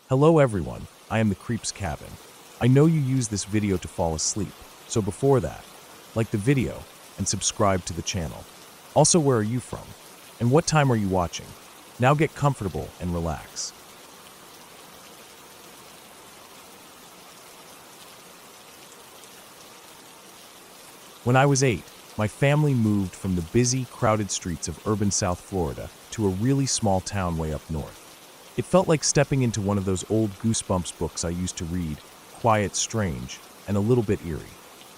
Hello everyone, I am the Creep's Cabin. I know you use this video to fall asleep, so before that, like the video and subscribe to the channel. Also, where are you from? And what time are you watching? Now get comfortable and relax. When I was 8, my family moved from the busy, crowded streets of urban South Florida to a really small town way up north. It felt like stepping into one of those old Goosebumps books I used to read, quiet, strange, and a little bit eerie.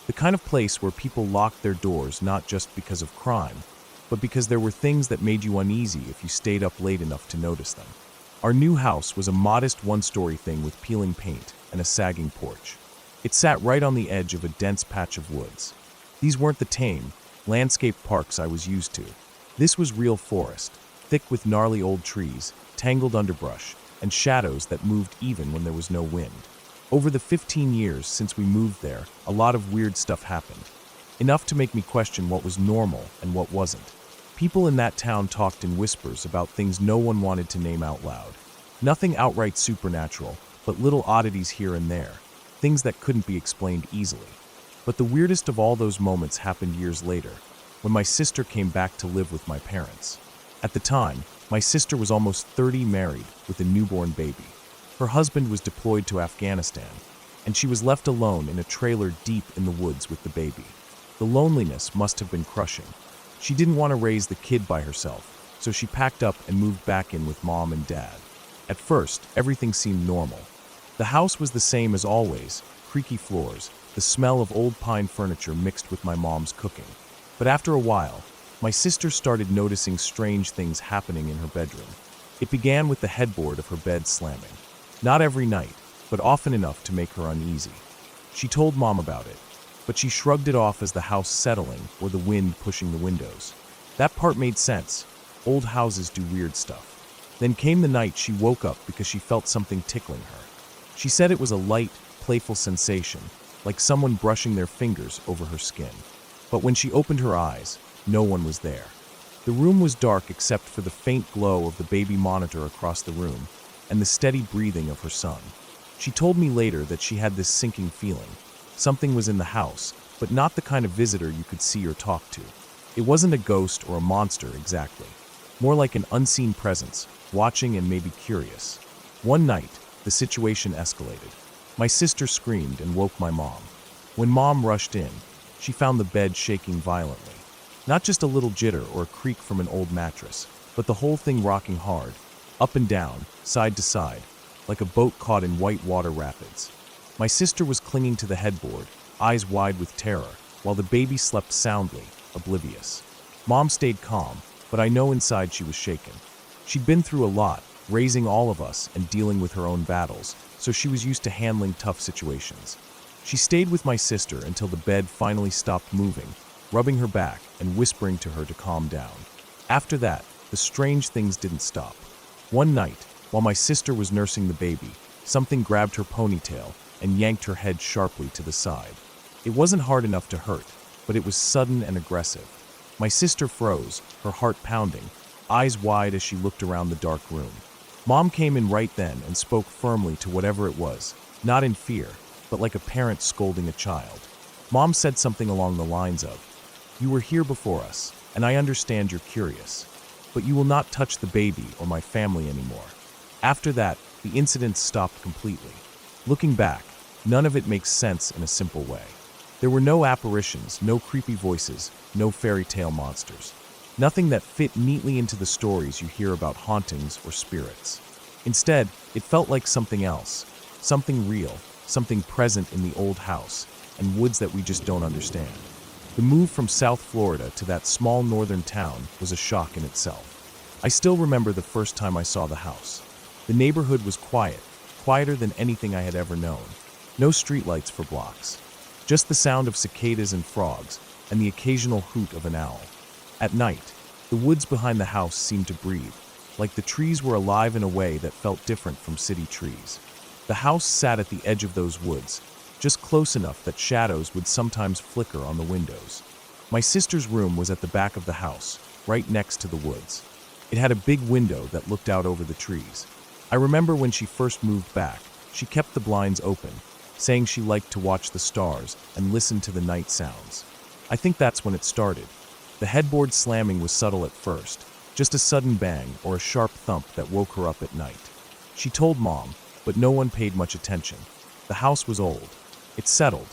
The kind of place where people locked their doors not just because of crime, but because there were things that made you uneasy if you stayed up late enough to notice them. Our new house was a modest one-story thing with peeling paint and a sagging porch. It sat right on the edge of a dense patch of woods. These weren't the tame, landscaped parks I was used to. This was real forest, thick with gnarly old trees, tangled underbrush, and shadows that moved even when there was no wind. Over the 15 years since we moved there, a lot of weird stuff happened. Enough to make me question what was normal and what wasn't. People in that town talked in whispers about things no one wanted to name out loud. Nothing outright supernatural, but little oddities here and there, things that couldn't be explained easily. But the weirdest of all those moments happened years later, when my sister came back to live with my parents. At the time, my sister was almost 30, married, with a newborn baby. Her husband was deployed to Afghanistan, and she was left alone in a trailer deep in the woods with the baby. The loneliness must have been crushing. She didn't want to raise the kid by herself, so she packed up and moved back in with mom and dad. At first, everything seemed normal. The house was the same as always, creaky floors, the smell of old pine furniture mixed with my mom's cooking. But after a while, my sister started noticing strange things happening in her bedroom. It began with the headboard of her bed slamming. Not every night, but often enough to make her uneasy. She told mom about it, but she shrugged it off as the house settling or the wind pushing the windows. That part made sense. Old houses do weird stuff. Then came the night she woke up because she felt something tickling her. She said it was a light, playful sensation, like someone brushing their fingers over her skin. But when she opened her eyes, no one was there. The room was dark except for the faint glow of the baby monitor across the room and the steady breathing of her son. She told me later that she had this sinking feeling. Something was in the house, but not the kind of visitor you could see or talk to. It wasn't a ghost or a monster exactly. More like an unseen presence, watching and maybe curious. One night, the situation escalated. My sister screamed and woke my mom. When mom rushed in, she found the bed shaking violently. Not just a little jitter or a creak from an old mattress, but the whole thing rocking hard, up and down, side to side, like a boat caught in white water rapids. My sister was clinging to the headboard, eyes wide with terror, while the baby slept soundly, oblivious. Mom stayed calm, but I know inside she was shaken. She'd been through a lot, raising all of us and dealing with her own battles, so she was used to handling tough situations. She stayed with my sister until the bed finally stopped moving, rubbing her back and whispering to her to calm down. After that, the strange things didn't stop. One night, while my sister was nursing the baby, something grabbed her ponytail and yanked her head sharply to the side. It wasn't hard enough to hurt, but it was sudden and aggressive. My sister froze, her heart pounding, eyes wide as she looked around the dark room. Mom came in right then and spoke firmly to whatever it was, not in fear, but like a parent scolding a child. Mom said something along the lines of, "You were here before us, and I understand you're curious, but you will not touch the baby or my family anymore." After that, the incident stopped completely. Looking back, none of it makes sense in a simple way. There were no apparitions, no creepy voices, no fairy tale monsters. Nothing that fit neatly into the stories you hear about hauntings or spirits. Instead, it felt like something else, something real, something present in the old house and woods that we just don't understand. The move from South Florida to that small northern town was a shock in itself. I still remember the first time I saw the house. The neighborhood was quiet, quieter than anything I had ever known. No streetlights for blocks. Just the sound of cicadas and frogs and the occasional hoot of an owl. At night, the woods behind the house seemed to breathe, like the trees were alive in a way that felt different from city trees. The house sat at the edge of those woods, just close enough that shadows would sometimes flicker on the windows. My sister's room was at the back of the house, right next to the woods. It had a big window that looked out over the trees. I remember when she first moved back, she kept the blinds open, saying she liked to watch the stars and listen to the night sounds. I think that's when it started. The headboard slamming was subtle at first, just a sudden bang or a sharp thump that woke her up at night. She told Mom, but no one paid much attention. The house was old. It settled.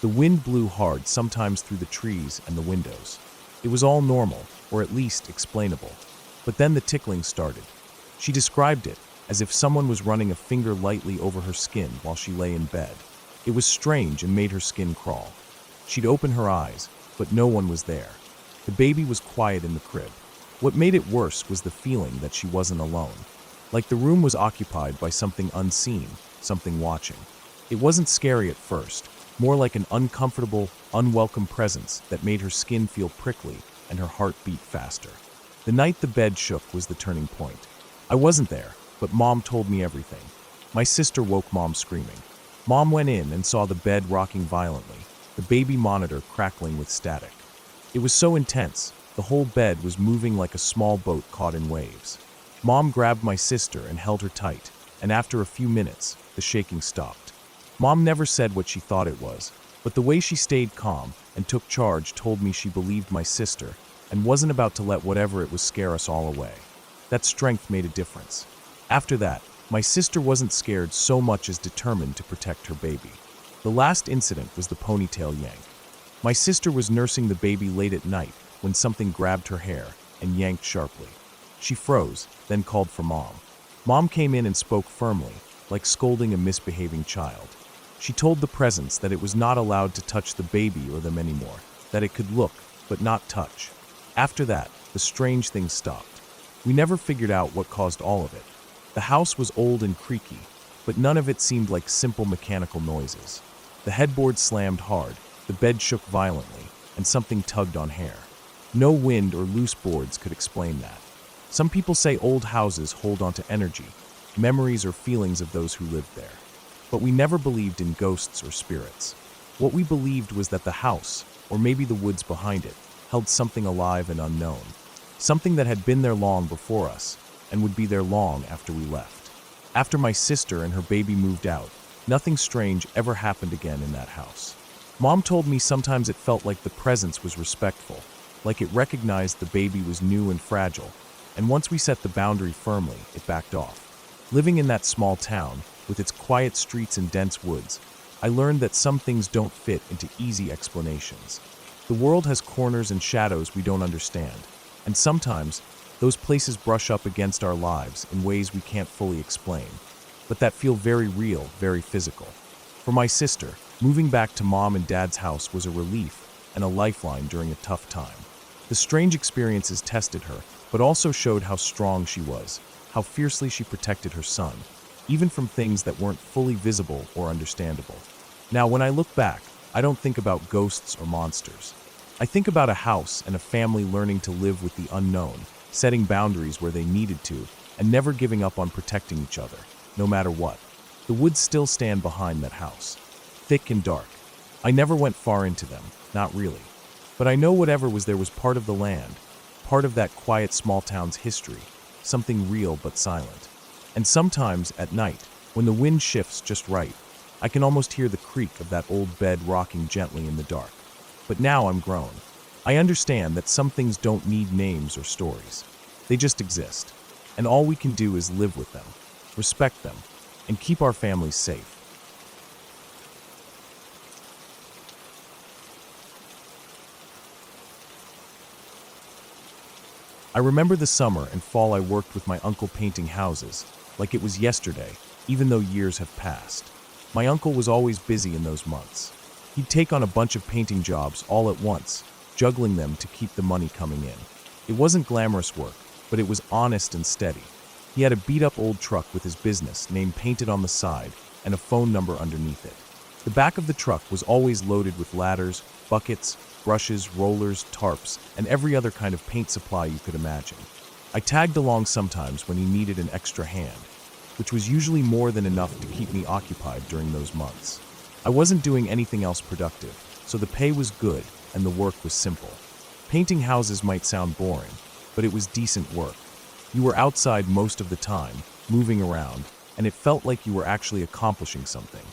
The wind blew hard, sometimes through the trees and the windows. It was all normal, or at least explainable. But then the tickling started. She described it as if someone was running a finger lightly over her skin while she lay in bed. It was strange and made her skin crawl. She'd open her eyes, but no one was there. The baby was quiet in the crib. What made it worse was the feeling that she wasn't alone. Like the room was occupied by something unseen, something watching. It wasn't scary at first, more like an uncomfortable, unwelcome presence that made her skin feel prickly and her heart beat faster. The night the bed shook was the turning point. I wasn't there, but Mom told me everything. My sister woke Mom screaming. Mom went in and saw the bed rocking violently, the baby monitor crackling with static. It was so intense, the whole bed was moving like a small boat caught in waves. Mom grabbed my sister and held her tight, and after a few minutes, the shaking stopped. Mom never said what she thought it was, but the way she stayed calm and took charge told me she believed my sister and wasn't about to let whatever it was scare us all away. That strength made a difference. After that, my sister wasn't scared so much as determined to protect her baby. The last incident was the ponytail yank. My sister was nursing the baby late at night when something grabbed her hair and yanked sharply. She froze, then called for Mom. Mom came in and spoke firmly, like scolding a misbehaving child. She told the presence that it was not allowed to touch the baby or them anymore, that it could look, but not touch. After that, the strange thing stopped. We never figured out what caused all of it. The house was old and creaky, but none of it seemed like simple mechanical noises. The headboard slammed hard, the bed shook violently, and something tugged on hair. No wind or loose boards could explain that. Some people say old houses hold onto energy, memories or feelings of those who lived there. But we never believed in ghosts or spirits. What we believed was that the house, or maybe the woods behind it, held something alive and unknown. Something that had been there long before us, and would be there long after we left. After my sister and her baby moved out, nothing strange ever happened again in that house. Mom told me sometimes it felt like the presence was respectful, like it recognized the baby was new and fragile, and once we set the boundary firmly, it backed off. Living in that small town, with its quiet streets and dense woods, I learned that some things don't fit into easy explanations. The world has corners and shadows we don't understand, and sometimes those places brush up against our lives in ways we can't fully explain, but that feel very real, very physical. For my sister, moving back to Mom and Dad's house was a relief and a lifeline during a tough time. The strange experiences tested her, but also showed how strong she was, how fiercely she protected her son, even from things that weren't fully visible or understandable. Now, when I look back, I don't think about ghosts or monsters. I think about a house and a family learning to live with the unknown, setting boundaries where they needed to, and never giving up on protecting each other, no matter what. The woods still stand behind that house, thick and dark. I never went far into them, not really. But I know whatever was there was part of the land, part of that quiet small town's history, something real but silent. And sometimes, at night, when the wind shifts just right, I can almost hear the creak of that old bed rocking gently in the dark. But now I'm grown. I understand that some things don't need names or stories. They just exist. And all we can do is live with them, respect them, and keep our families safe. I remember the summer and fall I worked with my uncle painting houses, like it was yesterday, even though years have passed. My uncle was always busy in those months. He'd take on a bunch of painting jobs all at once, juggling them to keep the money coming in. It wasn't glamorous work, but it was honest and steady. He had a beat-up old truck with his business name painted on the side and a phone number underneath it. The back of the truck was always loaded with ladders, buckets, brushes, rollers, tarps, and every other kind of paint supply you could imagine. I tagged along sometimes when he needed an extra hand, which was usually more than enough to keep me occupied during those months. I wasn't doing anything else productive, so the pay was good and the work was simple. Painting houses might sound boring, but it was decent work. You were outside most of the time, moving around, and it felt like you were actually accomplishing something.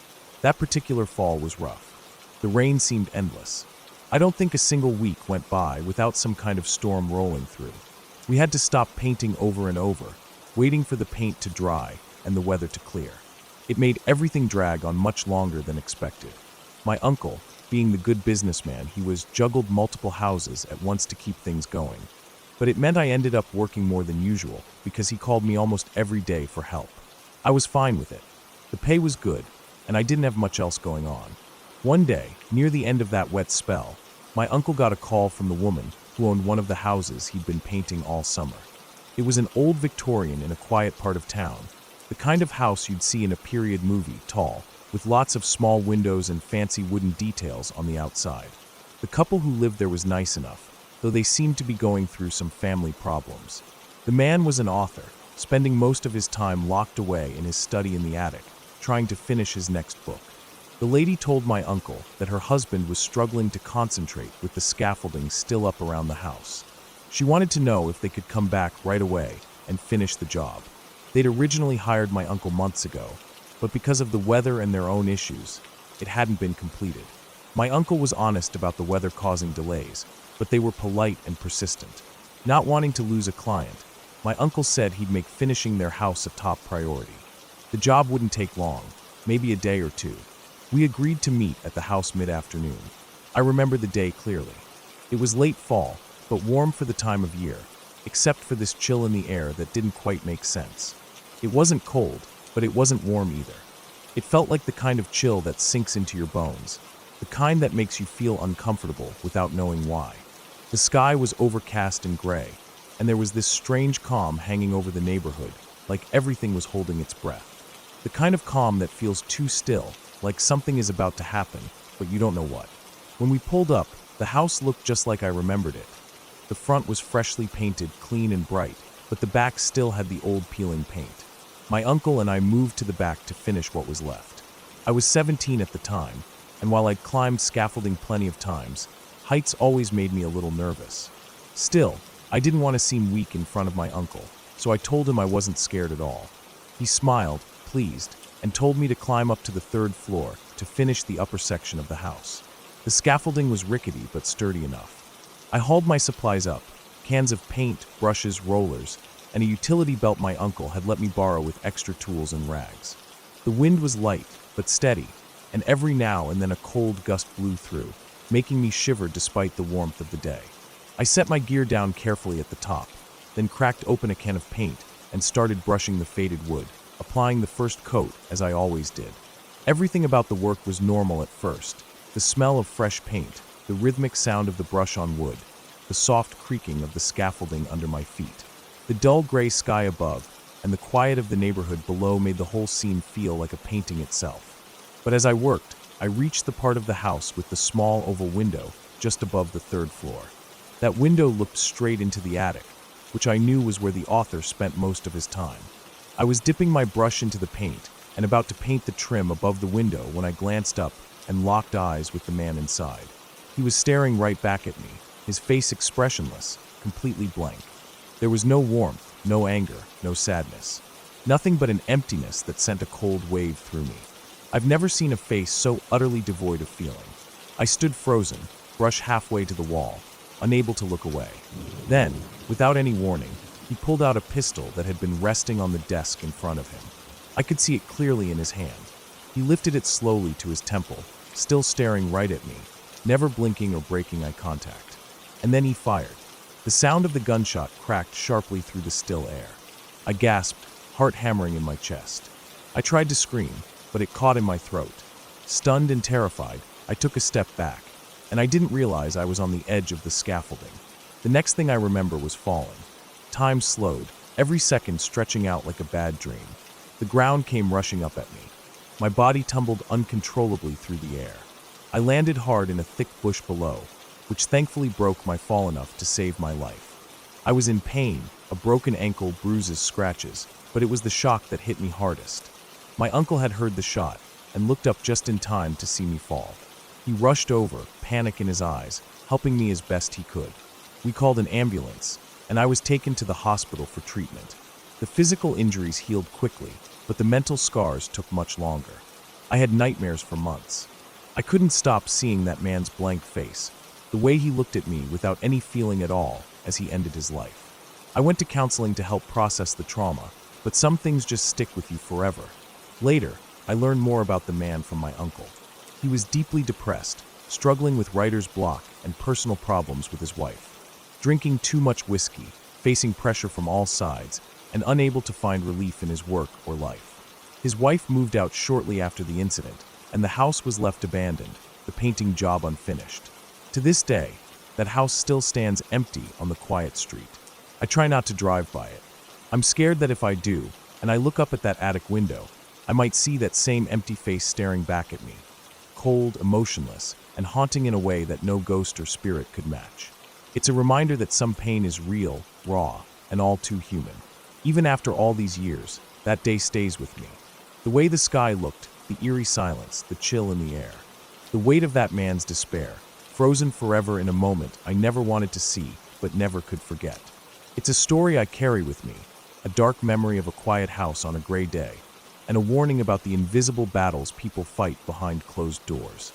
That particular fall was rough. The rain seemed endless. I don't think a single week went by without some kind of storm rolling through. We had to stop painting over and over, waiting for the paint to dry and the weather to clear. It made everything drag on much longer than expected. My uncle, being the good businessman he was, juggled multiple houses at once to keep things going. But it meant I ended up working more than usual because he called me almost every day for help. I was fine with it. The pay was good, and I didn't have much else going on. One day, near the end of that wet spell, my uncle got a call from the woman who owned one of the houses he'd been painting all summer. It was an old Victorian in a quiet part of town, the kind of house you'd see in a period movie, tall, with lots of small windows and fancy wooden details on the outside. The couple who lived there was nice enough, though they seemed to be going through some family problems. The man was an author, spending most of his time locked away in his study in the attic, trying to finish his next book. The lady told my uncle that her husband was struggling to concentrate with the scaffolding still up around the house. She wanted to know if they could come back right away and finish the job. They'd originally hired my uncle months ago, but because of the weather and their own issues, it hadn't been completed. My uncle was honest about the weather causing delays, but they were polite and persistent. Not wanting to lose a client, my uncle said he'd make finishing their house a top priority. The job wouldn't take long, maybe a day or two. We agreed to meet at the house mid-afternoon. I remember the day clearly. It was late fall, but warm for the time of year, except for this chill in the air that didn't quite make sense. It wasn't cold, but it wasn't warm either. It felt like the kind of chill that sinks into your bones, the kind that makes you feel uncomfortable without knowing why. The sky was overcast and gray, and there was this strange calm hanging over the neighborhood, like everything was holding its breath. The kind of calm that feels too still, like something is about to happen, but you don't know what. When we pulled up, the house looked just like I remembered it. The front was freshly painted, clean and bright, but the back still had the old peeling paint. My uncle and I moved to the back to finish what was left. I was 17 at the time, and while I'd climbed scaffolding plenty of times, heights always made me a little nervous. Still, I didn't want to seem weak in front of my uncle, so I told him I wasn't scared at all. He smiled, pleased, and told me to climb up to the 3rd floor to finish the upper section of the house. The scaffolding was rickety but sturdy enough. I hauled my supplies up, cans of paint, brushes, rollers, and a utility belt my uncle had let me borrow with extra tools and rags. The wind was light, but steady, and every now and then a cold gust blew through, making me shiver despite the warmth of the day. I set my gear down carefully at the top, then cracked open a can of paint and started brushing the faded wood, applying the first coat as I always did. Everything about the work was normal at first. The smell of fresh paint, the rhythmic sound of the brush on wood, the soft creaking of the scaffolding under my feet. The dull gray sky above and the quiet of the neighborhood below made the whole scene feel like a painting itself. But as I worked, I reached the part of the house with the small oval window just above the 3rd floor. That window looked straight into the attic, which I knew was where the author spent most of his time. I was dipping my brush into the paint and about to paint the trim above the window when I glanced up and locked eyes with the man inside. He was staring right back at me, his face expressionless, completely blank. There was no warmth, no anger, no sadness. Nothing but an emptiness that sent a cold wave through me. I've never seen a face so utterly devoid of feeling. I stood frozen, brush halfway to the wall, unable to look away. Then, without any warning, he pulled out a pistol that had been resting on the desk in front of him. I could see it clearly in his hand. He lifted it slowly to his temple, still staring right at me, never blinking or breaking eye contact. And then he fired. The sound of the gunshot cracked sharply through the still air. I gasped, heart hammering in my chest. I tried to scream, but it caught in my throat. Stunned and terrified, I took a step back, and I didn't realize I was on the edge of the scaffolding. The next thing I remember was falling. Time slowed, every second stretching out like a bad dream. The ground came rushing up at me. My body tumbled uncontrollably through the air. I landed hard in a thick bush below, which thankfully broke my fall enough to save my life. I was in pain, a broken ankle, bruises, scratches, but it was the shock that hit me hardest. My uncle had heard the shot and looked up just in time to see me fall. He rushed over, panic in his eyes, helping me as best he could. We called an ambulance, and I was taken to the hospital for treatment. The physical injuries healed quickly, but the mental scars took much longer. I had nightmares for months. I couldn't stop seeing that man's blank face, the way he looked at me without any feeling at all as he ended his life. I went to counseling to help process the trauma, but some things just stick with you forever. Later, I learned more about the man from my uncle. He was deeply depressed, struggling with writer's block and personal problems with his wife. Drinking too much whiskey, facing pressure from all sides, and unable to find relief in his work or life. His wife moved out shortly after the incident, and the house was left abandoned, the painting job unfinished. To this day, that house still stands empty on the quiet street. I try not to drive by it. I'm scared that if I do, and I look up at that attic window, I might see that same empty face staring back at me, cold, emotionless, and haunting in a way that no ghost or spirit could match. It's a reminder that some pain is real, raw, and all too human. Even after all these years, that day stays with me. The way the sky looked, the eerie silence, the chill in the air. The weight of that man's despair, frozen forever in a moment I never wanted to see, but never could forget. It's a story I carry with me, a dark memory of a quiet house on a gray day, and a warning about the invisible battles people fight behind closed doors.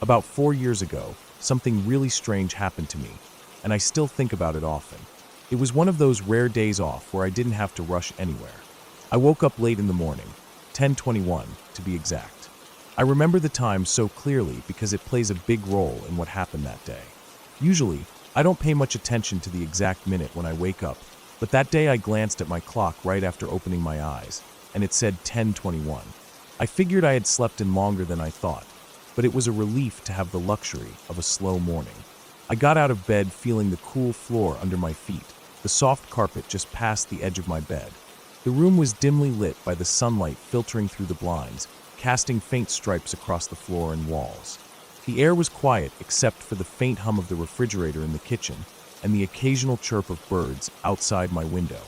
About 4 years ago, something really strange happened to me, and I still think about it often. It was one of those rare days off where I didn't have to rush anywhere. I woke up late in the morning, 10:21 to be exact. I remember the time so clearly because it plays a big role in what happened that day. Usually, I don't pay much attention to the exact minute when I wake up, but that day I glanced at my clock right after opening my eyes, and it said 10:21. I figured I had slept in longer than I thought, but it was a relief to have the luxury of a slow morning. I got out of bed feeling the cool floor under my feet, the soft carpet just past the edge of my bed. The room was dimly lit by the sunlight filtering through the blinds, casting faint stripes across the floor and walls. The air was quiet except for the faint hum of the refrigerator in the kitchen and the occasional chirp of birds outside my window.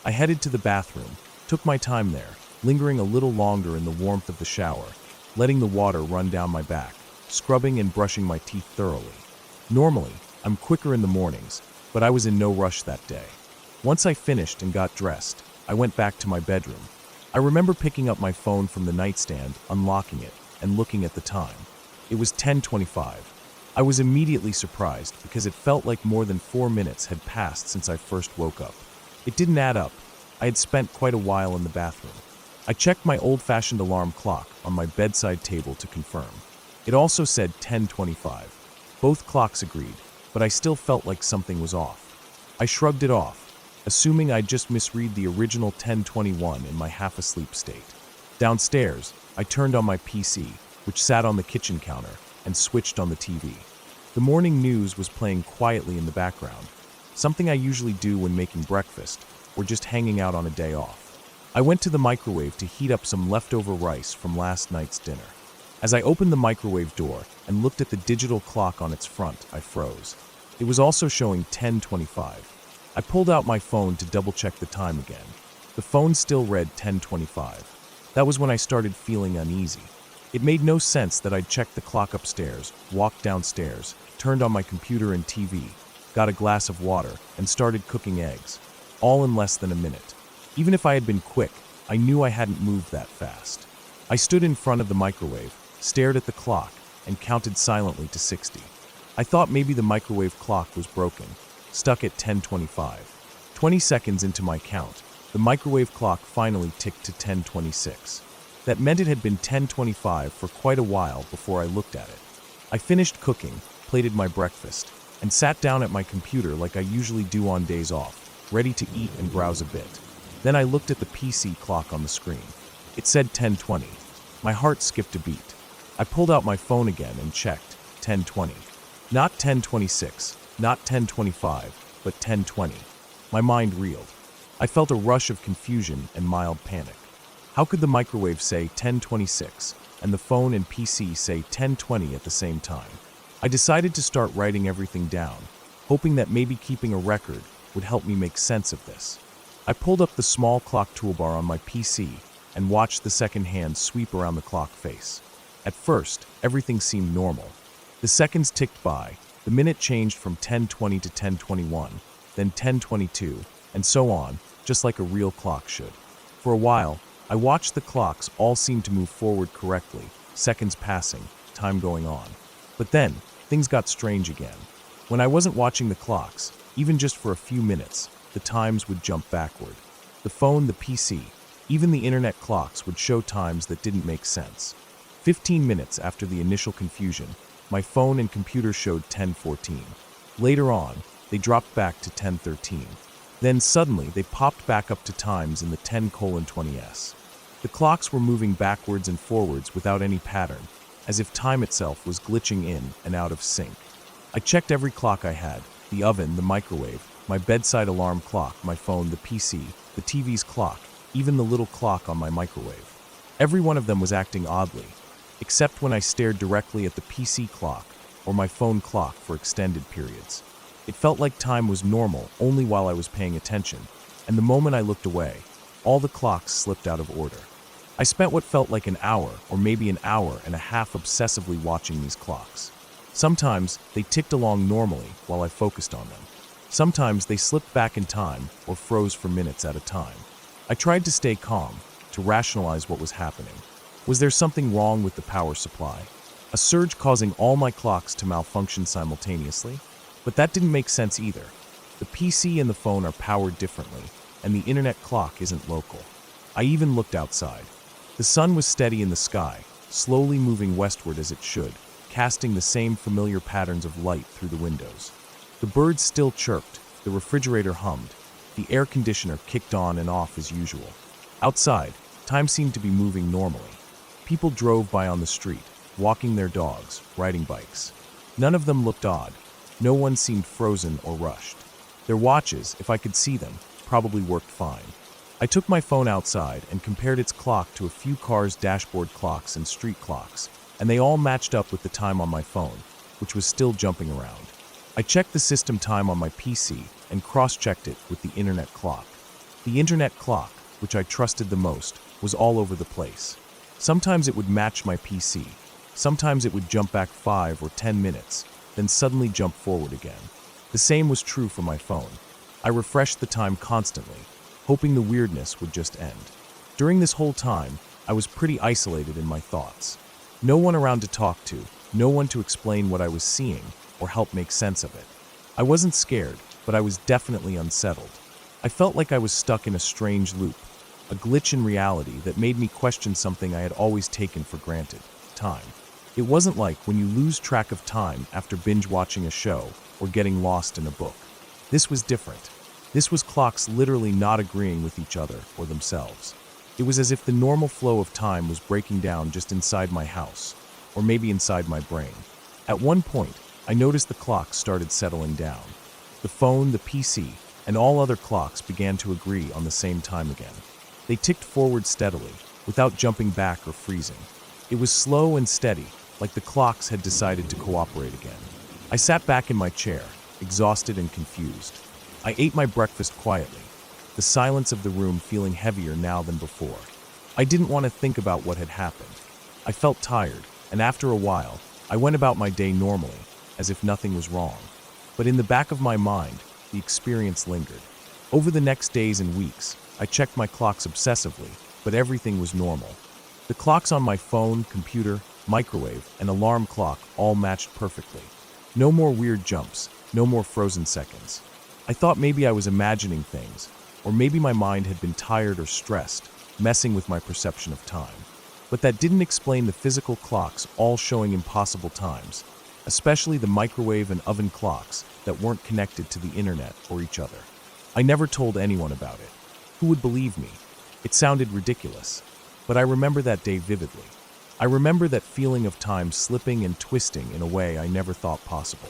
I headed to the bathroom, took my time there, lingering a little longer in the warmth of the shower, letting the water run down my back, scrubbing and brushing my teeth thoroughly. Normally, I'm quicker in the mornings, but I was in no rush that day. Once I finished and got dressed, I went back to my bedroom. I remember picking up my phone from the nightstand, unlocking it, and looking at the time. It was 10:25. I was immediately surprised because it felt like more than 4 minutes had passed since I first woke up. It didn't add up. I had spent quite a while in the bathroom. I checked my old-fashioned alarm clock on my bedside table to confirm. It also said 10:25. Both clocks agreed, but I still felt like something was off. I shrugged it off, assuming I'd just misread the original 10:21 in my half-asleep state. Downstairs, I turned on my PC, which sat on the kitchen counter, and switched on the TV. The morning news was playing quietly in the background, something I usually do when making breakfast or just hanging out on a day off. I went to the microwave to heat up some leftover rice from last night's dinner. As I opened the microwave door and looked at the digital clock on its front, I froze. It was also showing 10:25. I pulled out my phone to double-check the time again. The phone still read 10:25. That was when I started feeling uneasy. It made no sense that I'd checked the clock upstairs, walked downstairs, turned on my computer and TV, got a glass of water, and started cooking eggs, all in less than a minute. Even if I had been quick, I knew I hadn't moved that fast. I stood in front of the microwave, stared at the clock, and counted silently to 60. I thought maybe the microwave clock was broken, stuck at 10:25. 20 seconds into my count, the microwave clock finally ticked to 10:26. That meant it had been 10:25 for quite a while before I looked at it. I finished cooking, plated my breakfast, and sat down at my computer like I usually do on days off, ready to eat and browse a bit. Then I looked at the PC clock on the screen. It said 10:20. My heart skipped a beat. I pulled out my phone again and checked 10:20. Not 10:26, not 10:25, but 10:20. My mind reeled. I felt a rush of confusion and mild panic. How could the microwave say 10:26 and the phone and PC say 10:20 at the same time? I decided to start writing everything down, hoping that maybe keeping a record would help me make sense of this. I pulled up the small clock toolbar on my PC and watched the second hand sweep around the clock face. At first, everything seemed normal. The seconds ticked by, the minute changed from 10:20 to 10:21, then 10:22, and so on, just like a real clock should. For a while, I watched the clocks all seem to move forward correctly, seconds passing, time going on. But then, things got strange again. When I wasn't watching the clocks, even just for a few minutes, the times would jump backward. The phone, the PC, even the internet clocks would show times that didn't make sense. 15 minutes after the initial confusion, my phone and computer showed 10:14. Later on, they dropped back to 10:13. Then suddenly, they popped back up to times in the 10:20s. The clocks were moving backwards and forwards without any pattern, as if time itself was glitching in and out of sync. I checked every clock I had, the oven, the microwave, my bedside alarm clock, my phone, the PC, the TV's clock, even the little clock on my microwave. Every one of them was acting oddly, except when I stared directly at the PC clock or my phone clock for extended periods. It felt like time was normal only while I was paying attention, and the moment I looked away, all the clocks slipped out of order. I spent what felt like an hour or maybe an hour and a half obsessively watching these clocks. Sometimes they ticked along normally while I focused on them. Sometimes they slipped back in time or froze for minutes at a time. I tried to stay calm, to rationalize what was happening. Was there something wrong with the power supply? A surge causing all my clocks to malfunction simultaneously? But that didn't make sense either. The PC and the phone are powered differently, and the internet clock isn't local. I even looked outside. The sun was steady in the sky, slowly moving westward as it should, casting the same familiar patterns of light through the windows. The birds still chirped, the refrigerator hummed, the air conditioner kicked on and off as usual. Outside, time seemed to be moving normally. People drove by on the street, walking their dogs, riding bikes. None of them looked odd. No one seemed frozen or rushed. Their watches, if I could see them, probably worked fine. I took my phone outside and compared its clock to a few cars' dashboard clocks and street clocks, and they all matched up with the time on my phone, which was still jumping around. I checked the system time on my PC and cross-checked it with the internet clock. The internet clock, which I trusted the most, was all over the place. Sometimes it would match my PC. Sometimes it would jump back 5 or 10 minutes, then suddenly jump forward again. The same was true for my phone. I refreshed the time constantly, hoping the weirdness would just end. During this whole time, I was pretty isolated in my thoughts. No one around to talk to, no one to explain what I was seeing or help make sense of it. I wasn't scared, but I was definitely unsettled. I felt like I was stuck in a strange loop, a glitch in reality that made me question something I had always taken for granted: time. It wasn't like when you lose track of time after binge watching a show or getting lost in a book. This was different. This was clocks literally not agreeing with each other or themselves. It was as if the normal flow of time was breaking down just inside my house, or maybe inside my brain. At one point, I noticed the clocks started settling down. The phone, the PC, and all other clocks began to agree on the same time again. They ticked forward steadily, without jumping back or freezing. It was slow and steady, like the clocks had decided to cooperate again. I sat back in my chair, exhausted and confused. I ate my breakfast quietly, the silence of the room feeling heavier now than before. I didn't want to think about what had happened. I felt tired, and after a while, I went about my day normally, as if nothing was wrong. But in the back of my mind, the experience lingered. Over the next days and weeks, I checked my clocks obsessively, but everything was normal. The clocks on my phone, computer, microwave, and alarm clock all matched perfectly. No more weird jumps, no more frozen seconds. I thought maybe I was imagining things, or maybe my mind had been tired or stressed, messing with my perception of time. But that didn't explain the physical clocks all showing impossible times, especially the microwave and oven clocks that weren't connected to the internet or each other. I never told anyone about it. Who would believe me? It sounded ridiculous, but I remember that day vividly. I remember that feeling of time slipping and twisting in a way I never thought possible.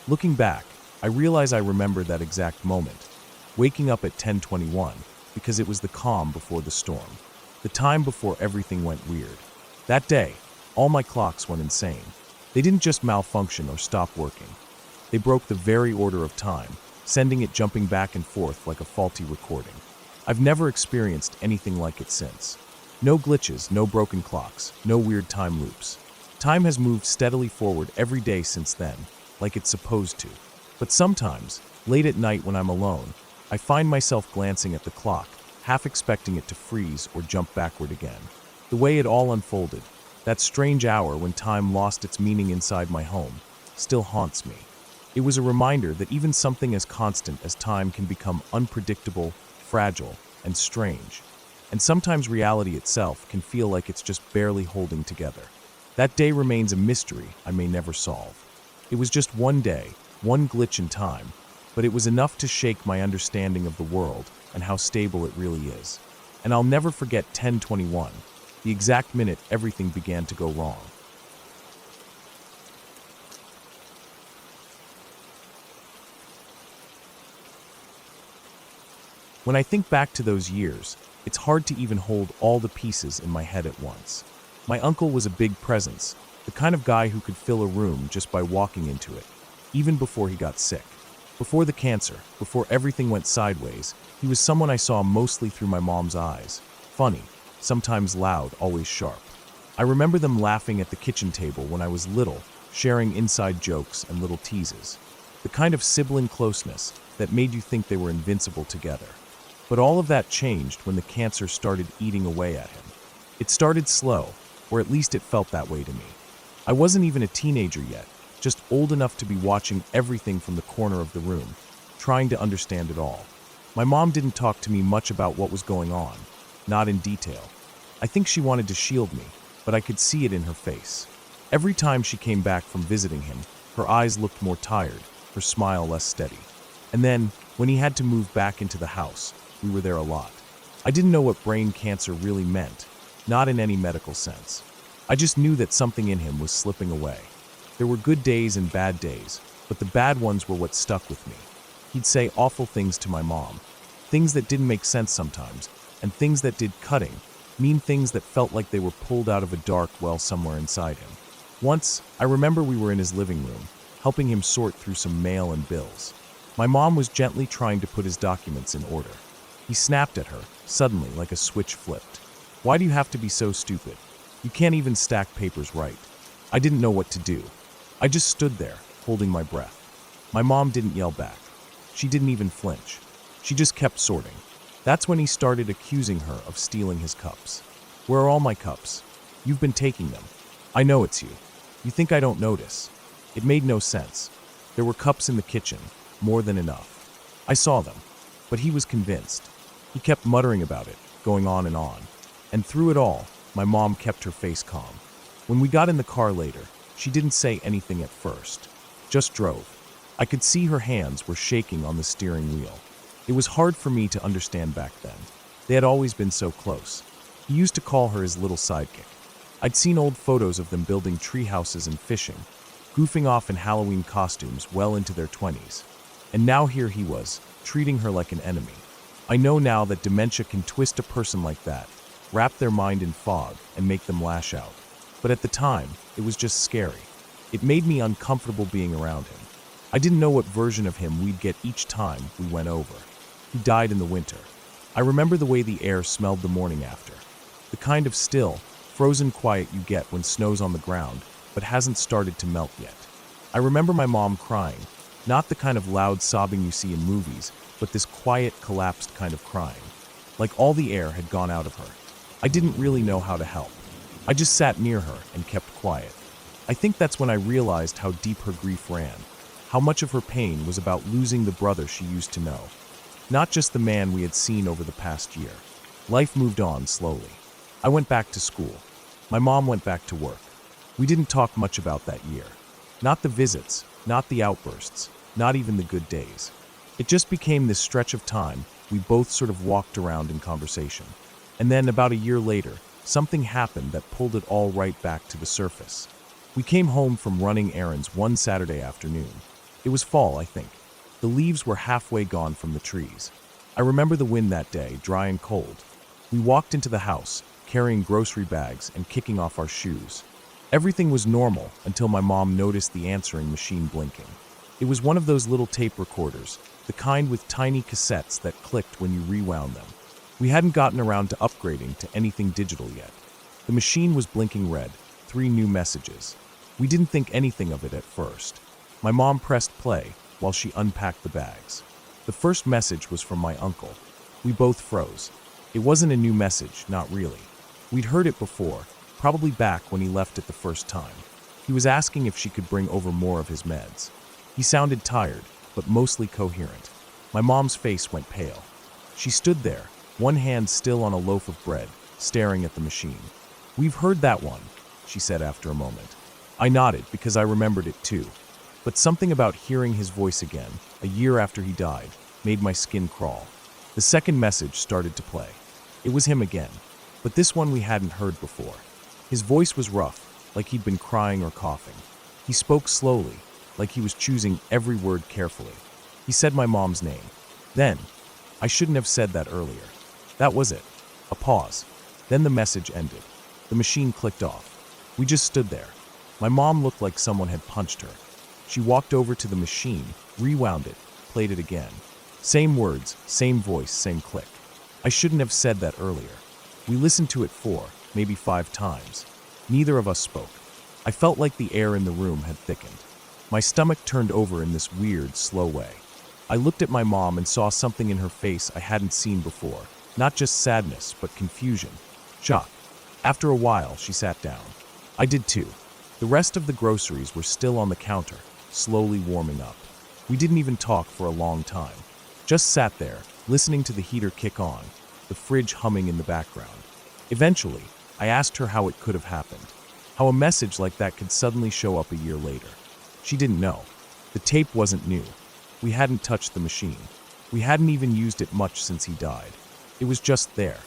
Looking back, I realize I remember that exact moment, waking up at 10:21 because it was the calm before the storm, the time before everything went weird. That day, all my clocks went insane. They didn't just malfunction or stop working. They broke the very order of time, sending it jumping back and forth like a faulty recording. I've never experienced anything like it since. No glitches, no broken clocks, no weird time loops. Time has moved steadily forward every day since then, like it's supposed to. But sometimes, late at night when I'm alone, I find myself glancing at the clock, half expecting it to freeze or jump backward again. The way it all unfolded, that strange hour when time lost its meaning inside my home, still haunts me. It was a reminder that even something as constant as time can become unpredictable, fragile, and strange. And sometimes reality itself can feel like it's just barely holding together. That day remains a mystery I may never solve. It was just one day, one glitch in time, but it was enough to shake my understanding of the world and how stable it really is. And I'll never forget 10:21, the exact minute everything began to go wrong. When I think back to those years, it's hard to even hold all the pieces in my head at once. My uncle was a big presence, the kind of guy who could fill a room just by walking into it, even before he got sick. Before the cancer, before everything went sideways, he was someone I saw mostly through my mom's eyes. Funny, sometimes loud, always sharp. I remember them laughing at the kitchen table when I was little, sharing inside jokes and little teases. The kind of sibling closeness that made you think they were invincible together. But all of that changed when the cancer started eating away at him. It started slow, or at least it felt that way to me. I wasn't even a teenager yet, just old enough to be watching everything from the corner of the room, trying to understand it all. My mom didn't talk to me much about what was going on, not in detail. I think she wanted to shield me, but I could see it in her face. Every time she came back from visiting him, her eyes looked more tired, her smile less steady. And then, when he had to move back into the house, we were there a lot. I didn't know what brain cancer really meant, not in any medical sense. I just knew that something in him was slipping away. There were good days and bad days, but the bad ones were what stuck with me. He'd say awful things to my mom, things that didn't make sense sometimes, and things that did cutting, mean things that felt like they were pulled out of a dark well somewhere inside him. Once, I remember we were in his living room, helping him sort through some mail and bills. My mom was gently trying to put his documents in order. He snapped at her, suddenly, like a switch flipped. "Why do you have to be so stupid? You can't even stack papers right." I didn't know what to do. I just stood there, holding my breath. My mom didn't yell back. She didn't even flinch. She just kept sorting. That's when he started accusing her of stealing his cups. "Where are all my cups? You've been taking them. I know it's you. You think I don't notice?" It made no sense. There were cups in the kitchen, more than enough. I saw them, but he was convinced. He kept muttering about it, going on. And through it all, my mom kept her face calm. When we got in the car later, she didn't say anything at first, just drove. I could see her hands were shaking on the steering wheel. It was hard for me to understand back then. They had always been so close. He used to call her his little sidekick. I'd seen old photos of them building tree houses and fishing, goofing off in Halloween costumes well into their 20s. And now here he was, treating her like an enemy. I know now that dementia can twist a person like that, wrap their mind in fog, and make them lash out. But at the time, it was just scary. It made me uncomfortable being around him. I didn't know what version of him we'd get each time we went over. He died in the winter. I remember the way the air smelled the morning after. The kind of still, frozen quiet you get when snow's on the ground, but hasn't started to melt yet. I remember my mom crying, not the kind of loud sobbing you see in movies, but this quiet, collapsed kind of crying, like all the air had gone out of her. I didn't really know how to help. I just sat near her and kept quiet. I think that's when I realized how deep her grief ran, how much of her pain was about losing the brother she used to know, not just the man we had seen over the past year. Life moved on slowly. I went back to school. My mom went back to work. We didn't talk much about that year. Not the visits, not the outbursts, not even the good days. It just became this stretch of time we both sort of walked around in conversation. And then about a year later, something happened that pulled it all right back to the surface. We came home from running errands one Saturday afternoon. It was fall, I think. The leaves were halfway gone from the trees. I remember the wind that day, dry and cold. We walked into the house, carrying grocery bags and kicking off our shoes. Everything was normal until my mom noticed the answering machine blinking. It was one of those little tape recorders, the kind with tiny cassettes that clicked when you rewound them. We hadn't gotten around to upgrading to anything digital yet. The machine was blinking red, 3 new messages. We didn't think anything of it at first. My mom pressed play while she unpacked the bags. The first message was from my uncle. We both froze. It wasn't a new message, not really. We'd heard it before, probably back when he left it the first time. He was asking if she could bring over more of his meds. He sounded tired, but mostly coherent. My mom's face went pale. She stood there, one hand still on a loaf of bread, staring at the machine. "We've heard that one," she said after a moment. I nodded because I remembered it too. But something about hearing his voice again, a year after he died, made my skin crawl. The second message started to play. It was him again, but this one we hadn't heard before. His voice was rough, like he'd been crying or coughing. He spoke slowly, like he was choosing every word carefully. He said my mom's name. Then, I shouldn't have said that earlier. That was it. A pause. Then the message ended. The machine clicked off. We just stood there. My mom looked like someone had punched her. She walked over to the machine, rewound it, played it again. Same words, same voice, same click. I shouldn't have said that earlier. We listened to it 4, maybe 5 times. Neither of us spoke. I felt like the air in the room had thickened. My stomach turned over in this weird, slow way. I looked at my mom and saw something in her face I hadn't seen before. Not just sadness, but confusion. Shock. After a while, she sat down. I did too. The rest of the groceries were still on the counter, slowly warming up. We didn't even talk for a long time. Just sat there, listening to the heater kick on, the fridge humming in the background. Eventually, I asked her how it could have happened. How a message like that could suddenly show up a year later. She didn't know. The tape wasn't new. We hadn't touched the machine. We hadn't even used it much since he died. It was just there.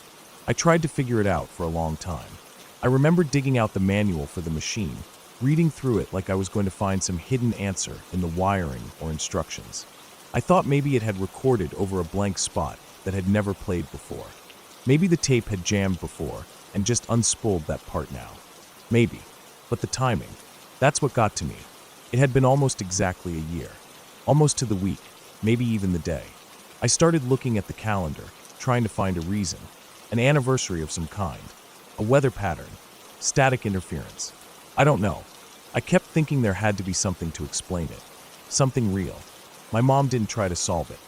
I tried to figure it out for a long time. I remember digging out the manual for the machine, reading through it like I was going to find some hidden answer in the wiring or instructions. I thought maybe it had recorded over a blank spot that had never played before. Maybe the tape had jammed before and just unspooled that part now. Maybe. But the timing, that's what got to me. It had been almost exactly a year. Almost to the week, maybe even the day. I started looking at the calendar, trying to find a reason. An anniversary of some kind. A weather pattern. Static interference. I don't know. I kept thinking there had to be something to explain it. Something real. My mom didn't try to solve it.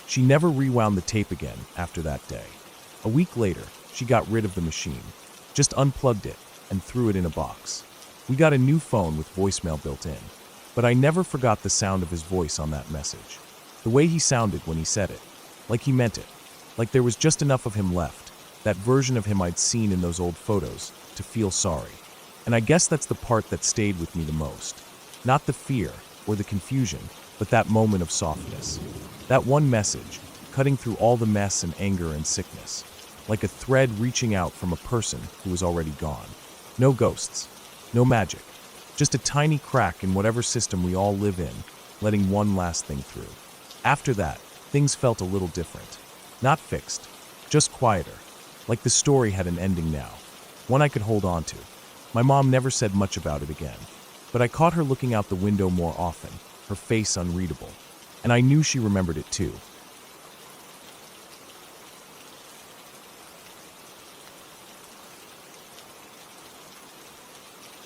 She never rewound the tape again after that day. A week later, she got rid of the machine. Just unplugged it and threw it in a box. We got a new phone with voicemail built in. But I never forgot the sound of his voice on that message. The way he sounded when he said it. Like he meant it. Like there was just enough of him left, that version of him I'd seen in those old photos, to feel sorry. And I guess that's the part that stayed with me the most. Not the fear or the confusion, but that moment of softness. That one message, cutting through all the mess and anger and sickness. Like a thread reaching out from a person who was already gone. No ghosts. No magic. Just a tiny crack in whatever system we all live in, letting one last thing through. After that, things felt a little different. Not fixed, just quieter. Like the story had an ending now. One I could hold on to. My mom never said much about it again. But I caught her looking out the window more often, her face unreadable. And I knew she remembered it too.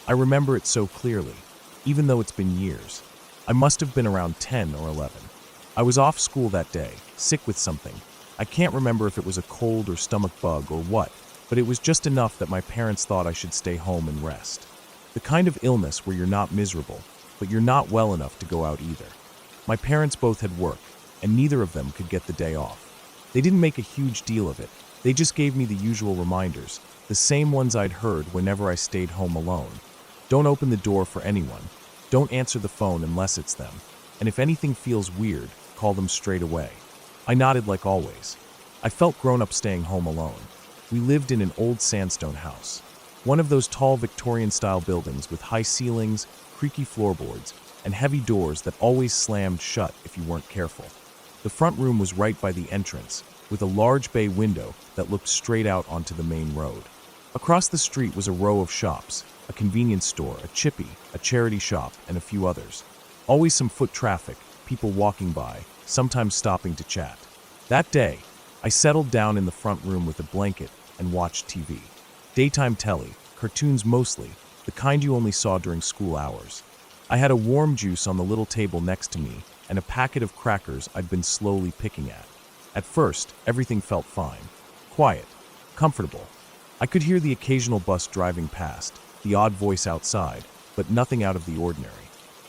I remember it so clearly, even though it's been years. I must have been around 10 or 11. I was off school that day, sick with something. I can't remember if it was a cold or stomach bug or what, but it was just enough that my parents thought I should stay home and rest. The kind of illness where you're not miserable, but you're not well enough to go out either. My parents both had work, and neither of them could get the day off. They didn't make a huge deal of it. They just gave me the usual reminders, the same ones I'd heard whenever I stayed home alone. Don't open the door for anyone. Don't answer the phone unless it's them. And if anything feels weird, call them straight away. I nodded like always. I felt grown up staying home alone. We lived in an old sandstone house. One of those tall Victorian-style buildings with high ceilings, creaky floorboards, and heavy doors that always slammed shut if you weren't careful. The front room was right by the entrance, with a large bay window that looked straight out onto the main road. Across the street was a row of shops, a convenience store, a chippy, a charity shop, and a few others. Always some foot traffic, people walking by, sometimes stopping to chat. That day, I settled down in the front room with a blanket and watched TV. Daytime telly, cartoons mostly, the kind you only saw during school hours. I had a warm juice on the little table next to me and a packet of crackers I'd been slowly picking at. At first, everything felt fine. Quiet. Comfortable. I could hear the occasional bus driving past, the odd voice outside, but nothing out of the ordinary.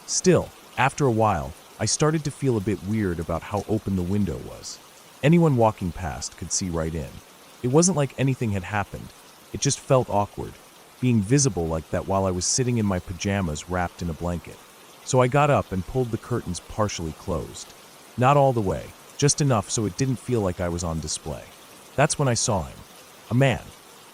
Still, after a while, I started to feel a bit weird about how open the window was. Anyone walking past could see right in. It wasn't like anything had happened. It just felt awkward, being visible like that while I was sitting in my pajamas wrapped in a blanket. So I got up and pulled the curtains partially closed. Not all the way, just enough so it didn't feel like I was on display. That's when I saw him. A man.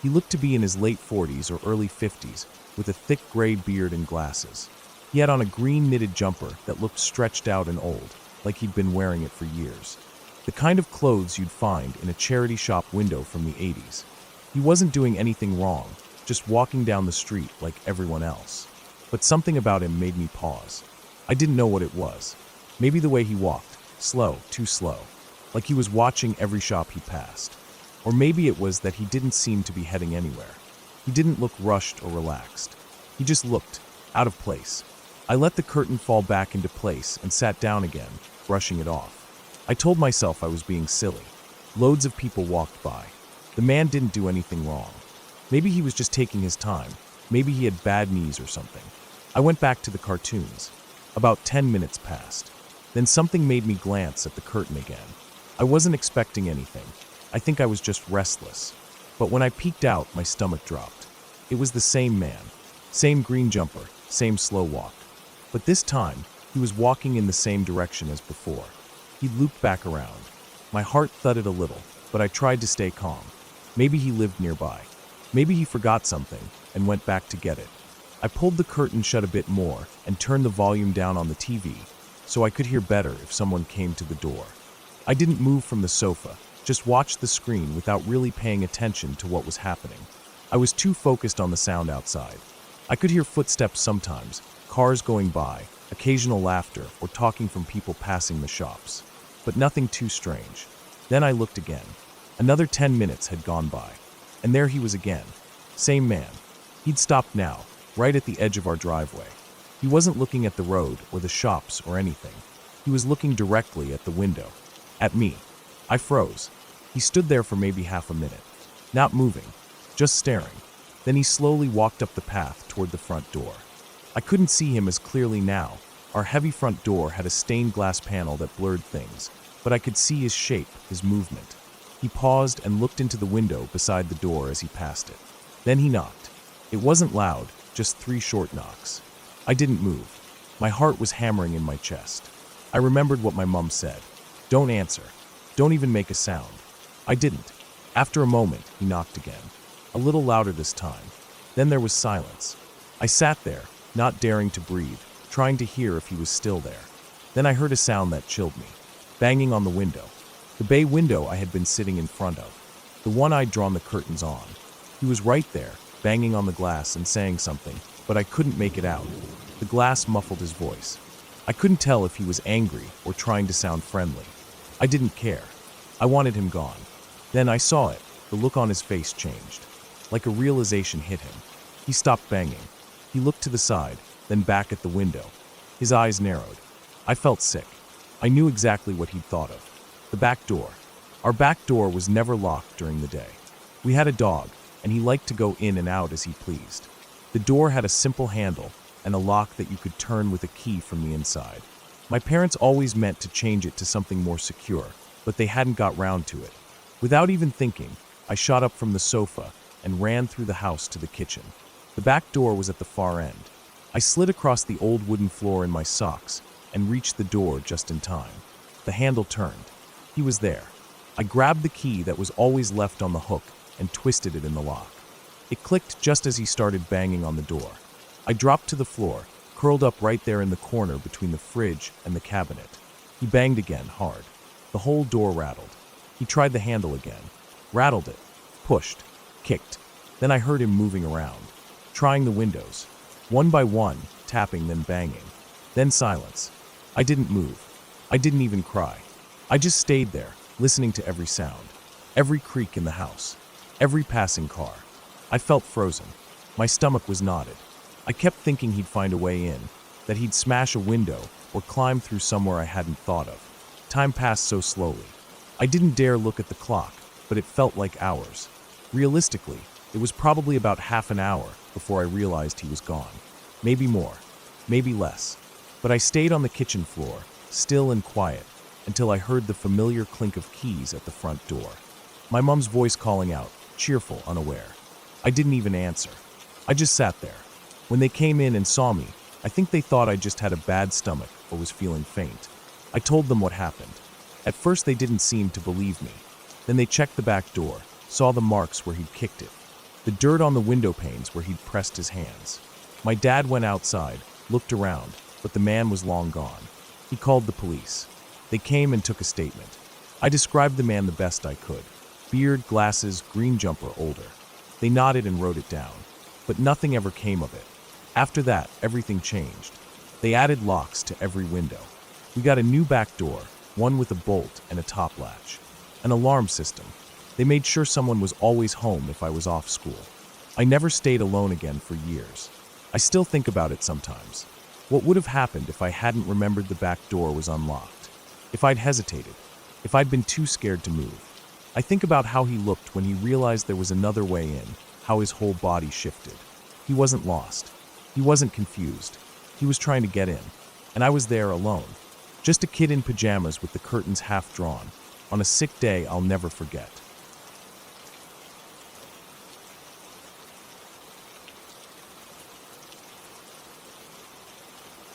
He looked to be in his late 40s or early 50s, with a thick gray beard and glasses. He had on a green knitted jumper that looked stretched out and old, like he'd been wearing it for years. The kind of clothes you'd find in a charity shop window from the 80s. He wasn't doing anything wrong, just walking down the street like everyone else. But something about him made me pause. I didn't know what it was. Maybe the way he walked, slow, too slow, like he was watching every shop he passed. Or maybe it was that he didn't seem to be heading anywhere. He didn't look rushed or relaxed. He just looked out of place. I let the curtain fall back into place and sat down again, brushing it off. I told myself I was being silly. Loads of people walked by. The man didn't do anything wrong. Maybe he was just taking his time. Maybe he had bad knees or something. I went back to the cartoons. About 10 minutes passed. Then something made me glance at the curtain again. I wasn't expecting anything. I think I was just restless. But when I peeked out, my stomach dropped. It was the same man. Same green jumper, same slow walk. But this time, he was walking in the same direction as before. He looped back around. My heart thudded a little, but I tried to stay calm. Maybe he lived nearby. Maybe he forgot something and went back to get it. I pulled the curtain shut a bit more and turned the volume down on the TV so I could hear better if someone came to the door. I didn't move from the sofa, just watched the screen without really paying attention to what was happening. I was too focused on the sound outside. I could hear footsteps sometimes, cars going by, occasional laughter or talking from people passing the shops. But nothing too strange. Then I looked again. Another 10 minutes had gone by. And there he was again. Same man. He'd stopped now, right at the edge of our driveway. He wasn't looking at the road or the shops or anything. He was looking directly at the window. At me. I froze. He stood there for maybe half a minute. Not moving. Just staring. Then he slowly walked up the path toward the front door. I couldn't see him as clearly now. Our heavy front door had a stained glass panel that blurred things, but I could see his shape, his movement. He paused and looked into the window beside the door as he passed it. Then he knocked. It wasn't loud, just 3 short knocks. I didn't move. My heart was hammering in my chest. I remembered what my mom said. Don't answer. Don't even make a sound. I didn't. After a moment, he knocked again. A little louder this time. Then there was silence. I sat there, not daring to breathe, trying to hear if he was still there. Then I heard a sound that chilled me. Banging on the window. The bay window I had been sitting in front of. The one I'd drawn the curtains on. He was right there, banging on the glass and saying something, but I couldn't make it out. The glass muffled his voice. I couldn't tell if he was angry or trying to sound friendly. I didn't care. I wanted him gone. Then I saw it. The look on his face changed. Like a realization hit him. He stopped banging. He looked to the side, then back at the window. His eyes narrowed. I felt sick. I knew exactly what he'd thought of. The back door. Our back door was never locked during the day. We had a dog, and he liked to go in and out as he pleased. The door had a simple handle and a lock that you could turn with a key from the inside. My parents always meant to change it to something more secure, but they hadn't got round to it. Without even thinking, I shot up from the sofa and ran through the house to the kitchen. The back door was at the far end. I slid across the old wooden floor in my socks and reached the door just in time. The handle turned. He was there. I grabbed the key that was always left on the hook and twisted it in the lock. It clicked just as he started banging on the door. I dropped to the floor, curled up right there in the corner between the fridge and the cabinet. He banged again, hard. The whole door rattled. He tried the handle again. Rattled it. Pushed. Kicked. Then I heard him moving around. Trying the windows. One by one, tapping then banging. Then silence. I didn't move. I didn't even cry. I just stayed there, listening to every sound. Every creak in the house. Every passing car. I felt frozen. My stomach was knotted. I kept thinking he'd find a way in, that he'd smash a window or climb through somewhere I hadn't thought of. Time passed so slowly. I didn't dare look at the clock, but it felt like hours. Realistically, it was probably about half an hour before I realized he was gone. Maybe more, maybe less. But I stayed on the kitchen floor, still and quiet, until I heard the familiar clink of keys at the front door. My mom's voice calling out, cheerful, unaware. I didn't even answer. I just sat there. When they came in and saw me, I think they thought I just had a bad stomach or was feeling faint. I told them what happened. At first they didn't seem to believe me. Then they checked the back door, saw the marks where he'd kicked it, the dirt on the window panes where he'd pressed his hands. My dad went outside, looked around, but the man was long gone. He called the police. They came and took a statement. I described the man the best I could. Beard, glasses, green jumper, older. They nodded and wrote it down, but nothing ever came of it. After that, everything changed. They added locks to every window. We got a new back door, one with a bolt and a top latch. An alarm system. They made sure someone was always home if I was off school. I never stayed alone again for years. I still think about it sometimes. What would have happened if I hadn't remembered the back door was unlocked? If I'd hesitated? If I'd been too scared to move? I think about how he looked when he realized there was another way in, how his whole body shifted. He wasn't lost. He wasn't confused. He was trying to get in. And I was there alone. Just a kid in pajamas with the curtains half drawn. On a sick day I'll never forget.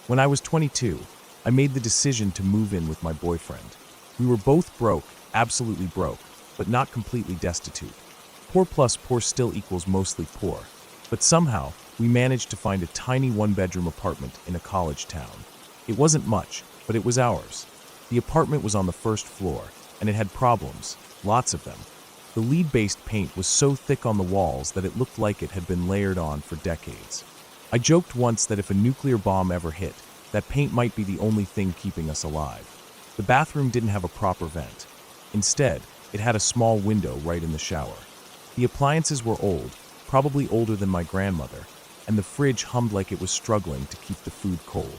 When I was 22, I made the decision to move in with my boyfriend. We were both broke, absolutely broke, but not completely destitute. Poor plus poor still equals mostly poor. But somehow, we managed to find a tiny one-bedroom apartment in a college town. It wasn't much, but it was ours. The apartment was on the first floor, and it had problems, lots of them. The lead-based paint was so thick on the walls that it looked like it had been layered on for decades. I joked once that if a nuclear bomb ever hit, that paint might be the only thing keeping us alive. The bathroom didn't have a proper vent. Instead, it had a small window right in the shower. The appliances were old, probably older than my grandmother, and the fridge hummed like it was struggling to keep the food cold.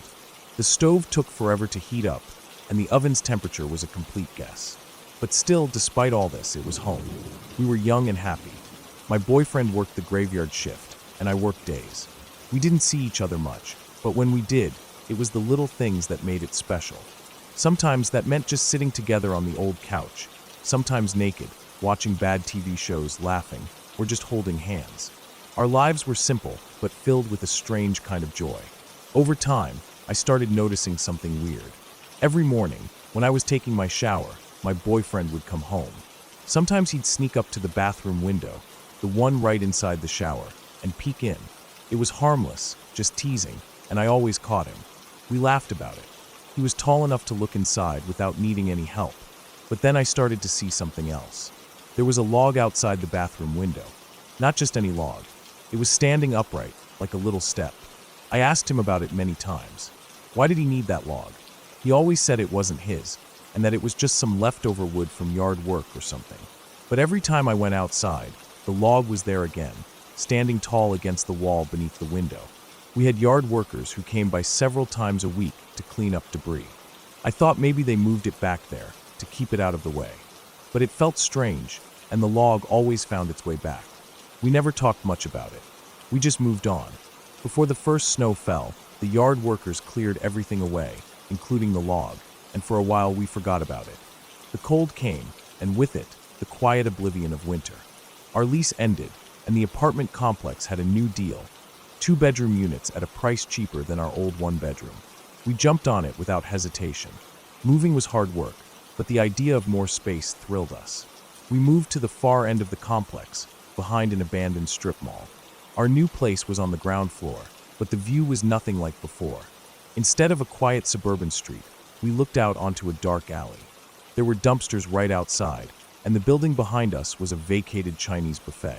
The stove took forever to heat up, and the oven's temperature was a complete guess. But still, despite all this, it was home. We were young and happy. My boyfriend worked the graveyard shift, and I worked days. We didn't see each other much, but when we did, it was the little things that made it special. Sometimes that meant just sitting together on the old couch, sometimes naked, watching bad TV shows, laughing, or just holding hands. Our lives were simple, but filled with a strange kind of joy. Over time, I started noticing something weird. Every morning, when I was taking my shower, my boyfriend would come home. Sometimes he'd sneak up to the bathroom window, the one right inside the shower, and peek in. It was harmless, just teasing, and I always caught him. We laughed about it. He was tall enough to look inside without needing any help. But then I started to see something else. There was a log outside the bathroom window. Not just any log. It was standing upright, like a little step. I asked him about it many times. Why did he need that log? He always said it wasn't his, and that it was just some leftover wood from yard work or something. But every time I went outside, the log was there again, standing tall against the wall beneath the window. We had yard workers who came by several times a week to clean up debris. I thought maybe they moved it back there to keep it out of the way. But it felt strange, and the log always found its way back. We never talked much about it. We just moved on. Before the first snow fell, the yard workers cleared everything away, including the log, and for a while we forgot about it. The cold came, and with it, the quiet oblivion of winter. Our lease ended, and the apartment complex had a new deal. 2-bedroom units at a price cheaper than our old 1-bedroom. We jumped on it without hesitation. Moving was hard work, but the idea of more space thrilled us. We moved to the far end of the complex, behind an abandoned strip mall. Our new place was on the ground floor, but the view was nothing like before. Instead of a quiet suburban street, we looked out onto a dark alley. There were dumpsters right outside, and the building behind us was a vacated Chinese buffet.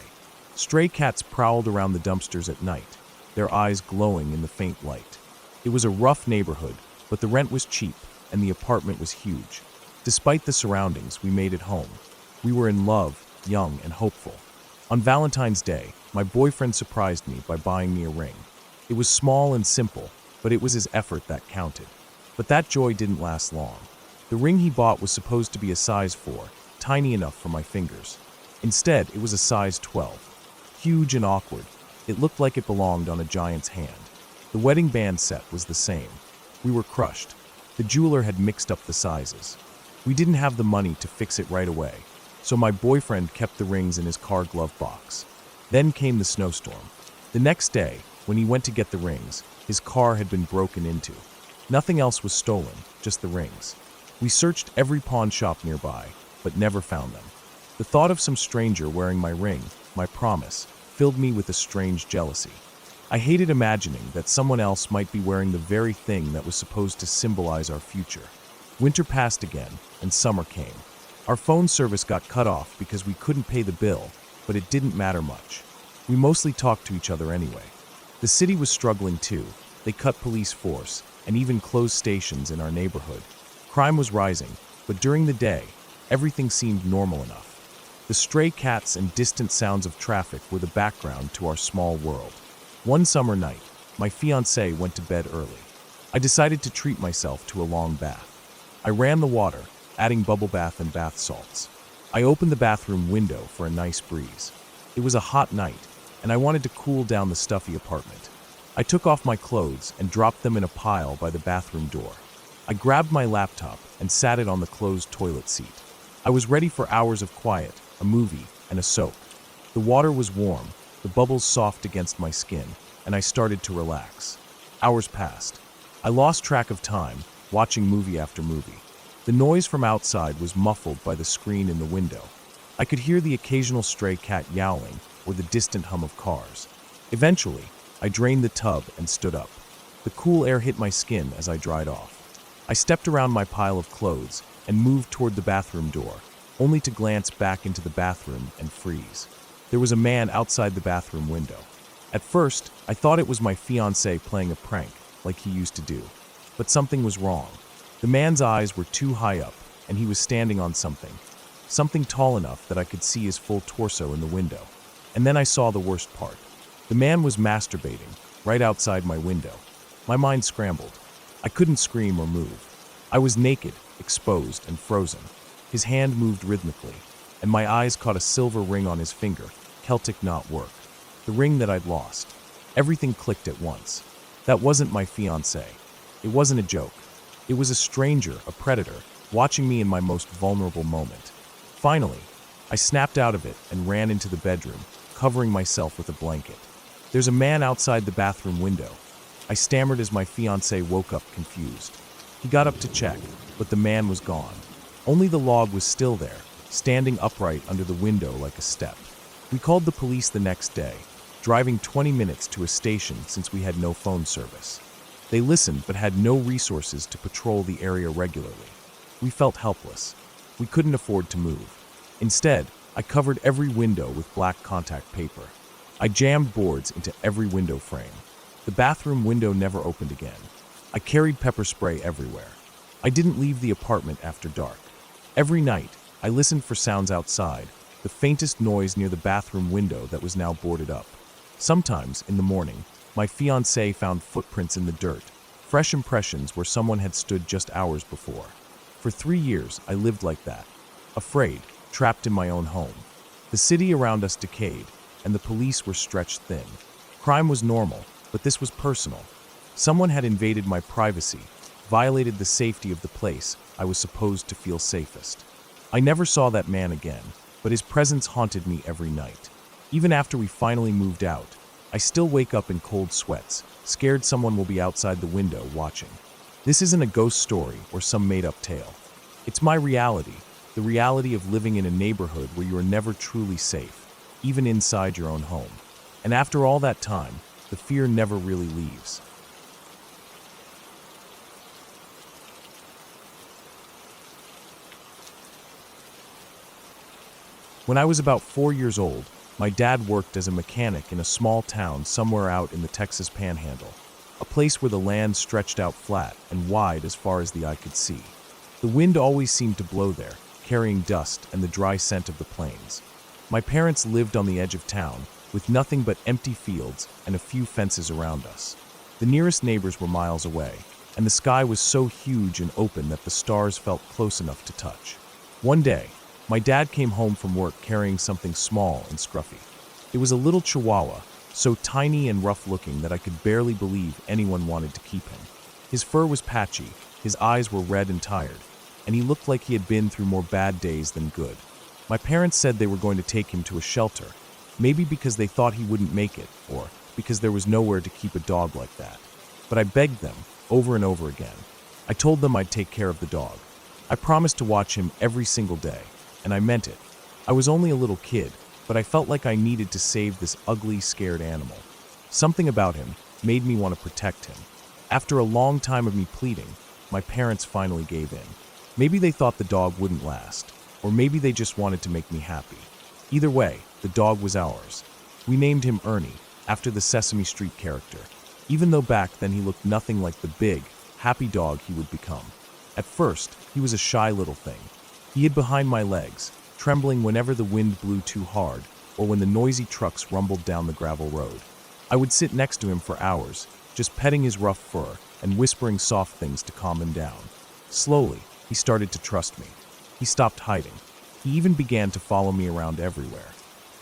Stray cats prowled around the dumpsters at night, their eyes glowing in the faint light. It was a rough neighborhood, but the rent was cheap, and the apartment was huge. Despite the surroundings, we made it home. We were in love, young and hopeful. On Valentine's Day, my boyfriend surprised me by buying me a ring. It It was small and simple, but it was his effort that counted. But that joy didn't last long. The ring he bought was supposed to be a size 4, tiny enough for my fingers. Instead, it was a size 12. Huge and awkward, it looked like it belonged on a giant's hand. The wedding band set was the same. We were crushed. The jeweler had mixed up the sizes. We didn't have the money to fix it right away, so my boyfriend kept the rings in his car glove box. Then came the snowstorm. The next day, when he went to get the rings, his car had been broken into. Nothing else was stolen, just the rings. We searched every pawn shop nearby, but never found them. The thought of some stranger wearing my ring, my promise, filled me with a strange jealousy. I hated imagining that someone else might be wearing the very thing that was supposed to symbolize our future. Winter passed again, and summer came. Our phone service got cut off because we couldn't pay the bill, but it didn't matter much. We mostly talked to each other anyway. The city was struggling too. They cut police force and even closed stations in our neighborhood. Crime was rising, but during the day, everything seemed normal enough. The stray cats and distant sounds of traffic were the background to our small world. One summer night, my fiancée went to bed early. I decided to treat myself to a long bath. I ran the water, adding bubble bath and bath salts. I opened the bathroom window for a nice breeze. It was a hot night, and I wanted to cool down the stuffy apartment. I took off my clothes and dropped them in a pile by the bathroom door. I grabbed my laptop and sat it on the closed toilet seat. I was ready for hours of quiet, a movie, and a soak. The water was warm, the bubbles soft against my skin, and I started to relax. Hours passed. I lost track of time, watching movie after movie. The noise from outside was muffled by the screen in the window. I could hear the occasional stray cat yowling or the distant hum of cars. Eventually, I drained the tub and stood up. The cool air hit my skin as I dried off. I stepped around my pile of clothes and moved toward the bathroom door, only to glance back into the bathroom and freeze. There was a man outside the bathroom window. At first, I thought it was my fiancé playing a prank, like he used to do. But something was wrong. The man's eyes were too high up, and he was standing on something tall enough that I could see his full torso in the window. And then I saw the worst part. The man was masturbating, right outside my window. My mind scrambled. I couldn't scream or move. I was naked, exposed, and frozen. His hand moved rhythmically, and my eyes caught a silver ring on his finger, Celtic knot work. The ring that I'd lost. Everything clicked at once. That wasn't my fiancé. It wasn't a joke. It was a stranger, a predator, watching me in my most vulnerable moment. Finally, I snapped out of it and ran into the bedroom, covering myself with a blanket. There's a man outside the bathroom window. I stammered as my fiancé woke up confused. He got up to check, but the man was gone. Only the log was still there, standing upright under the window like a step. We called the police the next day, driving 20 minutes to a station since we had no phone service. They listened but had no resources to patrol the area regularly. We felt helpless. We couldn't afford to move. Instead, I covered every window with black contact paper. I jammed boards into every window frame. The bathroom window never opened again. I carried pepper spray everywhere. I didn't leave the apartment after dark. Every night, I listened for sounds outside, the faintest noise near the bathroom window that was now boarded up. Sometimes, in the morning, my fiancé found footprints in the dirt, fresh impressions where someone had stood just hours before. For 3 years, I lived like that, afraid, trapped in my own home. The city around us decayed, and the police were stretched thin. Crime was normal, but this was personal. Someone had invaded my privacy, violated the safety of the place I was supposed to feel safest. I never saw that man again, but his presence haunted me every night. Even after we finally moved out, I still wake up in cold sweats, scared someone will be outside the window watching. This isn't a ghost story or some made-up tale. It's my reality, the reality of living in a neighborhood where you are never truly safe, even inside your own home. And after all that time, the fear never really leaves. When I was about 4 years old, my dad worked as a mechanic in a small town somewhere out in the Texas Panhandle, a place where the land stretched out flat and wide as far as the eye could see. The wind always seemed to blow there, carrying dust and the dry scent of the plains. My parents lived on the edge of town, with nothing but empty fields and a few fences around us. The nearest neighbors were miles away, and the sky was so huge and open that the stars felt close enough to touch. One day, my dad came home from work carrying something small and scruffy. It was a little chihuahua, so tiny and rough-looking that I could barely believe anyone wanted to keep him. His fur was patchy, his eyes were red and tired, and he looked like he had been through more bad days than good. My parents said they were going to take him to a shelter, maybe because they thought he wouldn't make it, or because there was nowhere to keep a dog like that. But I begged them, over and over again. I told them I'd take care of the dog. I promised to watch him every single day, and I meant it. I was only a little kid, but I felt like I needed to save this ugly, scared animal. Something about him made me want to protect him. After a long time of me pleading, my parents finally gave in. Maybe they thought the dog wouldn't last, or maybe they just wanted to make me happy. Either way, the dog was ours. We named him Ernie, after the Sesame Street character, even though back then he looked nothing like the big, happy dog he would become. At first, he was a shy little thing. He hid behind my legs, trembling whenever the wind blew too hard or when the noisy trucks rumbled down the gravel road. I would sit next to him for hours, just petting his rough fur and whispering soft things to calm him down. Slowly, he started to trust me. He stopped hiding. He even began to follow me around everywhere.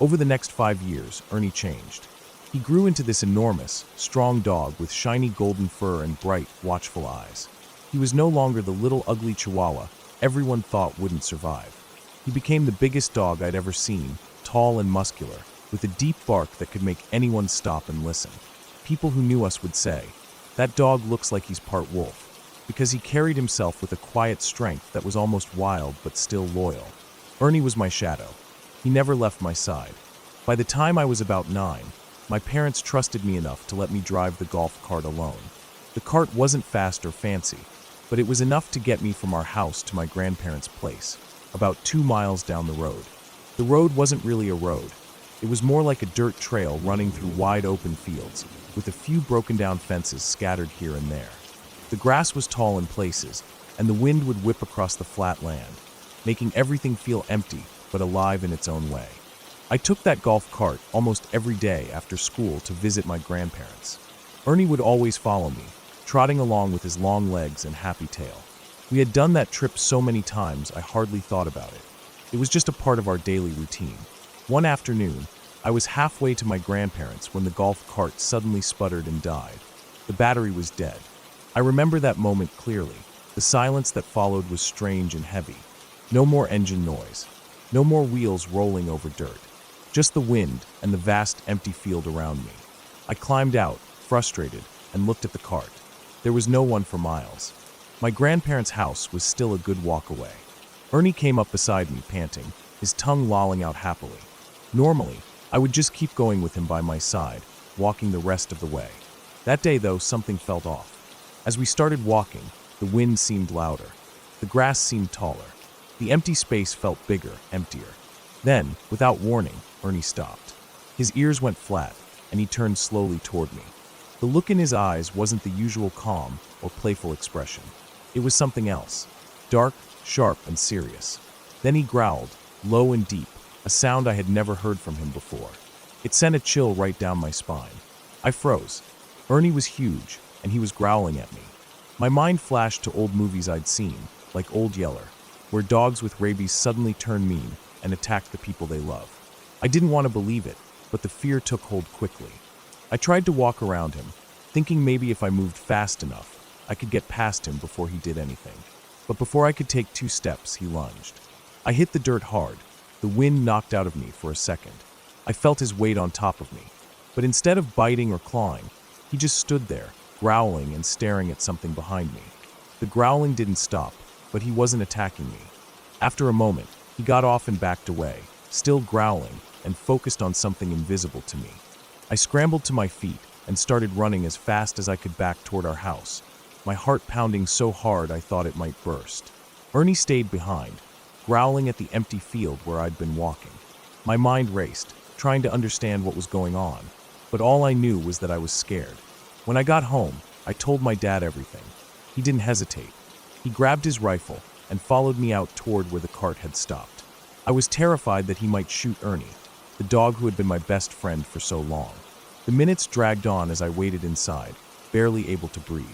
Over the next 5 years, Ernie changed. He grew into this enormous, strong dog with shiny golden fur and bright, watchful eyes. He was no longer the little ugly chihuahua everyone thought wouldn't survive. He became the biggest dog I'd ever seen, tall and muscular, with a deep bark that could make anyone stop and listen. People who knew us would say, "That dog looks like he's part wolf," because he carried himself with a quiet strength that was almost wild but still loyal. Ernie was my shadow. He never left my side. By the time I was about 9, my parents trusted me enough to let me drive the golf cart alone. The cart wasn't fast or fancy, but it was enough to get me from our house to my grandparents' place, about 2 miles down the road. The road wasn't really a road. It was more like a dirt trail running through wide open fields, with a few broken down fences scattered here and there. The grass was tall in places, and the wind would whip across the flat land, making everything feel empty but alive in its own way. I took that golf cart almost every day after school to visit my grandparents. Ernie would always follow me, trotting along with his long legs and happy tail. We had done that trip so many times I hardly thought about it. It was just a part of our daily routine. One afternoon, I was halfway to my grandparents when the golf cart suddenly sputtered and died. The battery was dead. I remember that moment clearly. The silence that followed was strange and heavy. No more engine noise. No more wheels rolling over dirt. Just the wind and the vast empty field around me. I climbed out, frustrated, and looked at the cart. There was no one for miles. My grandparents' house was still a good walk away. Ernie came up beside me, panting, his tongue lolling out happily. Normally, I would just keep going with him by my side, walking the rest of the way. That day, though, something felt off. As we started walking, the wind seemed louder. The grass seemed taller. The empty space felt bigger, emptier. Then, without warning, Ernie stopped. His ears went flat, and he turned slowly toward me. The look in his eyes wasn't the usual calm or playful expression. It was something else, dark, sharp, and serious. Then he growled, low and deep, a sound I had never heard from him before. It sent a chill right down my spine. I froze. Ernie was huge, and he was growling at me. My mind flashed to old movies I'd seen, like Old Yeller, where dogs with rabies suddenly turn mean and attack the people they love. I didn't want to believe it, but the fear took hold quickly. I tried to walk around him, thinking maybe if I moved fast enough, I could get past him before he did anything. But before I could take 2 steps, he lunged. I hit the dirt hard. The wind knocked out of me for a second. I felt his weight on top of me. But instead of biting or clawing, he just stood there, growling and staring at something behind me. The growling didn't stop, but he wasn't attacking me. After a moment, he got off and backed away, still growling, and focused on something invisible to me. I scrambled to my feet and started running as fast as I could back toward our house, my heart pounding so hard I thought it might burst. Ernie stayed behind, growling at the empty field where I'd been walking. My mind raced, trying to understand what was going on, but all I knew was that I was scared. When I got home, I told my dad everything. He didn't hesitate. He grabbed his rifle and followed me out toward where the cart had stopped. I was terrified that he might shoot Ernie, the dog who had been my best friend for so long. The minutes dragged on as I waited inside, barely able to breathe.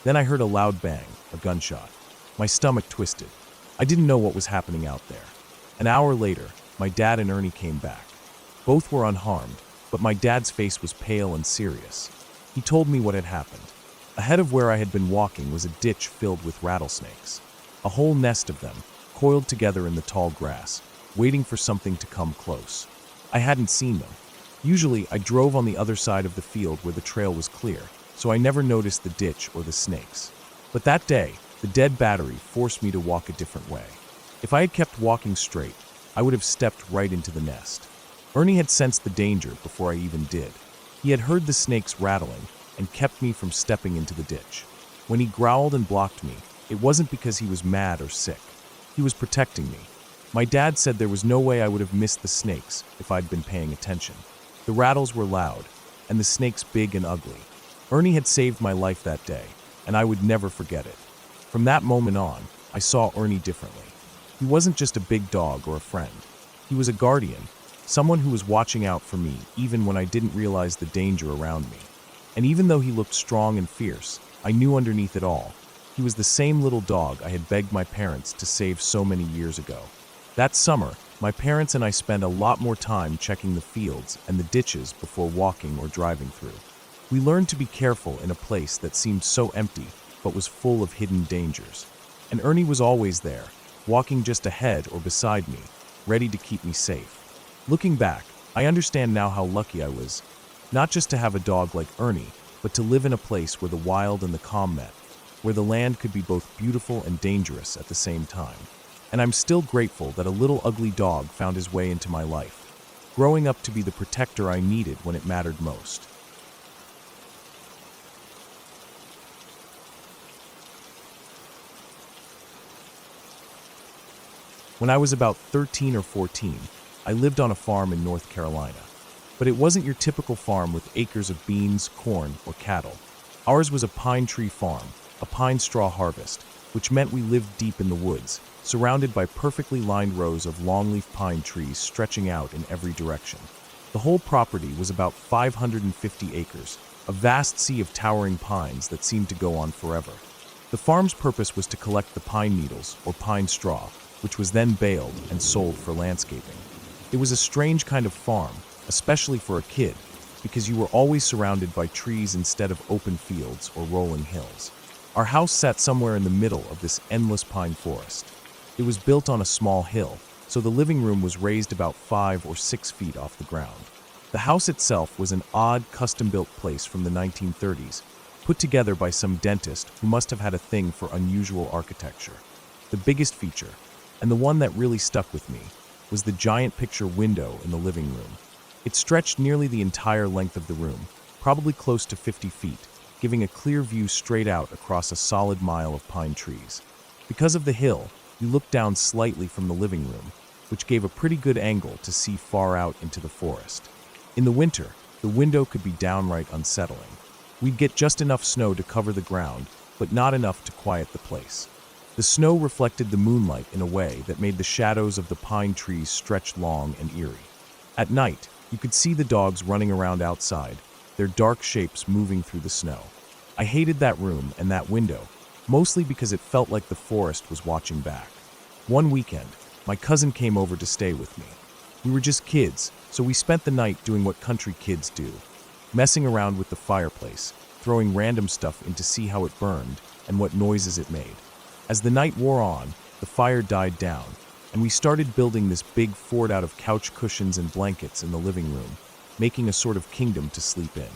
Then I heard a loud bang, a gunshot. My stomach twisted. I didn't know what was happening out there. An hour later, my dad and Ernie came back. Both were unharmed, but my dad's face was pale and serious. He told me what had happened. Ahead of where I had been walking was a ditch filled with rattlesnakes. A whole nest of them, coiled together in the tall grass, waiting for something to come close. I hadn't seen them. Usually, I drove on the other side of the field where the trail was clear, so I never noticed the ditch or the snakes. But that day, the dead battery forced me to walk a different way. If I had kept walking straight, I would have stepped right into the nest. Ernie had sensed the danger before I even did. He had heard the snakes rattling and kept me from stepping into the ditch. When he growled and blocked me, it wasn't because he was mad or sick. He was protecting me. My dad said there was no way I would have missed the snakes if I'd been paying attention. The rattles were loud, and the snakes big and ugly. Ernie had saved my life that day, and I would never forget it. From that moment on, I saw Ernie differently. He wasn't just a big dog or a friend. He was a guardian, someone who was watching out for me even when I didn't realize the danger around me. And even though he looked strong and fierce, I knew underneath it all, he was the same little dog I had begged my parents to save so many years ago. That summer, my parents and I spent a lot more time checking the fields and the ditches before walking or driving through. We learned to be careful in a place that seemed so empty but was full of hidden dangers. And Ernie was always there, walking just ahead or beside me, ready to keep me safe. Looking back, I understand now how lucky I was, not just to have a dog like Ernie, but to live in a place where the wild and the calm met, where the land could be both beautiful and dangerous at the same time. And I'm still grateful that a little ugly dog found his way into my life, growing up to be the protector I needed when it mattered most. When I was about 13 or 14, I lived on a farm in North Carolina. But it wasn't your typical farm with acres of beans, corn, or cattle. Ours was a pine tree farm, a pine straw harvest, which meant we lived deep in the woods, surrounded by perfectly lined rows of longleaf pine trees stretching out in every direction. The whole property was about 550 acres, a vast sea of towering pines that seemed to go on forever. The farm's purpose was to collect the pine needles, or pine straw, which was then baled and sold for landscaping. It was a strange kind of farm, especially for a kid, because you were always surrounded by trees instead of open fields or rolling hills. Our house sat somewhere in the middle of this endless pine forest. It was built on a small hill, so the living room was raised about 5 or 6 feet off the ground. The house itself was an odd, custom-built place from the 1930s, put together by some dentist who must have had a thing for unusual architecture. The biggest feature, and the one that really stuck with me, was the giant picture window in the living room. It stretched nearly the entire length of the room, probably close to 50 feet, giving a clear view straight out across a solid mile of pine trees. Because of the hill, you looked down slightly from the living room, which gave a pretty good angle to see far out into the forest. In the winter, the window could be downright unsettling. We'd get just enough snow to cover the ground, but not enough to quiet the place. The snow reflected the moonlight in a way that made the shadows of the pine trees stretch long and eerie. At night, you could see the dogs running around outside, their dark shapes moving through the snow. I hated that room and that window, mostly because it felt like the forest was watching back. One weekend, my cousin came over to stay with me. We were just kids, so we spent the night doing what country kids do, messing around with the fireplace, throwing random stuff in to see how it burned and what noises it made. As the night wore on, the fire died down, and we started building this big fort out of couch cushions and blankets in the living room, making a sort of kingdom to sleep in.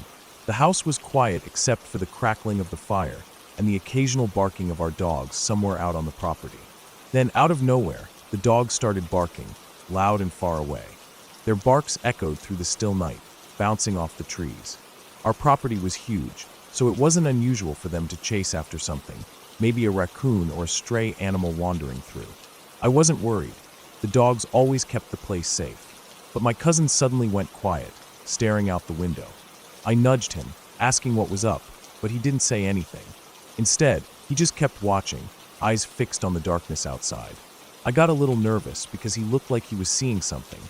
The house was quiet except for the crackling of the fire and the occasional barking of our dogs somewhere out on the property. Then, out of nowhere, the dogs started barking, loud and far away. Their barks echoed through the still night, bouncing off the trees. Our property was huge, so it wasn't unusual for them to chase after something, maybe a raccoon or a stray animal wandering through. I wasn't worried. The dogs always kept the place safe. But my cousin suddenly went quiet, staring out the window. I nudged him, asking what was up, but he didn't say anything. Instead, he just kept watching, eyes fixed on the darkness outside. I got a little nervous because he looked like he was seeing something,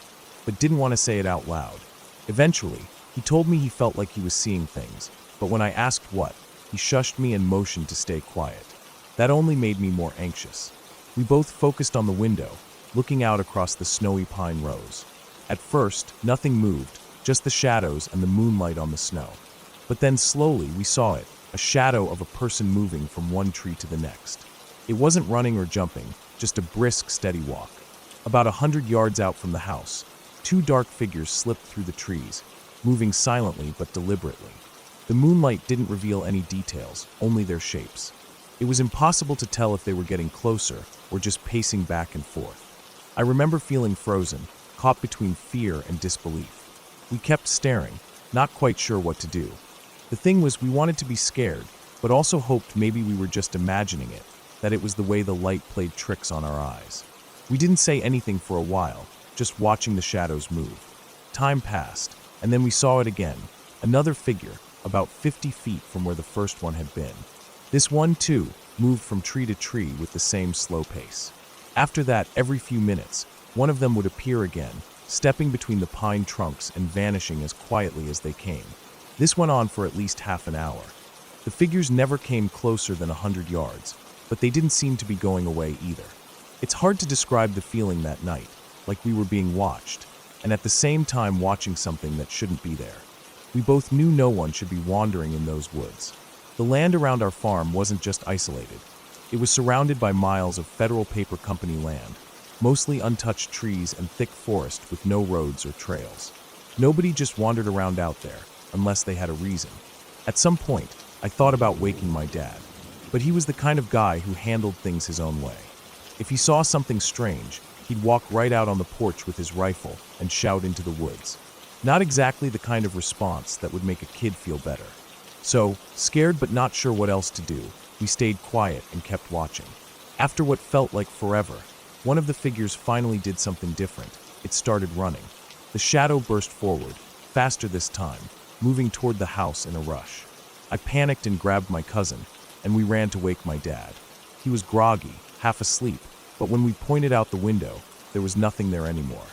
but didn't want to say it out loud. Eventually, he told me he felt like he was seeing things, but when I asked what, He shushed me and motioned to stay quiet. That only made me more anxious. We both focused on the window, looking out across the snowy pine rows. At first, nothing moved, just the shadows and the moonlight on the snow. But then slowly we saw it, a shadow of a person moving from one tree to the next. It wasn't running or jumping, just a brisk, steady walk. About 100 yards out from the house, two dark figures slipped through the trees, moving silently but deliberately. The moonlight didn't reveal any details, only their shapes. It was impossible to tell if they were getting closer or just pacing back and forth. I remember feeling frozen, caught between fear and disbelief. We kept staring, not quite sure what to do. The thing was, we wanted to be scared, but also hoped maybe we were just imagining it, that it was the way the light played tricks on our eyes. We didn't say anything for a while, just watching the shadows move. Time passed, and then we saw it again, another figure, about 50 feet from where the first one had been. This one, too, moved from tree to tree with the same slow pace. After that, every few minutes, one of them would appear again, stepping between the pine trunks and vanishing as quietly as they came. This went on for at least half an hour. The figures never came closer than 100 yards, but they didn't seem to be going away either. It's hard to describe the feeling that night, like we were being watched, and at the same time watching something that shouldn't be there. We both knew no one should be wandering in those woods. The land around our farm wasn't just isolated. It was surrounded by miles of Federal Paper Company land, mostly untouched trees and thick forest with no roads or trails. Nobody just wandered around out there, unless they had a reason. At some point, I thought about waking my dad, but he was the kind of guy who handled things his own way. If he saw something strange, he'd walk right out on the porch with his rifle and shout into the woods. Not exactly the kind of response that would make a kid feel better. So, scared but not sure what else to do, we stayed quiet and kept watching. After what felt like forever, one of the figures finally did something different. It started running. The shadow burst forward, faster this time, moving toward the house in a rush. I panicked and grabbed my cousin, and we ran to wake my dad. He was groggy, half asleep, but when we pointed out the window, there was nothing there anymore.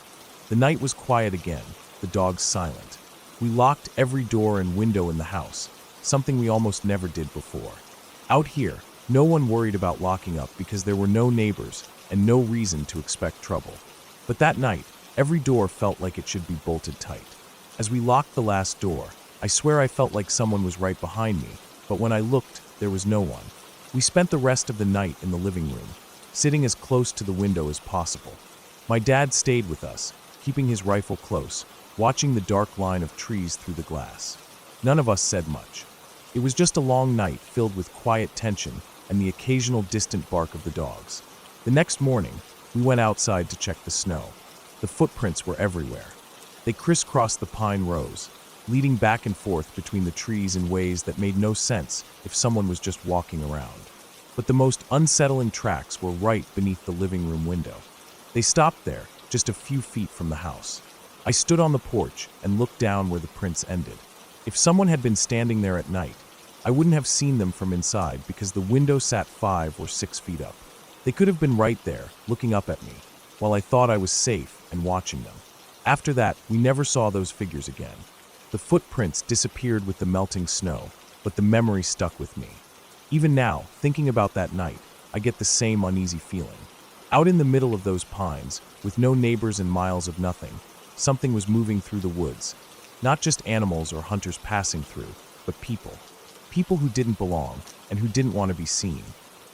The night was quiet again, the dogs silent. We locked every door and window in the house, something we almost never did before. Out here, no one worried about locking up because there were no neighbors and no reason to expect trouble. But that night, every door felt like it should be bolted tight. As we locked the last door, I swear I felt like someone was right behind me, but when I looked, there was no one. We spent the rest of the night in the living room, sitting as close to the window as possible. My dad stayed with us, keeping his rifle close, watching the dark line of trees through the glass. None of us said much. It was just a long night filled with quiet tension and the occasional distant bark of the dogs. The next morning, we went outside to check the snow. The footprints were everywhere. They crisscrossed the pine rows, leading back and forth between the trees in ways that made no sense if someone was just walking around. But the most unsettling tracks were right beneath the living room window. They stopped there, just a few feet from the house. I stood on the porch and looked down where the prints ended. If someone had been standing there at night, I wouldn't have seen them from inside because the window sat 5 or 6 feet up. They could have been right there, looking up at me, while I thought I was safe and watching them. After that, we never saw those figures again. The footprints disappeared with the melting snow, but the memory stuck with me. Even now, thinking about that night, I get the same uneasy feeling. Out in the middle of those pines, with no neighbors and miles of nothing, something was moving through the woods. Not just animals or hunters passing through, but people. People who didn't belong and who didn't want to be seen.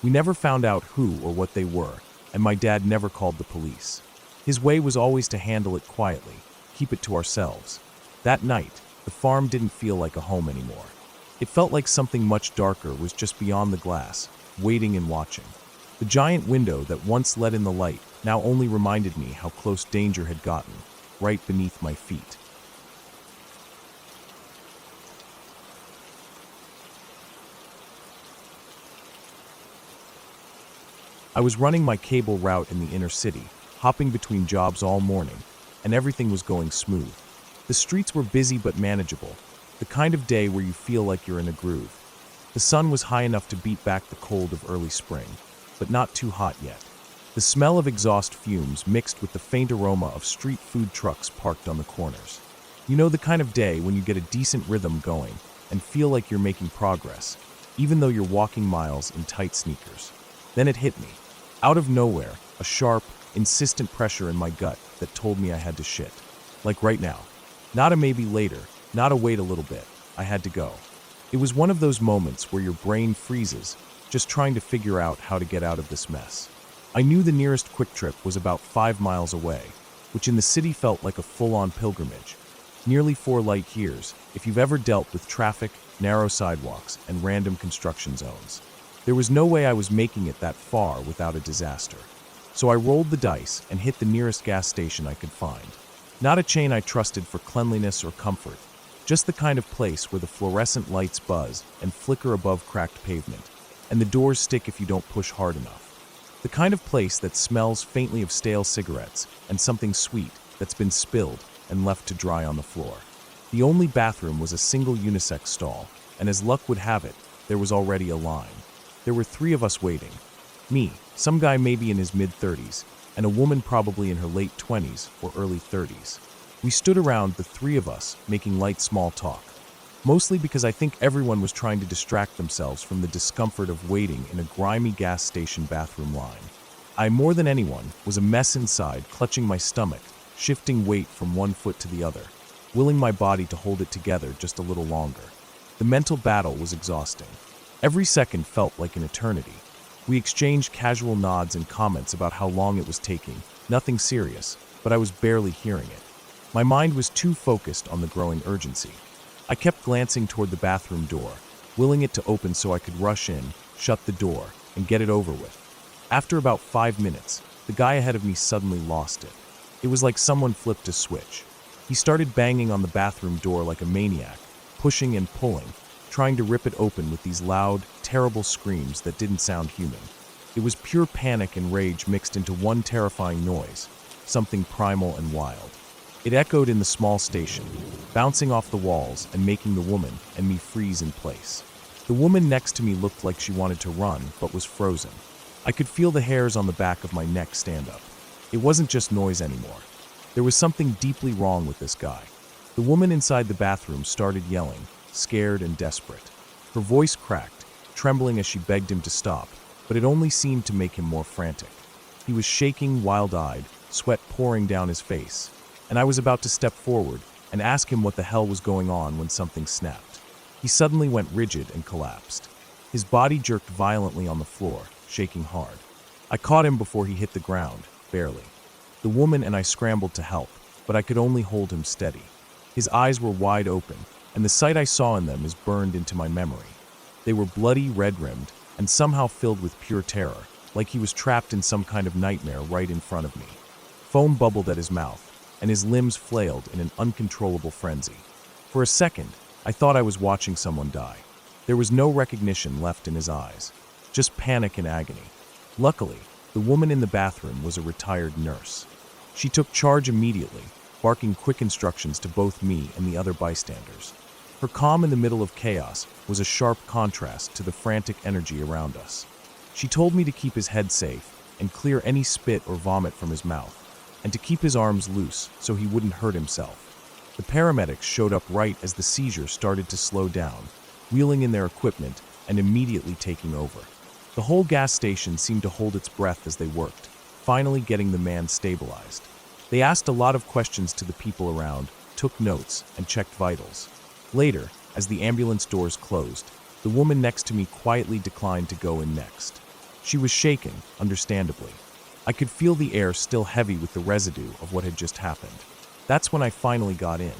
We never found out who or what they were, and my dad never called the police. His way was always to handle it quietly, keep it to ourselves. That night, the farm didn't feel like a home anymore. It felt like something much darker was just beyond the glass, waiting and watching. The giant window that once let in the light now only reminded me how close danger had gotten, right beneath my feet. I was running my cable route in the inner city, hopping between jobs all morning, and everything was going smooth. The streets were busy but manageable, the kind of day where you feel like you're in a groove. The sun was high enough to beat back the cold of early spring, but not too hot yet. The smell of exhaust fumes mixed with the faint aroma of street food trucks parked on the corners. You know, the kind of day when you get a decent rhythm going and feel like you're making progress, even though you're walking miles in tight sneakers. Then it hit me. Out of nowhere, a sharp, insistent pressure in my gut that told me I had to shit. Like right now. Not a maybe later, not a wait a little bit. I had to go. It was one of those moments where your brain freezes, just trying to figure out how to get out of this mess. I knew the nearest quick trip was about 5 miles away, which in the city felt like a full-on pilgrimage. Nearly 4 light years, if you've ever dealt with traffic, narrow sidewalks, and random construction zones. There was no way I was making it that far without a disaster. So I rolled the dice and hit the nearest gas station I could find. Not a chain I trusted for cleanliness or comfort, just the kind of place where the fluorescent lights buzz and flicker above cracked pavement, and the doors stick if you don't push hard enough. The kind of place that smells faintly of stale cigarettes and something sweet that's been spilled and left to dry on the floor. The only bathroom was a single unisex stall, and as luck would have it, there was already a line. There were 3 of us waiting. Me, some guy maybe in his mid-30s, and a woman probably in her late 20s or early 30s. We stood around, the 3 of us, making light small talk. Mostly because I think everyone was trying to distract themselves from the discomfort of waiting in a grimy gas station bathroom line. I, more than anyone, was a mess inside, clutching my stomach, shifting weight from one foot to the other, willing my body to hold it together just a little longer. The mental battle was exhausting. Every second felt like an eternity. We exchanged casual nods and comments about how long it was taking, nothing serious, but I was barely hearing it. My mind was too focused on the growing urgency. I kept glancing toward the bathroom door, willing it to open so I could rush in, shut the door, and get it over with. After about 5 minutes, the guy ahead of me suddenly lost it. It was like someone flipped a switch. He started banging on the bathroom door like a maniac, pushing and pulling, trying to rip it open with these loud, terrible screams that didn't sound human. It was pure panic and rage mixed into one terrifying noise, something primal and wild. It echoed in the small station, bouncing off the walls and making the woman and me freeze in place. The woman next to me looked like she wanted to run, but was frozen. I could feel the hairs on the back of my neck stand up. It wasn't just noise anymore. There was something deeply wrong with this guy. The woman inside the bathroom started yelling, scared and desperate. Her voice cracked, trembling as she begged him to stop, but it only seemed to make him more frantic. He was shaking, wild-eyed, sweat pouring down his face, and I was about to step forward and ask him what the hell was going on when something snapped. He suddenly went rigid and collapsed. His body jerked violently on the floor, shaking hard. I caught him before he hit the ground, barely. The woman and I scrambled to help, but I could only hold him steady. His eyes were wide open, and the sight I saw in them is burned into my memory. They were bloody, red-rimmed, and somehow filled with pure terror, like he was trapped in some kind of nightmare right in front of me. Foam bubbled at his mouth, and his limbs flailed in an uncontrollable frenzy. For a second, I thought I was watching someone die. There was no recognition left in his eyes, just panic and agony. Luckily, the woman in the bathroom was a retired nurse. She took charge immediately, barking quick instructions to both me and the other bystanders. Her calm in the middle of chaos was a sharp contrast to the frantic energy around us. She told me to keep his head safe and clear any spit or vomit from his mouth, and to keep his arms loose so he wouldn't hurt himself. The paramedics showed up right as the seizure started to slow down, wheeling in their equipment and immediately taking over. The whole gas station seemed to hold its breath as they worked, finally getting the man stabilized. They asked a lot of questions to the people around, took notes, and checked vitals. Later, as the ambulance doors closed, the woman next to me quietly declined to go in next. She was shaken, understandably. I could feel the air still heavy with the residue of what had just happened. That's when I finally got in.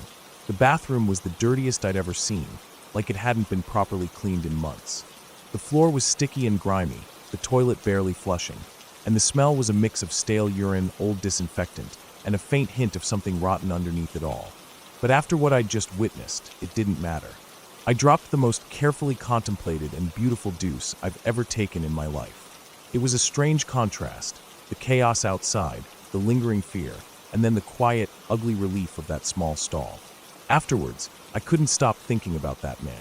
The bathroom was the dirtiest I'd ever seen, like it hadn't been properly cleaned in months. The floor was sticky and grimy, the toilet barely flushing, and the smell was a mix of stale urine, old disinfectant, and a faint hint of something rotten underneath it all. But after what I'd just witnessed, it didn't matter. I dropped the most carefully contemplated and beautiful deuce I've ever taken in my life. It was a strange contrast, the chaos outside, the lingering fear, and then the quiet, ugly relief of that small stall. Afterwards, I couldn't stop thinking about that man.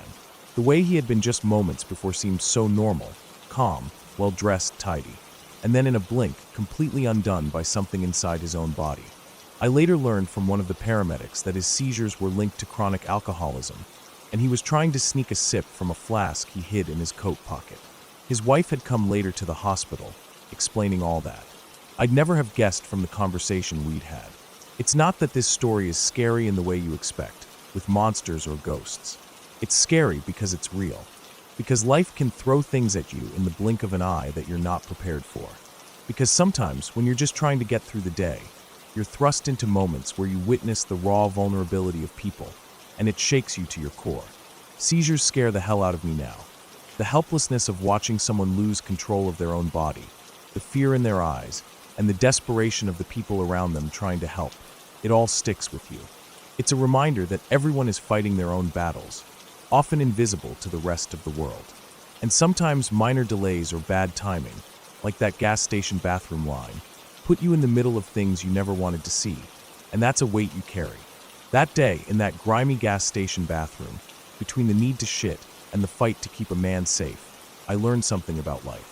The way he had been just moments before seemed so normal, calm, well-dressed, tidy, and then in a blink, completely undone by something inside his own body. I later learned from one of the paramedics that his seizures were linked to chronic alcoholism, and he was trying to sneak a sip from a flask he hid in his coat pocket. His wife had come later to the hospital, explaining all that. I'd never have guessed from the conversation we'd had. It's not that this story is scary in the way you expect, with monsters or ghosts. It's scary because it's real. Because life can throw things at you in the blink of an eye that you're not prepared for. Because sometimes, when you're just trying to get through the day, you're thrust into moments where you witness the raw vulnerability of people, and it shakes you to your core. Seizures scare the hell out of me now. The helplessness of watching someone lose control of their own body, the fear in their eyes, and the desperation of the people around them trying to help. It all sticks with you. It's a reminder that everyone is fighting their own battles, often invisible to the rest of the world. And sometimes minor delays or bad timing, like that gas station bathroom line, put you in the middle of things you never wanted to see, and that's a weight you carry. That day, in that grimy gas station bathroom, between the need to shit and the fight to keep a man safe, I learned something about life.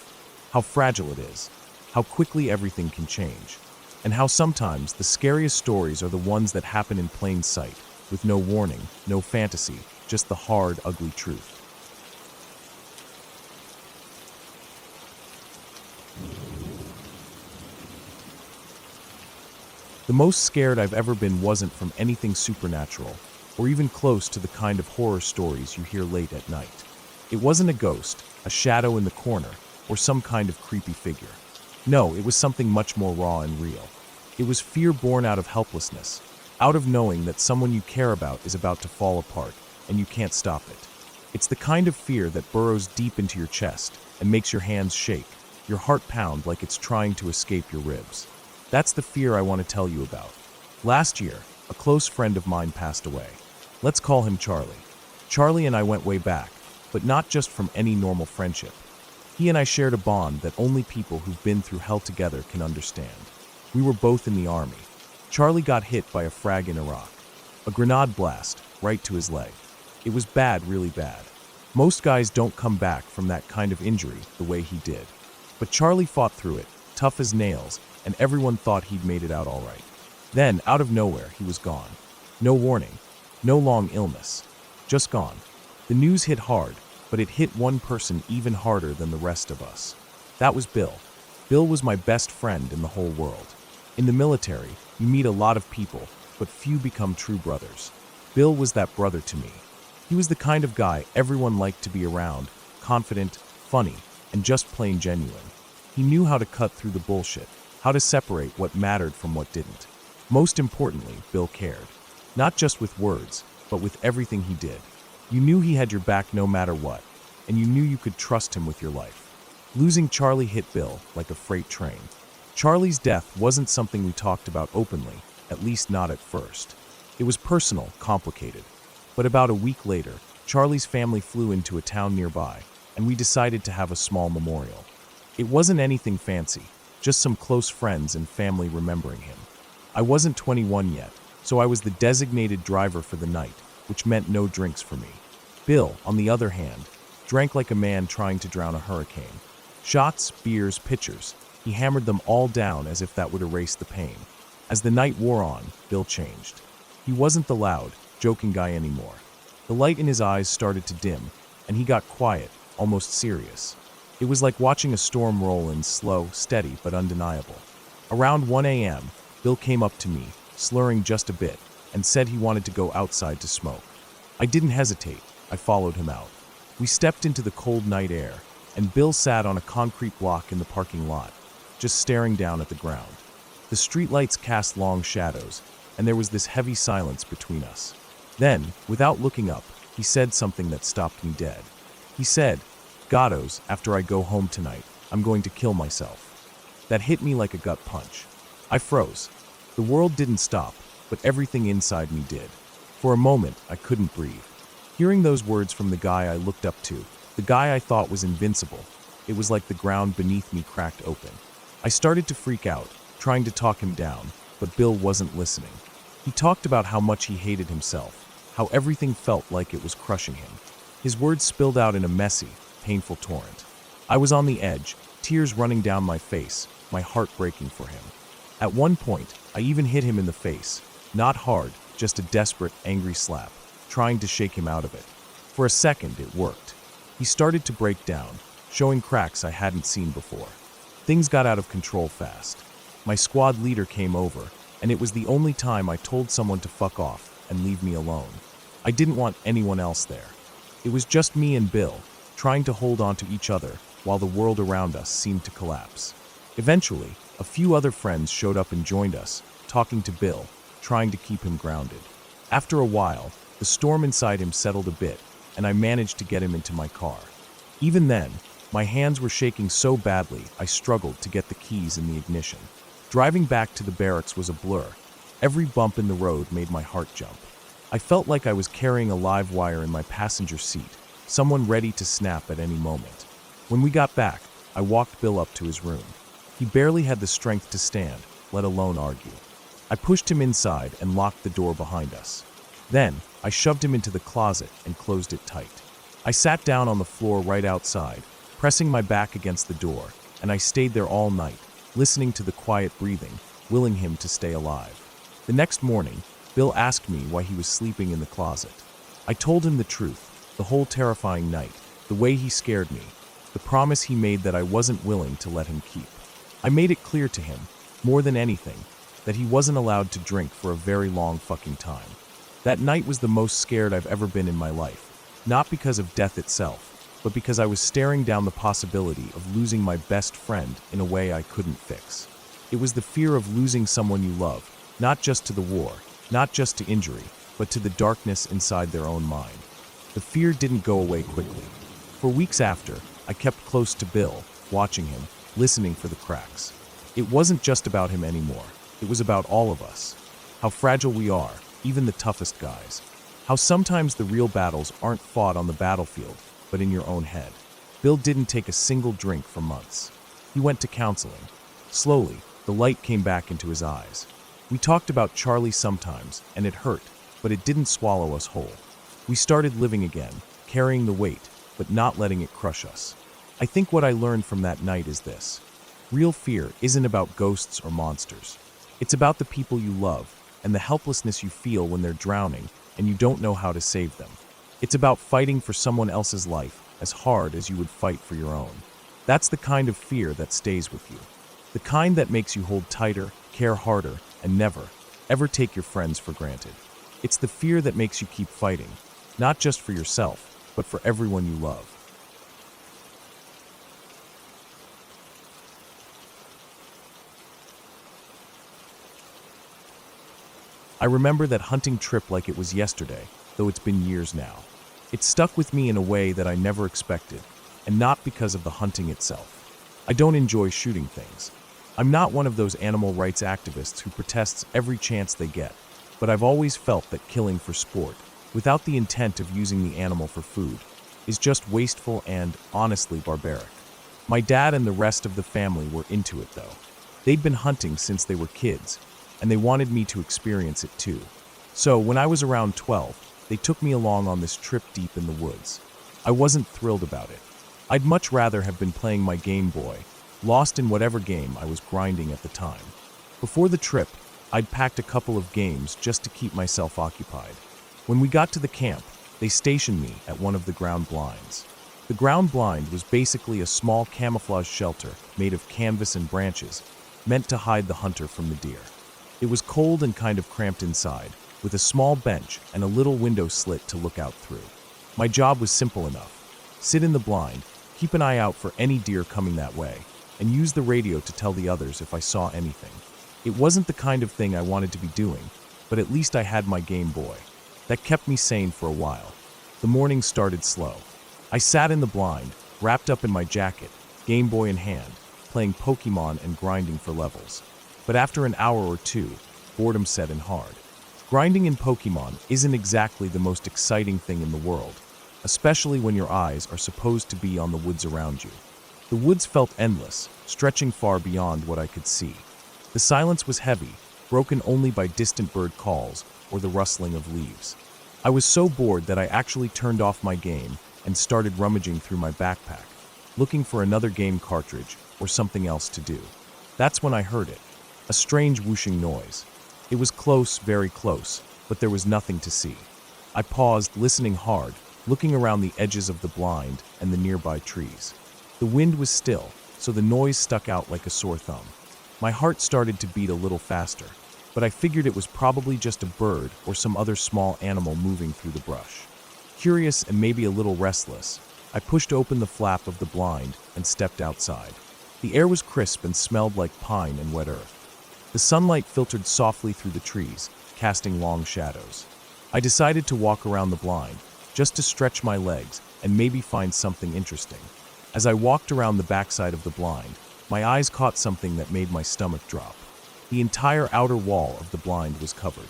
How fragile it is, how quickly everything can change, and how sometimes the scariest stories are the ones that happen in plain sight, with no warning, no fantasy, just the hard, ugly truth. The most scared I've ever been wasn't from anything supernatural, or even close to the kind of horror stories you hear late at night. It wasn't a ghost, a shadow in the corner, or some kind of creepy figure. No, it was something much more raw and real. It was fear born out of helplessness, out of knowing that someone you care about is about to fall apart, and you can't stop it. It's the kind of fear that burrows deep into your chest and makes your hands shake, your heart pound like it's trying to escape your ribs. That's the fear I want to tell you about. Last year, a close friend of mine passed away. Let's call him Charlie. Charlie and I went way back, but not just from any normal friendship. He and I shared a bond that only people who've been through hell together can understand. We were both in the army. Charlie got hit by a frag in Iraq. A grenade blast, right to his leg. It was bad, really bad. Most guys don't come back from that kind of injury the way he did. But Charlie fought through it, tough as nails, and everyone thought he'd made it out all right. Then, out of nowhere, he was gone. No warning, no long illness, just gone. The news hit hard, but it hit one person even harder than the rest of us. That was Bill. Bill was my best friend in the whole world. In the military, you meet a lot of people, but few become true brothers. Bill was that brother to me. He was the kind of guy everyone liked to be around, confident, funny, and just plain genuine. He knew how to cut through the bullshit, how to separate what mattered from what didn't. Most importantly, Bill cared. Not just with words, but with everything he did. You knew he had your back no matter what, and you knew you could trust him with your life. Losing Charlie hit Bill like a freight train. Charlie's death wasn't something we talked about openly, at least not at first. It was personal, complicated. But about a week later, Charlie's family flew into a town nearby, and we decided to have a small memorial. It wasn't anything fancy, just some close friends and family remembering him. I wasn't 21 yet, so I was the designated driver for the night, which meant no drinks for me. Bill, on the other hand, drank like a man trying to drown a hurricane. Shots, beers, pitchers. He hammered them all down as if that would erase the pain. As the night wore on, Bill changed. He wasn't the loud, joking guy anymore. The light in his eyes started to dim, and he got quiet, almost serious. It was like watching a storm roll in, slow, steady, but undeniable. Around 1 a.m., Bill came up to me, slurring just a bit, and said he wanted to go outside to smoke. I didn't hesitate. I followed him out. We stepped into the cold night air, and Bill sat on a concrete block in the parking lot, just staring down at the ground. The streetlights cast long shadows, and there was this heavy silence between us. Then, without looking up, he said something that stopped me dead. He said, "Gatos, after I go home tonight, I'm going to kill myself." That hit me like a gut punch. I froze. The world didn't stop, but everything inside me did. For a moment, I couldn't breathe. Hearing those words from the guy I looked up to, the guy I thought was invincible, it was like the ground beneath me cracked open. I started to freak out, trying to talk him down, but Bill wasn't listening. He talked about how much he hated himself, how everything felt like it was crushing him. His words spilled out in a messy, painful torrent. I was on the edge, tears running down my face, my heart breaking for him. At one point, I even hit him in the face, not hard, just a desperate, angry slap, trying to shake him out of it. For a second, it worked. He started to break down, showing cracks I hadn't seen before. Things got out of control fast. My squad leader came over, and it was the only time I told someone to fuck off and leave me alone. I didn't want anyone else there. It was just me and Bill, trying to hold on to each other while the world around us seemed to collapse. Eventually, a few other friends showed up and joined us, talking to Bill, trying to keep him grounded. After a while, the storm inside him settled a bit, and I managed to get him into my car. Even then, my hands were shaking so badly I struggled to get the keys in the ignition. Driving back to the barracks was a blur. Every bump in the road made my heart jump. I felt like I was carrying a live wire in my passenger seat, someone ready to snap at any moment. When we got back, I walked Bill up to his room. He barely had the strength to stand, let alone argue. I pushed him inside and locked the door behind us. Then, I shoved him into the closet and closed it tight. I sat down on the floor right outside, pressing my back against the door, and I stayed there all night, listening to the quiet breathing, willing him to stay alive. The next morning, Bill asked me why he was sleeping in the closet. I told him the truth, the whole terrifying night, the way he scared me, the promise he made that I wasn't willing to let him keep. I made it clear to him, more than anything, that he wasn't allowed to drink for a very long fucking time. That night was the most scared I've ever been in my life, not because of death itself, but because I was staring down the possibility of losing my best friend in a way I couldn't fix. It was the fear of losing someone you love, not just to the war, not just to injury, but to the darkness inside their own mind. The fear didn't go away quickly. For weeks after, I kept close to Bill, watching him, listening for the cracks. It wasn't just about him anymore. It was about all of us. How fragile we are, even the toughest guys. How sometimes the real battles aren't fought on the battlefield, but in your own head. Bill didn't take a single drink for months. He went to counseling. Slowly, the light came back into his eyes. We talked about Charlie sometimes, and it hurt, but it didn't swallow us whole. We started living again, carrying the weight, but not letting it crush us. I think what I learned from that night is this. Real fear isn't about ghosts or monsters. It's about the people you love, and the helplessness you feel when they're drowning and you don't know how to save them. It's about fighting for someone else's life as hard as you would fight for your own. That's the kind of fear that stays with you. The kind that makes you hold tighter, care harder, and never, ever take your friends for granted. It's the fear that makes you keep fighting, not just for yourself, but for everyone you love. I remember that hunting trip like it was yesterday, though it's been years now. It stuck with me in a way that I never expected, and not because of the hunting itself. I don't enjoy shooting things. I'm not one of those animal rights activists who protests every chance they get, but I've always felt that killing for sport, without the intent of using the animal for food, is just wasteful and, honestly, barbaric. My dad and the rest of the family were into it, though. They'd been hunting since they were kids, and they wanted me to experience it too. So, when I was around 12, they took me along on this trip deep in the woods. I wasn't thrilled about it. I'd much rather have been playing my Game Boy, lost in whatever game I was grinding at the time. Before the trip, I'd packed a couple of games just to keep myself occupied. When we got to the camp, they stationed me at one of the ground blinds. The ground blind was basically a small camouflage shelter made of canvas and branches, meant to hide the hunter from the deer. It was cold and kind of cramped inside, with a small bench and a little window slit to look out through. My job was simple enough. Sit in the blind, keep an eye out for any deer coming that way, and use the radio to tell the others if I saw anything. It wasn't the kind of thing I wanted to be doing, but at least I had my Game Boy. That kept me sane for a while. The morning started slow. I sat in the blind, wrapped up in my jacket, Game Boy in hand, playing Pokemon and grinding for levels. But after an hour or two, boredom set in hard. Grinding in Pokemon isn't exactly the most exciting thing in the world, especially when your eyes are supposed to be on the woods around you. The woods felt endless, stretching far beyond what I could see. The silence was heavy, broken only by distant bird calls or the rustling of leaves. I was so bored that I actually turned off my game and started rummaging through my backpack, looking for another game cartridge or something else to do. That's when I heard it, a strange whooshing noise. It was close, very close, but there was nothing to see. I paused, listening hard, looking around the edges of the blind and the nearby trees. The wind was still, so the noise stuck out like a sore thumb. My heart started to beat a little faster, but I figured it was probably just a bird or some other small animal moving through the brush. Curious and maybe a little restless, I pushed open the flap of the blind and stepped outside. The air was crisp and smelled like pine and wet earth. The sunlight filtered softly through the trees, casting long shadows. I decided to walk around the blind, just to stretch my legs and maybe find something interesting. As I walked around the backside of the blind, my eyes caught something that made my stomach drop. The entire outer wall of the blind was covered.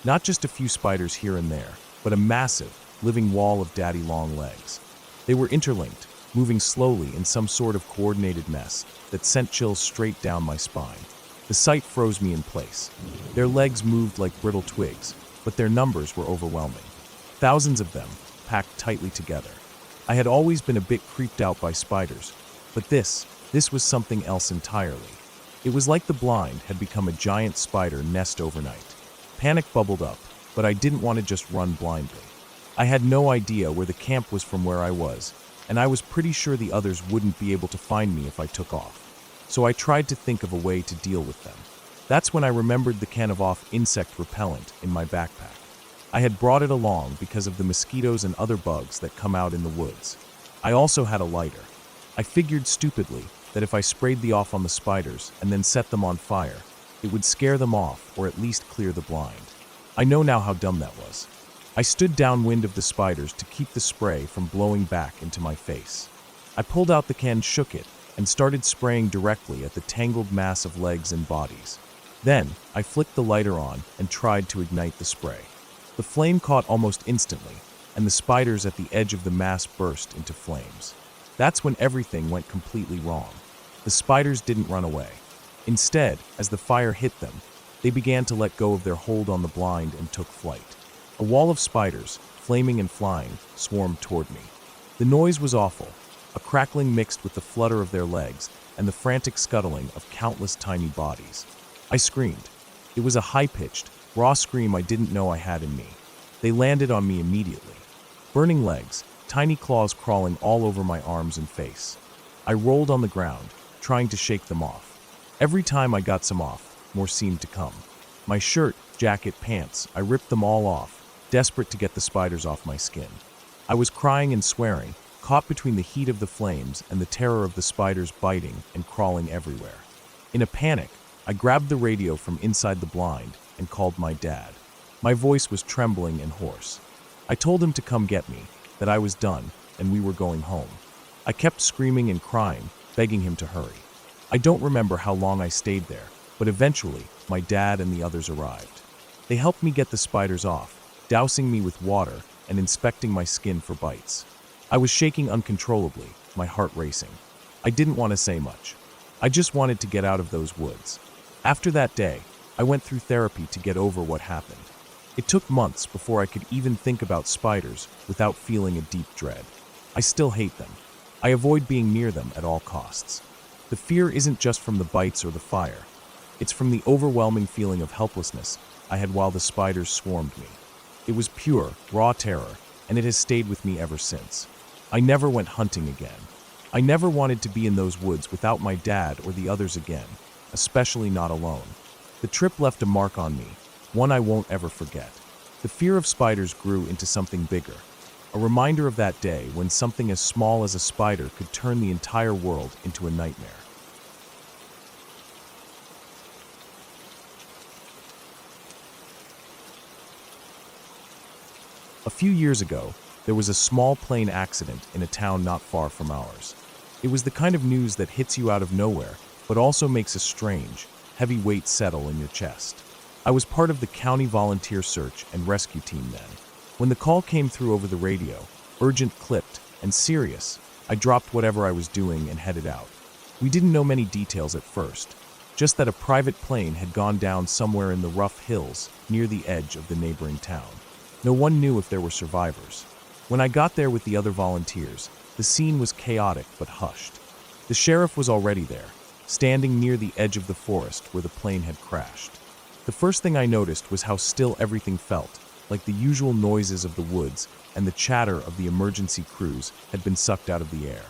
Not just a few spiders here and there, but a massive, living wall of daddy-long legs. They were interlinked, moving slowly in some sort of coordinated mess that sent chills straight down my spine. The sight froze me in place. Their legs moved like brittle twigs, but their numbers were overwhelming. Thousands of them, packed tightly together. I had always been a bit creeped out by spiders, but this was something else entirely. It was like the blind had become a giant spider nest overnight. Panic bubbled up, but I didn't want to just run blindly. I had no idea where the camp was from where I was, and I was pretty sure the others wouldn't be able to find me if I took off. So I tried to think of a way to deal with them. That's when I remembered the can of off insect repellent in my backpack. I had brought it along because of the mosquitoes and other bugs that come out in the woods. I also had a lighter. I figured stupidly that if I sprayed the off on the spiders and then set them on fire, it would scare them off or at least clear the blind. I know now how dumb that was. I stood downwind of the spiders to keep the spray from blowing back into my face. I pulled out the can, shook it, and started spraying directly at the tangled mass of legs and bodies. Then, I flicked the lighter on and tried to ignite the spray. The flame caught almost instantly, and the spiders at the edge of the mass burst into flames. That's when everything went completely wrong. The spiders didn't run away. Instead, as the fire hit them, they began to let go of their hold on the blind and took flight. A wall of spiders, flaming and flying, swarmed toward me. The noise was awful, a crackling mixed with the flutter of their legs and the frantic scuttling of countless tiny bodies. I screamed. It was a high-pitched, raw scream I didn't know I had in me. They landed on me immediately. Burning legs, tiny claws crawling all over my arms and face. I rolled on the ground, trying to shake them off. Every time I got some off, more seemed to come. My shirt, jacket, pants, I ripped them all off, desperate to get the spiders off my skin. I was crying and swearing, caught between the heat of the flames and the terror of the spiders biting and crawling everywhere. In a panic, I grabbed the radio from inside the blind and called my dad. My voice was trembling and hoarse. I told him to come get me, that I was done, and we were going home. I kept screaming and crying, begging him to hurry. I don't remember how long I stayed there, but eventually, my dad and the others arrived. They helped me get the spiders off, dousing me with water and inspecting my skin for bites. I was shaking uncontrollably, my heart racing. I didn't want to say much. I just wanted to get out of those woods. After that day, I went through therapy to get over what happened. It took months before I could even think about spiders without feeling a deep dread. I still hate them. I avoid being near them at all costs. The fear isn't just from the bites or the fire. It's from the overwhelming feeling of helplessness I had while the spiders swarmed me. It was pure, raw terror, and it has stayed with me ever since. I never went hunting again. I never wanted to be in those woods without my dad or the others again, especially not alone. The trip left a mark on me, one I won't ever forget. The fear of spiders grew into something bigger, a reminder of that day when something as small as a spider could turn the entire world into a nightmare. A few years ago, there was a small plane accident in a town not far from ours. It was the kind of news that hits you out of nowhere, but also makes a strange, heavy weight settle in your chest. I was part of the county volunteer search and rescue team then. When the call came through over the radio, urgent, clipped, and serious, I dropped whatever I was doing and headed out. We didn't know many details at first, just that a private plane had gone down somewhere in the rough hills near the edge of the neighboring town. No one knew if there were survivors. When I got there with the other volunteers, the scene was chaotic but hushed. The sheriff was already there, standing near the edge of the forest where the plane had crashed. The first thing I noticed was how still everything felt, like the usual noises of the woods and the chatter of the emergency crews had been sucked out of the air.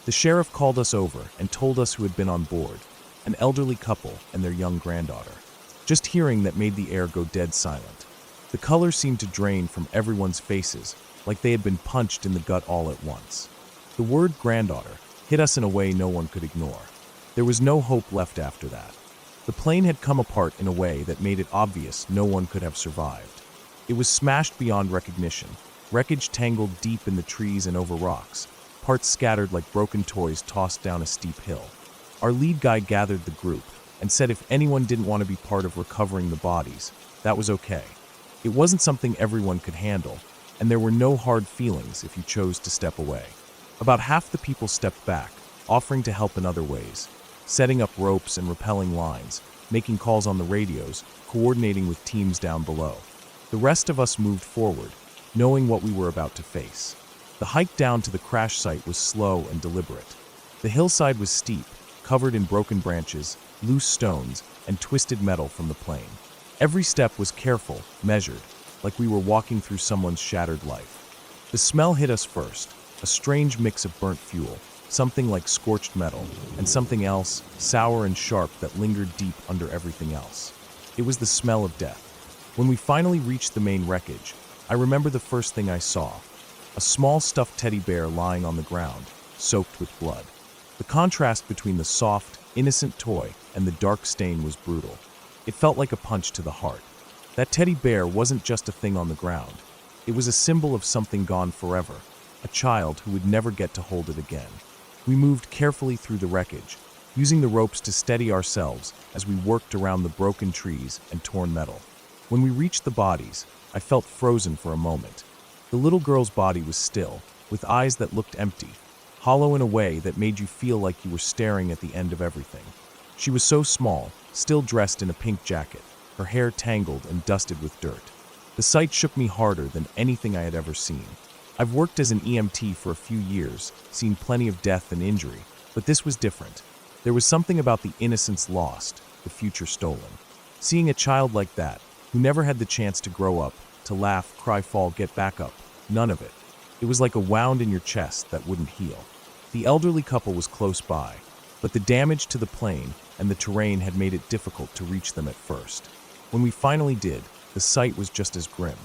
The sheriff called us over and told us who had been on board, an elderly couple and their young granddaughter. Just hearing that made the air go dead silent. The color seemed to drain from everyone's faces, like they had been punched in the gut all at once. The word granddaughter hit us in a way no one could ignore. There was no hope left after that. The plane had come apart in a way that made it obvious no one could have survived. It was smashed beyond recognition, wreckage tangled deep in the trees and over rocks, parts scattered like broken toys tossed down a steep hill. Our lead guy gathered the group and said if anyone didn't want to be part of recovering the bodies, that was okay. It wasn't something everyone could handle, and there were no hard feelings if you chose to step away. About half the people stepped back, offering to help in other ways, setting up ropes and rappelling lines, making calls on the radios, coordinating with teams down below. The rest of us moved forward, knowing what we were about to face. The hike down to the crash site was slow and deliberate. The hillside was steep, covered in broken branches, loose stones, and twisted metal from the plane. Every step was careful, measured, like we were walking through someone's shattered life. The smell hit us first, a strange mix of burnt fuel, something like scorched metal, and something else, sour and sharp, that lingered deep under everything else. It was the smell of death. When we finally reached the main wreckage, I remember the first thing I saw: a small stuffed teddy bear lying on the ground, soaked with blood. The contrast between the soft, innocent toy and the dark stain was brutal. It felt like a punch to the heart. That teddy bear wasn't just a thing on the ground. It was a symbol of something gone forever, a child who would never get to hold it again. We moved carefully through the wreckage, using the ropes to steady ourselves as we worked around the broken trees and torn metal. When we reached the bodies, I felt frozen for a moment. The little girl's body was still, with eyes that looked empty, hollow in a way that made you feel like you were staring at the end of everything. She was so small, still dressed in a pink jacket, her hair tangled and dusted with dirt. The sight shook me harder than anything I had ever seen. I've worked as an EMT for a few years, seen plenty of death and injury, but this was different. There was something about the innocence lost, the future stolen. Seeing a child like that, who never had the chance to grow up, to laugh, cry, fall, get back up, none of it. It was like a wound in your chest that wouldn't heal. The elderly couple was close by, but the damage to the plane and the terrain had made it difficult to reach them at first. When we finally did, the sight was just as grim.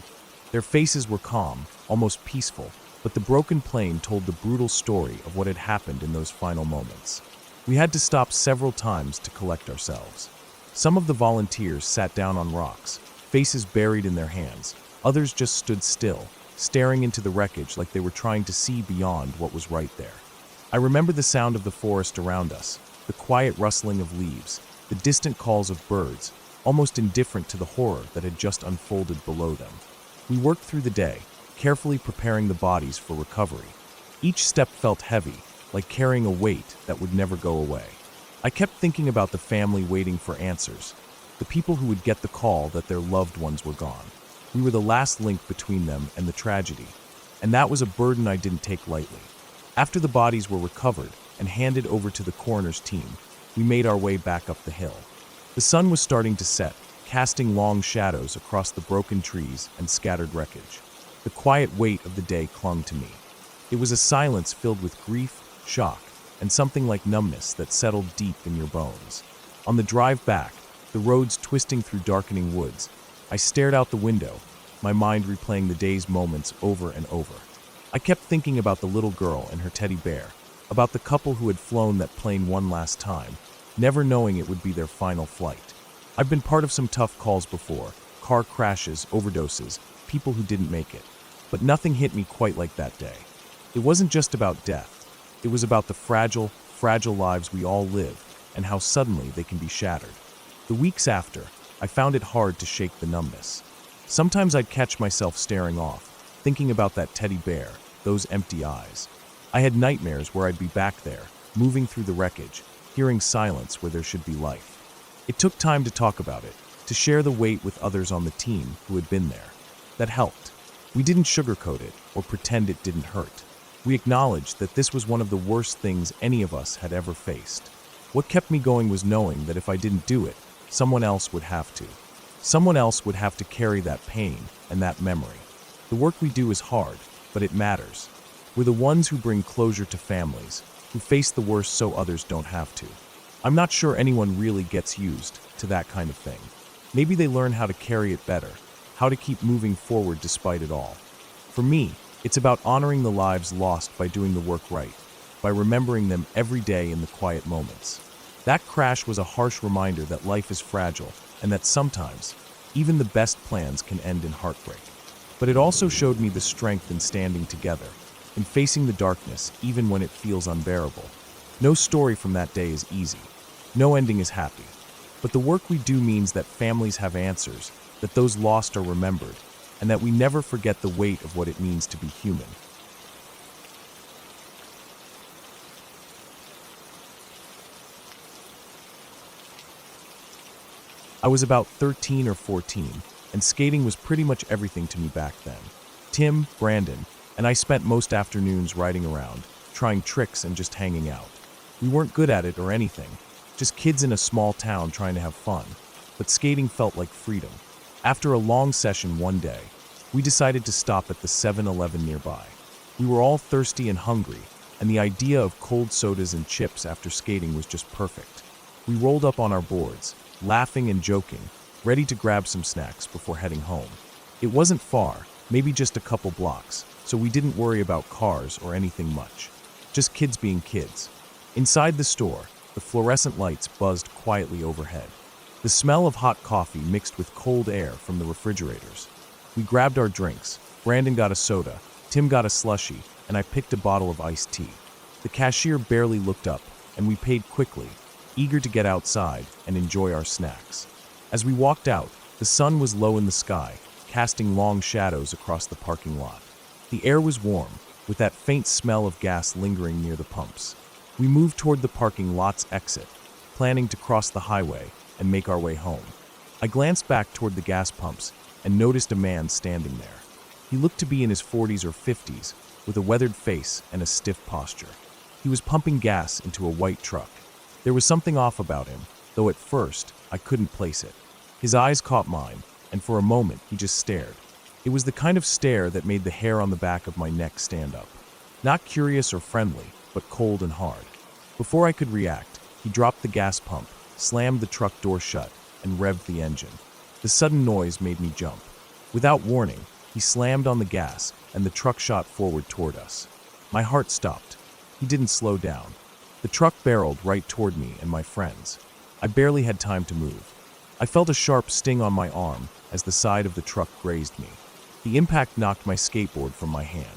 Their faces were calm, almost peaceful, but the broken plane told the brutal story of what had happened in those final moments. We had to stop several times to collect ourselves. Some of the volunteers sat down on rocks, faces buried in their hands. Others just stood still, staring into the wreckage like they were trying to see beyond what was right there. I remember the sound of the forest around us, the quiet rustling of leaves, the distant calls of birds, almost indifferent to the horror that had just unfolded below them. We worked through the day, carefully preparing the bodies for recovery. Each step felt heavy, like carrying a weight that would never go away. I kept thinking about the family waiting for answers, the people who would get the call that their loved ones were gone. We were the last link between them and the tragedy, and that was a burden I didn't take lightly. After the bodies were recovered and handed over to the coroner's team, we made our way back up the hill. The sun was starting to set, casting long shadows across the broken trees and scattered wreckage. The quiet weight of the day clung to me. It was a silence filled with grief, shock, and something like numbness that settled deep in your bones. On the drive back, the roads twisting through darkening woods, I stared out the window, my mind replaying the day's moments over and over. I kept thinking about the little girl and her teddy bear, about the couple who had flown that plane one last time, never knowing it would be their final flight. I've been part of some tough calls before, car crashes, overdoses, people who didn't make it. But nothing hit me quite like that day. It wasn't just about death. It was about the fragile lives we all live, and how suddenly they can be shattered. The weeks after, I found it hard to shake the numbness. Sometimes I'd catch myself staring off, thinking about that teddy bear, those empty eyes. I had nightmares where I'd be back there, moving through the wreckage, hearing silence where there should be life. It took time to talk about it, to share the weight with others on the team who had been there. That helped. We didn't sugarcoat it or pretend it didn't hurt. We acknowledged that this was one of the worst things any of us had ever faced. What kept me going was knowing that if I didn't do it, someone else would have to. Someone else would have to carry that pain and that memory. The work we do is hard, but it matters. We're the ones who bring closure to families, who face the worst so others don't have to. I'm not sure anyone really gets used to that kind of thing. Maybe they learn how to carry it better, how to keep moving forward despite it all. For me, it's about honoring the lives lost by doing the work right, by remembering them every day in the quiet moments. That crash was a harsh reminder that life is fragile and that sometimes, even the best plans can end in heartbreak. But it also showed me the strength in standing together, in facing the darkness even when it feels unbearable. No story from that day is easy. No ending is happy. But the work we do means that families have answers, that those lost are remembered, and that we never forget the weight of what it means to be human. I was about 13 or 14, and skating was pretty much everything to me back then. Tim, Brandon, and I spent most afternoons riding around, trying tricks and just hanging out. We weren't good at it or anything, just kids in a small town trying to have fun, but skating felt like freedom. After a long session one day, we decided to stop at the 7-Eleven nearby. We were all thirsty and hungry, and the idea of cold sodas and chips after skating was just perfect. We rolled up on our boards, laughing and joking, ready to grab some snacks before heading home. It wasn't far, maybe just a couple blocks, so we didn't worry about cars or anything much. Just kids being kids. Inside the store, the fluorescent lights buzzed quietly overhead. The smell of hot coffee mixed with cold air from the refrigerators. We grabbed our drinks. Brandon got a soda, Tim got a slushie, and I picked a bottle of iced tea. The cashier barely looked up, and we paid quickly, eager to get outside and enjoy our snacks. As we walked out, the sun was low in the sky, casting long shadows across the parking lot. The air was warm, with that faint smell of gas lingering near the pumps. We moved toward the parking lot's exit, planning to cross the highway and make our way home. I glanced back toward the gas pumps and noticed a man standing there. He looked to be in his 40s or 50s, with a weathered face and a stiff posture. He was pumping gas into a white truck. There was something off about him, though at first I couldn't place it. His eyes caught mine, and for a moment he just stared. It was the kind of stare that made the hair on the back of my neck stand up. Not curious or friendly, but cold and hard. Before I could react, he dropped the gas pump, slammed the truck door shut, and revved the engine. The sudden noise made me jump. Without warning, he slammed on the gas, and the truck shot forward toward us. My heart stopped. He didn't slow down. The truck barreled right toward me and my friends. I barely had time to move. I felt a sharp sting on my arm as the side of the truck grazed me. The impact knocked my skateboard from my hand.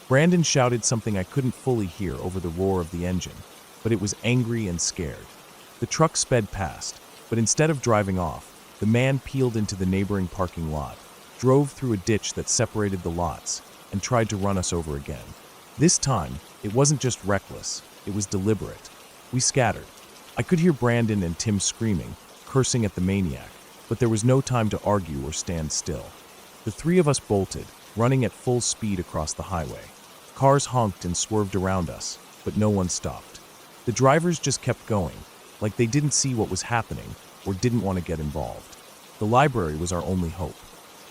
Brandon shouted something I couldn't fully hear over the roar of the engine, but it was angry and scared. The truck sped past, but instead of driving off, the man peeled into the neighboring parking lot, drove through a ditch that separated the lots, and tried to run us over again. This time, it wasn't just reckless, it was deliberate. We scattered. I could hear Brandon and Tim screaming, cursing at the maniac, but there was no time to argue or stand still. The three of us bolted, running at full speed across the highway. Cars honked and swerved around us, but no one stopped. The drivers just kept going, like they didn't see what was happening or didn't want to get involved. The library was our only hope.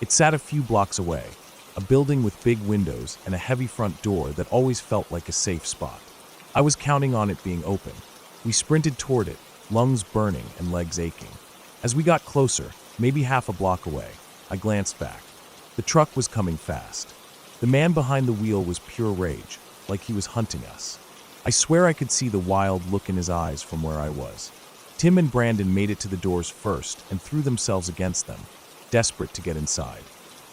It sat a few blocks away, a building with big windows and a heavy front door that always felt like a safe spot. I was counting on it being open. We sprinted toward it, lungs burning and legs aching. As we got closer, maybe half a block away, I glanced back. The truck was coming fast. The man behind the wheel was pure rage, like he was hunting us. I swear I could see the wild look in his eyes from where I was. Tim and Brandon made it to the doors first and threw themselves against them, desperate to get inside.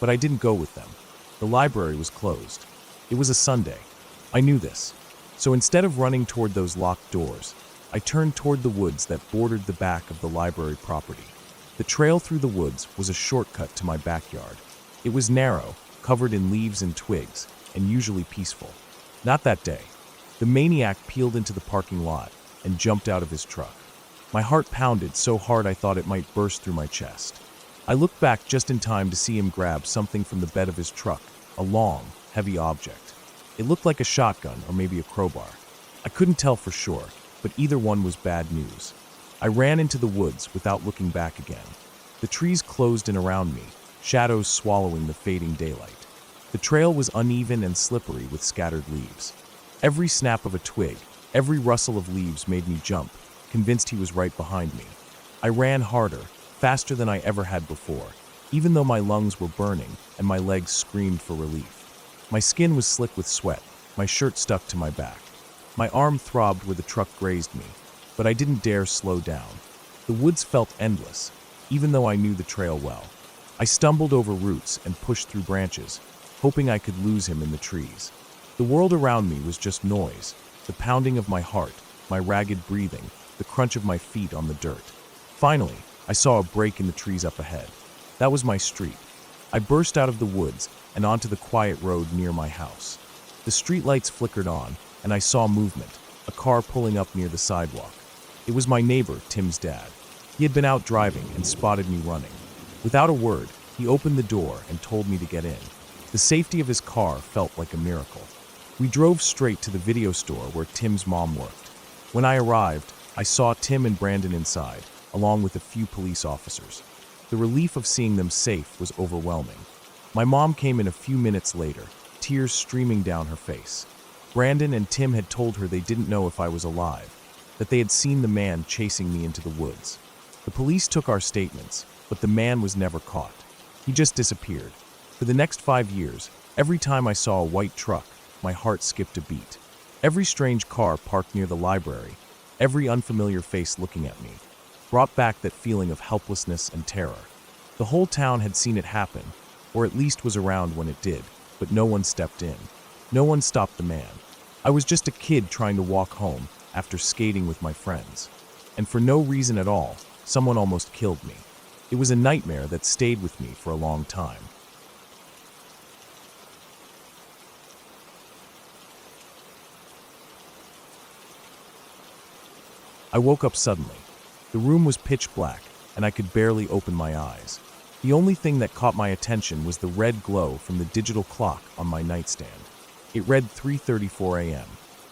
But I didn't go with them. The library was closed. It was a Sunday. I knew this. So instead of running toward those locked doors, I turned toward the woods that bordered the back of the library property. The trail through the woods was a shortcut to my backyard. It was narrow, covered in leaves and twigs, and usually peaceful. Not that day. The maniac peeled into the parking lot and jumped out of his truck. My heart pounded so hard I thought it might burst through my chest. I looked back just in time to see him grab something from the bed of his truck, a long, heavy object. It looked like a shotgun or maybe a crowbar. I couldn't tell for sure, but either one was bad news. I ran into the woods without looking back again. The trees closed in around me, shadows swallowing the fading daylight. The trail was uneven and slippery with scattered leaves. Every snap of a twig, every rustle of leaves made me jump, convinced he was right behind me. I ran harder, faster than I ever had before, even though my lungs were burning and my legs screamed for relief. My skin was slick with sweat, my shirt stuck to my back. My arm throbbed where the truck grazed me, but I didn't dare slow down. The woods felt endless, even though I knew the trail well. I stumbled over roots and pushed through branches, hoping I could lose him in the trees. The world around me was just noise, the pounding of my heart, my ragged breathing, the crunch of my feet on the dirt. Finally, I saw a break in the trees up ahead. That was my street. I burst out of the woods and onto the quiet road near my house. The streetlights flickered on, and I saw movement, a car pulling up near the sidewalk. It was my neighbor, Tim's dad. He had been out driving and spotted me running. Without a word, he opened the door and told me to get in. The safety of his car felt like a miracle. We drove straight to the video store where Tim's mom worked. When I arrived, I saw Tim and Brandon inside, along with a few police officers. The relief of seeing them safe was overwhelming. My mom came in a few minutes later, tears streaming down her face. Brandon and Tim had told her they didn't know if I was alive, that they had seen the man chasing me into the woods. The police took our statements, but the man was never caught. He just disappeared. For the next 5 years, every time I saw a white truck, my heart skipped a beat. Every strange car parked near the library, every unfamiliar face looking at me, brought back that feeling of helplessness and terror. The whole town had seen it happen, or at least was around when it did, but no one stepped in. No one stopped the man. I was just a kid trying to walk home after skating with my friends. And for no reason at all, someone almost killed me. It was a nightmare that stayed with me for a long time. I woke up suddenly. The room was pitch black, and I could barely open my eyes. The only thing that caught my attention was the red glow from the digital clock on my nightstand. It read 3:34 a.m.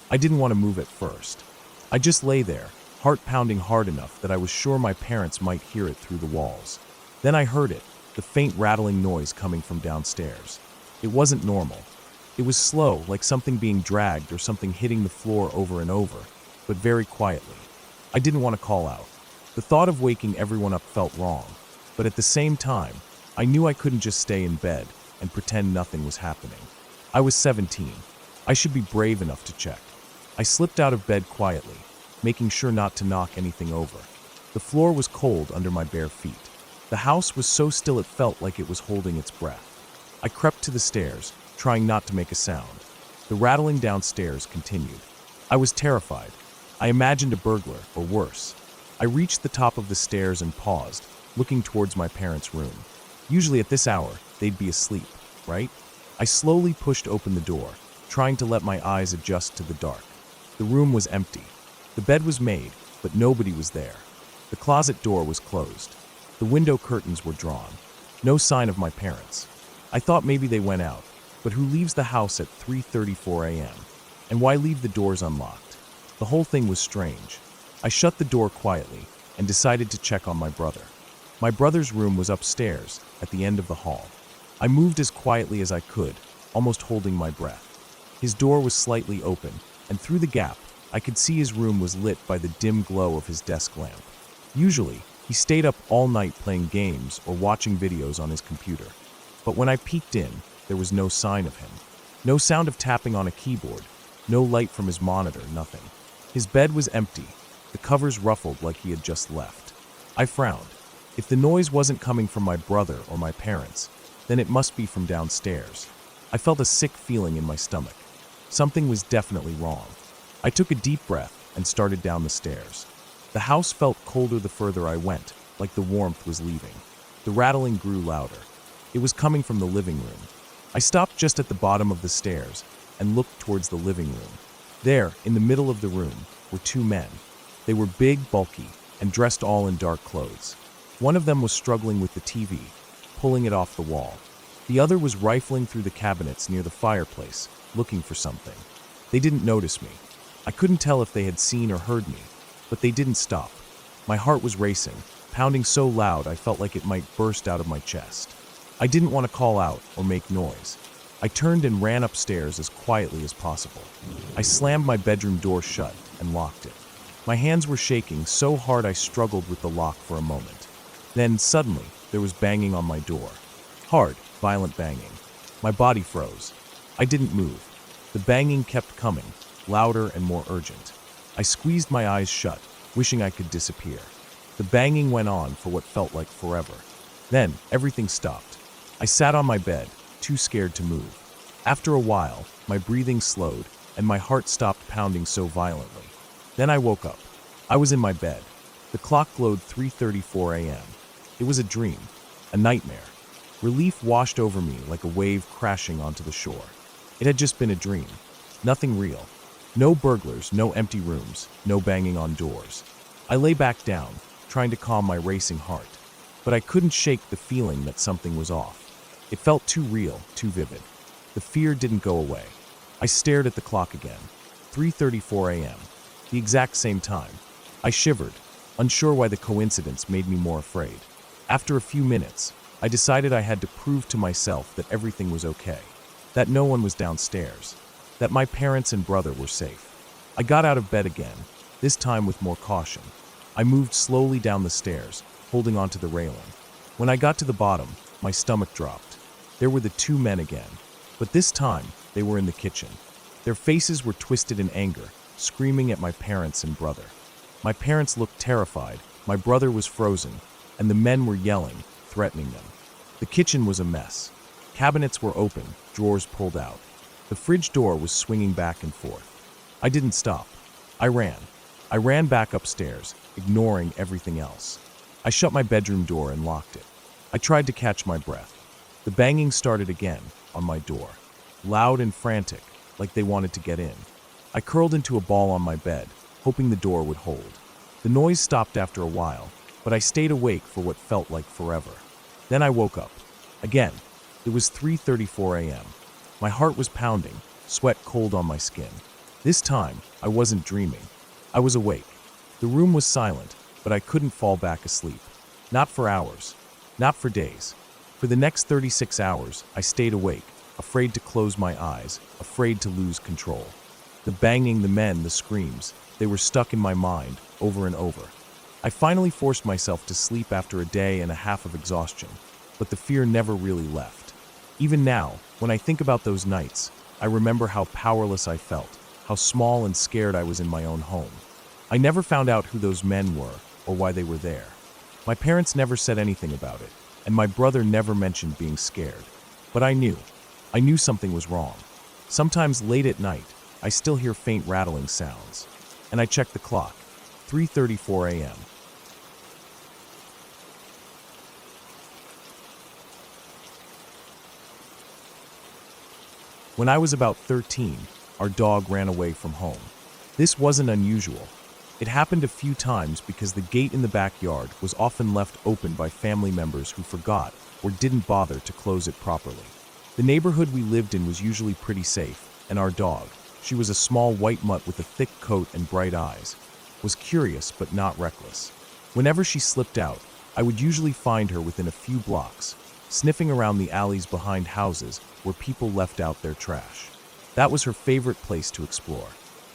I didn't want to move at first. I just lay there, heart pounding hard enough that I was sure my parents might hear it through the walls. Then I heard it, the faint rattling noise coming from downstairs. It wasn't normal. It was slow, like something being dragged or something hitting the floor over and over, but very quietly. I didn't want to call out. The thought of waking everyone up felt wrong, but at the same time, I knew I couldn't just stay in bed and pretend nothing was happening. I was 17. I should be brave enough to check. I slipped out of bed quietly, making sure not to knock anything over. The floor was cold under my bare feet. The house was so still it felt like it was holding its breath. I crept to the stairs, trying not to make a sound. The rattling downstairs continued. I was terrified. I imagined a burglar, or worse. I reached the top of the stairs and paused, looking towards my parents' room. Usually at this hour, they'd be asleep, right? I slowly pushed open the door, trying to let my eyes adjust to the dark. The room was empty. The bed was made, but nobody was there. The closet door was closed. The window curtains were drawn. No sign of my parents. I thought maybe they went out, but who leaves the house at 3:34 a.m.? And why leave the doors unlocked? The whole thing was strange. I shut the door quietly and decided to check on my brother. My brother's room was upstairs, at the end of the hall. I moved as quietly as I could, almost holding my breath. His door was slightly open, and through the gap, I could see his room was lit by the dim glow of his desk lamp. Usually, he stayed up all night playing games or watching videos on his computer. But when I peeked in, there was no sign of him. No sound of tapping on a keyboard, no light from his monitor, nothing. His bed was empty, the covers ruffled like he had just left. I frowned. If the noise wasn't coming from my brother or my parents, then it must be from downstairs. I felt a sick feeling in my stomach. Something was definitely wrong. I took a deep breath and started down the stairs. The house felt colder the further I went, like the warmth was leaving. The rattling grew louder. It was coming from the living room. I stopped just at the bottom of the stairs and looked towards the living room. There, in the middle of the room, were two men. They were big, bulky, and dressed all in dark clothes. One of them was struggling with the TV, pulling it off the wall. The other was rifling through the cabinets near the fireplace, looking for something. They didn't notice me. I couldn't tell if they had seen or heard me, but they didn't stop. My heart was racing. pounding so loud I felt like it might burst out of my chest. I didn't want to call out or make noise. I turned and ran upstairs as quietly as possible. I slammed my bedroom door shut and locked it. My hands were shaking so hard I struggled with the lock for a moment. Then, suddenly, there was banging on my door. Hard, violent banging. My body froze. I didn't move. The banging kept coming, louder and more urgent. I squeezed my eyes shut, wishing I could disappear. The banging went on for what felt like forever. Then, everything stopped. I sat on my bed, too scared to move. After a while, my breathing slowed, and my heart stopped pounding so violently. Then I woke up. I was in my bed. The clock glowed 3:34 a.m. It was a dream, a nightmare. Relief washed over me like a wave crashing onto the shore. It had just been a dream. Nothing real. No burglars, no empty rooms, no banging on doors. I lay back down, trying to calm my racing heart. But I couldn't shake the feeling that something was off. It felt too real, too vivid. The fear didn't go away. I stared at the clock again. 3:34 a.m. The exact same time. I shivered, unsure why the coincidence made me more afraid. After a few minutes, I decided I had to prove to myself that everything was okay, that no one was downstairs, that my parents and brother were safe. I got out of bed again, this time with more caution. I moved slowly down the stairs, holding onto the railing. When I got to the bottom, my stomach dropped. There were the two men again, but this time they were in the kitchen. Their faces were twisted in anger, screaming at my parents and brother. My parents looked terrified, my brother was frozen, and the men were yelling, threatening them. The kitchen was a mess. Cabinets were open, drawers pulled out. The fridge door was swinging back and forth. I didn't stop. I ran. I ran back upstairs, ignoring everything else. I shut my bedroom door and locked it. I tried to catch my breath. The banging started again, on my door. Loud and frantic, like they wanted to get in. I curled into a ball on my bed, hoping the door would hold. The noise stopped after a while, but I stayed awake for what felt like forever. Then I woke up. Again. It was 3:34 a.m. My heart was pounding, sweat cold on my skin. This time, I wasn't dreaming. I was awake. The room was silent, but I couldn't fall back asleep. Not for hours. Not for days. For the next 36 hours, I stayed awake, afraid to close my eyes, afraid to lose control. The banging, the men, the screams, they were stuck in my mind, over and over. I finally forced myself to sleep after a day and a half of exhaustion, but the fear never really left. Even now, when I think about those nights, I remember how powerless I felt, how small and scared I was in my own home. I never found out who those men were or why they were there. My parents never said anything about it, and my brother never mentioned being scared. But I knew. I knew something was wrong. Sometimes late at night, I still hear faint rattling sounds. And I check the clock. 3:34 a.m. When I was about 13, our dog ran away from home. This wasn't unusual. It happened a few times because the gate in the backyard was often left open by family members who forgot or didn't bother to close it properly. The neighborhood we lived in was usually pretty safe, and our dog, she was a small white mutt with a thick coat and bright eyes, was curious but not reckless. Whenever she slipped out, I would usually find her within a few blocks, sniffing around the alleys behind houses where people left out their trash. That was her favorite place to explore.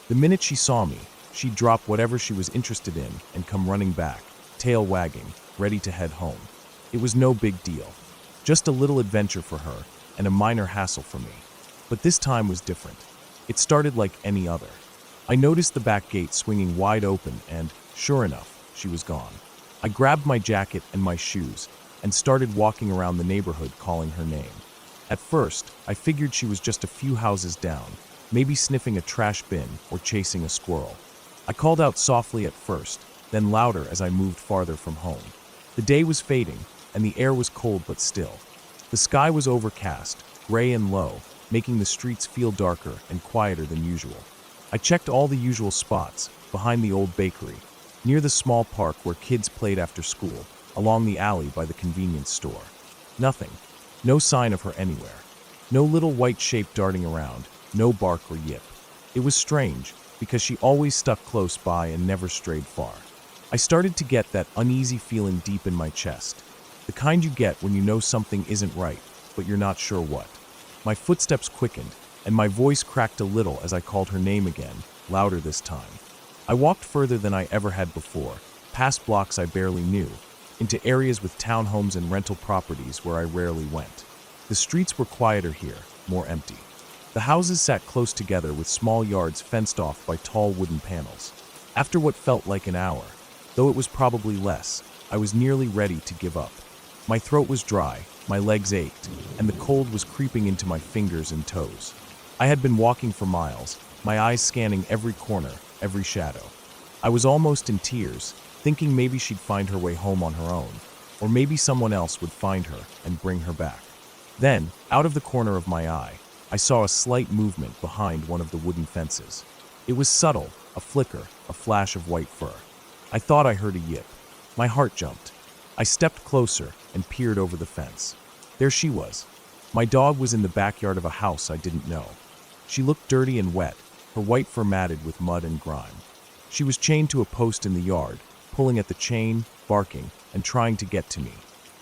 The minute she saw me, she'd drop whatever she was interested in and come running back, tail wagging, ready to head home. It was no big deal. Just a little adventure for her and a minor hassle for me. But this time was different. It started like any other. I noticed the back gate swinging wide open and, sure enough, she was gone. I grabbed my jacket and my shoes and started walking around the neighborhood calling her name. At first, I figured she was just a few houses down, maybe sniffing a trash bin or chasing a squirrel. I called out softly at first, then louder as I moved farther from home. The day was fading, and the air was cold but still. The sky was overcast, gray and low, making the streets feel darker and quieter than usual. I checked all the usual spots, behind the old bakery, near the small park where kids played after school, along the alley by the convenience store. Nothing. No sign of her anywhere. No little white shape darting around, no bark or yip. It was strange, because she always stuck close by and never strayed far. I started to get that uneasy feeling deep in my chest, the kind you get when you know something isn't right, but you're not sure what. My footsteps quickened, and my voice cracked a little as I called her name again, louder this time. I walked further than I ever had before, past blocks I barely knew, into areas with townhomes and rental properties where I rarely went. The streets were quieter here, more empty. The houses sat close together with small yards fenced off by tall wooden panels. After what felt like an hour, though it was probably less, I was nearly ready to give up. My throat was dry, my legs ached, and the cold was creeping into my fingers and toes. I had been walking for miles, my eyes scanning every corner, every shadow. I was almost in tears, thinking maybe she'd find her way home on her own, or maybe someone else would find her and bring her back. Then, out of the corner of my eye, I saw a slight movement behind one of the wooden fences. It was subtle, a flicker, a flash of white fur. I thought I heard a yip. My heart jumped. I stepped closer and peered over the fence. There she was. My dog was in the backyard of a house I didn't know. She looked dirty and wet, her white fur matted with mud and grime. She was chained to a post in the yard, pulling at the chain, barking, and trying to get to me.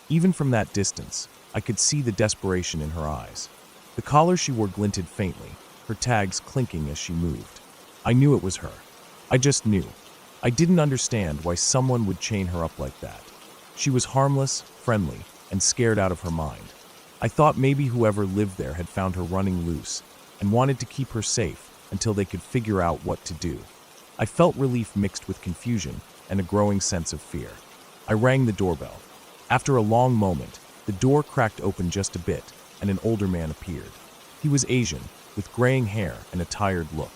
Even from that distance, I could see the desperation in her eyes. The collar she wore glinted faintly, her tags clinking as she moved. I knew it was her. I just knew. I didn't understand why someone would chain her up like that. She was harmless, friendly, and scared out of her mind. I thought maybe whoever lived there had found her running loose and wanted to keep her safe until they could figure out what to do. I felt relief mixed with confusion and a growing sense of fear. I rang the doorbell. After a long moment, the door cracked open just a bit and an older man appeared. He was Asian, with graying hair and a tired look.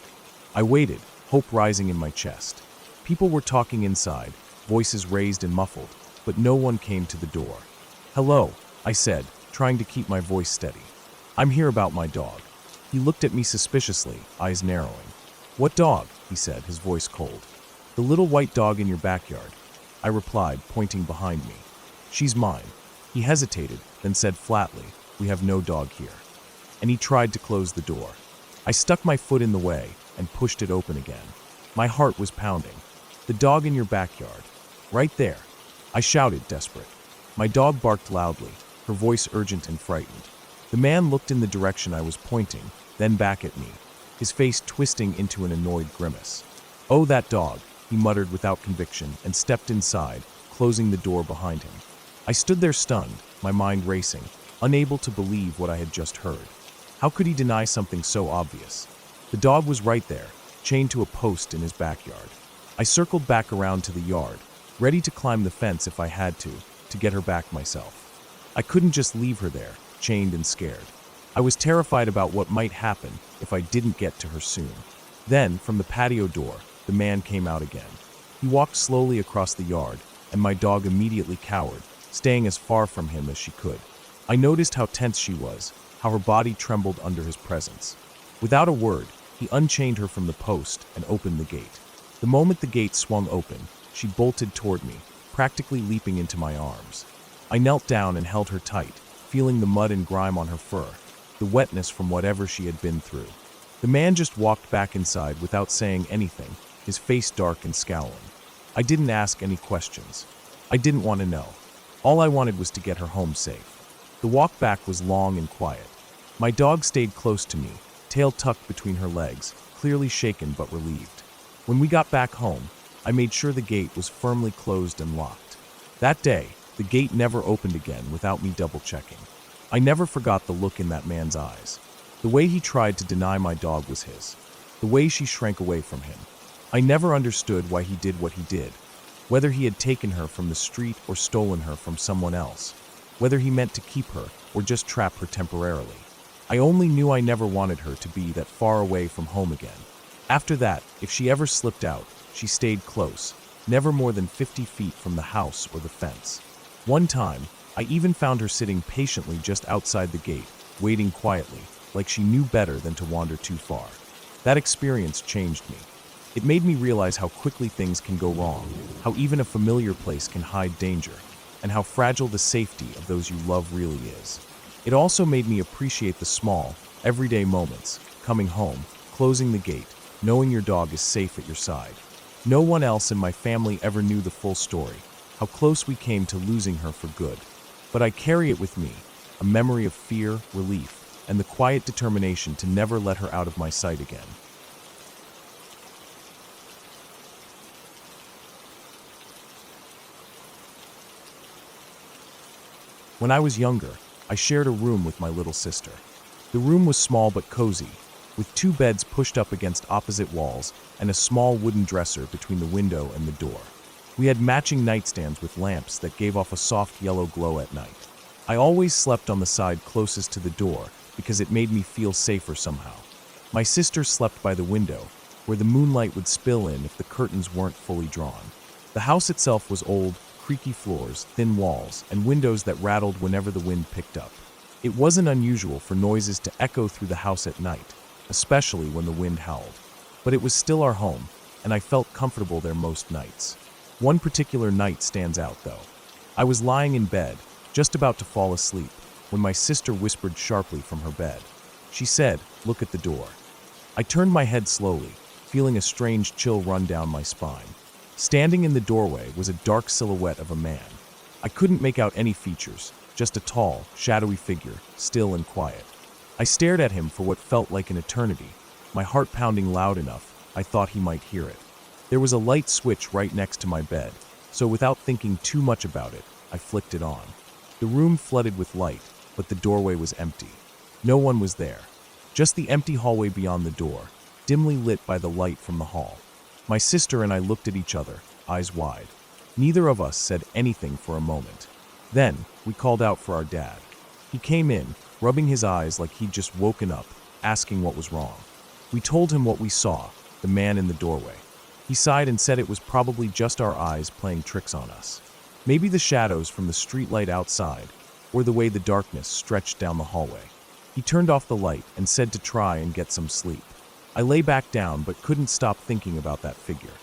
I waited, hope rising in my chest. People were talking inside, voices raised and muffled, but no one came to the door. "Hello," I said, trying to keep my voice steady. "I'm here about my dog." He looked at me suspiciously, eyes narrowing. "What dog?" he said, his voice cold. "The little white dog in your backyard," I replied, pointing behind me. "She's mine." He hesitated, then said flatly, "We have no dog here." And he tried to close the door. I stuck my foot in the way and pushed it open again. My heart was pounding. "The dog in your backyard. Right there," I shouted, desperate. My dog barked loudly, her voice urgent and frightened. The man looked in the direction I was pointing, then back at me, his face twisting into an annoyed grimace. "Oh, that dog," he muttered without conviction and stepped inside, closing the door behind him. I stood there stunned, my mind racing, unable to believe what I had just heard. How could he deny something so obvious? The dog was right there, chained to a post in his backyard. I circled back around to the yard, ready to climb the fence if I had to get her back myself. I couldn't just leave her there, chained and scared. I was terrified about what might happen if I didn't get to her soon. Then, from the patio door, the man came out again. He walked slowly across the yard, and my dog immediately cowered, staying as far from him as she could. I noticed how tense she was, how her body trembled under his presence. Without a word, he unchained her from the post and opened the gate. The moment the gate swung open, she bolted toward me, practically leaping into my arms. I knelt down and held her tight, feeling the mud and grime on her fur, the wetness from whatever she had been through. The man just walked back inside without saying anything, his face dark and scowling. I didn't ask any questions. I didn't want to know. All I wanted was to get her home safe. The walk back was long and quiet. My dog stayed close to me, tail tucked between her legs, clearly shaken but relieved. When we got back home, I made sure the gate was firmly closed and locked. That day, the gate never opened again without me double-checking. I never forgot the look in that man's eyes. The way he tried to deny my dog was his. The way she shrank away from him. I never understood why he did what he did. Whether he had taken her from the street or stolen her from someone else. Whether he meant to keep her or just trap her temporarily. I only knew I never wanted her to be that far away from home again. After that, if she ever slipped out, she stayed close, never more than 50 feet from the house or the fence. One time, I even found her sitting patiently just outside the gate, waiting quietly, like she knew better than to wander too far. That experience changed me. It made me realize how quickly things can go wrong, how even a familiar place can hide danger, and how fragile the safety of those you love really is. It also made me appreciate the small, everyday moments, coming home, closing the gate, knowing your dog is safe at your side. No one else in my family ever knew the full story, how close we came to losing her for good. But I carry it with me, a memory of fear, relief, and the quiet determination to never let her out of my sight again. When I was younger, I shared a room with my little sister. The room was small but cozy, with 2 beds pushed up against opposite walls and a small wooden dresser between the window and the door. We had matching nightstands with lamps that gave off a soft yellow glow at night. I always slept on the side closest to the door because it made me feel safer somehow. My sister slept by the window, where the moonlight would spill in if the curtains weren't fully drawn. The house itself was old, creaky floors, thin walls, and windows that rattled whenever the wind picked up. It wasn't unusual for noises to echo through the house at night, especially when the wind howled. But it was still our home, and I felt comfortable there most nights. One particular night stands out, though. I was lying in bed, just about to fall asleep, when my sister whispered sharply from her bed. She said, "Look at the door." I turned my head slowly, feeling a strange chill run down my spine. Standing in the doorway was a dark silhouette of a man. I couldn't make out any features, just a tall, shadowy figure, still and quiet. I stared at him for what felt like an eternity, my heart pounding loud enough I thought he might hear it. There was a light switch right next to my bed, so without thinking too much about it, I flicked it on. The room flooded with light, but the doorway was empty. No one was there, just the empty hallway beyond the door, dimly lit by the light from the hall. My sister and I looked at each other, eyes wide. Neither of us said anything for a moment. Then, we called out for our dad. He came in, rubbing his eyes like he'd just woken up, asking what was wrong. We told him what we saw, the man in the doorway. He sighed and said it was probably just our eyes playing tricks on us. Maybe the shadows from the streetlight outside, or the way the darkness stretched down the hallway. He turned off the light and said to try and get some sleep. I lay back down but couldn't stop thinking about that figure.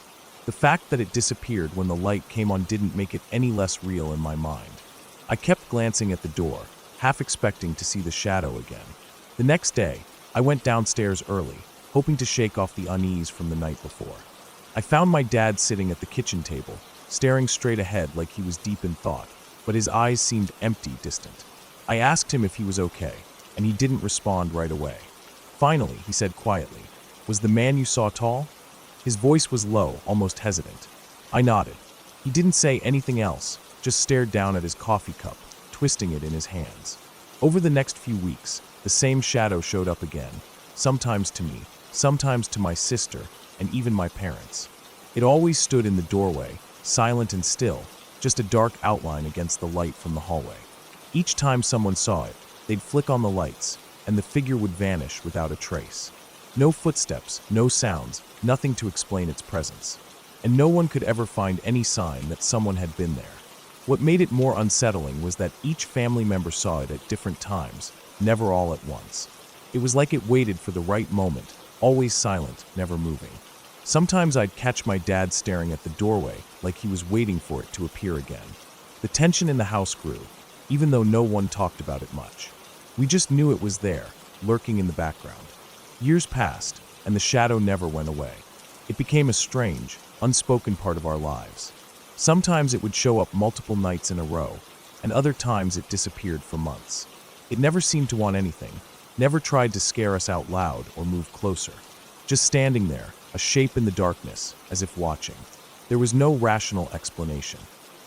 The fact that it disappeared when the light came on didn't make it any less real in my mind. I kept glancing at the door, half expecting to see the shadow again. The next day, I went downstairs early, hoping to shake off the unease from the night before. I found my dad sitting at the kitchen table, staring straight ahead like he was deep in thought, but his eyes seemed empty, distant. I asked him if he was okay, and he didn't respond right away. Finally, he said quietly, "Was the man you saw tall?" His voice was low, almost hesitant. I nodded. He didn't say anything else, just stared down at his coffee cup, twisting it in his hands. Over the next few weeks, the same shadow showed up again, sometimes to me, sometimes to my sister, and even my parents. It always stood in the doorway, silent and still, just a dark outline against the light from the hallway. Each time someone saw it, they'd flick on the lights, and the figure would vanish without a trace. No footsteps, no sounds, nothing to explain its presence. And no one could ever find any sign that someone had been there. What made it more unsettling was that each family member saw it at different times, never all at once. It was like it waited for the right moment, always silent, never moving. Sometimes I'd catch my dad staring at the doorway, like he was waiting for it to appear again. The tension in the house grew, even though no one talked about it much. We just knew it was there, lurking in the background. Years passed, and the shadow never went away. It became a strange, unspoken part of our lives. Sometimes it would show up multiple nights in a row, and other times it disappeared for months. It never seemed to want anything, never tried to scare us out loud or move closer. Just standing there, a shape in the darkness, as if watching. There was no rational explanation.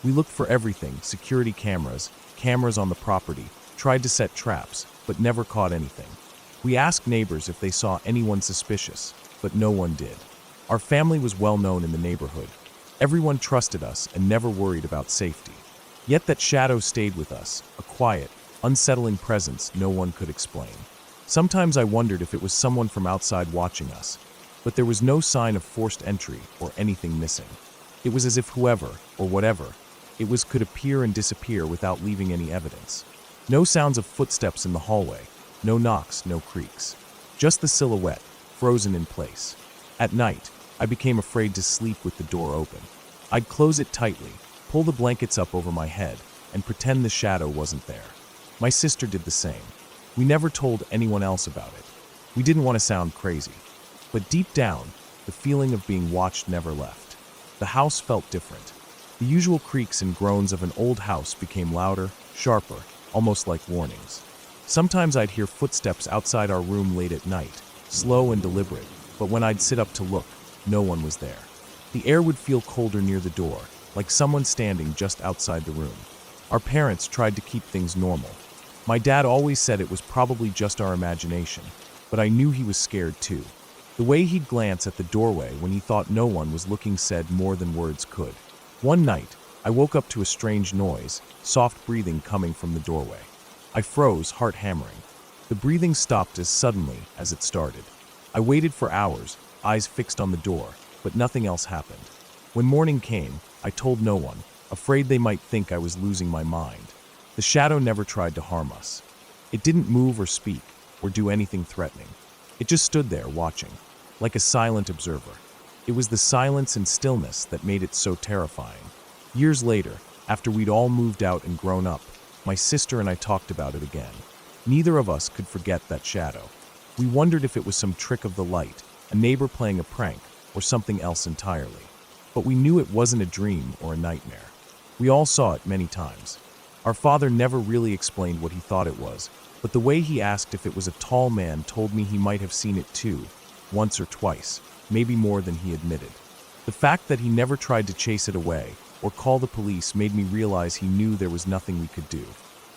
We looked for everything, security cameras, cameras on the property, tried to set traps, but never caught anything. We asked neighbors if they saw anyone suspicious, but no one did. Our family was well known in the neighborhood. Everyone trusted us and never worried about safety. Yet that shadow stayed with us, a quiet, unsettling presence no one could explain. Sometimes I wondered if it was someone from outside watching us, but there was no sign of forced entry or anything missing. It was as if whoever, or whatever, it was could appear and disappear without leaving any evidence. No sounds of footsteps in the hallway, no knocks, no creaks. Just the silhouette, frozen in place. At night, I became afraid to sleep with the door open. I'd close it tightly, pull the blankets up over my head, and pretend the shadow wasn't there. My sister did the same. We never told anyone else about it. We didn't want to sound crazy. But deep down, the feeling of being watched never left. The house felt different. The usual creaks and groans of an old house became louder, sharper, almost like warnings. Sometimes I'd hear footsteps outside our room late at night, slow and deliberate, but when I'd sit up to look, no one was there. The air would feel colder near the door, like someone standing just outside the room. Our parents tried to keep things normal. My dad always said it was probably just our imagination, but I knew he was scared too. The way he'd glance at the doorway when he thought no one was looking said more than words could. One night, I woke up to a strange noise, soft breathing coming from the doorway. I froze, heart hammering. The breathing stopped as suddenly as it started. I waited for hours, eyes fixed on the door, but nothing else happened. When morning came, I told no one, afraid they might think I was losing my mind. The shadow never tried to harm us. It didn't move or speak, or do anything threatening. It just stood there, watching, like a silent observer. It was the silence and stillness that made it so terrifying. Years later, after we'd all moved out and grown up, my sister and I talked about it again. Neither of us could forget that shadow. We wondered if it was some trick of the light, a neighbor playing a prank, or something else entirely. But we knew it wasn't a dream or a nightmare. We all saw it many times. Our father never really explained what he thought it was, but the way he asked if it was a tall man told me he might have seen it too, once or twice, maybe more than he admitted. The fact that he never tried to chase it away or call the police made me realize he knew there was nothing we could do.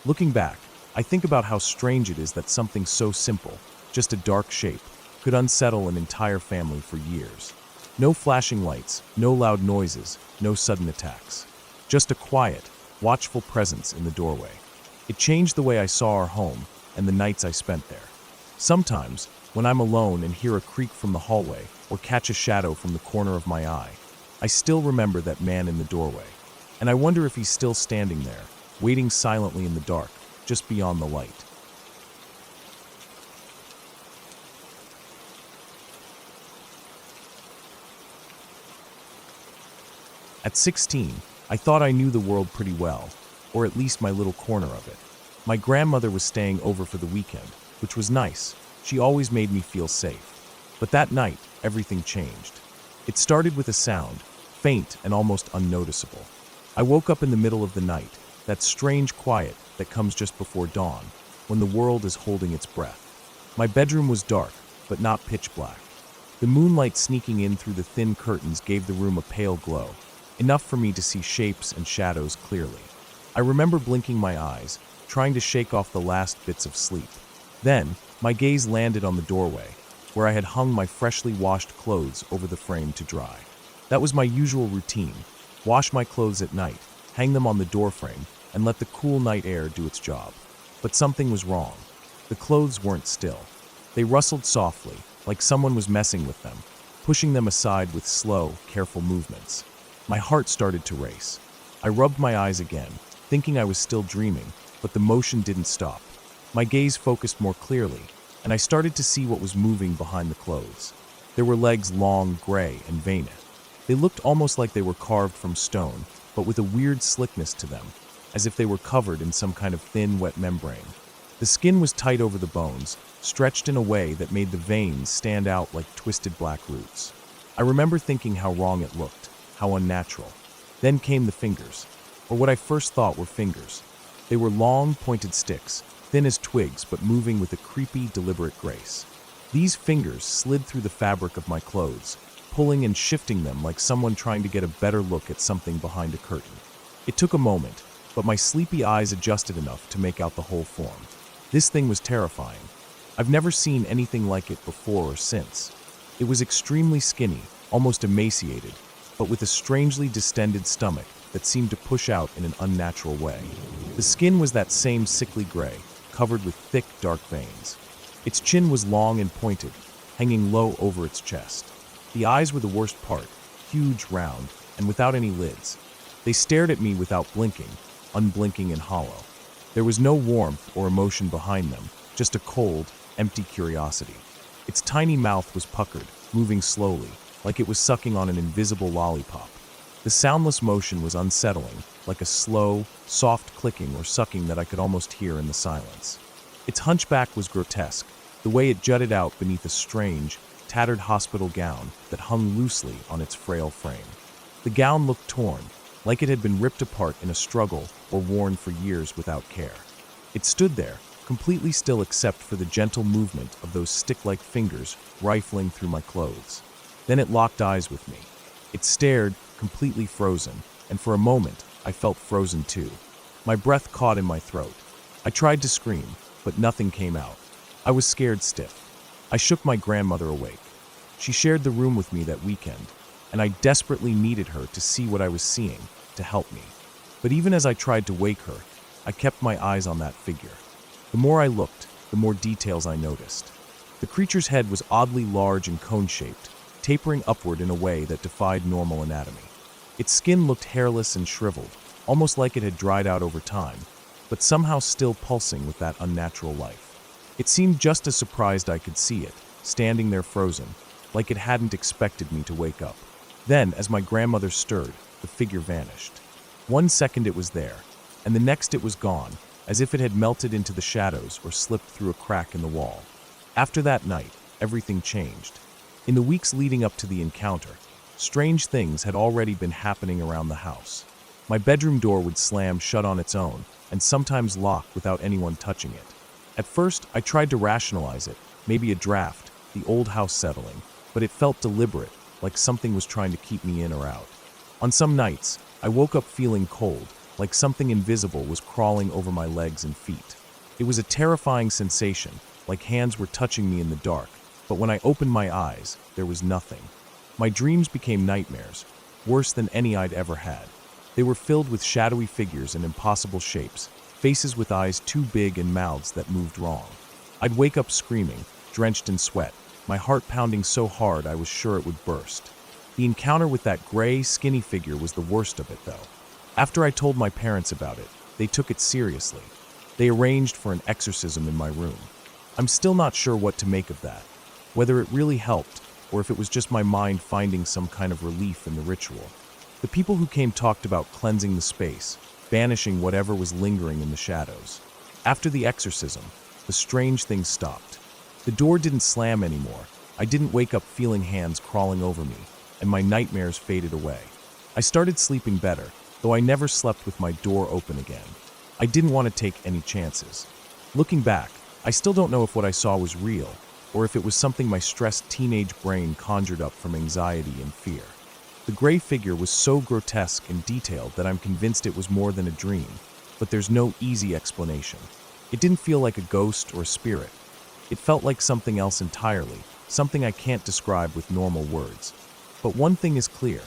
Looking back, I think about how strange it is that something so simple, just a dark shape, could unsettle an entire family for years. No flashing lights, no loud noises, no sudden attacks. Just a quiet, watchful presence in the doorway. It changed the way I saw our home and the nights I spent there. Sometimes, when I'm alone and hear a creak from the hallway or catch a shadow from the corner of my eye, I still remember that man in the doorway. And I wonder if he's still standing there, waiting silently in the dark, just beyond the light. At 16, I thought I knew the world pretty well, or at least my little corner of it. My grandmother was staying over for the weekend, which was nice. She always made me feel safe. But that night, everything changed. It started with a sound, faint and almost unnoticeable. I woke up in the middle of the night, that strange quiet that comes just before dawn, when the world is holding its breath. My bedroom was dark, but not pitch black. The moonlight sneaking in through the thin curtains gave the room a pale glow, enough for me to see shapes and shadows clearly. I remember blinking my eyes, trying to shake off the last bits of sleep. Then, my gaze landed on the doorway, where I had hung my freshly washed clothes over the frame to dry. That was my usual routine: wash my clothes at night, hang them on the doorframe, and let the cool night air do its job. But something was wrong. The clothes weren't still. They rustled softly, like someone was messing with them, pushing them aside with slow, careful movements. My heart started to race. I rubbed my eyes again, thinking I was still dreaming, but the motion didn't stop. My gaze focused more clearly, and I started to see what was moving behind the clothes. There were legs long, gray, and veined. They looked almost like they were carved from stone, but with a weird slickness to them, as if they were covered in some kind of thin, wet membrane. The skin was tight over the bones, stretched in a way that made the veins stand out like twisted black roots. I remember thinking how wrong it looked, how unnatural. Then came the fingers, or what I first thought were fingers. They were long, pointed sticks, thin as twigs but moving with a creepy, deliberate grace. These fingers slid through the fabric of my clothes, pulling and shifting them like someone trying to get a better look at something behind a curtain. It took a moment, but my sleepy eyes adjusted enough to make out the whole form. This thing was terrifying. I've never seen anything like it before or since. It was extremely skinny, almost emaciated, but with a strangely distended stomach that seemed to push out in an unnatural way. The skin was that same sickly gray, covered with thick, dark veins. Its chin was long and pointed, hanging low over its chest. The eyes were the worst part, huge, round, and without any lids. They stared at me without blinking, unblinking and hollow. There was no warmth or emotion behind them, just a cold, empty curiosity. Its tiny mouth was puckered, moving slowly, like it was sucking on an invisible lollipop. The soundless motion was unsettling, like a slow, soft clicking or sucking that I could almost hear in the silence. Its hunchback was grotesque, the way it jutted out beneath a strange, tattered hospital gown that hung loosely on its frail frame. The gown looked torn, like it had been ripped apart in a struggle or worn for years without care. It stood there, completely still except for the gentle movement of those stick-like fingers rifling through my clothes. Then it locked eyes with me. It stared, completely frozen, and for a moment, I felt frozen too. My breath caught in my throat. I tried to scream, but nothing came out. I was scared stiff. I shook my grandmother awake. She shared the room with me that weekend, and I desperately needed her to see what I was seeing, to help me. But even as I tried to wake her, I kept my eyes on that figure. The more I looked, the more details I noticed. The creature's head was oddly large and cone-shaped, tapering upward in a way that defied normal anatomy. Its skin looked hairless and shriveled, almost like it had dried out over time, but somehow still pulsing with that unnatural life. It seemed just as surprised I could see it, standing there frozen, like it hadn't expected me to wake up. Then, as my grandmother stirred, the figure vanished. 1 second it was there, and the next it was gone, as if it had melted into the shadows or slipped through a crack in the wall. After that night, everything changed. In the weeks leading up to the encounter, strange things had already been happening around the house. My bedroom door would slam shut on its own, and sometimes lock without anyone touching it. At first, I tried to rationalize it, maybe a draft, the old house settling, but it felt deliberate, like something was trying to keep me in or out. On some nights, I woke up feeling cold, like something invisible was crawling over my legs and feet. It was a terrifying sensation, like hands were touching me in the dark, but when I opened my eyes, there was nothing. My dreams became nightmares, worse than any I'd ever had. They were filled with shadowy figures and impossible shapes, faces with eyes too big and mouths that moved wrong. I'd wake up screaming, drenched in sweat, my heart pounding so hard I was sure it would burst. The encounter with that gray, skinny figure was the worst of it, though. After I told my parents about it, they took it seriously. They arranged for an exorcism in my room. I'm still not sure what to make of that, whether it really helped, or if it was just my mind finding some kind of relief in the ritual. The people who came talked about cleansing the space, banishing whatever was lingering in the shadows. After the exorcism, the strange thing stopped. The door didn't slam anymore. I didn't wake up feeling hands crawling over me, and my nightmares faded away. I started sleeping better, though I never slept with my door open again. I didn't want to take any chances. Looking back, I still don't know if what I saw was real, or if it was something my stressed teenage brain conjured up from anxiety and fear. The gray figure was so grotesque and detailed that I'm convinced it was more than a dream, but there's no easy explanation. It didn't feel like a ghost or a spirit. It felt like something else entirely, something I can't describe with normal words. But one thing is clear.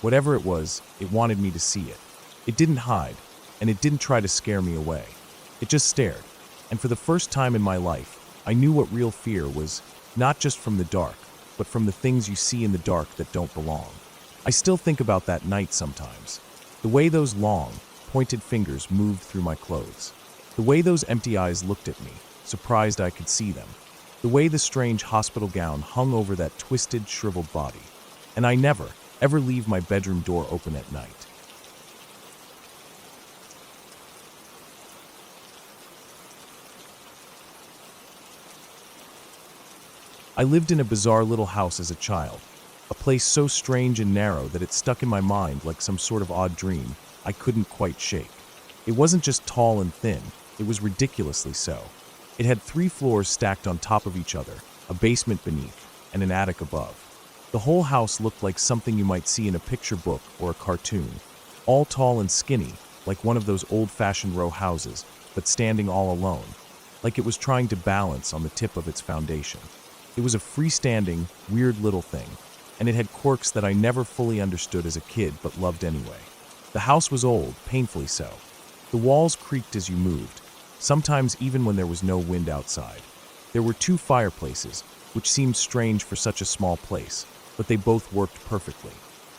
Whatever it was, it wanted me to see it. It didn't hide, and it didn't try to scare me away. It just stared, and for the first time in my life, I knew what real fear was, not just from the dark, but from the things you see in the dark that don't belong. I still think about that night sometimes. The way those long, pointed fingers moved through my clothes. The way those empty eyes looked at me, surprised I could see them. The way the strange hospital gown hung over that twisted, shriveled body. And I never, ever leave my bedroom door open at night. I lived in a bizarre little house as a child, a place so strange and narrow that it stuck in my mind like some sort of odd dream I couldn't quite shake. It wasn't just tall and thin, it was ridiculously so. It had 3 floors stacked on top of each other, a basement beneath, and an attic above. The whole house looked like something you might see in a picture book or a cartoon, all tall and skinny, like one of those old-fashioned row houses, but standing all alone, like it was trying to balance on the tip of its foundation. It was a freestanding, weird little thing, and it had quirks that I never fully understood as a kid but loved anyway. The house was old, painfully so. The walls creaked as you moved, sometimes even when there was no wind outside. There were 2 fireplaces, which seemed strange for such a small place, but they both worked perfectly.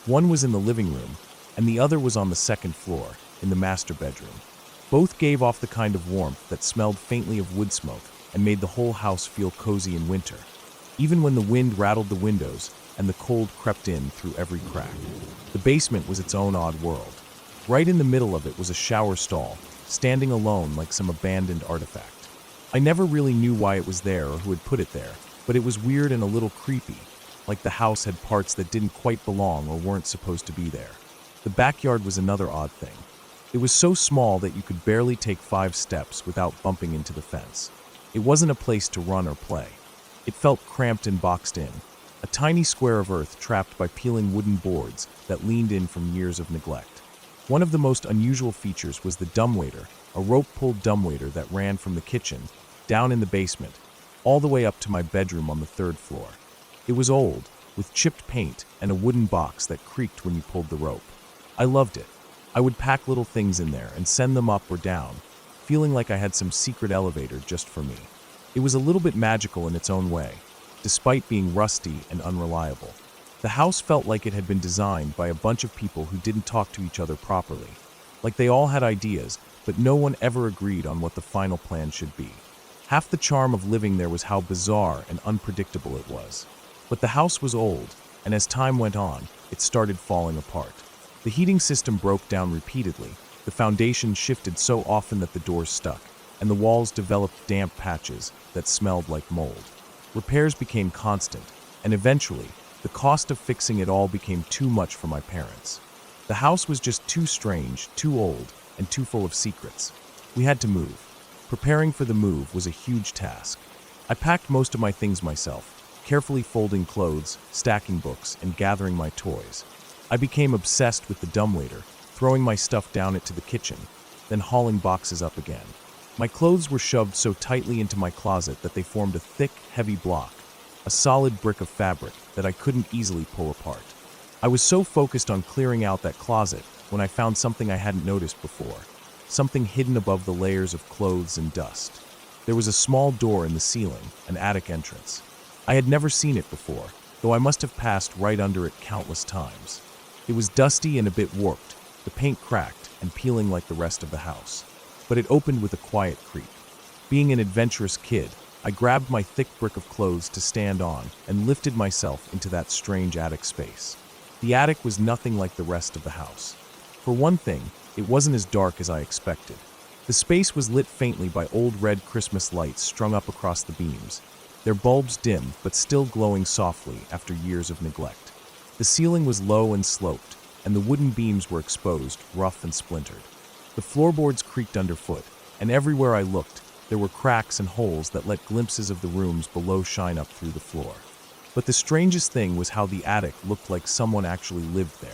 One was in the living room, and the other was on the 2nd floor, in the master bedroom. Both gave off the kind of warmth that smelled faintly of wood smoke and made the whole house feel cozy in winter, even when the wind rattled the windows and the cold crept in through every crack. The basement was its own odd world. Right in the middle of it was a shower stall, standing alone like some abandoned artifact. I never really knew why it was there or who had put it there, but it was weird and a little creepy. like the house had parts that didn't quite belong or weren't supposed to be there. The backyard was another odd thing. It was so small that you could barely take 5 steps without bumping into the fence. It wasn't a place to run or play. It felt cramped and boxed in, a tiny square of earth trapped by peeling wooden boards that leaned in from years of neglect. One of the most unusual features was the dumbwaiter, a rope-pulled dumbwaiter that ran from the kitchen, down in the basement, all the way up to my bedroom on the 3rd floor. It was old, with chipped paint and a wooden box that creaked when you pulled the rope. I loved it. I would pack little things in there and send them up or down, feeling like I had some secret elevator just for me. It was a little bit magical in its own way, despite being rusty and unreliable. The house felt like it had been designed by a bunch of people who didn't talk to each other properly. Like they all had ideas, but no one ever agreed on what the final plan should be. Half the charm of living there was how bizarre and unpredictable it was. But the house was old, and as time went on, it started falling apart. The heating system broke down repeatedly, the foundation shifted so often that the doors stuck, and the walls developed damp patches that smelled like mold. Repairs became constant, and eventually, the cost of fixing it all became too much for my parents. The house was just too strange, too old, and too full of secrets. We had to move. Preparing for the move was a huge task. I packed most of my things myself, carefully folding clothes, stacking books, and gathering my toys. I became obsessed with the dumbwaiter, throwing my stuff down it to the kitchen, then hauling boxes up again. My clothes were shoved so tightly into my closet that they formed a thick, heavy block, a solid brick of fabric that I couldn't easily pull apart. I was so focused on clearing out that closet when I found something I hadn't noticed before, something hidden above the layers of clothes and dust. There was a small door in the ceiling, an attic entrance. I had never seen it before, though I must have passed right under it countless times. It was dusty and a bit warped, the paint cracked and peeling like the rest of the house. But it opened with a quiet creak. Being an adventurous kid, I grabbed my thick brick of clothes to stand on and lifted myself into that strange attic space. The attic was nothing like the rest of the house. For one thing, it wasn't as dark as I expected. The space was lit faintly by old red Christmas lights strung up across the beams, their bulbs dim but still glowing softly after years of neglect. The ceiling was low and sloped, and the wooden beams were exposed, rough and splintered. The floorboards creaked underfoot, and everywhere I looked, there were cracks and holes that let glimpses of the rooms below shine up through the floor. But the strangest thing was how the attic looked like someone actually lived there.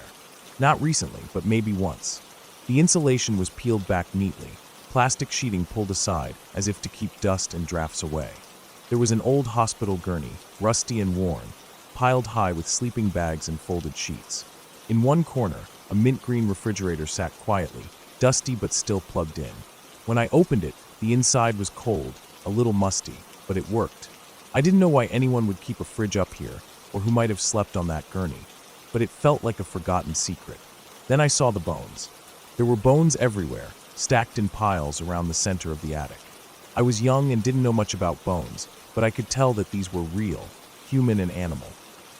Not recently, but maybe once. The insulation was peeled back neatly, plastic sheeting pulled aside as if to keep dust and drafts away. There was an old hospital gurney, rusty and worn, piled high with sleeping bags and folded sheets. In one corner, a mint green refrigerator sat quietly, dusty but still plugged in. When I opened it, the inside was cold, a little musty, but it worked. I didn't know why anyone would keep a fridge up here, or who might have slept on that gurney, but it felt like a forgotten secret. Then I saw the bones. There were bones everywhere, stacked in piles around the center of the attic. I was young and didn't know much about bones, but I could tell that these were real, human and animal.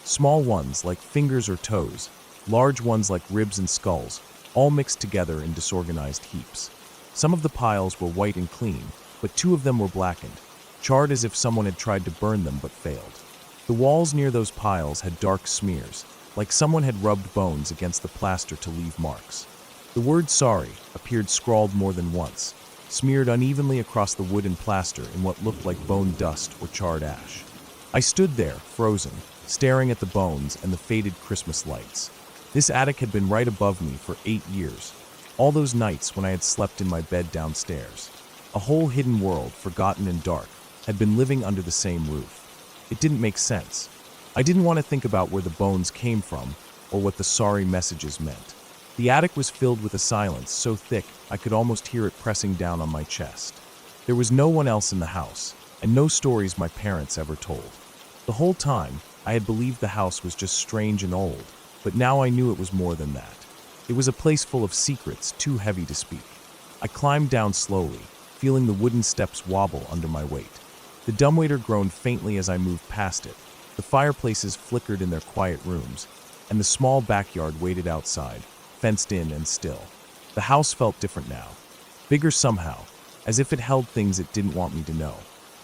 Small ones like fingers or toes, large ones like ribs and skulls, all mixed together in disorganized heaps. Some of the piles were white and clean, but 2 of them were blackened, charred as if someone had tried to burn them but failed. The walls near those piles had dark smears, like someone had rubbed bones against the plaster to leave marks. The word sorry appeared scrawled more than once, smeared unevenly across the wood and plaster in what looked like bone dust or charred ash. I stood there, frozen, staring at the bones and the faded Christmas lights. This attic had been right above me for 8 years, all those nights when I had slept in my bed downstairs. A whole hidden world, forgotten and dark, had been living under the same roof. It didn't make sense. I didn't want to think about where the bones came from or what the sorry messages meant. The attic was filled with a silence so thick I could almost hear it pressing down on my chest. There was no one else in the house, and no stories my parents ever told. The whole time, I had believed the house was just strange and old, but now I knew it was more than that. It was a place full of secrets too heavy to speak. I climbed down slowly, feeling the wooden steps wobble under my weight. The dumbwaiter groaned faintly as I moved past it. The fireplaces flickered in their quiet rooms, and the small backyard waited outside, fenced in and still. The house felt different now, bigger somehow, as if it held things it didn't want me to know.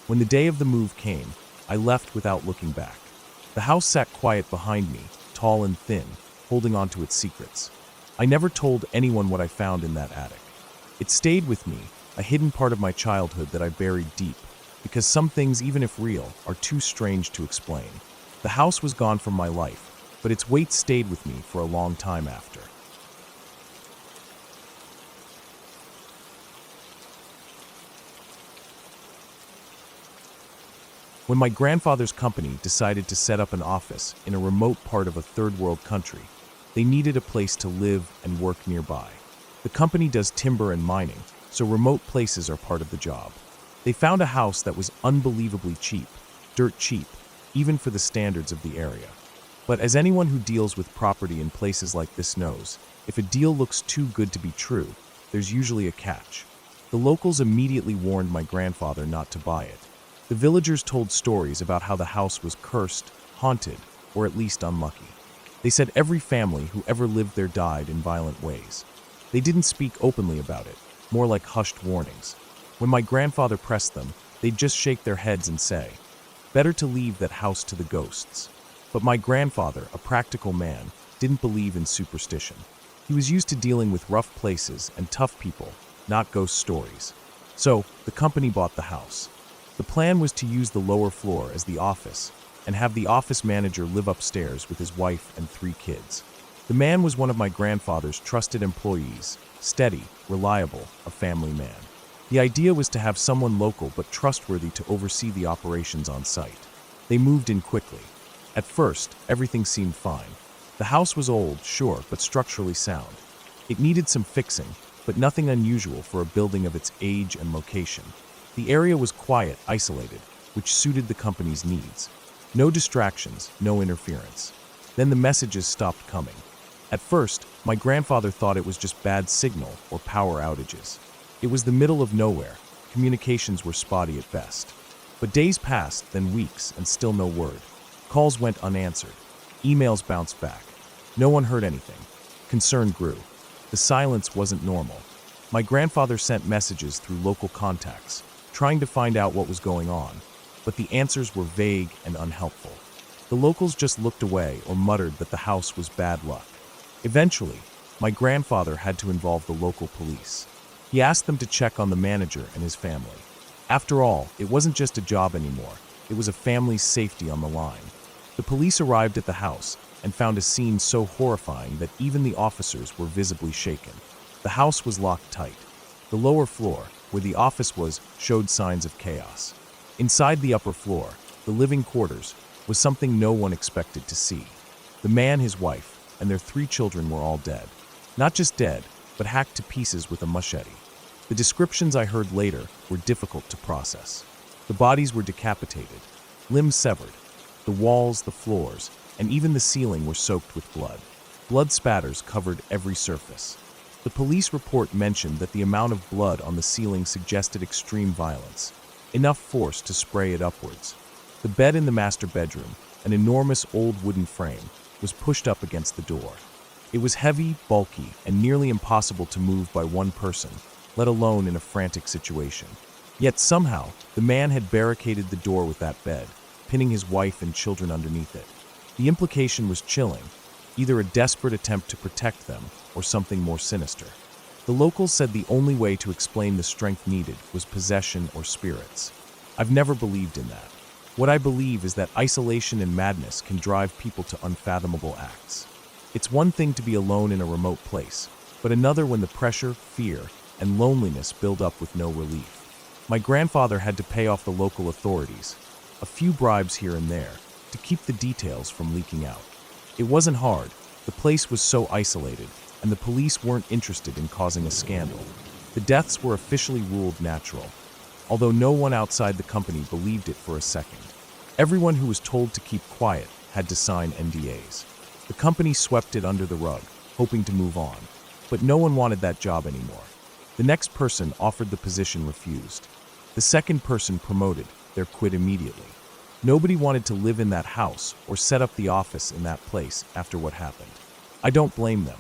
When the day of the move came, I left without looking back. The house sat quiet behind me, tall and thin, holding on to its secrets. I never told anyone what I found in that attic. It stayed with me, a hidden part of my childhood that I buried deep, because some things, even if real, are too strange to explain. The house was gone from my life, but its weight stayed with me for a long time after. When my grandfather's company decided to set up an office in a remote part of a third-world country, they needed a place to live and work nearby. The company does timber and mining, so remote places are part of the job. They found a house that was unbelievably cheap, dirt cheap, even for the standards of the area. But as anyone who deals with property in places like this knows, if a deal looks too good to be true, there's usually a catch. The locals immediately warned my grandfather not to buy it. The villagers told stories about how the house was cursed, haunted, or at least unlucky. They said every family who ever lived there died in violent ways. They didn't speak openly about it, more like hushed warnings. When my grandfather pressed them, they'd just shake their heads and say, "Better to leave that house to the ghosts." But my grandfather, a practical man, didn't believe in superstition. He was used to dealing with rough places and tough people, not ghost stories. So, the company bought the house. The plan was to use the lower floor as the office and have the office manager live upstairs with his wife and 3 kids. The man was one of my grandfather's trusted employees, steady, reliable, a family man. The idea was to have someone local but trustworthy to oversee the operations on site. They moved in quickly. At first, everything seemed fine. The house was old, sure, but structurally sound. It needed some fixing, but nothing unusual for a building of its age and location. The area was quiet, isolated, which suited the company's needs. No distractions, no interference. Then the messages stopped coming. At first, my grandfather thought it was just bad signal or power outages. It was the middle of nowhere. Communications were spotty at best. But days passed, then weeks, and still no word. Calls went unanswered. Emails bounced back. No one heard anything. Concern grew. The silence wasn't normal. My grandfather sent messages through local contacts, trying to find out what was going on, but the answers were vague and unhelpful. The locals just looked away or muttered that the house was bad luck. Eventually, my grandfather had to involve the local police. He asked them to check on the manager and his family. After all, it wasn't just a job anymore. It was a family's safety on the line. The police arrived at the house and found a scene so horrifying that even the officers were visibly shaken. The house was locked tight. The lower floor, where the office was, showed signs of chaos. Inside the upper floor, the living quarters, was something no one expected to see. The man, his wife, and their 3 children were all dead. Not just dead, but hacked to pieces with a machete. The descriptions I heard later were difficult to process. The bodies were decapitated, limbs severed. The walls, the floors, and even the ceiling were soaked with blood. Blood spatters covered every surface. The police report mentioned that the amount of blood on the ceiling suggested extreme violence, enough force to spray it upwards. The bed in the master bedroom, an enormous old wooden frame, was pushed up against the door. It was heavy, bulky, and nearly impossible to move by one person, let alone in a frantic situation. Yet somehow, the man had barricaded the door with that bed, pinning his wife and children underneath it. The implication was chilling, either a desperate attempt to protect them or something more sinister. The locals said the only way to explain the strength needed was possession or spirits. I've never believed in that. What I believe is that isolation and madness can drive people to unfathomable acts. It's one thing to be alone in a remote place, but another when the pressure, fear, and loneliness build up with no relief. My grandfather had to pay off the local authorities, a few bribes here and there, to keep the details from leaking out. It wasn't hard. The place was so isolated, and the police weren't interested in causing a scandal. The deaths were officially ruled natural, although no one outside the company believed it for a second. Everyone who was told to keep quiet had to sign NDAs. The company swept it under the rug, hoping to move on, but no one wanted that job anymore. The next person offered the position refused. The second person promoted, they quit immediately. Nobody wanted to live in that house or set up the office in that place after what happened. I don't blame them,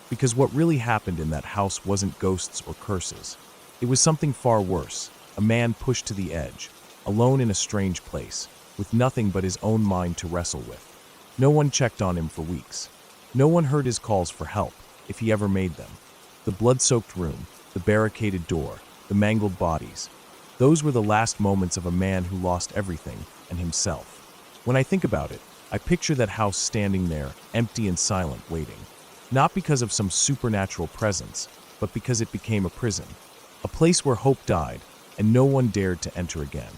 because what really happened in that house wasn't ghosts or curses. It was something far worse, a man pushed to the edge, alone in a strange place, with nothing but his own mind to wrestle with. No one checked on him for weeks. No one heard his calls for help, if he ever made them. The blood-soaked room, the barricaded door, the mangled bodies. Those were the last moments of a man who lost everything, and himself. When I think about it, I picture that house standing there, empty and silent, waiting. Not because of some supernatural presence, but because it became a prison. A place where hope died, and no one dared to enter again.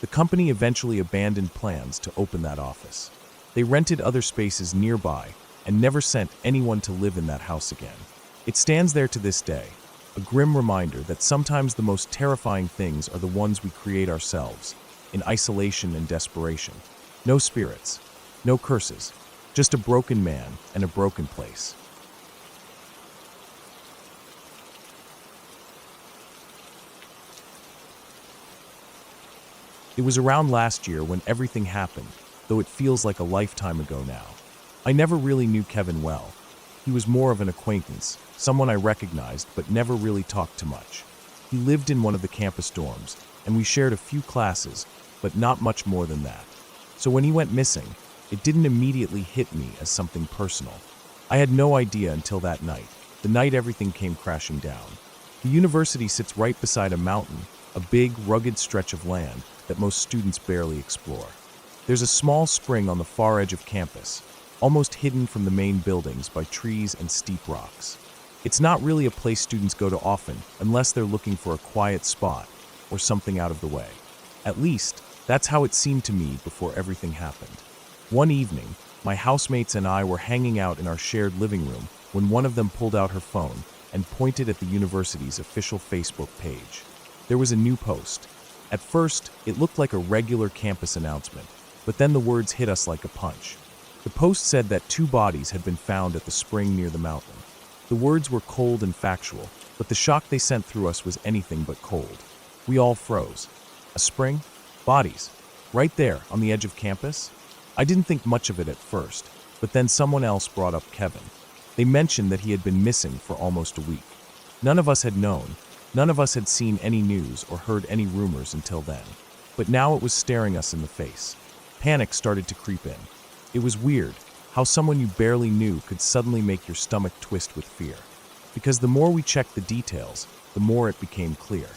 The company eventually abandoned plans to open that office. They rented other spaces nearby, and never sent anyone to live in that house again. It stands there to this day, a grim reminder that sometimes the most terrifying things are the ones we create ourselves, in isolation and desperation. No spirits, no curses, just a broken man and a broken place. It was around last year when everything happened, though it feels like a lifetime ago now. I never really knew Kevin well. He was more of an acquaintance, someone I recognized but never really talked to much. He lived in one of the campus dorms, and we shared a few classes, but not much more than that. So when he went missing, it didn't immediately hit me as something personal. I had no idea until that night, the night everything came crashing down. The university sits right beside a mountain, a big, rugged stretch of land that most students barely explore. There's a small spring on the far edge of campus, almost hidden from the main buildings by trees and steep rocks. It's not really a place students go to often unless they're looking for a quiet spot or something out of the way. At least, that's how it seemed to me before everything happened. One evening, my housemates and I were hanging out in our shared living room when one of them pulled out her phone and pointed at the university's official Facebook page. There was a new post. At first, it looked like a regular campus announcement, but then the words hit us like a punch. The post said that 2 bodies had been found at the spring near the mountain. The words were cold and factual, but the shock they sent through us was anything but cold. We all froze. A spring? Bodies. Right there, on the edge of campus? I didn't think much of it at first, but then someone else brought up Kevin. They mentioned that he had been missing for almost a week. None of us had known. None of us had seen any news or heard any rumors until then. But now it was staring us in the face. Panic started to creep in. It was weird how someone you barely knew could suddenly make your stomach twist with fear. Because the more we checked the details, the more it became clear.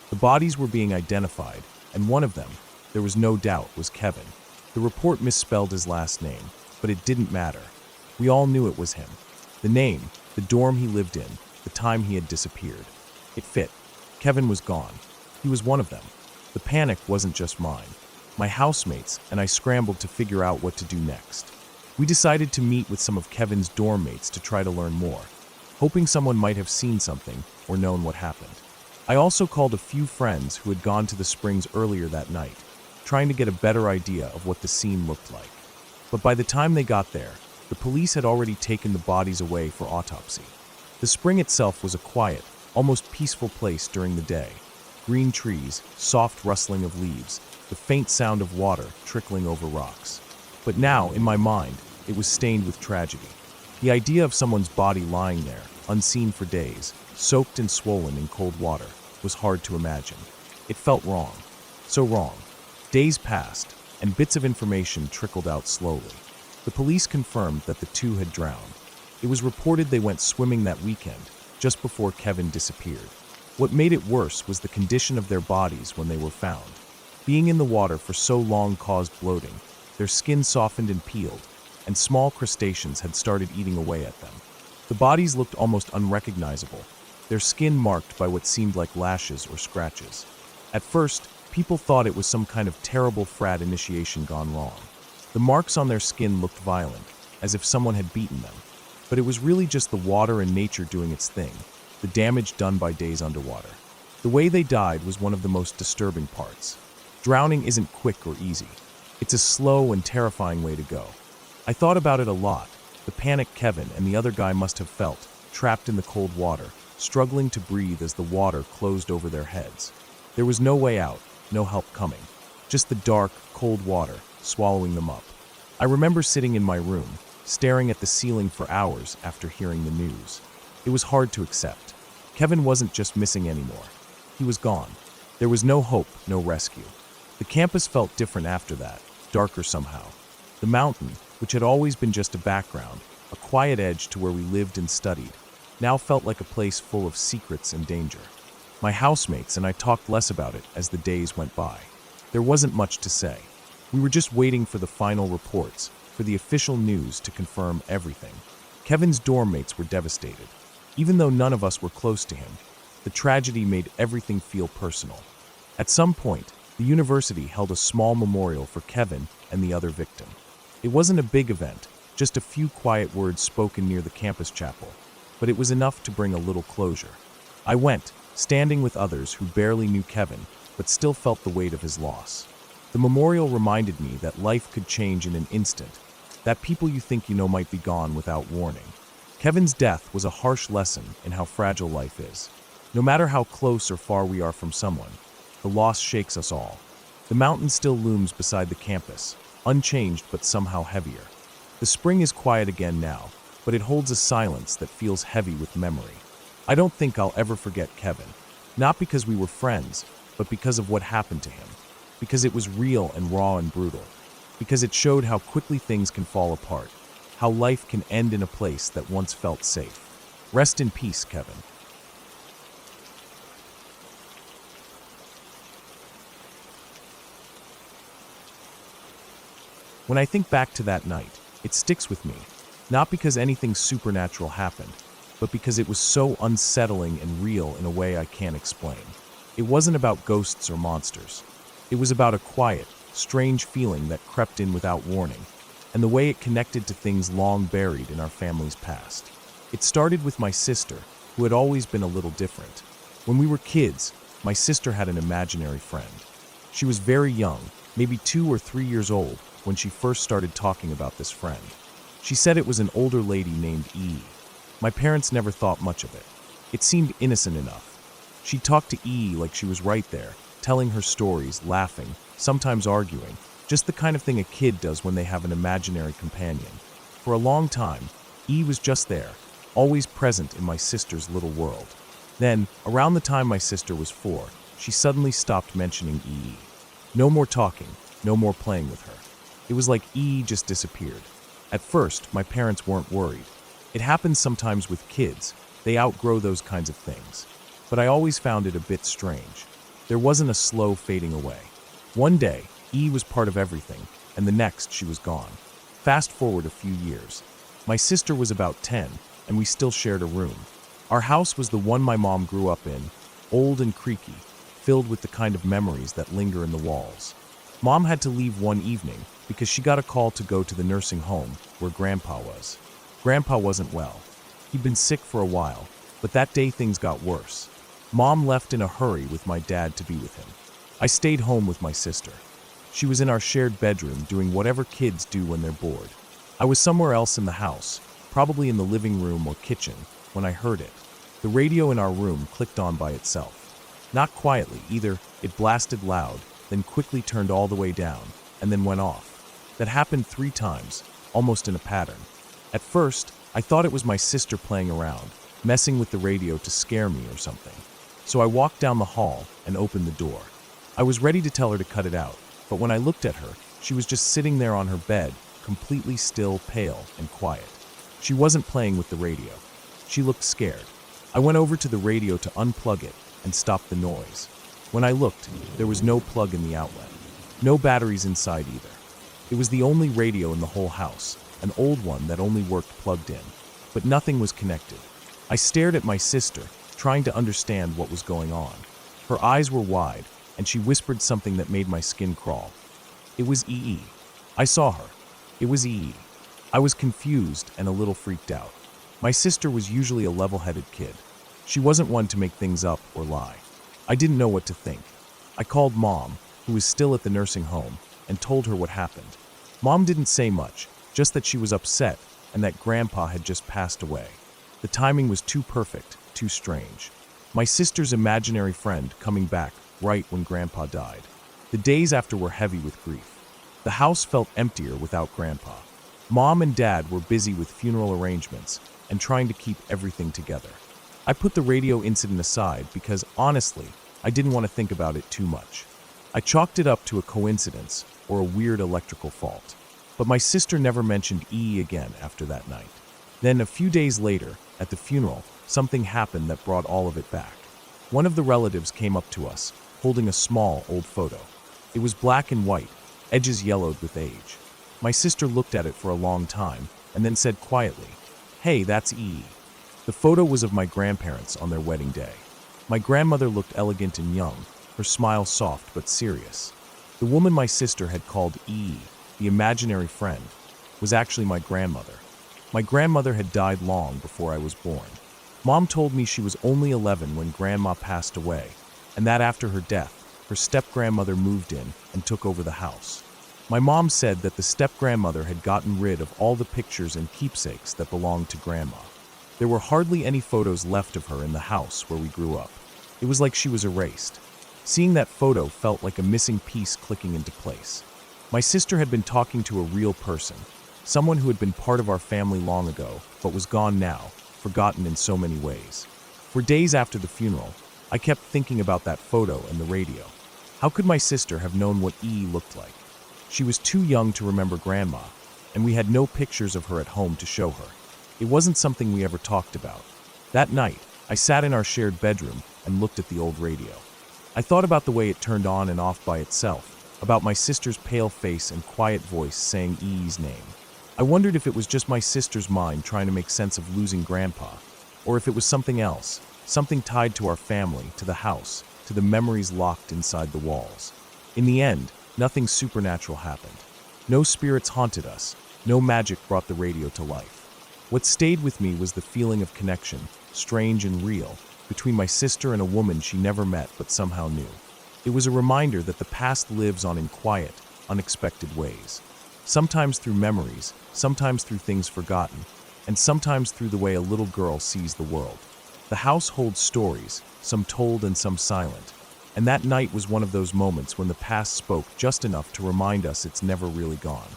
The bodies were being identified, and one of them, there was no doubt, was Kevin. The report misspelled his last name, but it didn't matter. We all knew it was him. The name, the dorm he lived in, the time he had disappeared. It fit. Kevin was gone. He was one of them. The panic wasn't just mine. My housemates and I scrambled to figure out what to do next. We decided to meet with some of Kevin's dorm mates to try to learn more, hoping someone might have seen something or known what happened. I also called a few friends who had gone to the springs earlier that night, trying to get a better idea of what the scene looked like. But by the time they got there, the police had already taken the bodies away for autopsy. The spring itself was a quiet, almost peaceful place during the day. Green trees, soft rustling of leaves, the faint sound of water trickling over rocks. But now, in my mind, it was stained with tragedy. The idea of someone's body lying there, unseen for days, soaked and swollen in cold water, was hard to imagine. It felt wrong. So wrong. Days passed, and bits of information trickled out slowly. The police confirmed that the 2 had drowned. It was reported they went swimming that weekend, just before Kevin disappeared. What made it worse was the condition of their bodies when they were found. Being in the water for so long caused bloating. Their skin softened and peeled, and small crustaceans had started eating away at them. The bodies looked almost unrecognizable, their skin marked by what seemed like lashes or scratches. At first, people thought it was some kind of terrible frat initiation gone wrong. The marks on their skin looked violent, as if someone had beaten them. But it was really just the water and nature doing its thing, the damage done by days underwater. The way they died was one of the most disturbing parts. Drowning isn't quick or easy. It's a slow and terrifying way to go. I thought about it a lot, the panic Kevin and the other guy must have felt, trapped in the cold water, struggling to breathe as the water closed over their heads. There was no way out, no help coming. Just the dark, cold water, swallowing them up. I remember sitting in my room, staring at the ceiling for hours after hearing the news. It was hard to accept. Kevin wasn't just missing anymore. He was gone. There was no hope, no rescue. The campus felt different after that. darker somehow. The mountain, which had always been just a background, a quiet edge to where we lived and studied, now felt like a place full of secrets and danger. My housemates and I talked less about it as the days went by. There wasn't much to say. We were just waiting for the final reports, for the official news to confirm everything. Kevin's dorm mates were devastated. Even though none of us were close to him, the tragedy made everything feel personal. At some point, the university held a small memorial for Kevin and the other victim. It wasn't a big event, just a few quiet words spoken near the campus chapel, but it was enough to bring a little closure. I went, standing with others who barely knew Kevin, but still felt the weight of his loss. The memorial reminded me that life could change in an instant, that people you think you know might be gone without warning. Kevin's death was a harsh lesson in how fragile life is. No matter how close or far we are from someone, the loss shakes us all. The mountain still looms beside the campus, unchanged but somehow heavier. The spring is quiet again now, but it holds a silence that feels heavy with memory. I don't think I'll ever forget Kevin, not because we were friends, but because of what happened to him, because it was real and raw and brutal, because it showed how quickly things can fall apart, how life can end in a place that once felt safe. Rest in peace, Kevin. When I think back to that night, it sticks with me, not because anything supernatural happened, but because it was so unsettling and real in a way I can't explain. It wasn't about ghosts or monsters. It was about a quiet, strange feeling that crept in without warning, and the way it connected to things long buried in our family's past. It started with my sister, who had always been a little different. When we were kids, my sister had an imaginary friend. She was very young, maybe 2 or 3 years old, when she first started talking about this friend. She said it was an older lady named E. My parents never thought much of it. It seemed innocent enough. She talked to E like she was right there, telling her stories, laughing, sometimes arguing, just the kind of thing a kid does when they have an imaginary companion. For a long time, E was just there, always present in my sister's little world. Then, around the time my sister was 4, she suddenly stopped mentioning E. No more talking, no more playing with her. It was like E just disappeared. At first, my parents weren't worried. It happens sometimes with kids. They outgrow those kinds of things. But I always found it a bit strange. There wasn't a slow fading away. One day, E was part of everything, and the next she was gone. Fast forward a few years. My sister was about 10, and we still shared a room. Our house was the one my mom grew up in, old and creaky, filled with the kind of memories that linger in the walls. Mom had to leave one evening because she got a call to go to the nursing home where Grandpa was. Grandpa wasn't well. He'd been sick for a while, but that day things got worse. Mom left in a hurry with my dad to be with him. I stayed home with my sister. She was in our shared bedroom doing whatever kids do when they're bored. I was somewhere else in the house, probably in the living room or kitchen, when I heard it. The radio in our room clicked on by itself. Not quietly either, it blasted loud, then quickly turned all the way down, and then went off. That happened 3 times, almost in a pattern. At first, I thought it was my sister playing around, messing with the radio to scare me or something. So I walked down the hall and opened the door. I was ready to tell her to cut it out, but when I looked at her, she was just sitting there on her bed, completely still, pale, and quiet. She wasn't playing with the radio. She looked scared. I went over to the radio to unplug it and stop the noise. When I looked, there was no plug in the outlet. No batteries inside either. It was the only radio in the whole house, an old one that only worked plugged in. But nothing was connected. I stared at my sister, trying to understand what was going on. Her eyes were wide, and she whispered something that made my skin crawl. It was EE. I saw her. It was EE. I was confused and a little freaked out. My sister was usually a level-headed kid. She wasn't one to make things up or lie. I didn't know what to think. I called Mom, who was still at the nursing home, and told her what happened. Mom didn't say much, just that she was upset and that Grandpa had just passed away. The timing was too perfect, too strange. My sister's imaginary friend coming back right when Grandpa died. The days after were heavy with grief. The house felt emptier without Grandpa. Mom and Dad were busy with funeral arrangements and trying to keep everything together. I put the radio incident aside because, honestly, I didn't want to think about it too much. I chalked it up to a coincidence or a weird electrical fault. But my sister never mentioned E again after that night. Then, a few days later, at the funeral, something happened that brought all of it back. One of the relatives came up to us, holding a small, old photo. It was black and white, edges yellowed with age. My sister looked at it for a long time, and then said quietly, "Hey, that's E." The photo was of my grandparents on their wedding day. My grandmother looked elegant and young, her smile soft but serious. The woman my sister had called E, the imaginary friend, was actually my grandmother. My grandmother had died long before I was born. Mom told me she was only 11 when Grandma passed away, and that after her death, her step-grandmother moved in and took over the house. My mom said that the step-grandmother had gotten rid of all the pictures and keepsakes that belonged to Grandma. There were hardly any photos left of her in the house where we grew up. It was like she was erased. Seeing that photo felt like a missing piece clicking into place. My sister had been talking to a real person, someone who had been part of our family long ago, but was gone now, forgotten in so many ways. For days after the funeral, I kept thinking about that photo and the radio. How could my sister have known what E looked like? She was too young to remember Grandma, and we had no pictures of her at home to show her. It wasn't something we ever talked about. That night, I sat in our shared bedroom and looked at the old radio. I thought about the way it turned on and off by itself, about my sister's pale face and quiet voice saying E's name. I wondered if it was just my sister's mind trying to make sense of losing Grandpa, or if it was something else, something tied to our family, to the house, to the memories locked inside the walls. In the end, nothing supernatural happened. No spirits haunted us, no magic brought the radio to life. What stayed with me was the feeling of connection, strange and real, between my sister and a woman she never met but somehow knew. It was a reminder that the past lives on in quiet, unexpected ways. Sometimes through memories, sometimes through things forgotten, and sometimes through the way a little girl sees the world. The house holds stories, some told and some silent, and that night was one of those moments when the past spoke just enough to remind us it's never really gone.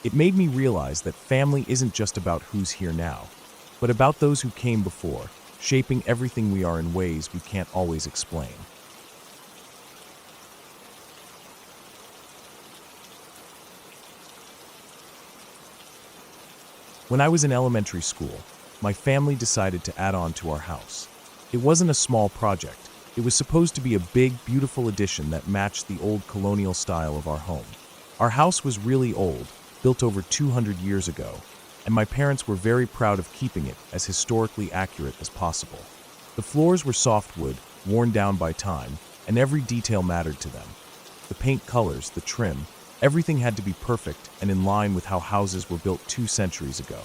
It made me realize that family isn't just about who's here now, but about those who came before, shaping everything we are in ways we can't always explain. When I was in elementary school, my family decided to add on to our house. It wasn't a small project. It was supposed to be a big, beautiful addition that matched the old colonial style of our home. Our house was really old, built over 200 years ago, and my parents were very proud of keeping it as historically accurate as possible. The floors were softwood, worn down by time, and every detail mattered to them. The paint colors, the trim, everything had to be perfect and in line with how houses were built 2 centuries ago.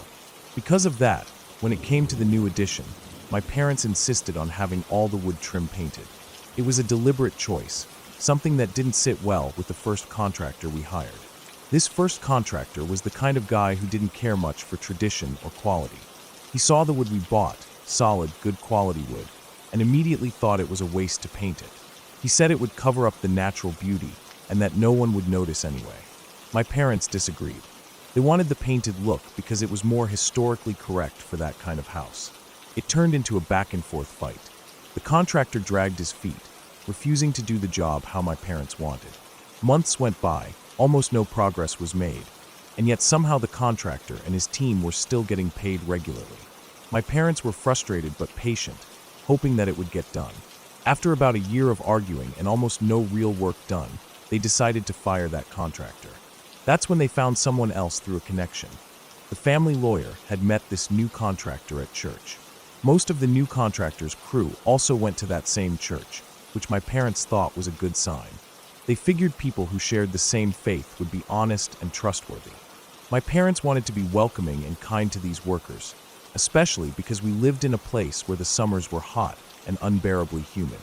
Because of that, when it came to the new addition, my parents insisted on having all the wood trim painted. It was a deliberate choice, something that didn't sit well with the first contractor we hired. This first contractor was the kind of guy who didn't care much for tradition or quality. He saw the wood we bought, solid, good quality wood, and immediately thought it was a waste to paint it. He said it would cover up the natural beauty and that no one would notice anyway. My parents disagreed. They wanted the painted look because it was more historically correct for that kind of house. It turned into a back-and-forth fight. The contractor dragged his feet, refusing to do the job how my parents wanted. Months went by, almost no progress was made, and yet somehow the contractor and his team were still getting paid regularly. My parents were frustrated but patient, hoping that it would get done. After about a year of arguing and almost no real work done, they decided to fire that contractor. That's when they found someone else through a connection. The family lawyer had met this new contractor at church. Most of the new contractor's crew also went to that same church, which my parents thought was a good sign. They figured people who shared the same faith would be honest and trustworthy. My parents wanted to be welcoming and kind to these workers, especially because we lived in a place where the summers were hot and unbearably humid.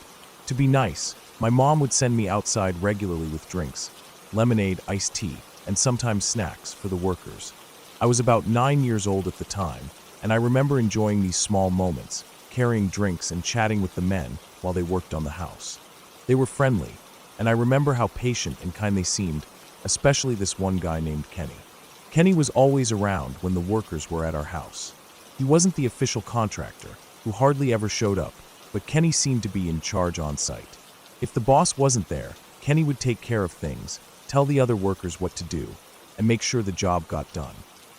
To be nice, my mom would send me outside regularly with drinks, lemonade, iced tea, and sometimes snacks for the workers. I was about 9 years old at the time, and I remember enjoying these small moments, carrying drinks and chatting with the men while they worked on the house. They were friendly, and I remember how patient and kind they seemed, especially this one guy named Kenny. Kenny was always around when the workers were at our house. He wasn't the official contractor, who hardly ever showed up, but Kenny seemed to be in charge on site. If the boss wasn't there, Kenny would take care of things, tell the other workers what to do, and make sure the job got done.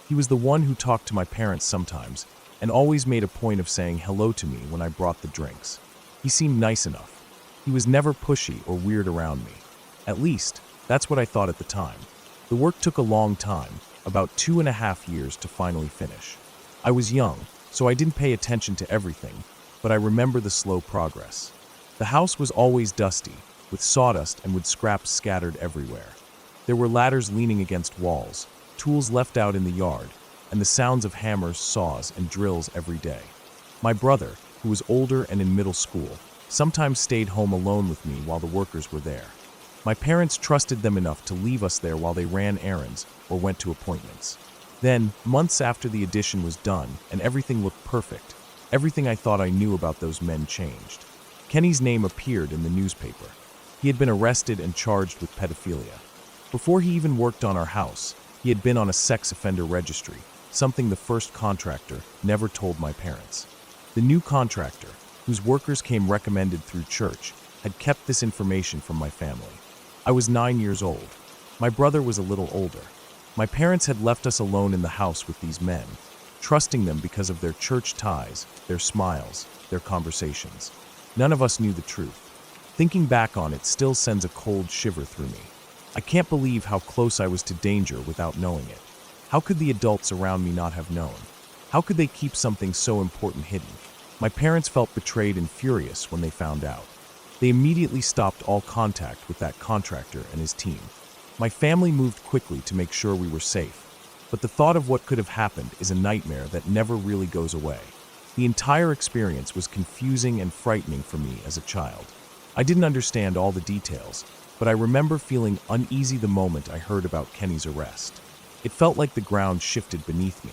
He was the one who talked to my parents sometimes, and always made a point of saying hello to me when I brought the drinks. He seemed nice enough. He was never pushy or weird around me. At least, that's what I thought at the time. The work took a long time, about 2.5 years to finally finish. I was young, so I didn't pay attention to everything, but I remember the slow progress. The house was always dusty, with sawdust and wood scraps scattered everywhere. There were ladders leaning against walls, tools left out in the yard, and the sounds of hammers, saws, and drills every day. My brother, who was older and in middle school, sometimes stayed home alone with me while the workers were there. My parents trusted them enough to leave us there while they ran errands or went to appointments. Then, months after the addition was done and everything looked perfect, everything I thought I knew about those men changed. Kenny's name appeared in the newspaper. He had been arrested and charged with pedophilia. Before he even worked on our house, he had been on a sex offender registry, something the first contractor never told my parents. The new contractor, whose workers came recommended through church, had kept this information from my family. I was 9 years old. My brother was a little older. My parents had left us alone in the house with these men, trusting them because of their church ties, their smiles, their conversations. None of us knew the truth. Thinking back on it still sends a cold shiver through me. I can't believe how close I was to danger without knowing it. How could the adults around me not have known? How could they keep something so important hidden? My parents felt betrayed and furious when they found out. They immediately stopped all contact with that contractor and his team. My family moved quickly to make sure we were safe, but the thought of what could have happened is a nightmare that never really goes away. The entire experience was confusing and frightening for me as a child. I didn't understand all the details, but I remember feeling uneasy the moment I heard about Kenny's arrest. It felt like the ground shifted beneath me.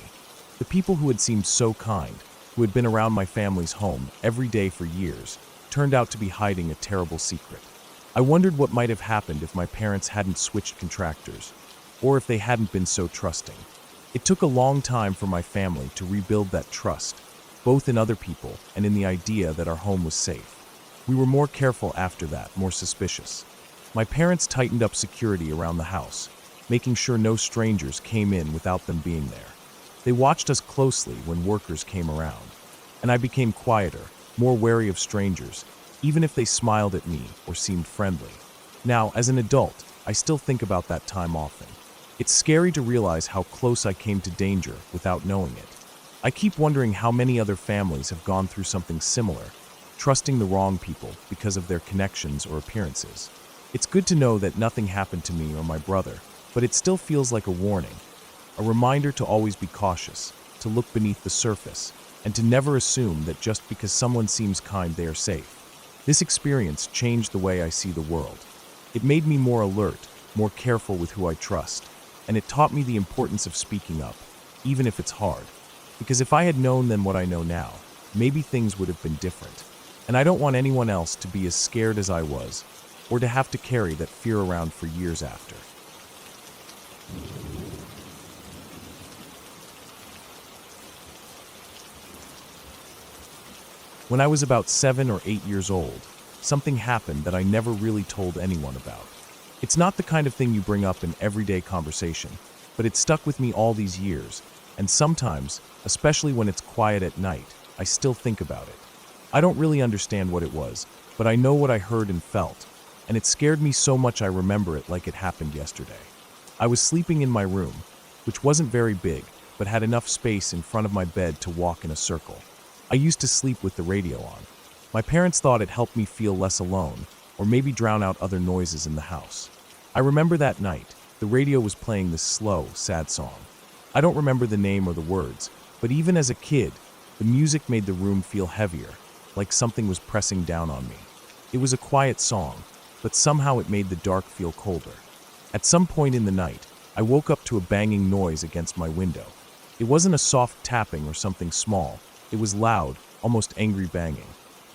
The people who had seemed so kind, who had been around my family's home every day for years, turned out to be hiding a terrible secret. I wondered what might have happened if my parents hadn't switched contractors, or if they hadn't been so trusting. It took a long time for my family to rebuild that trust, both in other people and in the idea that our home was safe. We were more careful after that, more suspicious. My parents tightened up security around the house, making sure no strangers came in without them being there. They watched us closely when workers came around, and I became quieter, more wary of strangers, even if they smiled at me or seemed friendly. Now, as an adult, I still think about that time often. It's scary to realize how close I came to danger without knowing it. I keep wondering how many other families have gone through something similar, trusting the wrong people because of their connections or appearances. It's good to know that nothing happened to me or my brother, but it still feels like a warning, a reminder to always be cautious, to look beneath the surface, and to never assume that just because someone seems kind they are safe. This experience changed the way I see the world. It made me more alert, more careful with who I trust, and it taught me the importance of speaking up, even if it's hard. Because if I had known then what I know now, maybe things would have been different. And I don't want anyone else to be as scared as I was, or to have to carry that fear around for years after. When I was about 7 or 8 years old, something happened that I never really told anyone about. It's not the kind of thing you bring up in everyday conversation, but it stuck with me all these years, and sometimes, especially when it's quiet at night, I still think about it. I don't really understand what it was, but I know what I heard and felt, and it scared me so much I remember it like it happened yesterday. I was sleeping in my room, which wasn't very big, but had enough space in front of my bed to walk in a circle. I used to sleep with the radio on. My parents thought it helped me feel less alone, or maybe drown out other noises in the house. I remember that night, the radio was playing this slow, sad song. I don't remember the name or the words, but even as a kid, the music made the room feel heavier, like something was pressing down on me. It was a quiet song, but somehow it made the dark feel colder. At some point in the night, I woke up to a banging noise against my window. It wasn't a soft tapping or something small. It was loud, almost angry banging.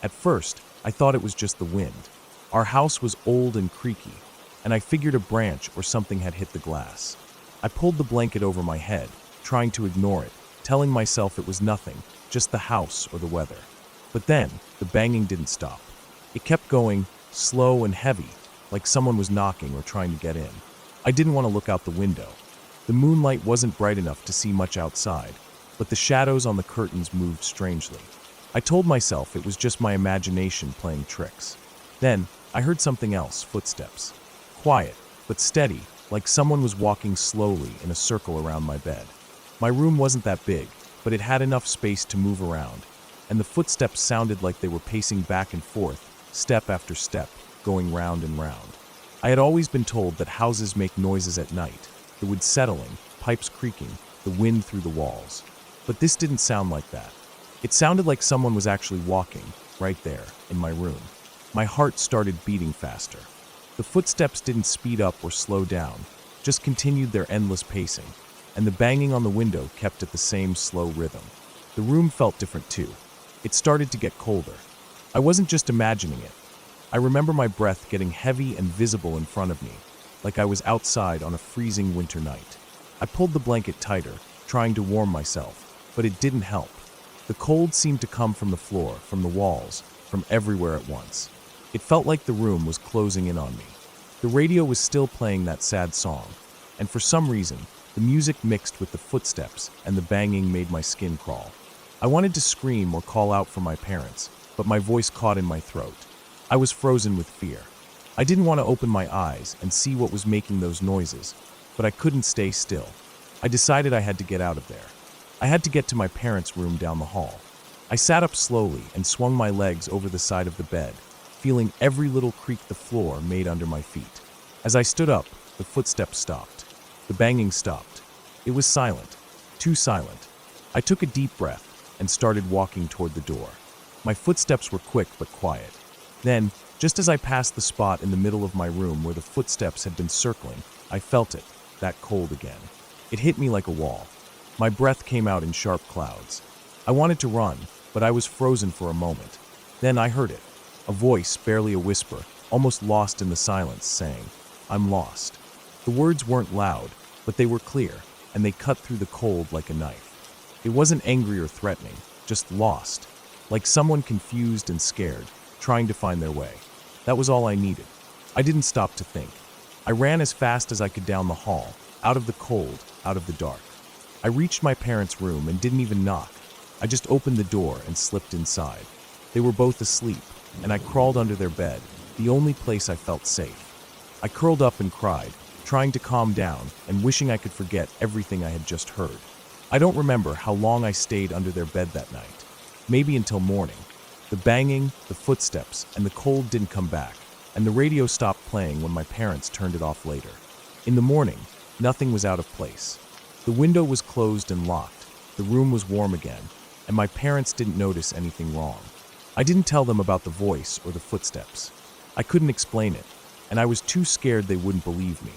At first, I thought it was just the wind. Our house was old and creaky, and I figured a branch or something had hit the glass. I pulled the blanket over my head, trying to ignore it, telling myself it was nothing, just the house or the weather. But then, the banging didn't stop. It kept going, slow and heavy, like someone was knocking or trying to get in. I didn't want to look out the window. The moonlight wasn't bright enough to see much outside, but the shadows on the curtains moved strangely. I told myself it was just my imagination playing tricks. Then, I heard something else, footsteps. Quiet, but steady, like someone was walking slowly in a circle around my bed. My room wasn't that big, but it had enough space to move around, and the footsteps sounded like they were pacing back and forth, step after step, going round and round. I had always been told that houses make noises at night, the wood settling, pipes creaking, the wind through the walls. But this didn't sound like that. It sounded like someone was actually walking, right there, in my room. My heart started beating faster. The footsteps didn't speed up or slow down, just continued their endless pacing, and the banging on the window kept at the same slow rhythm. The room felt different too. It started to get colder. I wasn't just imagining it. I remember my breath getting heavy and visible in front of me, like I was outside on a freezing winter night. I pulled the blanket tighter, trying to warm myself, but it didn't help. The cold seemed to come from the floor, from the walls, from everywhere at once. It felt like the room was closing in on me. The radio was still playing that sad song, and for some reason, the music mixed with the footsteps and the banging made my skin crawl. I wanted to scream or call out for my parents, but my voice caught in my throat. I was frozen with fear. I didn't want to open my eyes and see what was making those noises, but I couldn't stay still. I decided I had to get out of there. I had to get to my parents' room down the hall. I sat up slowly and swung my legs over the side of the bed, feeling every little creak the floor made under my feet. As I stood up, the footsteps stopped. The banging stopped. It was silent, too silent. I took a deep breath and started walking toward the door. My footsteps were quick but quiet. Then, just as I passed the spot in the middle of my room where the footsteps had been circling, I felt it, that cold again. It hit me like a wall. My breath came out in sharp clouds. I wanted to run, but I was frozen for a moment. Then I heard it, a voice, barely a whisper, almost lost in the silence, saying, "I'm lost." The words weren't loud, but they were clear, and they cut through the cold like a knife. It wasn't angry or threatening, just lost, like someone confused and scared, trying to find their way. That was all I needed. I didn't stop to think. I ran as fast as I could down the hall, out of the cold, out of the dark. I reached my parents' room and didn't even knock. I just opened the door and slipped inside. They were both asleep, and I crawled under their bed, the only place I felt safe. I curled up and cried, trying to calm down and wishing I could forget everything I had just heard. I don't remember how long I stayed under their bed that night. Maybe until morning. The banging, the footsteps, and the cold didn't come back, and the radio stopped playing when my parents turned it off later. In the morning, nothing was out of place. The window was closed and locked, the room was warm again, and my parents didn't notice anything wrong. I didn't tell them about the voice or the footsteps. I couldn't explain it, and I was too scared they wouldn't believe me.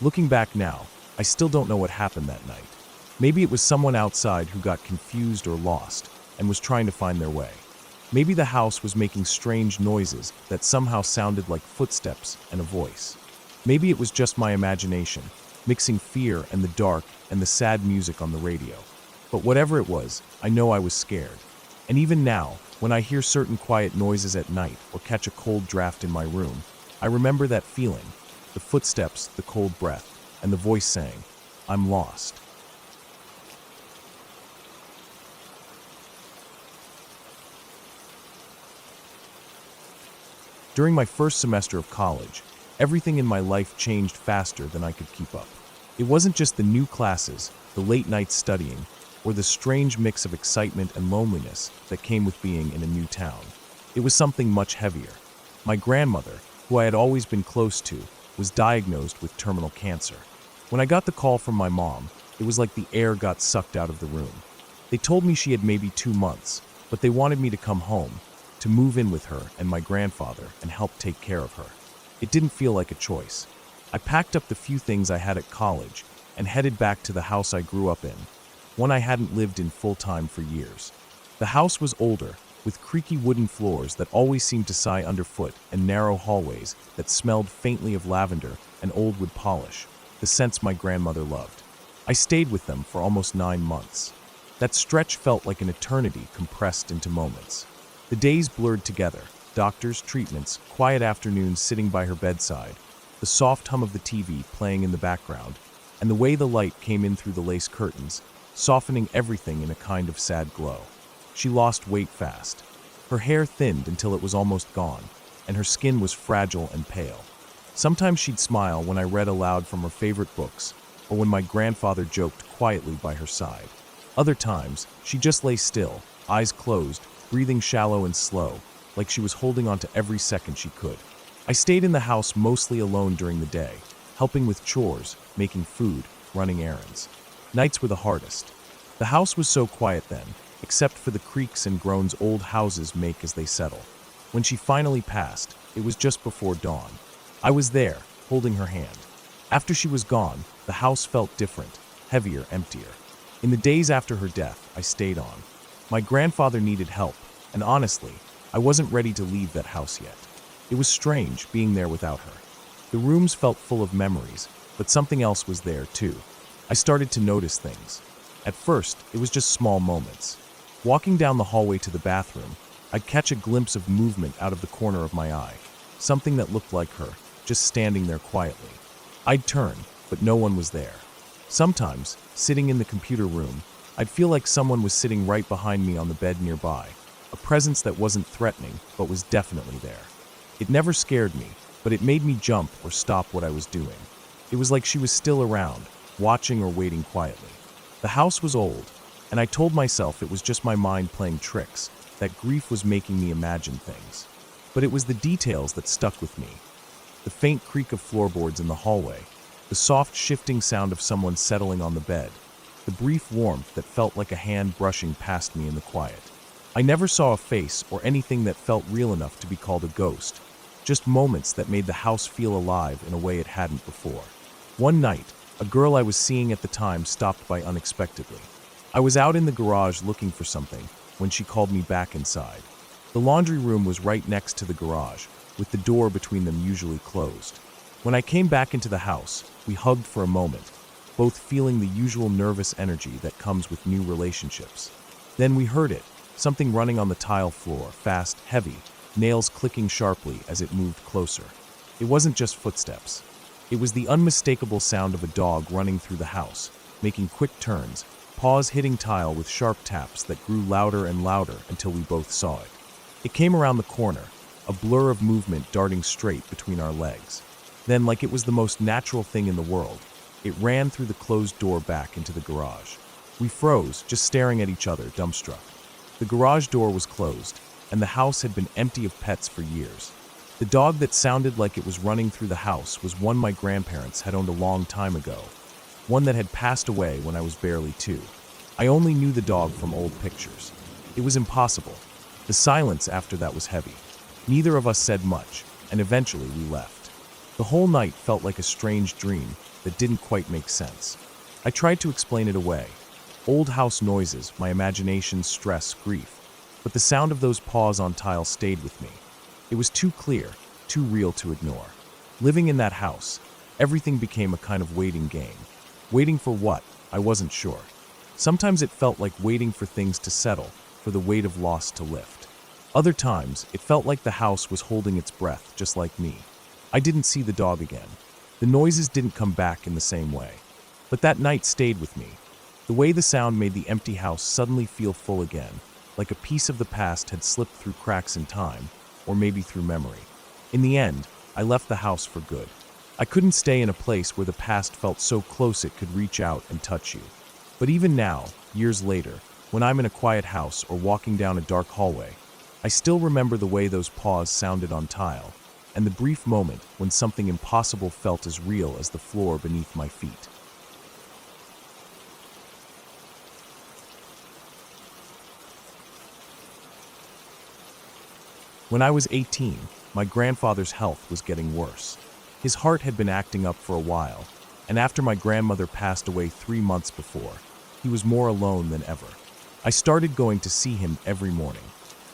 Looking back now, I still don't know what happened that night. Maybe it was someone outside who got confused or lost and was trying to find their way. Maybe the house was making strange noises that somehow sounded like footsteps and a voice. Maybe it was just my imagination, mixing fear and the dark and the sad music on the radio. But whatever it was, I know I was scared. And even now, when I hear certain quiet noises at night or catch a cold draft in my room, I remember that feeling, the footsteps, the cold breath, and the voice saying, "I'm lost." During my first semester of college, everything in my life changed faster than I could keep up. It wasn't just the new classes, the late nights studying, or the strange mix of excitement and loneliness that came with being in a new town. It was something much heavier. My grandmother, who I had always been close to, was diagnosed with terminal cancer. When I got the call from my mom, it was like the air got sucked out of the room. They told me she had maybe 2 months, but they wanted me to come home, to move in with her and my grandfather and help take care of her. It didn't feel like a choice. I packed up the few things I had at college and headed back to the house I grew up in, one I hadn't lived in full-time for years. The house was older, with creaky wooden floors that always seemed to sigh underfoot and narrow hallways that smelled faintly of lavender and old wood polish, the scents my grandmother loved. I stayed with them for almost 9 months. That stretch felt like an eternity compressed into moments. The days blurred together, doctors, treatments, quiet afternoons sitting by her bedside, the soft hum of the TV playing in the background, and the way the light came in through the lace curtains, softening everything in a kind of sad glow. She lost weight fast. Her hair thinned until it was almost gone, and her skin was fragile and pale. Sometimes she'd smile when I read aloud from her favorite books, or when my grandfather joked quietly by her side. Other times, she just lay still, eyes closed, breathing shallow and slow, like she was holding on to every second she could. I stayed in the house mostly alone during the day, helping with chores, making food, running errands. Nights were the hardest. The house was so quiet then, except for the creaks and groans old houses make as they settle. When she finally passed, it was just before dawn. I was there, holding her hand. After she was gone, the house felt different, heavier, emptier. In the days after her death, I stayed on. My grandfather needed help, and honestly, I wasn't ready to leave that house yet. It was strange being there without her. The rooms felt full of memories, but something else was there too. I started to notice things. At first, it was just small moments. Walking down the hallway to the bathroom, I'd catch a glimpse of movement out of the corner of my eye, something that looked like her, just standing there quietly. I'd turn, but no one was there. Sometimes, sitting in the computer room, I'd feel like someone was sitting right behind me on the bed nearby, a presence that wasn't threatening, but was definitely there. It never scared me, but it made me jump or stop what I was doing. It was like she was still around, watching or waiting quietly. The house was old, and I told myself it was just my mind playing tricks, that grief was making me imagine things. But it was the details that stuck with me. The faint creak of floorboards in the hallway, the soft shifting sound of someone settling on the bed, the brief warmth that felt like a hand brushing past me in the quiet. I never saw a face or anything that felt real enough to be called a ghost, just moments that made the house feel alive in a way it hadn't before. One night, a girl I was seeing at the time stopped by unexpectedly. I was out in the garage looking for something when she called me back inside. The laundry room was right next to the garage, with the door between them usually closed. When I came back into the house, we hugged for a moment, both feeling the usual nervous energy that comes with new relationships. Then we heard it, something running on the tile floor, fast, heavy, nails clicking sharply as it moved closer. It wasn't just footsteps. It was the unmistakable sound of a dog running through the house, making quick turns, paws hitting tile with sharp taps that grew louder and louder until we both saw it. It came around the corner, a blur of movement darting straight between our legs. Then, like it was the most natural thing in the world, it ran through the closed door back into the garage. We froze, just staring at each other, dumbstruck. The garage door was closed, and the house had been empty of pets for years. The dog that sounded like it was running through the house was one my grandparents had owned a long time ago, one that had passed away when I was barely 2. I only knew the dog from old pictures. It was impossible. The silence after that was heavy. Neither of us said much, and eventually we left. The whole night felt like a strange dream that didn't quite make sense. I tried to explain it away. Old house noises, my imagination's stress, grief. But the sound of those paws on tile stayed with me. It was too clear, too real to ignore. Living in that house, everything became a kind of waiting game. Waiting for what? I wasn't sure. Sometimes it felt like waiting for things to settle, for the weight of loss to lift. Other times, it felt like the house was holding its breath, just like me. I didn't see the dog again. The noises didn't come back in the same way. But that night stayed with me. The way the sound made the empty house suddenly feel full again, like a piece of the past had slipped through cracks in time, or maybe through memory. In the end, I left the house for good. I couldn't stay in a place where the past felt so close it could reach out and touch you. But even now, years later, when I'm in a quiet house or walking down a dark hallway, I still remember the way those paws sounded on tile, and the brief moment when something impossible felt as real as the floor beneath my feet. When I was 18, my grandfather's health was getting worse. His heart had been acting up for a while, and after my grandmother passed away 3 months before, he was more alone than ever. I started going to see him every morning.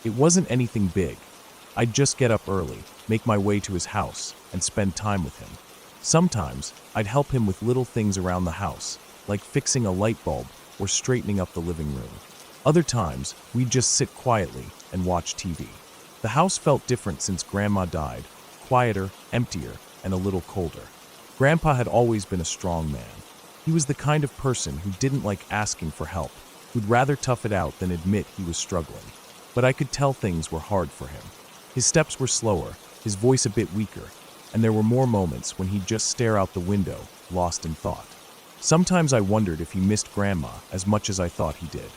It wasn't anything big. I'd just get up early, make my way to his house, and spend time with him. Sometimes, I'd help him with little things around the house, like fixing a light bulb or straightening up the living room. Other times, we'd just sit quietly and watch TV. The house felt different since Grandma died, quieter, emptier, and a little colder. Grandpa had always been a strong man. He was the kind of person who didn't like asking for help, who'd rather tough it out than admit he was struggling. But I could tell things were hard for him. His steps were slower, his voice a bit weaker, and there were more moments when he'd just stare out the window, lost in thought. Sometimes I wondered if he missed Grandma as much as I thought he did.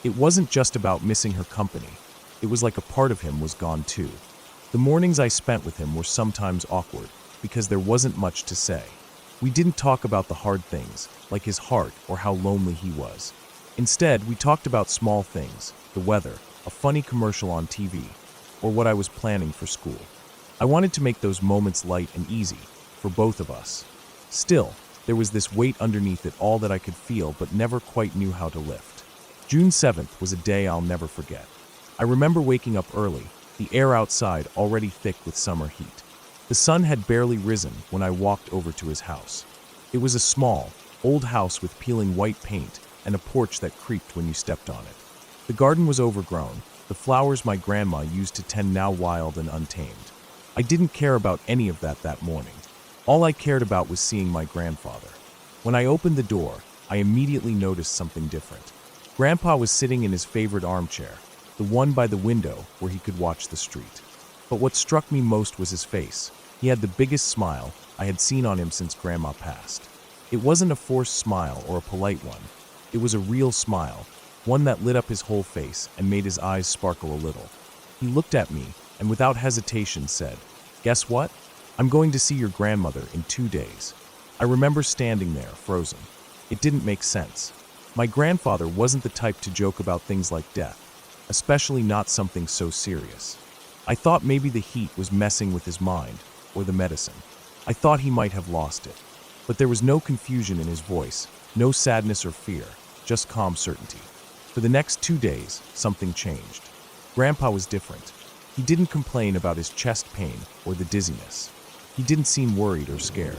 It wasn't just about missing her company. It was like a part of him was gone too. The mornings I spent with him were sometimes awkward, because there wasn't much to say. We didn't talk about the hard things, like his heart or how lonely he was. Instead, we talked about small things, the weather, a funny commercial on TV, or what I was planning for school. I wanted to make those moments light and easy, for both of us. Still, there was this weight underneath it all that I could feel but never quite knew how to lift. June 7th was a day I'll never forget. I remember waking up early, the air outside already thick with summer heat. The sun had barely risen when I walked over to his house. It was a small, old house with peeling white paint and a porch that creaked when you stepped on it. The garden was overgrown, the flowers my grandma used to tend now wild and untamed. I didn't care about any of that morning. All I cared about was seeing my grandfather. When I opened the door, I immediately noticed something different. Grandpa was sitting in his favorite armchair, the one by the window where he could watch the street. But what struck me most was his face. He had the biggest smile I had seen on him since Grandma passed. It wasn't a forced smile or a polite one. It was a real smile, one that lit up his whole face and made his eyes sparkle a little. He looked at me and without hesitation said, "Guess what? I'm going to see your grandmother in 2 days." I remember standing there, frozen. It didn't make sense. My grandfather wasn't the type to joke about things like death, especially not something so serious. I thought maybe the heat was messing with his mind, or the medicine. I thought he might have lost it. But there was no confusion in his voice, no sadness or fear, just calm certainty. For the next 2 days, something changed. Grandpa was different. He didn't complain about his chest pain or the dizziness. He didn't seem worried or scared.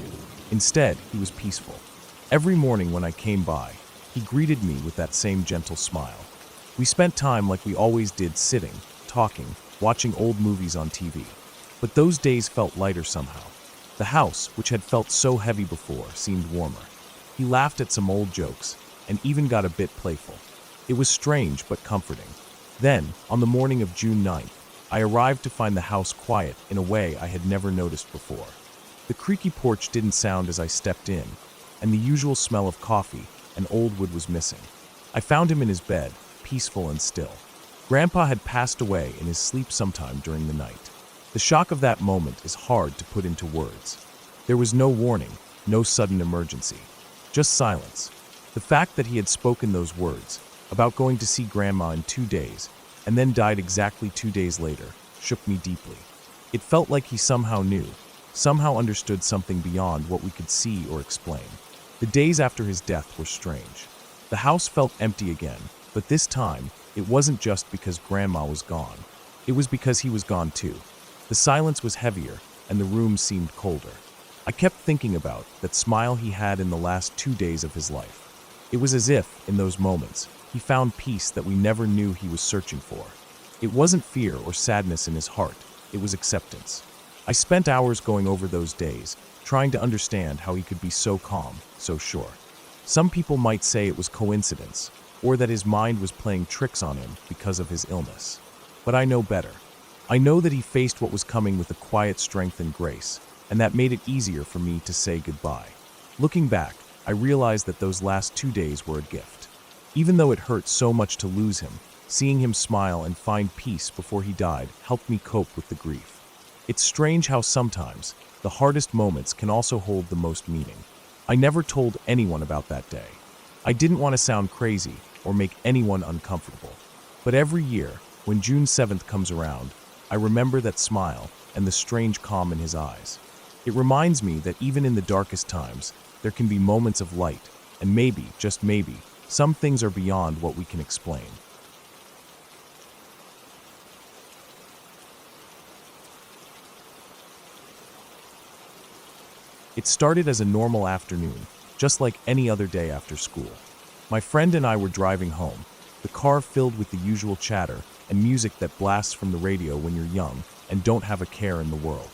Instead, he was peaceful. Every morning when I came by, he greeted me with that same gentle smile. We spent time like we always did, sitting, talking, watching old movies on TV. But those days felt lighter somehow. The house, which had felt so heavy before, seemed warmer. He laughed at some old jokes and even got a bit playful. It was strange but comforting. Then, on the morning of June 9th, I arrived to find the house quiet in a way I had never noticed before. The creaky porch didn't sound as I stepped in, and the usual smell of coffee and old wood was missing. I found him in his bed, peaceful and still. Grandpa had passed away in his sleep sometime during the night. The shock of that moment is hard to put into words. There was no warning, no sudden emergency, just silence. The fact that he had spoken those words, about going to see Grandma in 2 days, and then died exactly 2 days later, shook me deeply. It felt like he somehow knew, somehow understood something beyond what we could see or explain. The days after his death were strange. The house felt empty again, but this time, it wasn't just because Grandma was gone. It was because he was gone too. The silence was heavier, and the room seemed colder. I kept thinking about that smile he had in the last 2 days of his life. It was as if, in those moments, he found peace that we never knew he was searching for. It wasn't fear or sadness in his heart, it was acceptance. I spent hours going over those days, trying to understand how he could be so calm, so sure. Some people might say it was coincidence, or that his mind was playing tricks on him because of his illness. But I know better. I know that he faced what was coming with a quiet strength and grace, and that made it easier for me to say goodbye. Looking back, I realized that those last 2 days were a gift. Even though it hurt so much to lose him, seeing him smile and find peace before he died helped me cope with the grief. It's strange how sometimes the hardest moments can also hold the most meaning. I never told anyone about that day. I didn't want to sound crazy or make anyone uncomfortable. But every year, when June 7th comes around, I remember that smile and the strange calm in his eyes. It reminds me that even in the darkest times, there can be moments of light, and maybe, just maybe, some things are beyond what we can explain. It started as a normal afternoon, just like any other day after school. My friend and I were driving home, the car filled with the usual chatter and music that blasts from the radio when you're young and don't have a care in the world.